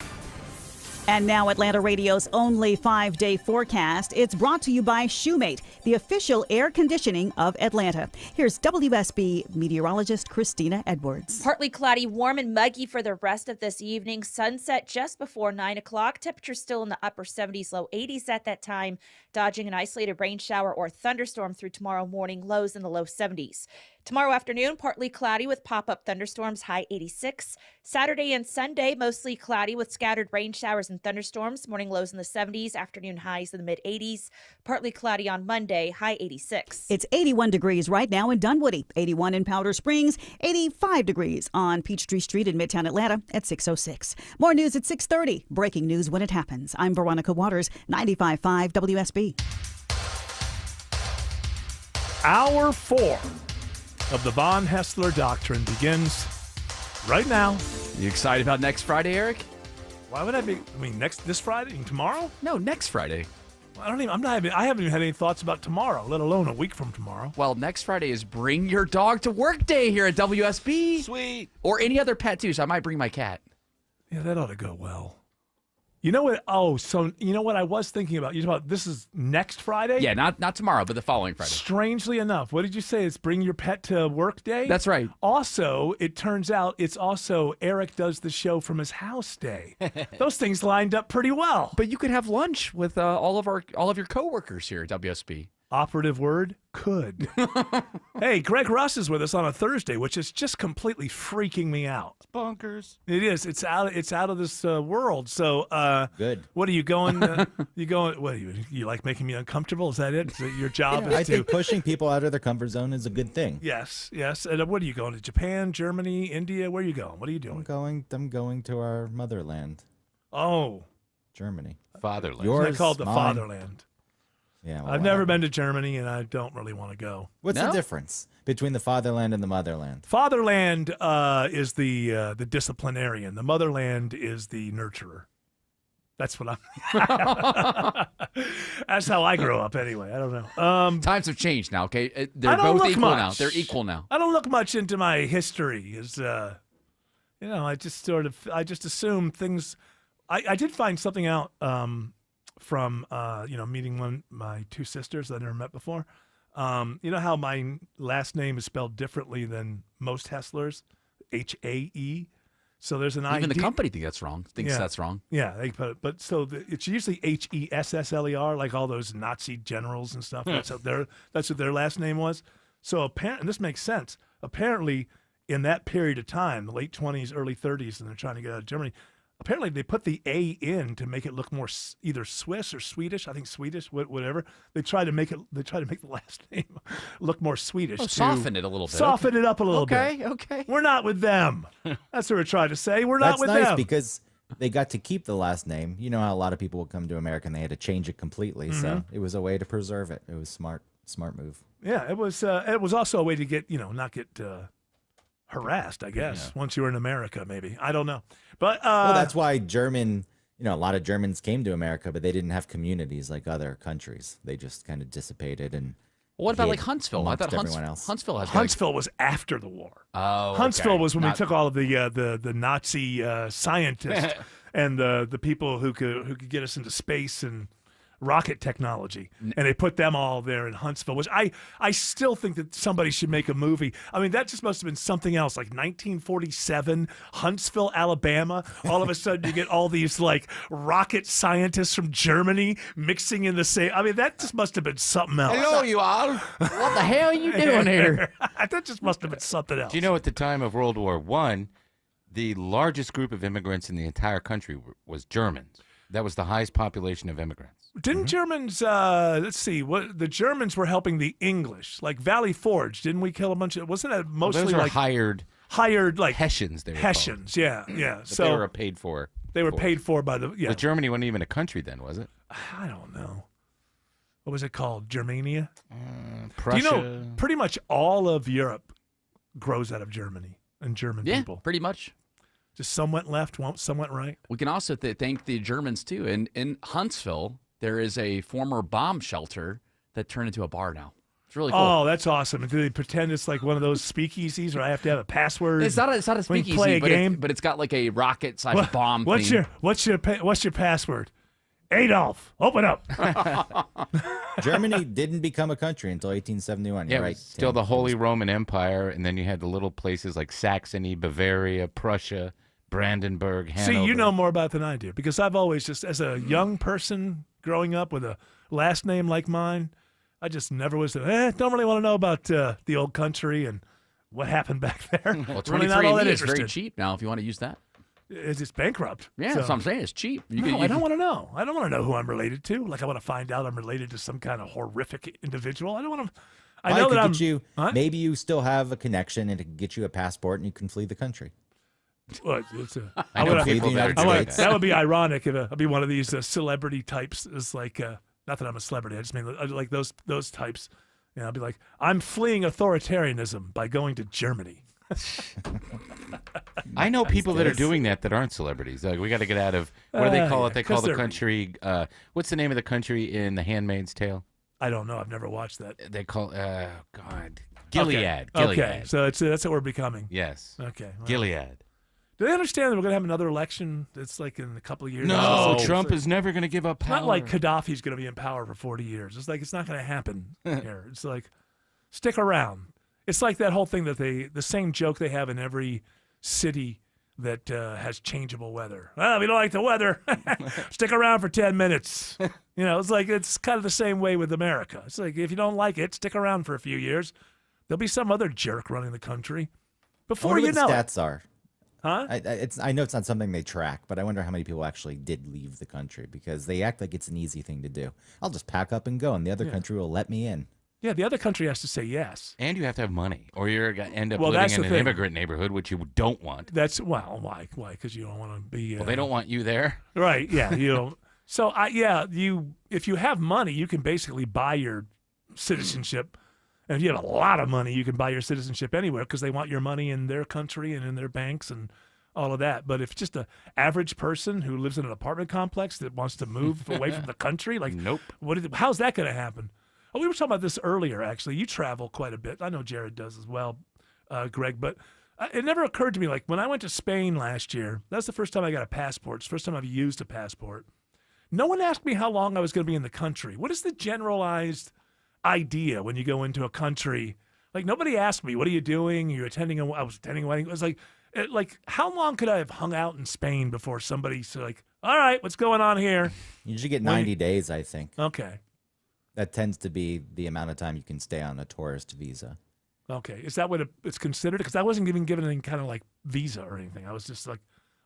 [SPEAKER 11] And now Atlanta Radio's only 5-day forecast. It's brought to you by Shoemate, the official air conditioning of Atlanta. Here's WSB meteorologist Christina Edwards.
[SPEAKER 22] Partly cloudy, warm and muggy for the rest of this evening. Sunset just before 9 o'clock. Temperatures still in the upper 70s, low 80s at that time. Dodging an isolated rain shower or thunderstorm through tomorrow morning. Lows in the low 70s. Tomorrow afternoon, partly cloudy with pop-up thunderstorms, high 86. Saturday and Sunday, mostly cloudy with scattered rain showers and thunderstorms. Morning lows in the 70s, afternoon highs in the mid-80s. Partly cloudy on Monday, high 86.
[SPEAKER 11] It's 81 degrees right now in Dunwoody, 81 in Powder Springs, 85 degrees on Peachtree Street in Midtown Atlanta at 6:06. More news at 6:30. Breaking news when it happens. I'm Veronica Waters, 95.5 WSB.
[SPEAKER 9] Hour 4 of the Von Hessler Doctrine begins right now.
[SPEAKER 10] You excited about next Friday, Eric?
[SPEAKER 9] Why would I be? I mean, this Friday? Tomorrow?
[SPEAKER 10] No, next Friday.
[SPEAKER 9] I haven't even had any thoughts about tomorrow, let alone a week from tomorrow.
[SPEAKER 10] Well, next Friday is Bring Your Dog to Work Day here at WSB.
[SPEAKER 9] Sweet.
[SPEAKER 10] Or any other pet, too, so I might bring my cat.
[SPEAKER 9] Yeah, that ought to go well. You know what? Oh, so you know what I was thinking about? You know about this is next Friday?
[SPEAKER 10] Yeah, not tomorrow, but the following Friday.
[SPEAKER 9] Strangely enough, what did you say? It's Bring Your Pet to Work Day?
[SPEAKER 10] That's right.
[SPEAKER 9] Also, it turns out it's also Eric does the show from his house day. Those things lined up pretty well.
[SPEAKER 10] But you could have lunch with all of your coworkers here at WSB.
[SPEAKER 9] Operative word, could. Hey, Greg Russ is with us on a Thursday, which is just completely freaking me out.
[SPEAKER 2] It's bonkers.
[SPEAKER 9] It is. It's out of this world. So,
[SPEAKER 23] good.
[SPEAKER 9] What are you going? You going? What are you like making me uncomfortable? Is that it? Is that your job?
[SPEAKER 23] I think pushing people out of their comfort zone is a good thing.
[SPEAKER 9] Yes. And what are you going to? Japan, Germany, India? Where are you going? What are you doing?
[SPEAKER 23] I'm going to our motherland.
[SPEAKER 9] Oh,
[SPEAKER 23] Germany.
[SPEAKER 2] Fatherland.
[SPEAKER 9] Isn't that called the
[SPEAKER 23] mine?
[SPEAKER 9] Fatherland?
[SPEAKER 23] Yeah, well,
[SPEAKER 9] I've never been to Germany, and I don't really want to go.
[SPEAKER 23] What's the difference between the fatherland and the motherland?
[SPEAKER 9] Fatherland is the disciplinarian. The motherland is the nurturer. That's what I'm. That's how I grew up, anyway. I don't know.
[SPEAKER 10] Times have changed now. Okay, they're both equal now. They're equal now.
[SPEAKER 9] I don't look much into my history. I just assume things. I did find something out. From meeting my 2 sisters that I never met before. You know how my last name is spelled differently than most Hesslers? H-A-E. So there's an
[SPEAKER 10] Even the company thinks that's wrong.
[SPEAKER 9] Yeah, they put it, but so it's usually H-E-S-S-L-E-R, like all those Nazi generals and stuff. That's what their last name was. So apparently, and this makes sense. Apparently, in that period of time, the late 20s, early 30s, and they're trying to get out of Germany, apparently they put the A in to make it look more either Swiss or Swedish. I think Swedish, whatever. They try to make the last name look more Swedish.
[SPEAKER 10] Oh, soften it a little bit.
[SPEAKER 9] Soften it up a little bit.
[SPEAKER 10] Okay.
[SPEAKER 9] We're not with them. That's what we're trying to say. We're not
[SPEAKER 23] That's
[SPEAKER 9] with
[SPEAKER 23] nice
[SPEAKER 9] them.
[SPEAKER 23] because they got to keep the last name. You know how a lot of people would come to America and they had to change it completely. So it was a way to preserve it. It was smart move.
[SPEAKER 9] Yeah, it was. It was also a way to get not get harassed. I guess once you were in America, maybe I don't know. But
[SPEAKER 23] well, that's why a lot of Germans came to America, but they didn't have communities like other countries. They just kind of dissipated and.
[SPEAKER 10] What about
[SPEAKER 23] hid
[SPEAKER 10] like Huntsville? I thought
[SPEAKER 23] everyone else.
[SPEAKER 10] Huntsville has
[SPEAKER 9] Huntsville was after the war.
[SPEAKER 10] Oh,
[SPEAKER 9] Huntsville
[SPEAKER 10] okay.
[SPEAKER 9] was when we took all of the Nazi scientists and the people who could get us into space and rocket technology, and they put them all there in Huntsville, which I still think that somebody should make a movie. I mean, that just must have been something else, like 1947, Huntsville, Alabama. All of a sudden, you get all these like rocket scientists from Germany mixing in the same. I mean, that just must have been something else.
[SPEAKER 2] Hello, you all.
[SPEAKER 10] What the hell are you doing here?
[SPEAKER 9] That just must have been something else.
[SPEAKER 2] Do you know at the time of World War I, the largest group of immigrants in the entire country was Germans. That was the highest population of immigrants.
[SPEAKER 9] Didn't Germans, let's see, the Germans were helping the English, like Valley Forge. Didn't we kill a bunch of, wasn't that mostly
[SPEAKER 2] those are
[SPEAKER 9] like
[SPEAKER 2] hired
[SPEAKER 9] like
[SPEAKER 2] Hessians? They were
[SPEAKER 9] Hessians,
[SPEAKER 2] called.
[SPEAKER 9] yeah.
[SPEAKER 2] But
[SPEAKER 9] So
[SPEAKER 2] they were paid for.
[SPEAKER 9] They were paid for by the,
[SPEAKER 2] But Germany wasn't even a country then, was it?
[SPEAKER 9] I don't know. What was it called? Germania?
[SPEAKER 2] Prussia.
[SPEAKER 9] Do you know, pretty much all of Europe grows out of Germany and German people.
[SPEAKER 10] Pretty much.
[SPEAKER 9] Just some went left, some went right.
[SPEAKER 10] We can also thank the Germans, too. In Huntsville, there is a former bomb shelter that turned into a bar now. It's really cool.
[SPEAKER 9] Oh, that's awesome. Do they pretend it's like one of those speakeasies where I have to have a password?
[SPEAKER 10] It's not a
[SPEAKER 9] when you
[SPEAKER 10] speakeasy,
[SPEAKER 9] play a
[SPEAKER 10] but,
[SPEAKER 9] game?
[SPEAKER 10] but it's got like a rocket / bomb theme.
[SPEAKER 9] What's your password? Adolf, open up.
[SPEAKER 23] Germany didn't become a country until 1871.
[SPEAKER 2] Yeah,
[SPEAKER 23] You're
[SPEAKER 2] it
[SPEAKER 23] right.
[SPEAKER 2] was still
[SPEAKER 23] Tim.
[SPEAKER 2] the Holy Roman Empire, and then you had the little places like Saxony, Bavaria, Prussia, Brandenburg, Hanover.
[SPEAKER 9] See, you know more about than I do because I've always just, as a young person growing up with a last name like mine, I just never was, don't really want to know about the old country and what happened back there.
[SPEAKER 10] Well,
[SPEAKER 9] Really not all
[SPEAKER 10] 23andMe
[SPEAKER 9] that
[SPEAKER 10] is very
[SPEAKER 9] interested.
[SPEAKER 10] cheap now if you want to use that.
[SPEAKER 9] It's bankrupt.
[SPEAKER 10] Yeah, that's what I'm saying. It's cheap.
[SPEAKER 9] I don't want to know. I don't want to know who I'm related to. Like, I want to find out I'm related to some kind of horrific individual. I don't want to. I know
[SPEAKER 23] could
[SPEAKER 9] that I'm.
[SPEAKER 23] get you,
[SPEAKER 9] Huh?
[SPEAKER 23] maybe you still have a connection and it could get you a passport and you can flee the country.
[SPEAKER 9] What, it's a,
[SPEAKER 2] I know
[SPEAKER 9] wanna-
[SPEAKER 2] people that are
[SPEAKER 23] I
[SPEAKER 2] doing
[SPEAKER 23] wanna-
[SPEAKER 2] that.
[SPEAKER 9] that would be ironic if I'd be one of these celebrity types. Is like, not that I'm a celebrity. I just mean like those types. You know, I'd be like, I'm fleeing authoritarianism by going to Germany.
[SPEAKER 2] I know people that are
[SPEAKER 23] days.
[SPEAKER 2] doing that aren't celebrities. Like, we got to get out of, what do they call
[SPEAKER 9] yeah,
[SPEAKER 2] it? They call
[SPEAKER 9] 'cause
[SPEAKER 2] the
[SPEAKER 9] they're-
[SPEAKER 2] country, what's the name of the country in The Handmaid's Tale?
[SPEAKER 9] I don't know. I've never watched that.
[SPEAKER 2] They call, God, Gilead.
[SPEAKER 9] Okay.
[SPEAKER 2] Gilead.
[SPEAKER 9] Okay, so that's what we're becoming.
[SPEAKER 2] Yes.
[SPEAKER 9] Okay. well.
[SPEAKER 2] Gilead.
[SPEAKER 9] Do they understand that we're going to have another election that's like in a couple of years?
[SPEAKER 2] No,
[SPEAKER 9] It's
[SPEAKER 2] Trump
[SPEAKER 9] like-
[SPEAKER 2] is never going to give up
[SPEAKER 9] It's
[SPEAKER 2] power.
[SPEAKER 9] not like Gaddafi's going to be in power for 40 years. It's like it's not going to happen here. It's like stick around. It's like that whole thing that the same joke they have in every city that has changeable weather. Well, if you don't like the weather, stick around for 10 minutes. You know, it's kind of the same way with America. It's like if you don't like it, stick around for a few years. There'll be some other jerk running the country before
[SPEAKER 23] I wonder
[SPEAKER 9] you
[SPEAKER 23] what
[SPEAKER 9] know
[SPEAKER 23] the
[SPEAKER 9] it.
[SPEAKER 23] stats are.
[SPEAKER 9] Huh?
[SPEAKER 23] I know it's not something they track, but I wonder how many people actually did leave the country because they act like it's an easy thing to do. I'll just pack up and go, and the other
[SPEAKER 9] Yeah.
[SPEAKER 23] country will let me in.
[SPEAKER 9] Yeah, the other country has to say yes.
[SPEAKER 2] And you have to have money, or you're going to end up
[SPEAKER 9] Well, that's
[SPEAKER 2] living in
[SPEAKER 9] the
[SPEAKER 2] an
[SPEAKER 9] thing.
[SPEAKER 2] immigrant neighborhood, which you don't want.
[SPEAKER 9] That's why? Because you don't want to be.
[SPEAKER 2] Well, they don't want you there.
[SPEAKER 9] Right? Yeah, you don't. So if you have money, you can basically buy your citizenship, and if you have a lot of money, you can buy your citizenship anywhere because they want your money in their country and in their banks and all of that. But if just an average person who lives in an apartment complex that wants to move away from the country, like,
[SPEAKER 2] nope.
[SPEAKER 9] How's that going to happen? Oh, we were talking about this earlier. Actually, you travel quite a bit. I know Jared does as well, Greg. But it never occurred to me, like when I went to Spain last year, that's the first time I got a passport. It's the first time I've used a passport. No one asked me how long I was going to be in the country. What is the generalized idea when you go into a country? Like nobody asked me, what are you doing? You're attending I was attending a wedding. It was like how long could I have hung out in Spain before somebody said, like, all right, what's going on here?
[SPEAKER 23] You usually get 90 days, I think.
[SPEAKER 9] Okay.
[SPEAKER 23] That tends to be the amount of time you can stay on a tourist visa.
[SPEAKER 9] Okay. Is that what it's considered? Because I wasn't even given any kind of like visa or anything. I was just like,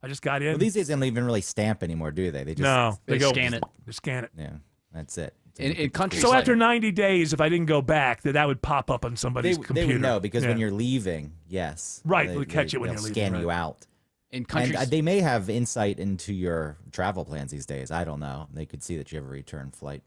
[SPEAKER 9] I just got in.
[SPEAKER 23] Well, these days they don't even really stamp anymore, do they? They just
[SPEAKER 9] No,
[SPEAKER 10] They
[SPEAKER 9] go
[SPEAKER 10] scan it.
[SPEAKER 9] They scan it.
[SPEAKER 23] Yeah, that's it.
[SPEAKER 10] In countries
[SPEAKER 9] So
[SPEAKER 10] like,
[SPEAKER 9] after 90 days, if I didn't go back, that would pop up on somebody's computer.
[SPEAKER 23] They would know because when
[SPEAKER 9] Yeah.
[SPEAKER 23] you're leaving, yes.
[SPEAKER 9] Right, they'll catch it when
[SPEAKER 23] they'll
[SPEAKER 9] you're leaving,
[SPEAKER 23] scan
[SPEAKER 9] right.
[SPEAKER 23] you out.
[SPEAKER 10] in countries,
[SPEAKER 23] And they may have insight into your travel plans these days. I don't know. They could see that you have a return flight.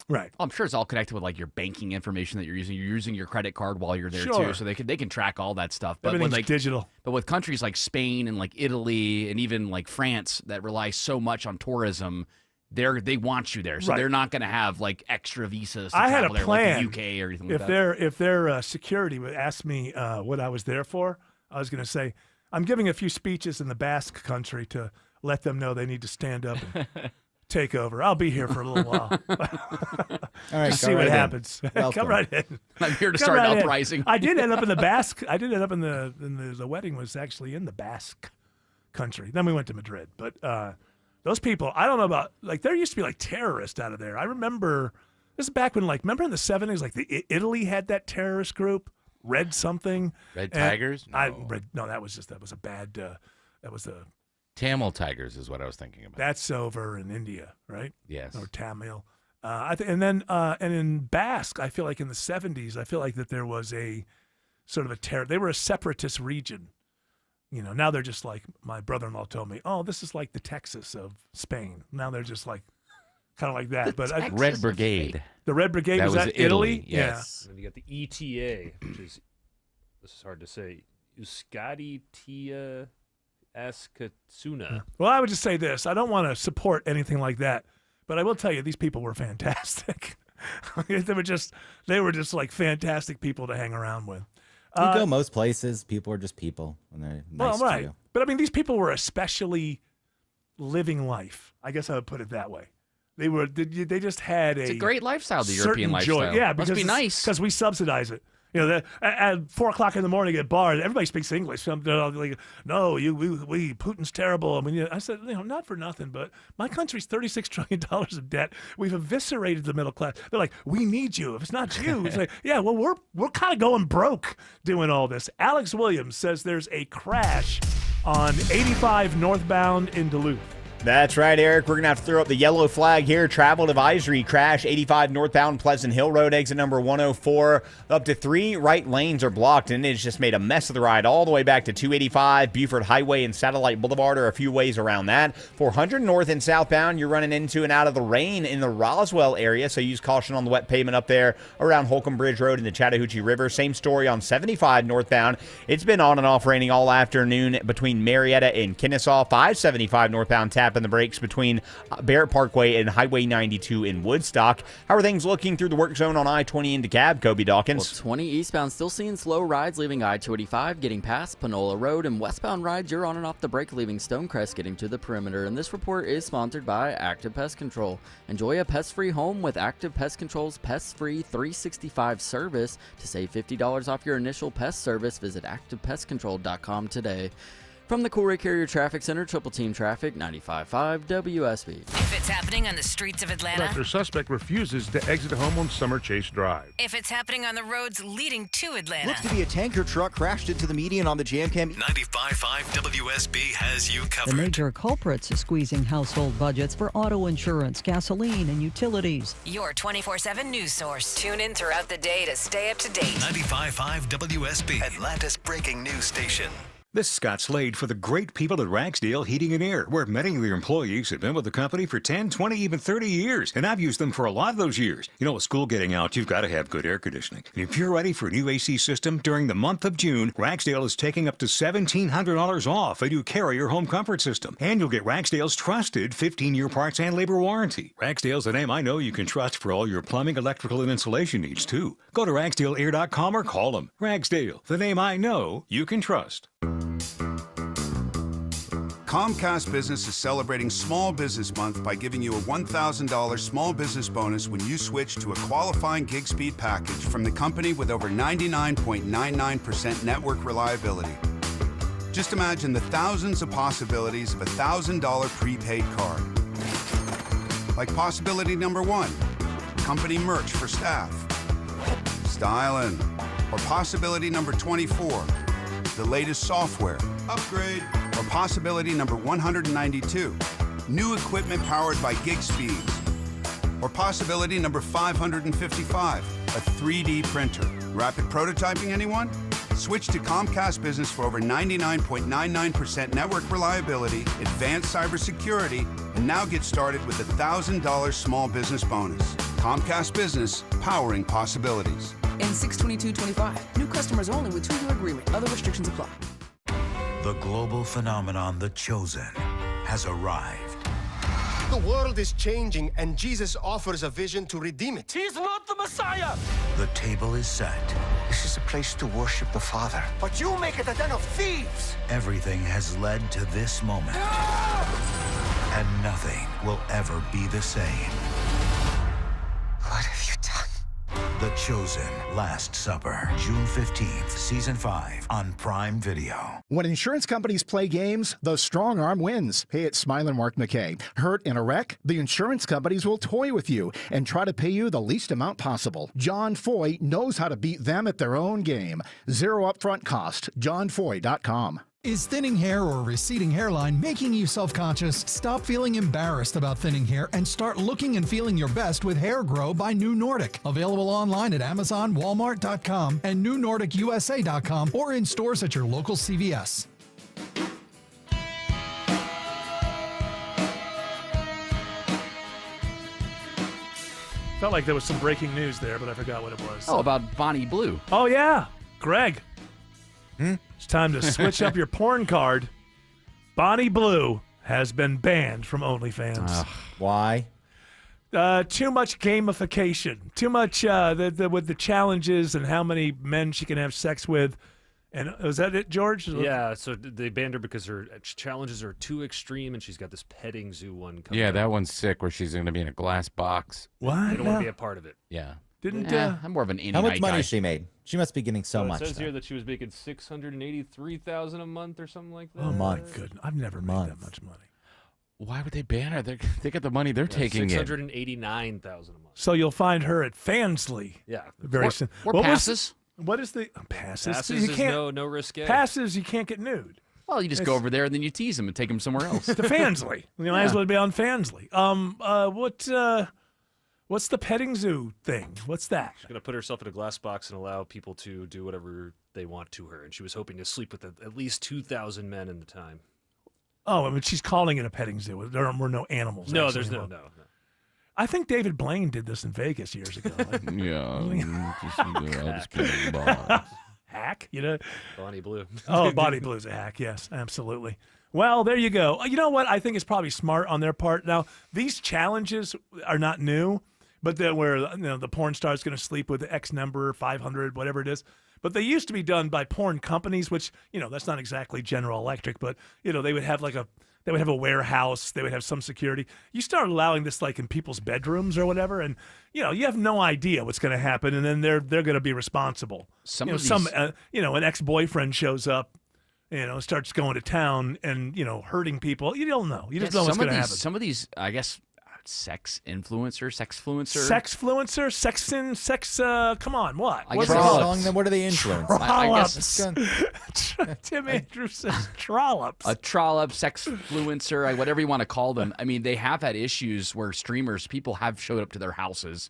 [SPEAKER 9] Right.
[SPEAKER 10] I'm sure it's all connected with like your banking information that you're using. You're using your credit card while you're there
[SPEAKER 9] Sure.
[SPEAKER 10] too, so they can track all that stuff. But with
[SPEAKER 9] Everything's
[SPEAKER 10] like
[SPEAKER 9] digital.
[SPEAKER 10] But with countries like Spain and like Italy and even like France that rely so much on tourism, they want you there, so
[SPEAKER 9] Right.
[SPEAKER 10] they're not going to have like extra visas. To
[SPEAKER 9] I had a
[SPEAKER 10] travel there,
[SPEAKER 9] plan.
[SPEAKER 10] like the UK or anything like that.
[SPEAKER 9] If their security would ask me what I was there for, I was going to say, I'm giving a few speeches in the Basque country to let them know they need to stand up and take over. I'll be here for a little while.
[SPEAKER 23] All right,
[SPEAKER 9] Just
[SPEAKER 23] come
[SPEAKER 9] see what
[SPEAKER 23] right in.
[SPEAKER 9] happens.
[SPEAKER 23] Welcome.
[SPEAKER 9] Come right in.
[SPEAKER 10] I'm here to
[SPEAKER 9] Come
[SPEAKER 10] start an
[SPEAKER 9] right in.
[SPEAKER 10] uprising.
[SPEAKER 9] I did end up in the Basque. I did end up in the wedding was actually in the Basque country. Then we went to Madrid. But those people, I don't know about, like, there used to be like terrorists out of there. I remember, this is back when, like, remember in the 70s, like Italy had that terrorist group, Red something.
[SPEAKER 2] Red
[SPEAKER 9] And
[SPEAKER 2] Tigers?
[SPEAKER 9] No, that was a bad, that was a,
[SPEAKER 2] Tamil Tigers is what I was thinking about.
[SPEAKER 9] that's over in India, right?
[SPEAKER 2] Yes.
[SPEAKER 9] Or Tamil. And in Basque, I feel like in the 70s, I feel like that there was a sort of a terror. They were a separatist region. You know, now they're just like, my brother-in-law told me, oh, this is like the Texas of Spain. Now they're just like, kind of like that. But
[SPEAKER 2] Red Brigade.
[SPEAKER 9] The Red Brigade, was
[SPEAKER 2] was
[SPEAKER 9] that Italy?
[SPEAKER 2] Yes.
[SPEAKER 6] And then you got the ETA, which is, this is hard to say, Euskadi Tia Askatsuna.
[SPEAKER 9] Yeah. Well, I would just say this. I don't want to support anything like that, but I will tell you, these people were fantastic. they were just like fantastic people to hang around with.
[SPEAKER 23] You go most places, people are just people, and they're nice
[SPEAKER 9] right.
[SPEAKER 23] to you.
[SPEAKER 9] But I mean, these people were especially living life. I guess I would put it that way. They just had
[SPEAKER 10] It's a great lifestyle, the European
[SPEAKER 9] certain joy.
[SPEAKER 10] lifestyle.
[SPEAKER 9] Yeah,
[SPEAKER 10] Must be nice.
[SPEAKER 9] because we subsidize it. You know, at 4 o'clock in the morning at bars, everybody speaks English. So they're like, no, we Putin's terrible. I mean, I said, not for nothing, but my country's $36 trillion in debt. We've eviscerated the middle class. They're like, we need you. If it's not you, it's like, yeah, well, we're kind of going broke doing all this. Alex Williams says there's a crash on 85 northbound in Duluth.
[SPEAKER 3] That's right, Eric. We're going to have to throw up the yellow flag here. Travel advisory crash, 85 northbound Pleasant Hill Road, exit number 104. Up to 3 right lanes are blocked, and it's just made a mess of the ride all the way back to 285, Buford Highway, and Satellite Boulevard are a few ways around that. 400 north and southbound, you're running into and out of the rain in the Roswell area, so use caution on the wet pavement up there around Holcomb Bridge Road and the Chattahoochee River. Same story on 75 northbound. It's been on and off raining all afternoon between Marietta and Kennesaw. 575 northbound tap in the brakes between Barrett Parkway and Highway 92 in Woodstock. How are things looking through the work zone on I-20 in DeKalb, Kobe Dawkins?
[SPEAKER 17] Well, 20 eastbound still seeing slow rides leaving I-285 getting past Panola Road, and westbound rides you're on and off the break leaving Stonecrest getting to the perimeter. And this report is sponsored by Active Pest Control. Enjoy a pest-free home with Active Pest Control's Pest-Free 365 service. To save $50 off your initial pest service, visit ActivePestControl.com today. From the Coolray Carrier Traffic Center, Triple Team Traffic, 95.5 WSB.
[SPEAKER 8] If it's happening on the streets of Atlanta,
[SPEAKER 7] After suspect refuses to exit home on Summer Chase Drive.
[SPEAKER 8] if it's happening on the roads leading to Atlanta,
[SPEAKER 13] Looks to be a tanker truck crashed into the median on the Jam Cam.
[SPEAKER 19] 95.5 WSB has you
[SPEAKER 18] The
[SPEAKER 19] covered.
[SPEAKER 18] major culprits squeezing household budgets for auto insurance, gasoline, and utilities.
[SPEAKER 8] your 24/7 news source. Tune in throughout the day to stay up to date.
[SPEAKER 19] 95.5 WSB, Atlanta's breaking news station.
[SPEAKER 16] This is Scott Slade for the great people at Ragsdale Heating and Air, where many of their employees have been with the company for 10, 20, even 30 years, and I've used them for a lot of those years. You know, with school getting out, you've got to have good air conditioning. And if you're ready for a new AC system during the month of June, Ragsdale is taking up to $1,700 off a new Carrier home comfort system. And you'll get Ragsdale's trusted 15-year parts and labor warranty. Ragsdale's a name I know you can trust for all your plumbing, electrical, and insulation needs, too. Go to RagsdaleAir.com or call them. Ragsdale, the name I know you can trust.
[SPEAKER 24] Comcast Business is celebrating Small Business Month by giving you a $1,000 small business bonus when you switch to a qualifying gig speed package from the company with over 99.99% network reliability. Just imagine the thousands of possibilities of a $1,000 prepaid card. Like possibility number 1, company merch for staff. Stylin'. Or possibility number 24, the latest software. Upgrade. Or possibility number 192, new equipment powered by gig speeds. Or possibility number 555, a 3D printer. Rapid prototyping, anyone? Switch to Comcast Business for over 99.99% network reliability, advanced cybersecurity, and now get started with a $1,000 small business bonus. Comcast Business, powering possibilities.
[SPEAKER 4] And 62225. New customers only with 2-year agreement. Other restrictions apply.
[SPEAKER 5] The global phenomenon, The Chosen, has arrived.
[SPEAKER 12] The world is changing, and Jesus offers a vision to redeem it.
[SPEAKER 4] He's not the Messiah!
[SPEAKER 5] The table is set.
[SPEAKER 12] This is a place to worship the Father. But you make it a den of thieves!
[SPEAKER 5] Everything has led to this moment. And nothing will ever be the same.
[SPEAKER 12] What have you done?
[SPEAKER 5] The Chosen, Last Supper, June 15th, Season 5 on Prime Video.
[SPEAKER 14] When insurance companies play games, the strong arm wins. Hey, it's Smiler Mark McKay. Hurt in a wreck? The insurance companies will toy with you and try to pay you the least amount possible. John Foy knows how to beat them at their own game. Zero upfront cost. JohnFoy.com.
[SPEAKER 25] Is thinning hair or receding hairline making you self-conscious? Stop feeling embarrassed about thinning hair and start looking and feeling your best with Hair Grow by New Nordic. Available online at Amazon, Walmart.com, and NewNordicUSA.com, or in stores at your local CVS.
[SPEAKER 9] Felt like there was some breaking news there, but I forgot what it was.
[SPEAKER 10] Oh, about Bonnie Blue.
[SPEAKER 9] Oh, yeah. Greg. It's time to switch up your porn card. Bonnie Blue has been banned from OnlyFans.
[SPEAKER 23] Why?
[SPEAKER 9] Too much gamification. Too much with the challenges and how many men she can have sex with. And was that it, George?
[SPEAKER 6] Yeah, so they banned her because her challenges are too extreme, and she's got this petting zoo one coming
[SPEAKER 2] Yeah,
[SPEAKER 6] up.
[SPEAKER 2] that one's sick where she's going to be in a glass box.
[SPEAKER 9] What?
[SPEAKER 6] They don't want to be a part of it.
[SPEAKER 2] Yeah.
[SPEAKER 9] Didn't
[SPEAKER 10] I'm more of an
[SPEAKER 23] How much money she made? She must be getting so
[SPEAKER 6] It
[SPEAKER 23] much.
[SPEAKER 6] says
[SPEAKER 23] though.
[SPEAKER 6] here that she was making $683,000 a month or something like that.
[SPEAKER 9] Oh, my goodness. I've never made that much money.
[SPEAKER 2] Why would they ban her? They got the money they're taking in.
[SPEAKER 6] $689,000 a month.
[SPEAKER 9] So you'll find her at Fansly.
[SPEAKER 6] Yeah.
[SPEAKER 9] Very soon.
[SPEAKER 10] Or
[SPEAKER 9] What was-
[SPEAKER 10] passes.
[SPEAKER 9] What is the passes?
[SPEAKER 6] Passes
[SPEAKER 9] You
[SPEAKER 6] is
[SPEAKER 9] can't-
[SPEAKER 6] no risque.
[SPEAKER 9] Passes, you can't get nude.
[SPEAKER 10] Well, you just go over there and then you tease them and take them somewhere else.
[SPEAKER 9] To Fansly. You might as well be on Fansly. What's the petting zoo thing? What's that?
[SPEAKER 6] She's going to put herself in a glass box and allow people to do whatever they want to her. And she was hoping to sleep with at least 2,000 men in the time.
[SPEAKER 9] Oh, I mean, she's calling it a petting zoo. There were no animals.
[SPEAKER 6] No,
[SPEAKER 9] actually
[SPEAKER 6] there's no.
[SPEAKER 9] involved. I think David Blaine did this in Vegas years ago. Hack, you know?
[SPEAKER 6] Bonnie Blue.
[SPEAKER 9] Oh, Bonnie Blue's a hack. Yes, absolutely. Well, there you go. You know what? I think it's probably smart on their part. Now, these challenges are not new, but they're where the porn star is going to sleep with X number, 500, whatever it is. But they used to be done by porn companies, which, that's not exactly General Electric, but, they would have they would have a warehouse. They would have some security. You start allowing this like in people's bedrooms or whatever, and you have no idea what's going to happen, and then they're going to be responsible.
[SPEAKER 10] Some
[SPEAKER 9] an ex-boyfriend shows up, starts going to town and hurting people. You don't know. You just know what's going to happen.
[SPEAKER 10] Some of these, I guess, sex influencer.
[SPEAKER 9] Come on, what?
[SPEAKER 23] I guess what are they influence?
[SPEAKER 9] Trollops. Tim Andrews says trollops.
[SPEAKER 10] A trollop, sexfluencer, whatever you want to call them. I mean, they have had issues where people have showed up to their houses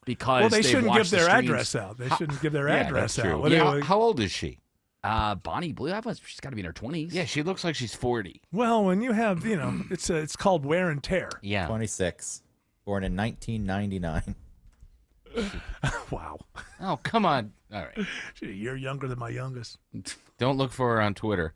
[SPEAKER 10] because
[SPEAKER 9] they
[SPEAKER 10] they've
[SPEAKER 9] shouldn't
[SPEAKER 10] watched
[SPEAKER 9] give their
[SPEAKER 10] the streams.
[SPEAKER 9] address out. They shouldn't give their address
[SPEAKER 2] That's true.
[SPEAKER 9] out.
[SPEAKER 2] How old is she?
[SPEAKER 10] Bonnie Blue, she's got to be in her 20s.
[SPEAKER 2] Yeah, she looks like she's 40.
[SPEAKER 9] Well, when you have, it's called wear and tear.
[SPEAKER 2] Yeah.
[SPEAKER 23] 26. Born in 1999.
[SPEAKER 9] Wow.
[SPEAKER 2] Oh, come on. All right.
[SPEAKER 9] She's a year younger than my youngest.
[SPEAKER 2] Don't look for her on Twitter.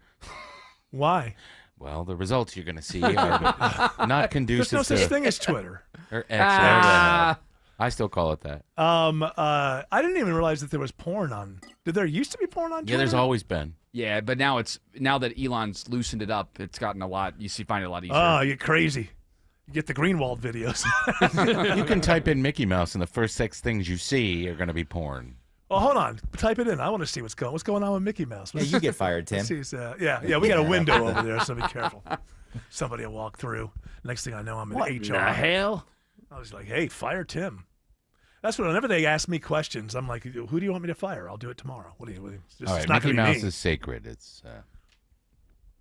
[SPEAKER 9] Why?
[SPEAKER 2] Well, the results you're going to see are not conducive
[SPEAKER 9] There's no
[SPEAKER 2] to
[SPEAKER 9] such thing as Twitter.
[SPEAKER 2] Or X, whatever the hell. I still call it that.
[SPEAKER 9] I didn't even realize that there was porn on. Did there used to be porn on Twitter?
[SPEAKER 2] Yeah, there's always been.
[SPEAKER 10] Yeah, but now that Elon's loosened it up, it's gotten a lot. Find it a lot easier.
[SPEAKER 9] Oh, you're crazy. You get the Greenwald videos.
[SPEAKER 2] You can type in Mickey Mouse, and the first 6 things you see are going to be porn.
[SPEAKER 9] Oh, hold on. Type it in. I want to see what's going on with Mickey Mouse.
[SPEAKER 23] Yeah, you get fired, Tim.
[SPEAKER 9] Yeah, we got a window over there, so be careful. Somebody will walk through. Next thing I know, I'm in
[SPEAKER 10] What
[SPEAKER 9] HR.
[SPEAKER 10] in the hell?
[SPEAKER 9] I was like, hey, fire Tim. That's what, whenever they ask me questions, I'm like, who do you want me to fire? I'll do it tomorrow. What do you
[SPEAKER 2] All right, Mickey Mouse is sacred. It's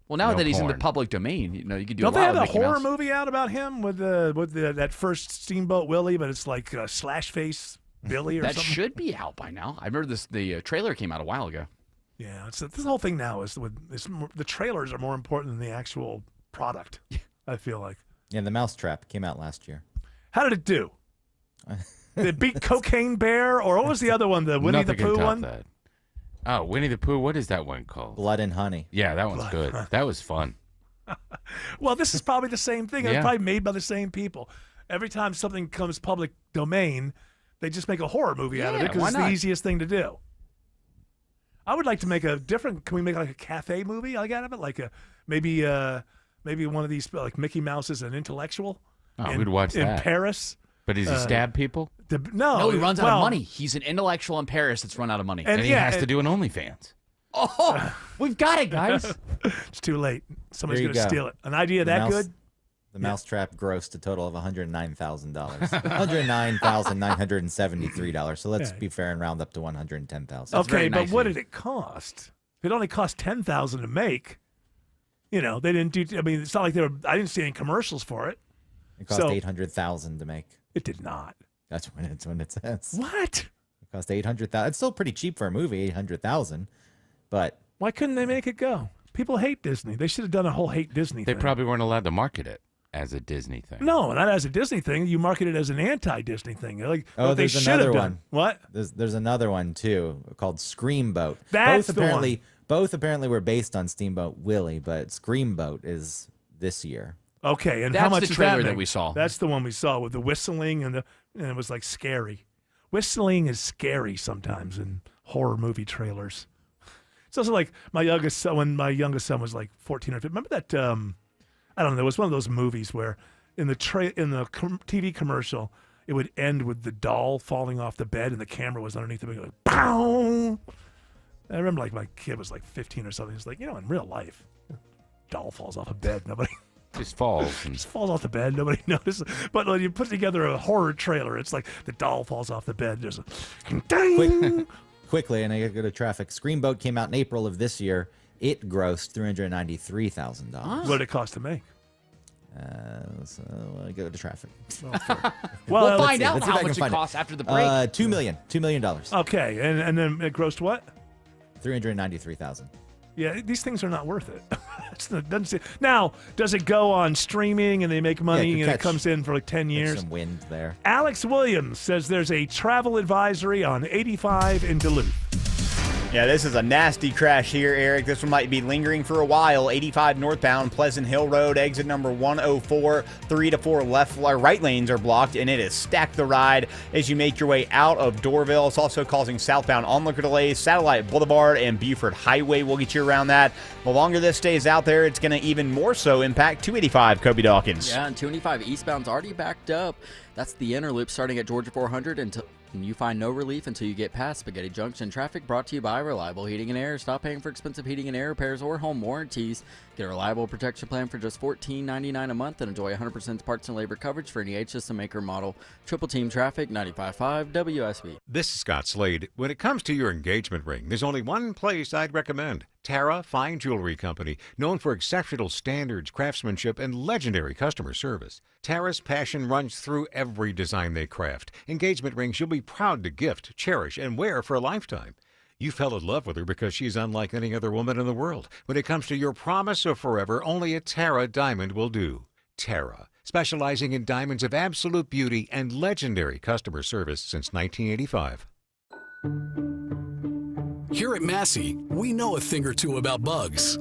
[SPEAKER 10] Well, now
[SPEAKER 2] No
[SPEAKER 10] that he's in the
[SPEAKER 2] porn.
[SPEAKER 10] public domain, you could do
[SPEAKER 9] Don't
[SPEAKER 10] a
[SPEAKER 9] they
[SPEAKER 10] lot
[SPEAKER 9] have
[SPEAKER 10] with
[SPEAKER 9] a
[SPEAKER 10] Mickey
[SPEAKER 9] horror
[SPEAKER 10] Mouse.
[SPEAKER 9] movie out about him with that first Steamboat Willie, but it's like Slash Face Billy or
[SPEAKER 10] That
[SPEAKER 9] something?
[SPEAKER 10] should be out by now. I remember the trailer came out a while ago.
[SPEAKER 9] Yeah, this whole thing now is the trailers are more important than the actual product. I feel like.
[SPEAKER 23] Yeah, The Mousetrap came out last year.
[SPEAKER 9] How did it do? Did it beat Cocaine Bear, or what was the other one? The Winnie
[SPEAKER 2] Nothing
[SPEAKER 9] the
[SPEAKER 2] can
[SPEAKER 9] Pooh
[SPEAKER 2] top
[SPEAKER 9] one?
[SPEAKER 2] that. Oh, Winnie the Pooh. What is that one called?
[SPEAKER 23] Blood and Honey.
[SPEAKER 2] Yeah, that one's good. That was fun.
[SPEAKER 9] Well, this is probably the same thing. It's
[SPEAKER 2] Yeah.
[SPEAKER 9] probably made by the same people. Every time something comes public domain, they just make a horror movie out of it
[SPEAKER 10] Yeah,
[SPEAKER 9] because
[SPEAKER 10] why
[SPEAKER 9] it's the
[SPEAKER 10] not?
[SPEAKER 9] easiest thing to do. I would like to make a different. Can we make like a cafe movie like out of it? Like maybe one of these like Mickey Mouse is an intellectual.
[SPEAKER 2] Oh, we'd watch
[SPEAKER 9] in
[SPEAKER 2] that.
[SPEAKER 9] Paris.
[SPEAKER 2] But does he stab people?
[SPEAKER 9] No,
[SPEAKER 10] he runs out of
[SPEAKER 9] well,
[SPEAKER 10] money. He's an intellectual in Paris that's run out of money.
[SPEAKER 2] And he has to do an OnlyFans.
[SPEAKER 10] Oh, we've got it, guys.
[SPEAKER 9] It's too late. Somebody's
[SPEAKER 23] There you
[SPEAKER 9] going to
[SPEAKER 23] go.
[SPEAKER 9] steal it. An idea
[SPEAKER 23] The
[SPEAKER 9] that
[SPEAKER 23] Mouse-
[SPEAKER 9] good?
[SPEAKER 23] The Mousetrap grossed a total of $109,000. $109,973. So let's
[SPEAKER 9] Yeah.
[SPEAKER 23] be fair and round up to $110,000.
[SPEAKER 9] Okay, but what did it cost? If it only cost $10,000 to make, they didn't do. I mean, it's not like they were. I didn't see any commercials for it.
[SPEAKER 23] It cost
[SPEAKER 9] So-
[SPEAKER 23] $800,000 to make.
[SPEAKER 9] It did not.
[SPEAKER 23] That's when it says.
[SPEAKER 9] What?
[SPEAKER 23] It cost $800,000. It's still pretty cheap for a movie, $800,000. But
[SPEAKER 9] Why couldn't they make it go? People hate Disney. They should have done a whole hate Disney
[SPEAKER 2] They
[SPEAKER 9] thing.
[SPEAKER 2] probably weren't allowed to market it as a Disney thing.
[SPEAKER 9] No, not as a Disney thing. You market it as an anti-Disney thing. Like,
[SPEAKER 23] oh,
[SPEAKER 9] what they
[SPEAKER 23] there's
[SPEAKER 9] should
[SPEAKER 23] another
[SPEAKER 9] have done.
[SPEAKER 23] one.
[SPEAKER 9] What?
[SPEAKER 23] There's another one too called Screamboat.
[SPEAKER 9] That's
[SPEAKER 23] both
[SPEAKER 9] the one.
[SPEAKER 23] apparently both apparently were based on Steamboat Willie, but Screamboat is this year.
[SPEAKER 9] Okay, and
[SPEAKER 10] That's
[SPEAKER 9] how much
[SPEAKER 10] the
[SPEAKER 9] does
[SPEAKER 10] trailer
[SPEAKER 9] that
[SPEAKER 10] that
[SPEAKER 9] make?
[SPEAKER 10] we saw.
[SPEAKER 9] That's the one we saw with the whistling and it was like scary. Whistling is scary sometimes in horror movie trailers. It's also like my youngest son, when my youngest son was like 14 or 15. Remember that? I don't know. There was one of those movies where in the TV commercial, it would end with the doll falling off the bed and the camera was underneath it. Like, pow! I remember like my kid was like 15 or something. He's like, in real life, doll falls off a bed. Nobody
[SPEAKER 2] just falls.
[SPEAKER 9] Just falls off the bed. Nobody notices. But when you put together a horror trailer, it's like the doll falls off the bed. There's a ding.
[SPEAKER 23] Quickly, and I gotta go to traffic. Screamboat came out in April of this year. It grossed $393,000.
[SPEAKER 9] What did it cost to make?
[SPEAKER 23] So I go to traffic.
[SPEAKER 9] Well,
[SPEAKER 10] We'll
[SPEAKER 23] let's
[SPEAKER 10] find
[SPEAKER 23] see.
[SPEAKER 10] out
[SPEAKER 23] Let's see
[SPEAKER 10] how
[SPEAKER 23] if I can
[SPEAKER 10] much it
[SPEAKER 23] find
[SPEAKER 10] costs after the break.
[SPEAKER 23] $2 million.
[SPEAKER 9] Okay, and then it grossed what?
[SPEAKER 23] $393,000.
[SPEAKER 9] Yeah, these things are not worth it. Doesn't seem, now, does it go on streaming and they make money
[SPEAKER 23] could
[SPEAKER 9] and it
[SPEAKER 23] catch-
[SPEAKER 9] comes in for like 10 years?
[SPEAKER 23] Some wind there.
[SPEAKER 9] Alex Williams says there's a travel advisory on 85 in Duluth.
[SPEAKER 3] Yeah, this is a nasty crash here, Eric. This one might be lingering for a while. 85 northbound, Pleasant Hill Road, exit number 104. 3 to 4 right lanes are blocked, and it has stacked the ride as you make your way out of Dorville. It's also causing southbound onlooker delays. Satellite Boulevard and Buford Highway will get you around that. The longer this stays out there, it's going to even more so impact 285, Kobe Dawkins.
[SPEAKER 17] Yeah, and 285 eastbound's already backed up. That's the inner loop starting at Georgia 400 and you find no relief until you get past Spaghetti Junction. Traffic brought to you by Reliable Heating and Air. Stop paying for expensive heating and air repairs or home warranties. Get a reliable protection plan for just $14.99 a month and enjoy 100% parts and labor coverage for any H system maker model. Triple Team Traffic, 95.5 WSB.
[SPEAKER 16] This is Scott Slade. When it comes to your engagement ring, there's only one place I'd recommend. Tara Fine Jewelry Company, known for exceptional standards, craftsmanship, and legendary customer service. Tara's passion runs through every design they craft. Engagement rings you'll be proud to gift, cherish, and wear for a lifetime. You fell in love with her because she's unlike any other woman in the world. When it comes to your promise of forever, only a Tara diamond will do. Tara, specializing in diamonds of absolute beauty and legendary customer service since 1985.
[SPEAKER 1] Here at Massey, we know a thing or two about bugs.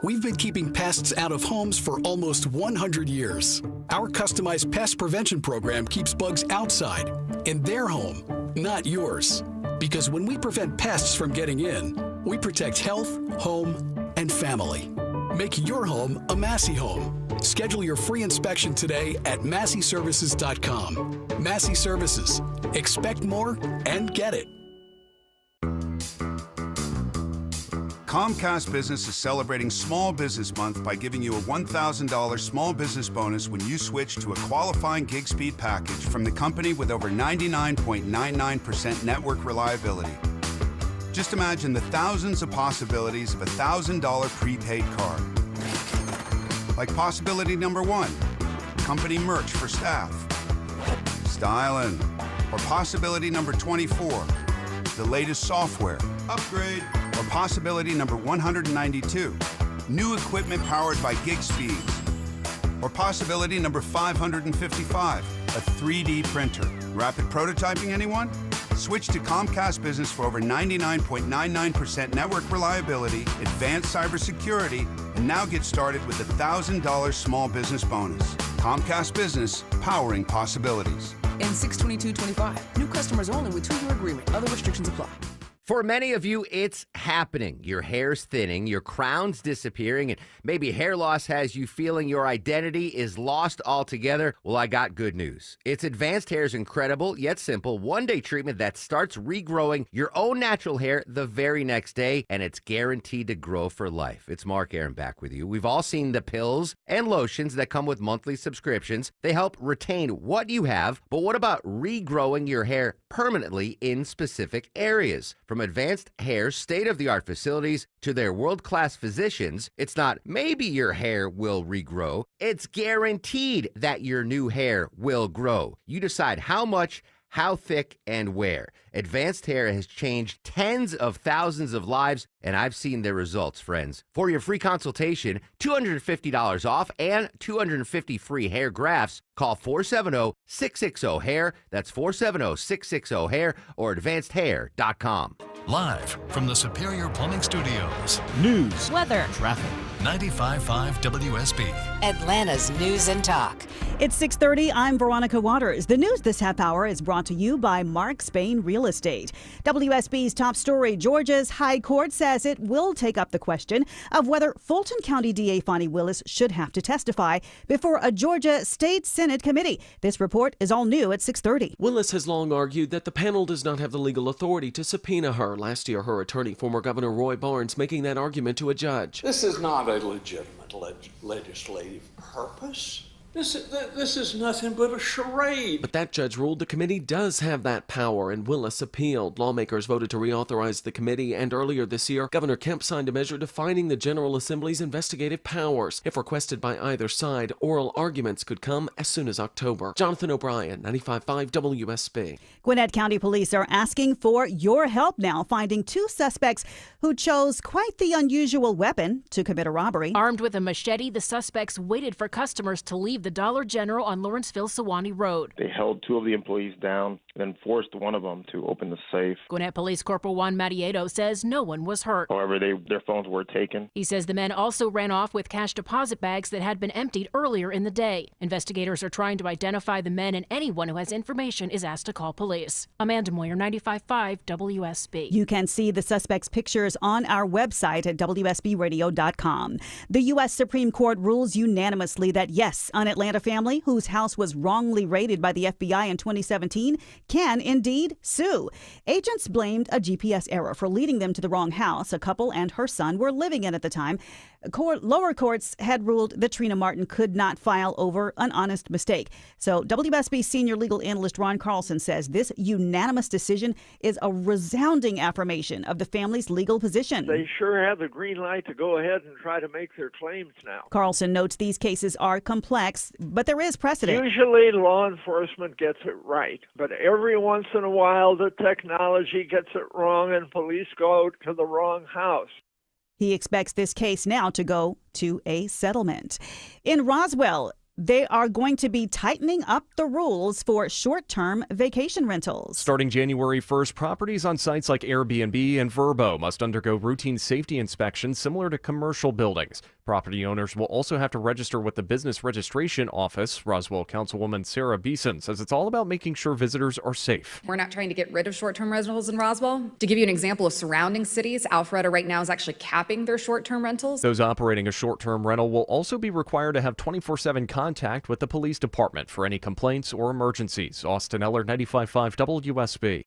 [SPEAKER 1] We've been keeping pests out of homes for almost 100 years. Our customized pest prevention program keeps bugs outside, in their home, not yours. Because when we prevent pests from getting in, we protect health, home, and family. Make your home a Massey home. Schedule your free inspection today at MasseyServices.com. Massey Services. Expect more and get it.
[SPEAKER 24] Comcast Business is celebrating Small Business Month by giving you a $1,000 small business bonus when you switch to a qualifying gig speed package from the company with over 99.99% network reliability. Just imagine the thousands of possibilities of a $1,000 prepaid card. like possibility number 1, company merch for staff. Styling. Or possibility number 24, the latest software upgrade. Or possibility number 192, new equipment powered by gig speeds. Or possibility number 555, a 3D printer. Rapid prototyping, anyone? Switch to Comcast Business for over 99.99% network reliability, advanced cybersecurity, and now get started with a $1,000 small business bonus. Comcast Business, powering possibilities.
[SPEAKER 4] In 6/22/25, new customers only with 2-year agreement. Other restrictions apply.
[SPEAKER 11] For many of you, it's happening. Your hair's thinning, your crown's disappearing, and maybe hair loss has you feeling your identity is lost altogether. Well, I got good news. It's Advanced Hair's incredible yet simple one-day treatment that starts regrowing your own natural hair the very next day, and it's guaranteed to grow for life. It's Mark Aaron back with you. We've all seen the pills and lotions that come with monthly subscriptions. They help retain what you have, but what about regrowing your hair permanently in specific areas? From Advanced Hair's state-of-the-art facilities to their world-class physicians, it's not maybe your hair will regrow. It's guaranteed that your new hair will grow. You decide how much, how thick, and where. Advanced Hair has changed tens of thousands of lives, and I've seen their results, friends. For your free consultation, $250 off and 250 free hair grafts, call 470-660-HAIR. That's 470-660-HAIR or advancedhair.com.
[SPEAKER 19] Live from the Superior Plumbing Studios.
[SPEAKER 18] News, weather,
[SPEAKER 19] Traffic. 95.5 WSB.
[SPEAKER 8] Atlanta's News and Talk.
[SPEAKER 18] It's 6:30. I'm Veronica Waters. The news this half hour is brought to you by Mark Spain Real Estate. WSB's top story, Georgia's High Court says it will take up the question of whether Fulton County DA Fonnie Willis should have to testify before a Georgia State Senate committee. This report is all new at 6:30.
[SPEAKER 15] Willis has long argued that the panel does not have the legal authority to subpoena her. Last year, her attorney, former Governor Roy Barnes, making that argument to a judge.
[SPEAKER 20] This is not a legitimate legislative purpose. This is nothing but a charade.
[SPEAKER 15] But that judge ruled the committee does have that power, and Willis appealed. Lawmakers voted to reauthorize the committee, and earlier this year, Governor Kemp signed a measure defining the General Assembly's investigative powers. If requested by either side, oral arguments could come as soon as October. Jonathan O'Brien, 95.5 WSB.
[SPEAKER 18] Gwinnett County Police are asking for your help now, finding 2 suspects who chose quite the unusual weapon to commit a robbery.
[SPEAKER 21] Armed with a machete, the suspects waited for customers to leave the Dollar General on Lawrenceville-Sewanee Road.
[SPEAKER 22] They held 2 of the employees down, then forced one of them to open the safe.
[SPEAKER 21] Gwinnett Police Corporal Juan Marieto says no one was hurt.
[SPEAKER 22] However, their phones were taken.
[SPEAKER 21] He says the men also ran off with cash deposit bags that had been emptied earlier in the day. Investigators are trying to identify the men, and anyone who has information is asked to call police. Amanda Moyer, 95.5 WSB.
[SPEAKER 18] You can see the suspects' pictures on our website at WSBradio.com. The U.S. Supreme Court rules unanimously that yes, an Atlanta family whose house was wrongly raided by the FBI in 2017 can indeed sue. Agents blamed a GPS error for leading them to the wrong house a couple and her son were living in at the time. Lower courts had ruled that Trina Martin could not file over an honest mistake. So WSB senior legal analyst Ron Carlson says this unanimous decision is a resounding affirmation of the family's legal position.
[SPEAKER 26] They sure have the green light to go ahead and try to make their claims now.
[SPEAKER 18] Carlson notes these cases are complex, but there is precedent.
[SPEAKER 26] Usually law enforcement gets it right, but every once in a while the technology gets it wrong and police go to the wrong house.
[SPEAKER 18] He expects this case now to go to a settlement. In Roswell, they are going to be tightening up the rules for short-term vacation rentals.
[SPEAKER 27] Starting January 1st, properties on sites like Airbnb and Vrbo must undergo routine safety inspections similar to commercial buildings. Property owners will also have to register with the Business Registration Office. Roswell Councilwoman Sarah Beeson says it's all about making sure visitors are safe.
[SPEAKER 28] We're not trying to get rid of short-term rentals in Roswell. To give you an example of surrounding cities, Alpharetta right now is actually capping their short-term rentals.
[SPEAKER 27] Those operating a short-term rental will also be required to have 24/7 contact with the police department for any complaints or emergencies. Austin Eller, 95.5 WSB.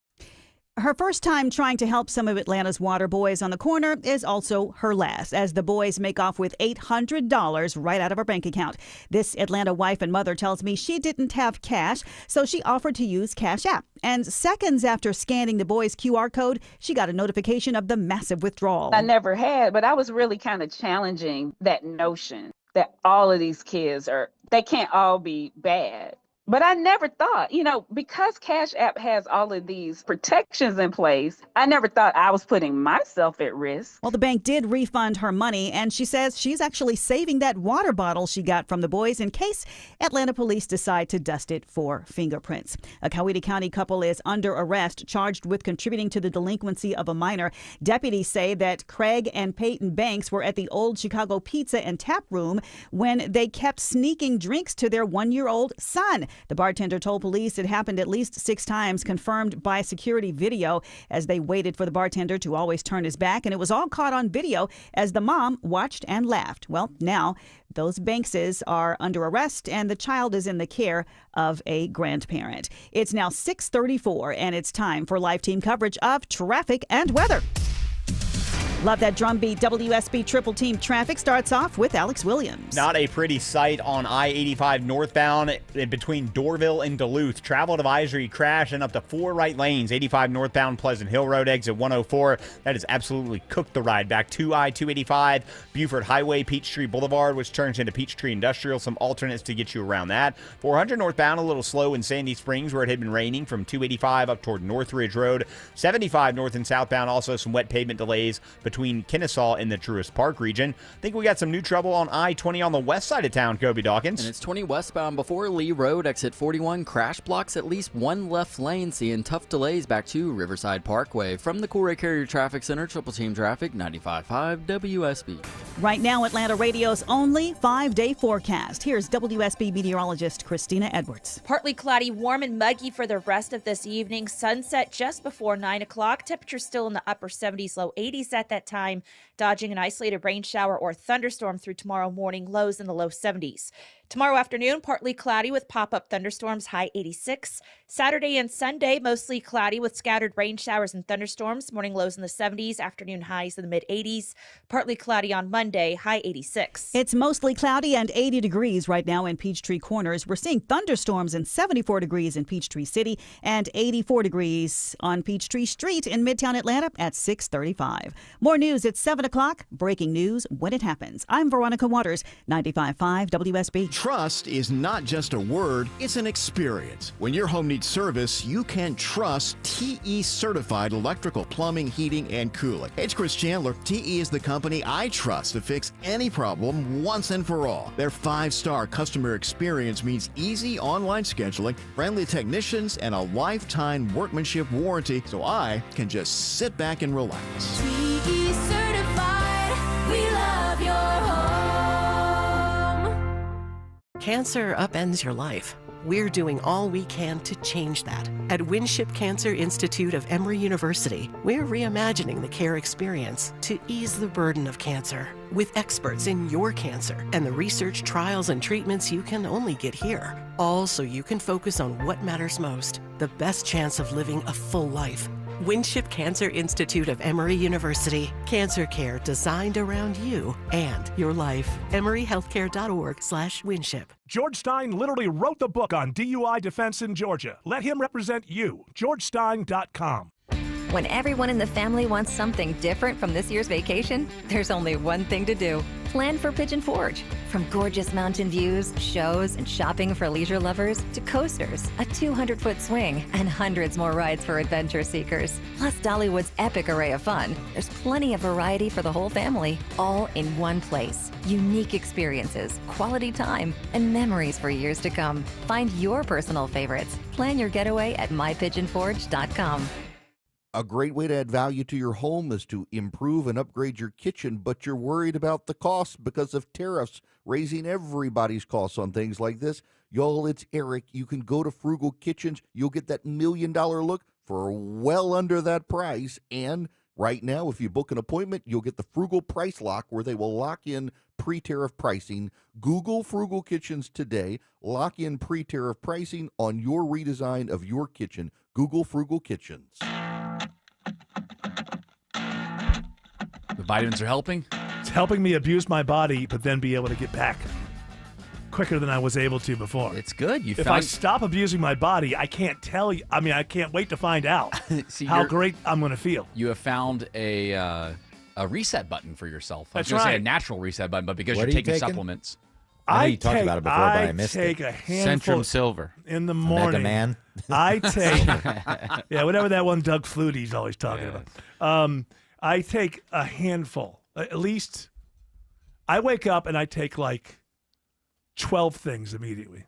[SPEAKER 18] Her first time trying to help some of Atlanta's water boys on the corner is also her last, as the boys make off with $800 right out of her bank account. This Atlanta wife and mother tells me she didn't have cash, so she offered to use Cash App. And seconds after scanning the boys' QR code, she got a notification of the massive withdrawal.
[SPEAKER 29] I never had, but I was really kind of challenging that notion.
[SPEAKER 2] that all of these kids they can't all be bad. But I never thought, because Cash App has all of these protections in place, I never thought I was putting myself at risk.
[SPEAKER 18] Well, the bank did refund her money, and she says she's actually saving that water bottle she got from the boys in case Atlanta police decide to dust it for fingerprints. A Coweta County couple is under arrest, charged with contributing to the delinquency of a minor. Deputies say that Craig and Peyton Banks were at the Old Chicago Pizza and Tap Room when they kept sneaking drinks to their 1-year-old son. The bartender told police it happened at least 6 times, confirmed by security video, as they waited for the bartender to always turn his back. And it was all caught on video as the mom watched and laughed. Well, now those Bankses are under arrest and the child is in the care of a grandparent. It's now 6:34 and it's time for live team coverage of traffic and weather. Love that drum beat. WSB Triple Team Traffic starts off with Alex Williams.
[SPEAKER 3] Not a pretty sight on I-85 northbound in between Dorville and Duluth. Travel advisory crash and up to 4 right lanes. 85 northbound Pleasant Hill Road exit 104. That has absolutely cooked the ride back to I-285. Buford Highway, Peachtree Boulevard, which turns into Peachtree Industrial. Some alternates to get you around that. 400 northbound a little slow in Sandy Springs where it had been raining from 285 up toward Northridge Road. 75 north and southbound, also some wet pavement delays between Kennesaw and the Truist Park region. I think we got some new trouble on I-20 on the west side of town, Kobe Dawkins.
[SPEAKER 17] And it's 20 westbound before Lee Road, exit 41. Crash blocks at least one left lane, seeing tough delays back to Riverside Parkway. From the Coolray Carrier Traffic Center, Triple Team Traffic, 95.5 WSB.
[SPEAKER 18] Right now, Atlanta Radio's only 5-day forecast. Here's WSB meteorologist Christina Edwards.
[SPEAKER 5] Partly cloudy, warm and muggy for the rest of this evening. Sunset just before 9 o'clock. Temperature still in the upper 70s, low 80s at that time. Dodging an isolated rain shower or thunderstorm through tomorrow morning, lows in the low 70s. Tomorrow afternoon, partly cloudy with pop-up thunderstorms, high 86. Saturday and Sunday, mostly cloudy with scattered rain showers and thunderstorms, morning lows in the 70s, afternoon highs in the mid-80s. Partly cloudy on Monday, high 86.
[SPEAKER 18] It's mostly cloudy and 80 degrees right now in Peachtree Corners. We're seeing thunderstorms and 74 degrees in Peachtree City and 84 degrees on Peachtree Street in Midtown Atlanta at 6:35. More news at 7 o'clock. Breaking news when it happens. I'm Veronica Waters, 95.5 WSB.
[SPEAKER 6] Trust is not just a word, it's an experience. When your home needs service, you can trust TE certified electrical, plumbing, heating, and cooling. It's Chris Chandler. TE is the company I trust to fix any problem once and for all. Their 5-star customer experience means easy online scheduling, friendly technicians, and a lifetime workmanship warranty, so I can just sit back and relax.
[SPEAKER 7] TE certified, we love your home.
[SPEAKER 12] Cancer upends your life. We're doing all we can to change that. At Winship Cancer Institute of Emory University, we're reimagining the care experience to ease the burden of cancer. With experts in your cancer and the research, trials, and treatments you can only get here. All so you can focus on what matters most, the best chance of living a full life. Winship Cancer Institute of Emory University. Cancer care designed around you and your life. EmoryHealthcare.org/Winship.
[SPEAKER 9] George Stein literally wrote the book on DUI defense in Georgia. Let him represent you. GeorgeStein.com.
[SPEAKER 13] When everyone in the family wants something different from this year's vacation, there's only one thing to do. Plan for Pigeon Forge. From gorgeous mountain views, shows, and shopping for leisure lovers to coasters, a 200-foot swing, and hundreds more rides for adventure seekers. Plus Dollywood's epic array of fun. There's plenty of variety for the whole family, all in one place. Unique experiences, quality time, and memories for years to come. Find your personal favorites. Plan your getaway at mypigeonforge.com.
[SPEAKER 14] A great way to add value to your home is to improve and upgrade your kitchen, but you're worried about the cost because of tariffs raising everybody's costs on things like this. Y'all, it's Eric. You can go to Frugal Kitchens. You'll get that $1 million look for well under that price. And right now, if you book an appointment, you'll get the Frugal Price Lock where they will lock in pre-tariff pricing. Google Frugal Kitchens today. Lock in pre-tariff pricing on your redesign of your kitchen. Google Frugal Kitchens.
[SPEAKER 10] The vitamins are helping?
[SPEAKER 9] It's helping me abuse my body, but then be able to get back quicker than I was able to before.
[SPEAKER 10] It's good.
[SPEAKER 9] If I stop abusing my body, I can't tell you. I mean, I can't wait to find out
[SPEAKER 10] See,
[SPEAKER 9] how great I'm going to feel.
[SPEAKER 10] You have found a a reset button for yourself. I was
[SPEAKER 9] That's
[SPEAKER 10] going to say a
[SPEAKER 9] right.
[SPEAKER 10] natural reset button, but because
[SPEAKER 1] What
[SPEAKER 10] you're
[SPEAKER 1] are you
[SPEAKER 10] taking
[SPEAKER 1] taking?
[SPEAKER 10] supplements.
[SPEAKER 1] I know you talked about it before, but I missed
[SPEAKER 9] take
[SPEAKER 1] it.
[SPEAKER 9] a handful
[SPEAKER 4] Centrum Silver.
[SPEAKER 9] in the
[SPEAKER 1] Mega
[SPEAKER 9] morning.
[SPEAKER 1] Man.
[SPEAKER 9] I take, yeah, whatever that one Doug Flutie's always talking about. I take a handful, at least. I wake up and I take like 12 things immediately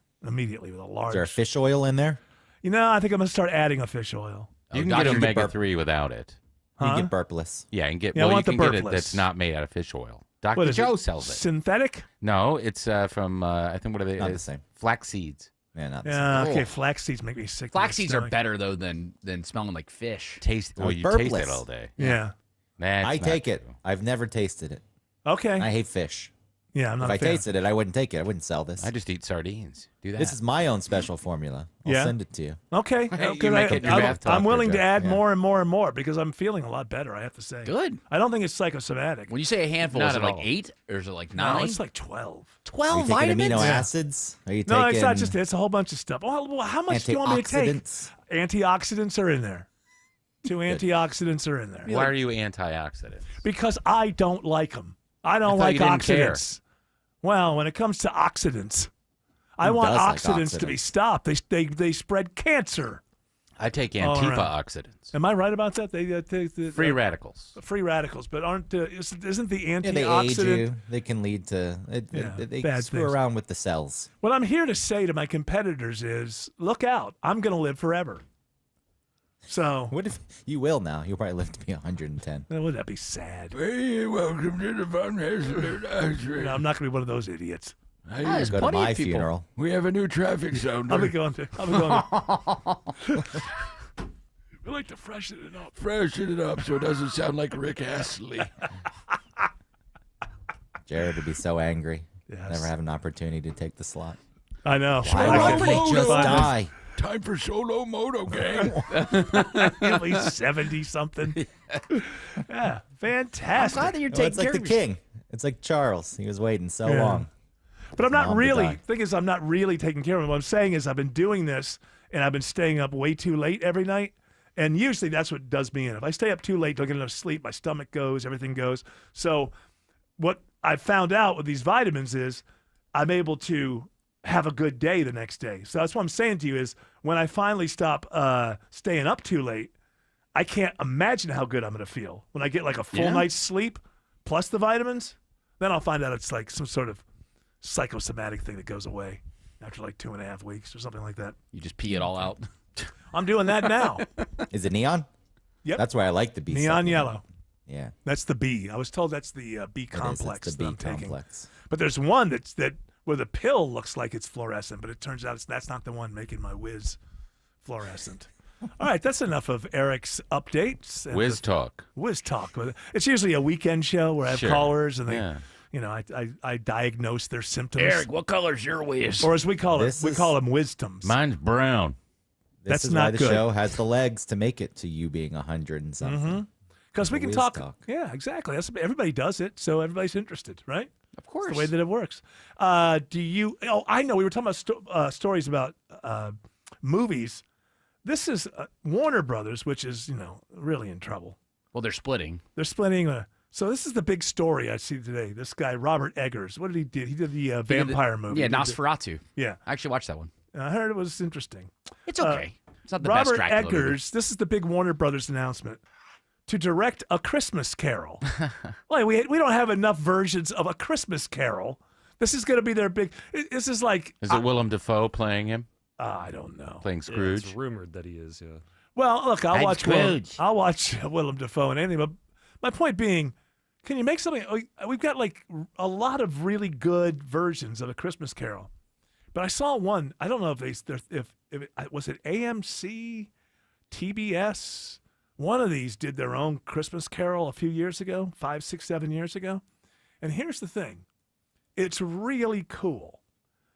[SPEAKER 9] with a large.
[SPEAKER 1] Is there a fish oil in there?
[SPEAKER 9] You know, I think I'm gonna start adding a fish oil.
[SPEAKER 4] You can get omega-3 without it.
[SPEAKER 1] You
[SPEAKER 9] Huh?
[SPEAKER 1] can get burpless.
[SPEAKER 4] Yeah, and get
[SPEAKER 9] Yeah, I
[SPEAKER 4] well. You
[SPEAKER 9] want the
[SPEAKER 4] can get it
[SPEAKER 9] burpless.
[SPEAKER 4] that's not made out of fish oil.
[SPEAKER 9] What
[SPEAKER 4] Dr.
[SPEAKER 9] is
[SPEAKER 4] Joe
[SPEAKER 9] it?
[SPEAKER 4] sells it.
[SPEAKER 9] Synthetic?
[SPEAKER 4] No, it's from I think what are they?
[SPEAKER 1] Not the same.
[SPEAKER 4] Flax seeds.
[SPEAKER 1] Yeah, not the
[SPEAKER 9] Yeah,
[SPEAKER 1] same.
[SPEAKER 9] okay. Flax seeds make me sick. to my
[SPEAKER 10] Flax seeds are
[SPEAKER 9] stomach.
[SPEAKER 10] better though than smelling like fish.
[SPEAKER 4] Taste. Well,
[SPEAKER 1] Oh,
[SPEAKER 4] you taste it
[SPEAKER 1] burpless.
[SPEAKER 4] all day.
[SPEAKER 9] Yeah.
[SPEAKER 4] That's
[SPEAKER 1] I
[SPEAKER 4] not
[SPEAKER 1] take it.
[SPEAKER 4] true.
[SPEAKER 1] I've never tasted it.
[SPEAKER 9] Okay.
[SPEAKER 1] I hate fish.
[SPEAKER 9] Yeah, I'm not
[SPEAKER 1] If
[SPEAKER 9] a
[SPEAKER 1] I
[SPEAKER 9] fan.
[SPEAKER 1] tasted it, I wouldn't take it. I wouldn't sell this.
[SPEAKER 4] I just eat sardines. Do that.
[SPEAKER 1] This is my own special formula. I'll
[SPEAKER 9] Yeah.
[SPEAKER 1] send it to you.
[SPEAKER 9] Okay.
[SPEAKER 4] Hey,
[SPEAKER 9] Okay,
[SPEAKER 4] you make it your bathtub
[SPEAKER 9] I'm willing to
[SPEAKER 4] for
[SPEAKER 9] add
[SPEAKER 1] yeah.
[SPEAKER 9] more and more and more because I'm feeling a lot better, I have to say.
[SPEAKER 10] Good.
[SPEAKER 9] I don't think it's psychosomatic.
[SPEAKER 10] When you say a handful,
[SPEAKER 4] Not
[SPEAKER 10] is it
[SPEAKER 4] at
[SPEAKER 10] like
[SPEAKER 4] all.
[SPEAKER 10] 8 or is it like
[SPEAKER 9] No,
[SPEAKER 10] 9?
[SPEAKER 9] it's like 12.
[SPEAKER 10] 12
[SPEAKER 1] Are you taking
[SPEAKER 10] vitamins?
[SPEAKER 1] amino
[SPEAKER 9] Yeah.
[SPEAKER 1] acids? Are you
[SPEAKER 9] No,
[SPEAKER 1] taking
[SPEAKER 9] it's not just it's a whole bunch of stuff. Well, how much do you want me to take?
[SPEAKER 1] antioxidants?
[SPEAKER 9] Antioxidants are in there. 2 antioxidants are in there.
[SPEAKER 4] Why are you antioxidants?
[SPEAKER 9] Because I don't like them. I don't
[SPEAKER 4] thought
[SPEAKER 9] like
[SPEAKER 4] you didn't care.
[SPEAKER 9] oxidants. Well, when it comes to oxidants, I
[SPEAKER 1] Who
[SPEAKER 9] want
[SPEAKER 1] does like
[SPEAKER 9] oxidants to be
[SPEAKER 1] oxidants?
[SPEAKER 9] stopped. They spread cancer.
[SPEAKER 4] I take
[SPEAKER 9] All
[SPEAKER 4] Antifa
[SPEAKER 9] around.
[SPEAKER 4] oxidants.
[SPEAKER 9] Am I right about that? They
[SPEAKER 4] Free radicals.
[SPEAKER 9] free radicals, but aren't isn't the
[SPEAKER 1] Yeah, they age
[SPEAKER 9] antioxidant?
[SPEAKER 1] you. They can lead to
[SPEAKER 9] Yeah,
[SPEAKER 1] they
[SPEAKER 9] bad
[SPEAKER 1] screw
[SPEAKER 9] things.
[SPEAKER 1] around with the cells.
[SPEAKER 9] What I'm here to say to my competitors is, look out! I'm going to live forever. So,
[SPEAKER 1] What if you will now? You'll probably live to be 110.
[SPEAKER 9] would that be sad?
[SPEAKER 20] Hey, welcome to the Von Hassler.
[SPEAKER 9] You know, I'm not going to be one of those idiots.
[SPEAKER 10] there's
[SPEAKER 1] Go to
[SPEAKER 10] plenty of
[SPEAKER 1] my
[SPEAKER 10] people.
[SPEAKER 1] funeral.
[SPEAKER 20] We have a new traffic sounder.
[SPEAKER 9] I'll be going to. We like to freshen it up.
[SPEAKER 20] Freshen it up so it doesn't sound like Rick Astley.
[SPEAKER 1] Jared would be so angry.
[SPEAKER 9] Yes.
[SPEAKER 1] Never have an opportunity to take the slot.
[SPEAKER 9] I know.
[SPEAKER 1] Why
[SPEAKER 9] I
[SPEAKER 1] would
[SPEAKER 9] could-
[SPEAKER 1] they just die?
[SPEAKER 20] Time for solo moto, gang.
[SPEAKER 9] At least 70 something. Yeah, fantastic.
[SPEAKER 1] Well, it's like the king. It's like Charles. He was waiting so
[SPEAKER 9] Yeah.
[SPEAKER 1] long.
[SPEAKER 9] But I'm not
[SPEAKER 1] Mom to
[SPEAKER 9] really.
[SPEAKER 1] die.
[SPEAKER 9] Thing is, I'm not really taking care of him. What I'm saying is, I've been doing this, and I've been staying up way too late every night. And usually, that's what does me in. If I stay up too late, don't get enough sleep, my stomach goes, everything goes. So, what I found out with these vitamins is, I'm able to have a good day the next day. So that's what I'm saying to you is, when I finally stop staying up too late, I can't imagine how good I'm going to feel when I get like a full night's sleep plus the vitamins. Then I'll find out it's like some sort of psychosomatic thing that goes away after like 2.5 weeks or something like that.
[SPEAKER 10] You just pee it all out.
[SPEAKER 9] I'm doing that now.
[SPEAKER 1] Is it neon?
[SPEAKER 9] Yep.
[SPEAKER 1] That's why I like the B.
[SPEAKER 9] Neon
[SPEAKER 1] supplement.
[SPEAKER 9] yellow.
[SPEAKER 1] Yeah.
[SPEAKER 9] That's the B. I was told that's the B
[SPEAKER 1] It is.
[SPEAKER 9] complex
[SPEAKER 1] It's the
[SPEAKER 9] that
[SPEAKER 1] B
[SPEAKER 9] I'm taking.
[SPEAKER 1] complex.
[SPEAKER 9] But there's one that where the pill looks like it's fluorescent, but it turns out that's not the one making my whiz fluorescent. All right, that's enough of Eric's updates. and
[SPEAKER 4] Whiz talk.
[SPEAKER 9] Whiz talk. It's usually a weekend show where I have
[SPEAKER 4] Sure.
[SPEAKER 9] callers and they,
[SPEAKER 4] Yeah.
[SPEAKER 9] you know, I diagnose their symptoms.
[SPEAKER 10] Eric, what color's your whiz?
[SPEAKER 9] Or as we call
[SPEAKER 1] This
[SPEAKER 9] it, we
[SPEAKER 1] is-
[SPEAKER 9] call them wisdoms.
[SPEAKER 4] Mine's brown.
[SPEAKER 1] This
[SPEAKER 9] That's
[SPEAKER 1] is
[SPEAKER 9] not
[SPEAKER 1] why the
[SPEAKER 9] good.
[SPEAKER 1] show has the legs to make it to you being 100 and something.
[SPEAKER 9] Because we
[SPEAKER 1] The
[SPEAKER 9] can
[SPEAKER 1] whiz
[SPEAKER 9] talk.
[SPEAKER 1] talk.
[SPEAKER 9] Yeah, exactly. Everybody does it, so everybody's interested, right?
[SPEAKER 10] Of course.
[SPEAKER 9] It's the way that it works. Do you? Oh, I know. We were talking about stories about movies. This is Warner Brothers, which is really in trouble.
[SPEAKER 10] Well, they're splitting.
[SPEAKER 9] They're splitting. So this is the big story I see today. This guy Robert Eggers. What did he do? He did the vampire movie.
[SPEAKER 10] Yeah,
[SPEAKER 9] He did
[SPEAKER 10] Nosferatu.
[SPEAKER 9] Yeah,
[SPEAKER 10] I actually watched that one.
[SPEAKER 9] I heard it was interesting.
[SPEAKER 10] It's okay. It's not the best
[SPEAKER 9] Robert
[SPEAKER 10] Dracula movie.
[SPEAKER 9] Eggers. This is the big Warner Brothers announcement to direct A Christmas Carol. Like we don't have enough versions of A Christmas Carol. This is going to be their big. This is like.
[SPEAKER 4] Is it Willem Dafoe playing him?
[SPEAKER 9] I don't know.
[SPEAKER 4] Playing
[SPEAKER 27] Yeah,
[SPEAKER 4] Scrooge?
[SPEAKER 27] it's rumored that he is, yeah.
[SPEAKER 9] Well, look,
[SPEAKER 4] I'm
[SPEAKER 9] I'll watch
[SPEAKER 4] Scrooge.
[SPEAKER 9] Willem Dafoe and anything. But my point being, can you make something? We've got like a lot of really good versions of A Christmas Carol, but I saw one. I don't know if was it AMC, TBS. One of these did their own Christmas Carol a few years ago, 5, 6, 7 years ago. And here's the thing, it's really cool.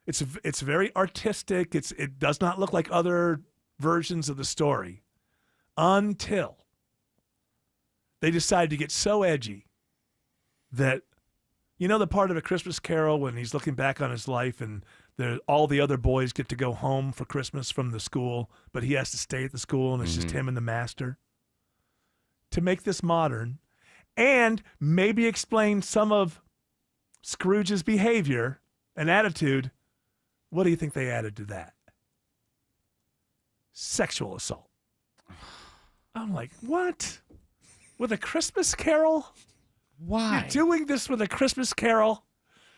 [SPEAKER 9] It's very artistic. It does not look like other versions of the story until they decided to get so edgy that, the part of A Christmas Carol when he's looking back on his life and all the other boys get to go home for Christmas from the school, but he has to stay at the school and it's just him and the master. To make this modern, and maybe explain some of Scrooge's behavior and attitude. What do you think they added to that? Sexual assault. I'm like, what? With a Christmas Carol?
[SPEAKER 4] Why?
[SPEAKER 9] You're doing this with a Christmas Carol?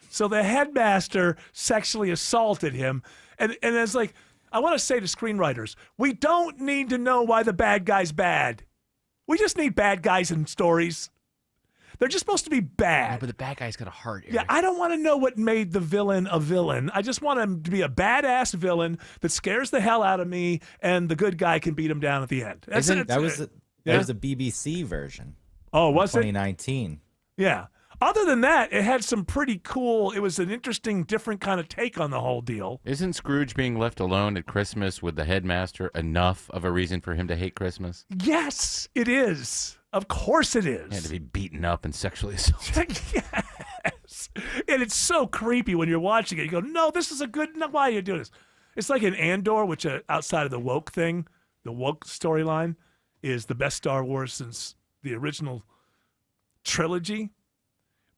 [SPEAKER 9] So the headmaster sexually assaulted him. And it's like, I want to say to screenwriters, we don't need to know why the bad guy's bad. We just need bad guys in stories. They're just supposed to be bad.
[SPEAKER 10] Yeah, but the bad guy's got a heart. Eric.
[SPEAKER 9] Yeah, I don't want to know what made the villain a villain. I just want him to be a badass villain that scares the hell out of me, and the good guy can beat him down at the end.
[SPEAKER 1] That was a BBC version.
[SPEAKER 9] Oh, was it?
[SPEAKER 1] 2019.
[SPEAKER 9] Yeah. Other than that, it had some pretty cool. It was an interesting, different kind of take on the whole deal.
[SPEAKER 4] Isn't Scrooge being left alone at Christmas with the headmaster enough of a reason for him to hate Christmas?
[SPEAKER 9] Yes, it is. Of course it is.
[SPEAKER 4] He had to be beaten up and sexually assaulted.
[SPEAKER 9] Yes. And it's so creepy when you're watching it. You go, no, this is a good, no, why are you doing this? It's like in Andor, which outside of the woke thing, the woke storyline is the best Star Wars since the original trilogy.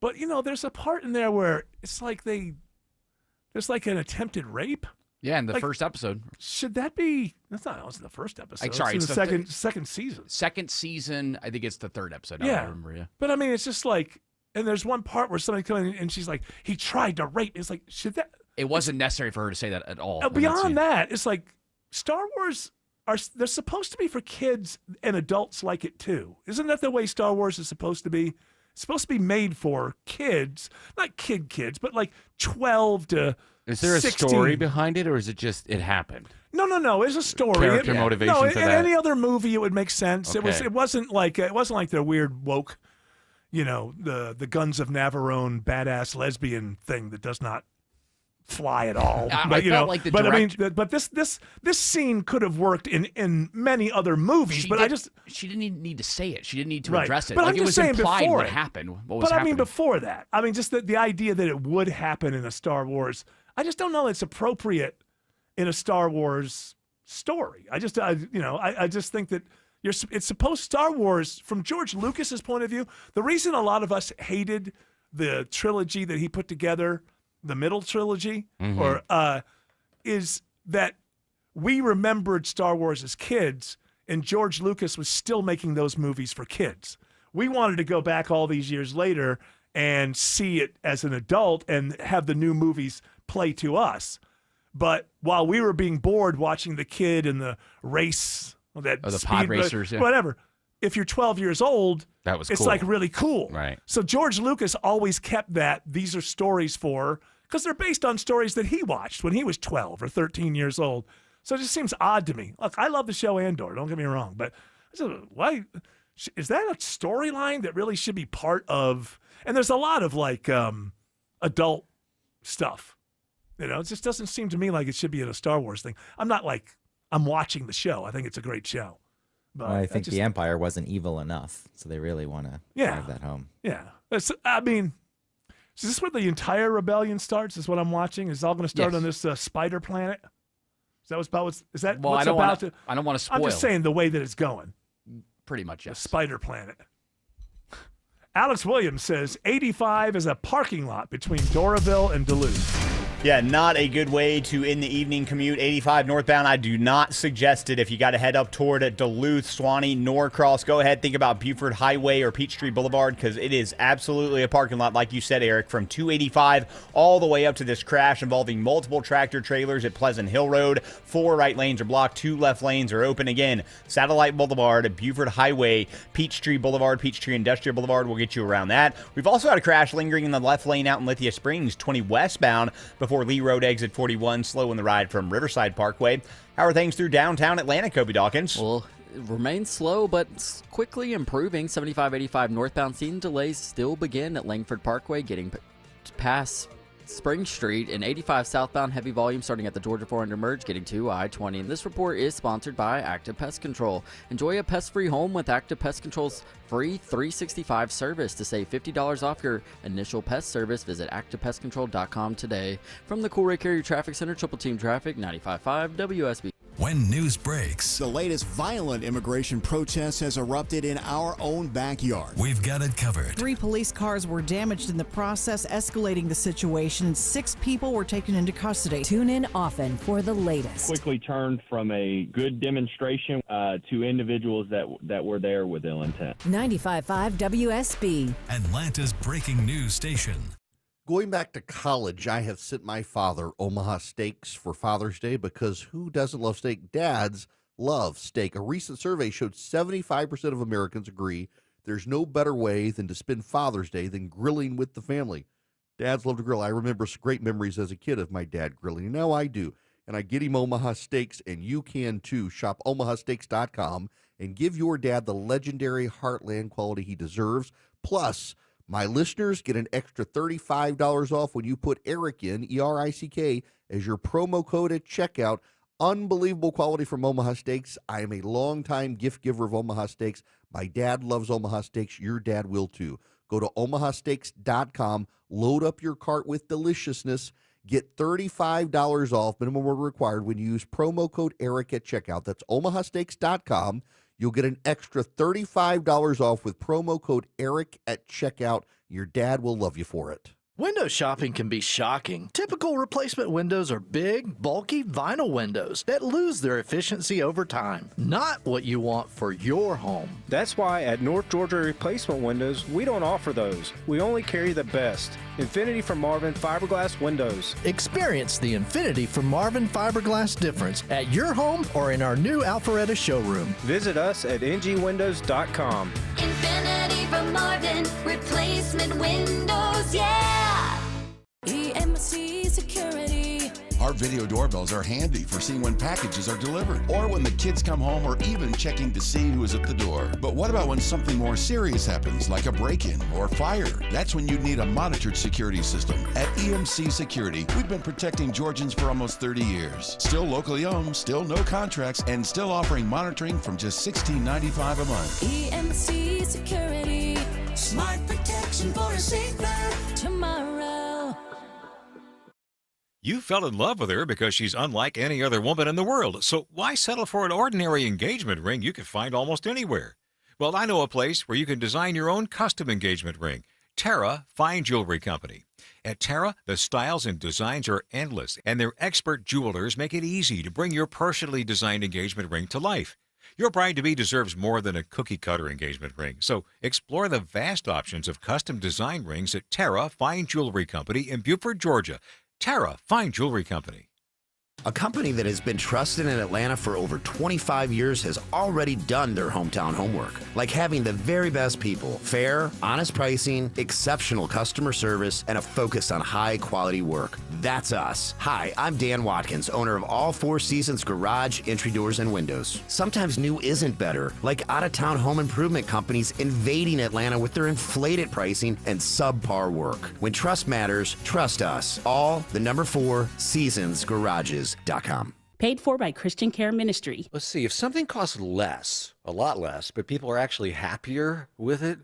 [SPEAKER 9] But, there's a part in there where it's like there's like an attempted rape.
[SPEAKER 10] Yeah, in the first episode.
[SPEAKER 9] Should that be? That wasn't the first episode.
[SPEAKER 10] Sorry,
[SPEAKER 9] it's the second season.
[SPEAKER 10] Second season, I think it's the third episode. I
[SPEAKER 9] Yeah.
[SPEAKER 10] don't remember. Yeah.
[SPEAKER 9] But I mean, it's just like, and there's one part where somebody comes in and she's like, he tried to rape. It's like, should that?
[SPEAKER 10] It wasn't necessary for her to say that at all.
[SPEAKER 9] Beyond that, it's like Star Wars they're supposed to be for kids, and adults like it too. Isn't that the way Star Wars is supposed to be? It's supposed to be made for kids, not kids, but like 12 to.
[SPEAKER 4] Is there a
[SPEAKER 9] 16.
[SPEAKER 4] story behind it, or is it just it happened?
[SPEAKER 9] No. It's a story.
[SPEAKER 4] Character motivation
[SPEAKER 9] No,
[SPEAKER 4] for
[SPEAKER 9] in
[SPEAKER 4] that?
[SPEAKER 9] any other movie, it would make sense.
[SPEAKER 4] Okay.
[SPEAKER 9] It wasn't like the weird woke, the Guns of Navarone badass lesbian thing that does not fly at all.
[SPEAKER 10] I felt like the
[SPEAKER 9] but this scene could have worked in many other movies.
[SPEAKER 10] She didn't need to say it. She didn't need to
[SPEAKER 9] Right.
[SPEAKER 10] address it.
[SPEAKER 9] But
[SPEAKER 10] Like
[SPEAKER 9] I'm
[SPEAKER 10] it
[SPEAKER 9] just
[SPEAKER 10] was
[SPEAKER 9] saying
[SPEAKER 10] implied
[SPEAKER 9] before
[SPEAKER 10] what
[SPEAKER 9] it.
[SPEAKER 10] happened. What was
[SPEAKER 9] But I
[SPEAKER 10] happening.
[SPEAKER 9] mean, before that, just the idea that it would happen in a Star Wars, I just don't know it's appropriate in a Star Wars story. I just think that it's supposed Star Wars from George Lucas's point of view. The reason a lot of us hated the trilogy that he put together, the middle trilogy, is that we remembered Star Wars as kids, and George Lucas was still making those movies for kids. We wanted to go back all these years later and see it as an adult and have the new movies play to us. But while we were being bored watching the kid and the race, the
[SPEAKER 10] pod racers, yeah.
[SPEAKER 9] whatever, if you're 12 years old,
[SPEAKER 4] That was
[SPEAKER 9] it's
[SPEAKER 4] cool.
[SPEAKER 9] like really cool.
[SPEAKER 4] Right.
[SPEAKER 9] So George Lucas always kept that. These are stories because they're based on stories that he watched when he was 12 or 13 years old. So it just seems odd to me. Look, I love the show Andor, don't get me wrong, but why is that a storyline that really should be part of? And there's a lot of like adult stuff. It just doesn't seem to me like it should be in a Star Wars thing. I'm not like I'm watching the show. I think it's a great show. But
[SPEAKER 1] Well, I think the Empire wasn't evil enough, so they really want to drive that home.
[SPEAKER 9] Yeah. Is this where the entire rebellion starts? Is what I'm watching? Is it all going to start on this spider planet? Is that what's about? Is that
[SPEAKER 10] Well,
[SPEAKER 9] what's
[SPEAKER 10] I don't
[SPEAKER 9] about
[SPEAKER 10] wanna-
[SPEAKER 9] to?
[SPEAKER 10] I don't wanna spoil.
[SPEAKER 9] I'm just saying the way that it's going.
[SPEAKER 10] Pretty much, yes.
[SPEAKER 9] The spider planet. Alex Williams says 85 is a parking lot between Doraville and Duluth.
[SPEAKER 3] Yeah, not a good way to end the evening commute. 85 northbound, I do not suggest it. If you got to head up toward Duluth, Swanee, Norcross, go ahead, think about Buford Highway or Peachtree Boulevard, because it is absolutely a parking lot, like you said, Eric, from 285 all the way up to this crash involving multiple tractor trailers at Pleasant Hill Road. 4 right lanes are blocked, 2 left lanes are open. Again, Satellite Boulevard, Buford Highway, Peachtree Boulevard, Peachtree Industrial Boulevard will get you around that. We've also had a crash lingering in the left lane out in Lithia Springs, 20 westbound, before Lee Road exit 41, slow in the ride from Riverside Parkway. How are things through downtown Atlanta, Kobe Dawkins?
[SPEAKER 17] Well, it remains slow, but quickly improving. 75-85 northbound scene delays still begin at Langford Parkway, getting past Spring Street, and 85 southbound heavy volume starting at the Georgia 400 merge, getting to I-20. And this report is sponsored by Active Pest Control. Enjoy a pest-free home with Active Pest Control's free 365 service. To save $50 off your initial pest service, visit ActivePestControl.com today. From the Cool Ray Carrier Traffic Center, Triple Team Traffic, 95.5 WSB.
[SPEAKER 8] when news breaks.
[SPEAKER 6] The latest violent immigration protest has erupted in our own backyard.
[SPEAKER 8] We've got it covered.
[SPEAKER 11] 3 police cars were damaged in the process, escalating the situation, and 6 people were taken into custody.
[SPEAKER 15] Tune in often for the latest.
[SPEAKER 22] Quickly turned from a good demonstration to individuals that were there with ill intent.
[SPEAKER 15] 95.5 WSB.
[SPEAKER 8] Atlanta's breaking news station.
[SPEAKER 14] Going back to college, I have sent my father Omaha Steaks for Father's Day because who doesn't love steak? Dads love steak. A recent survey showed 75% of Americans agree there's no better way than to spend Father's Day than grilling with the family. Dads love to grill. I remember some great memories as a kid of my dad grilling. Now I do. And I get him Omaha Steaks, and you can too. Shop omahasteaks.com and give your dad the legendary Heartland quality he deserves. Plus, my listeners get an extra $35 off when you put Eric in, E-R-I-C-K, as your promo code at checkout. Unbelievable quality from Omaha Steaks. I am a longtime gift giver of Omaha Steaks. My dad loves Omaha Steaks. Your dad will too. Go to omahasteaks.com, load up your cart with deliciousness, get $35 off, minimum order required, when you use promo code Eric at checkout. That's omahasteaks.com. You'll get an extra $35 off with promo code Eric at checkout. Your dad will love you for it.
[SPEAKER 16] Window shopping can be shocking. Typical replacement windows are big, bulky vinyl windows that lose their efficiency over time. Not what you want for your home.
[SPEAKER 19] That's why at North Georgia Replacement Windows, we don't offer those. We only carry the best. Infinity from Marvin Fiberglass Windows.
[SPEAKER 16] Experience the Infinity from Marvin Fiberglass difference at your home or in our new Alpharetta showroom.
[SPEAKER 19] Visit us at ngwindows.com.
[SPEAKER 7] Infinity from Marvin, replacement windows, yeah! EMC Security.
[SPEAKER 23] Our video doorbells are handy for seeing when packages are delivered or when the kids come home or even checking to see who is at the door. But what about when something more serious happens, like a break-in or fire? That's when you need a monitored security system. At EMC Security, we've been protecting Georgians for almost 30 years. Still locally owned, still no contracts, and still offering monitoring from just $16.95 a month.
[SPEAKER 7] EMC Security. Smart protection for a safer tomorrow.
[SPEAKER 24] You fell in love with her because she's unlike any other woman in the world, so why settle for an ordinary engagement ring you could find almost anywhere? Well, I know a place where you can design your own custom engagement ring. Terra Fine Jewelry Company. At Terra, the styles and designs are endless, and their expert jewelers make it easy to bring your personally designed engagement ring to life. Your bride-to-be deserves more than a cookie-cutter engagement ring, so explore the vast options of custom design rings at Terra Fine Jewelry Company in Beaufort, Georgia. Terra Fine Jewelry Company.
[SPEAKER 25] A company that has been trusted in Atlanta for over 25 years has already done their hometown homework, like having the very best people, fair, honest pricing, exceptional customer service, and a focus on high-quality work. That's us. Hi, I'm Dan Watkins, owner of All Four Seasons Garage, Entry Doors, and Windows. Sometimes new isn't better, like out-of-town home improvement companies invading Atlanta with their inflated pricing and subpar work. When trust matters, trust us. All the number 4 Seasons Garages.
[SPEAKER 29] Paid for by Christian Care Ministry.
[SPEAKER 30] Let's see, if something costs less, a lot less, but people are actually happier with it,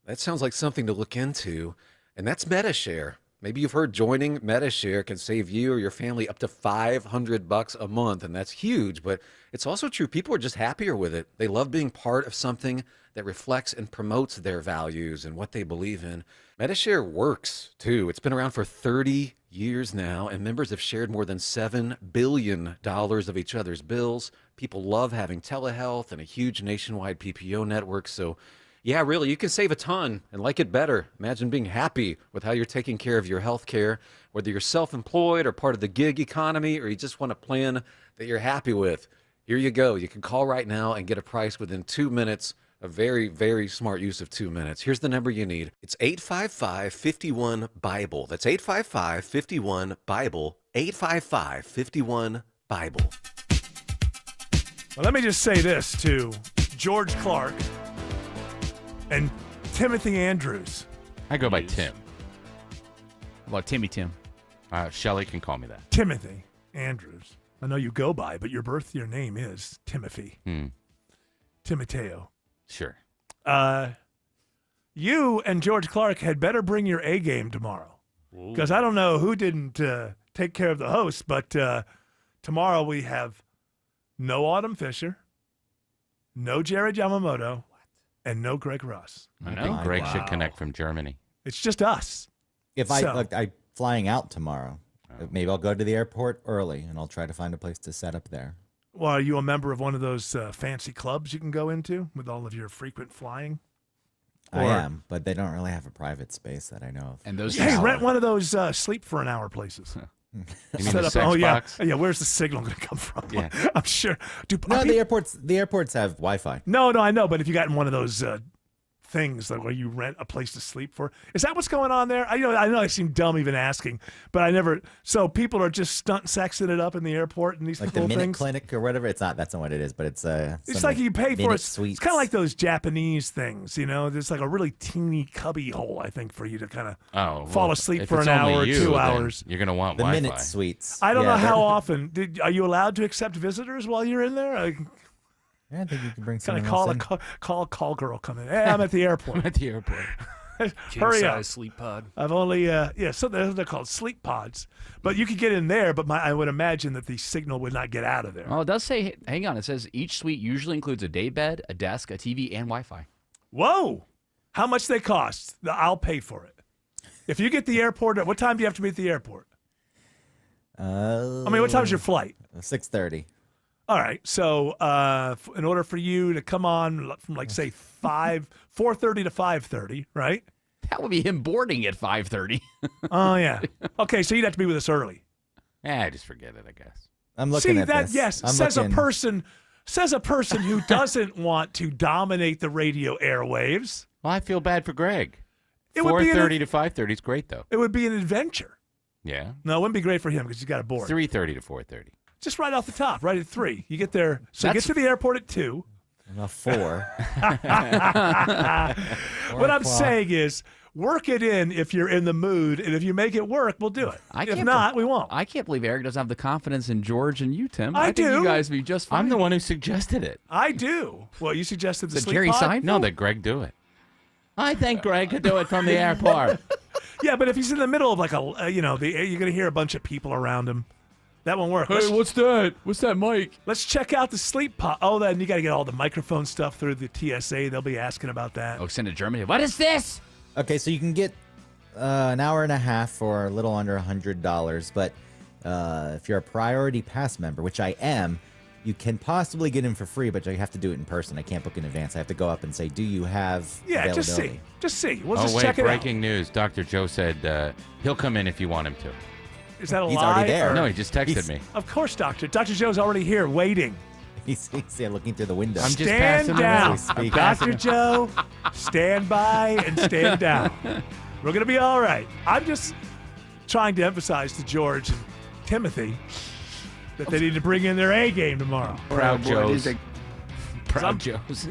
[SPEAKER 30] that sounds like something to look into. And that's MediShare. Maybe you've heard joining MediShare can save you or your family up to $500 a month, and that's huge, but it's also true. People are just happier with it. They love being part of something that reflects and promotes their values and what they believe in. MediShare works, too. It's been around for 30 years now, and members have shared more than $7 billion of each other's bills. People love having telehealth and a huge nationwide PPO network, so yeah, really, you can save a ton and like it better. Imagine being happy with how you're taking care of your health care, whether you're self-employed or part of the gig economy, or you just want a plan that you're happy with. Here you go. You can call right now and get a price within 2 minutes. A very, very smart use of 2 minutes. Here's the number you need. It's 855-51-BIBLE. That's 855-51-BIBLE. 855-51-BIBLE.
[SPEAKER 9] Well, let me just say this to George Clark and Timothy Andrews.
[SPEAKER 4] I go by Tim.
[SPEAKER 10] Well, Timmy Tim.
[SPEAKER 4] Shelly can call me that.
[SPEAKER 9] Timothy Andrews. I know you go by, but your name is Timothy. Timoteo.
[SPEAKER 4] Sure.
[SPEAKER 9] You and George Clark had better bring your A game tomorrow. Because I don't know who didn't take care of the host, but tomorrow we have no Autumn Fisher, no Jared Yamamoto, and no Greg Russ.
[SPEAKER 4] I think Greg should connect from Germany.
[SPEAKER 9] It's just us.
[SPEAKER 1] If I'm flying out tomorrow,
[SPEAKER 4] Oh.
[SPEAKER 1] maybe I'll go to the airport early and I'll try to find a place to set up there.
[SPEAKER 9] Well, are you a member of one of those fancy clubs you can go into with all of your frequent flying?
[SPEAKER 1] I am, but they don't really have a private space that I know of.
[SPEAKER 10] And those
[SPEAKER 9] rent one of those sleep for an hour places.
[SPEAKER 1] You
[SPEAKER 4] mean the sex box?
[SPEAKER 9] Yeah, where's the signal going to come from?
[SPEAKER 1] Yeah.
[SPEAKER 9] I'm sure.
[SPEAKER 1] No, the airports have Wi-Fi.
[SPEAKER 9] No, I know, but if you got in one of those things like where you rent a place to sleep for, is that what's going on there? I know I seem dumb even asking, but I never. So people are just stunt sexing it up in the airport and these
[SPEAKER 1] Like the
[SPEAKER 9] little
[SPEAKER 1] Minute
[SPEAKER 9] things.
[SPEAKER 1] Clinic or whatever. That's not what it is, but it's
[SPEAKER 9] It's like you pay for it. It's
[SPEAKER 1] Suites.
[SPEAKER 9] kind of like those Japanese things, you know. There's like a really teeny cubby hole, I think, for you to kind of fall asleep
[SPEAKER 4] if
[SPEAKER 9] for
[SPEAKER 4] it's
[SPEAKER 9] an
[SPEAKER 4] only
[SPEAKER 9] hour or
[SPEAKER 4] you,
[SPEAKER 9] 2
[SPEAKER 4] then
[SPEAKER 9] hours.
[SPEAKER 4] You're going to want
[SPEAKER 1] the
[SPEAKER 4] Wi-Fi.
[SPEAKER 1] Minute Suites.
[SPEAKER 9] I don't know how
[SPEAKER 1] they're-
[SPEAKER 9] often. Are you allowed to accept visitors while you're in there?
[SPEAKER 1] Yeah, I think you can bring
[SPEAKER 9] Kind of
[SPEAKER 1] someone
[SPEAKER 9] call
[SPEAKER 1] else
[SPEAKER 9] a call girl come in. Hey, I'm at the airport.
[SPEAKER 4] I'm at the airport.
[SPEAKER 9] Hurry up.
[SPEAKER 2] King-size sleep pod.
[SPEAKER 9] I've only so they're called sleep pods, but you could get in there. But I would imagine that the signal would not get out of there.
[SPEAKER 10] Oh, it does say, hang on, it says each suite usually includes a day bed, a desk, a TV, and Wi-Fi.
[SPEAKER 9] Whoa, how much they cost? I'll pay for it. If you get the airport, what time do you have to be at the airport? I mean, what time's your flight?
[SPEAKER 1] 6:30.
[SPEAKER 9] All right, so in order for you to come on from like say 4:30 to 5:30, right?
[SPEAKER 10] That would be him boarding at 5:30.
[SPEAKER 9] Oh yeah. Okay, so you'd have to be with us early.
[SPEAKER 4] Yeah, just forget it, I guess.
[SPEAKER 1] I'm looking
[SPEAKER 9] See
[SPEAKER 1] at
[SPEAKER 9] that?
[SPEAKER 1] this.
[SPEAKER 9] Yes,
[SPEAKER 1] I'm
[SPEAKER 9] says
[SPEAKER 1] looking.
[SPEAKER 9] a person who doesn't want to dominate the radio airwaves.
[SPEAKER 4] Well, I feel bad for Greg.
[SPEAKER 9] It would be
[SPEAKER 4] 4:30 to 5:30 is great, though.
[SPEAKER 9] It would be an adventure.
[SPEAKER 4] Yeah.
[SPEAKER 9] No, it wouldn't be great for him because he's got a board.
[SPEAKER 4] 3:30 to 4:30.
[SPEAKER 9] Just right off the top, right at 3. You get there. So you get to the airport at 2.
[SPEAKER 1] Well, 4.
[SPEAKER 9] What I'm saying is, work it in if you're in the mood, and if you make it work, we'll do it. If not, we won't.
[SPEAKER 10] I can't believe Eric doesn't have the confidence in George and you, Tim.
[SPEAKER 9] I
[SPEAKER 10] think
[SPEAKER 9] do.
[SPEAKER 10] you guys would be just fine.
[SPEAKER 4] I'm the one who suggested it.
[SPEAKER 9] I do. Well, you suggested the
[SPEAKER 10] Did
[SPEAKER 9] sleep
[SPEAKER 10] Jerry
[SPEAKER 9] pod?
[SPEAKER 10] Seinfeld?
[SPEAKER 4] No, that Greg do it. I think Greg could do it from the airport.
[SPEAKER 9] Yeah, but if he's in the middle of like you're going to hear a bunch of people around him. That won't work.
[SPEAKER 10] Hey, what's that? What's that mic?
[SPEAKER 9] Let's check out the sleep pod. Oh, then you got to get all the microphone stuff through the TSA. They'll be asking about that.
[SPEAKER 10] Oh, send to Germany. What is this?
[SPEAKER 1] Okay, so you can get an hour and a half for a little under $100, but if you're a Priority Pass member, which I am, you can possibly get in for free, but you have to do it in person. I can't book in advance. I have to go up and say, do you have
[SPEAKER 9] Yeah, just
[SPEAKER 1] availability?
[SPEAKER 9] see. Just see. We'll
[SPEAKER 4] Oh,
[SPEAKER 9] just
[SPEAKER 4] wait,
[SPEAKER 9] check it
[SPEAKER 4] breaking news. Dr. Joe said he'll come in if you want him to.
[SPEAKER 9] out. Is that a
[SPEAKER 1] He's
[SPEAKER 9] lie?
[SPEAKER 1] already there.
[SPEAKER 9] or-
[SPEAKER 4] No, he just texted
[SPEAKER 1] He's-
[SPEAKER 4] me.
[SPEAKER 9] Of course, Doctor. Dr. Joe's already here waiting.
[SPEAKER 1] He's looking through the window.
[SPEAKER 4] I'm just
[SPEAKER 9] Stand
[SPEAKER 4] passing
[SPEAKER 9] down.
[SPEAKER 4] around. I'm passing
[SPEAKER 9] Dr. Joe, stand by and stand down. We're going to be all right. I'm just trying to emphasize to George and Timothy that they need to bring in their A game tomorrow.
[SPEAKER 4] Proud Joes. Proud
[SPEAKER 9] Some-
[SPEAKER 4] Joes.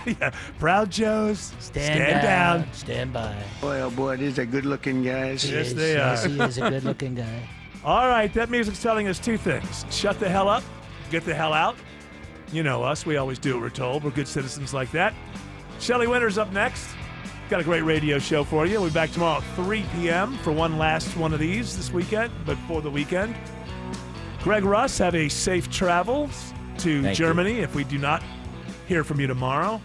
[SPEAKER 9] Yeah, Proud Joes, stand down.
[SPEAKER 2] Stand by.
[SPEAKER 5] Boy, oh boy, these are good-looking guys.
[SPEAKER 9] Yes, they are.
[SPEAKER 2] Yes, he is a good-looking guy.
[SPEAKER 9] All right, that music's telling us two things. Shut the hell up, get the hell out. You know us. We always do what we're told. We're good citizens like that. Shelley Winter's up next. Got a great radio show for you. We'll be back tomorrow at 3 p.m. for one last one of these this weekend, but for the weekend. Greg Russ, have a safe travels to
[SPEAKER 1] Thank
[SPEAKER 9] Germany if we do not hear from you tomorrow.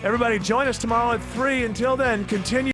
[SPEAKER 9] Everybody join us tomorrow at 3. Until then, continue.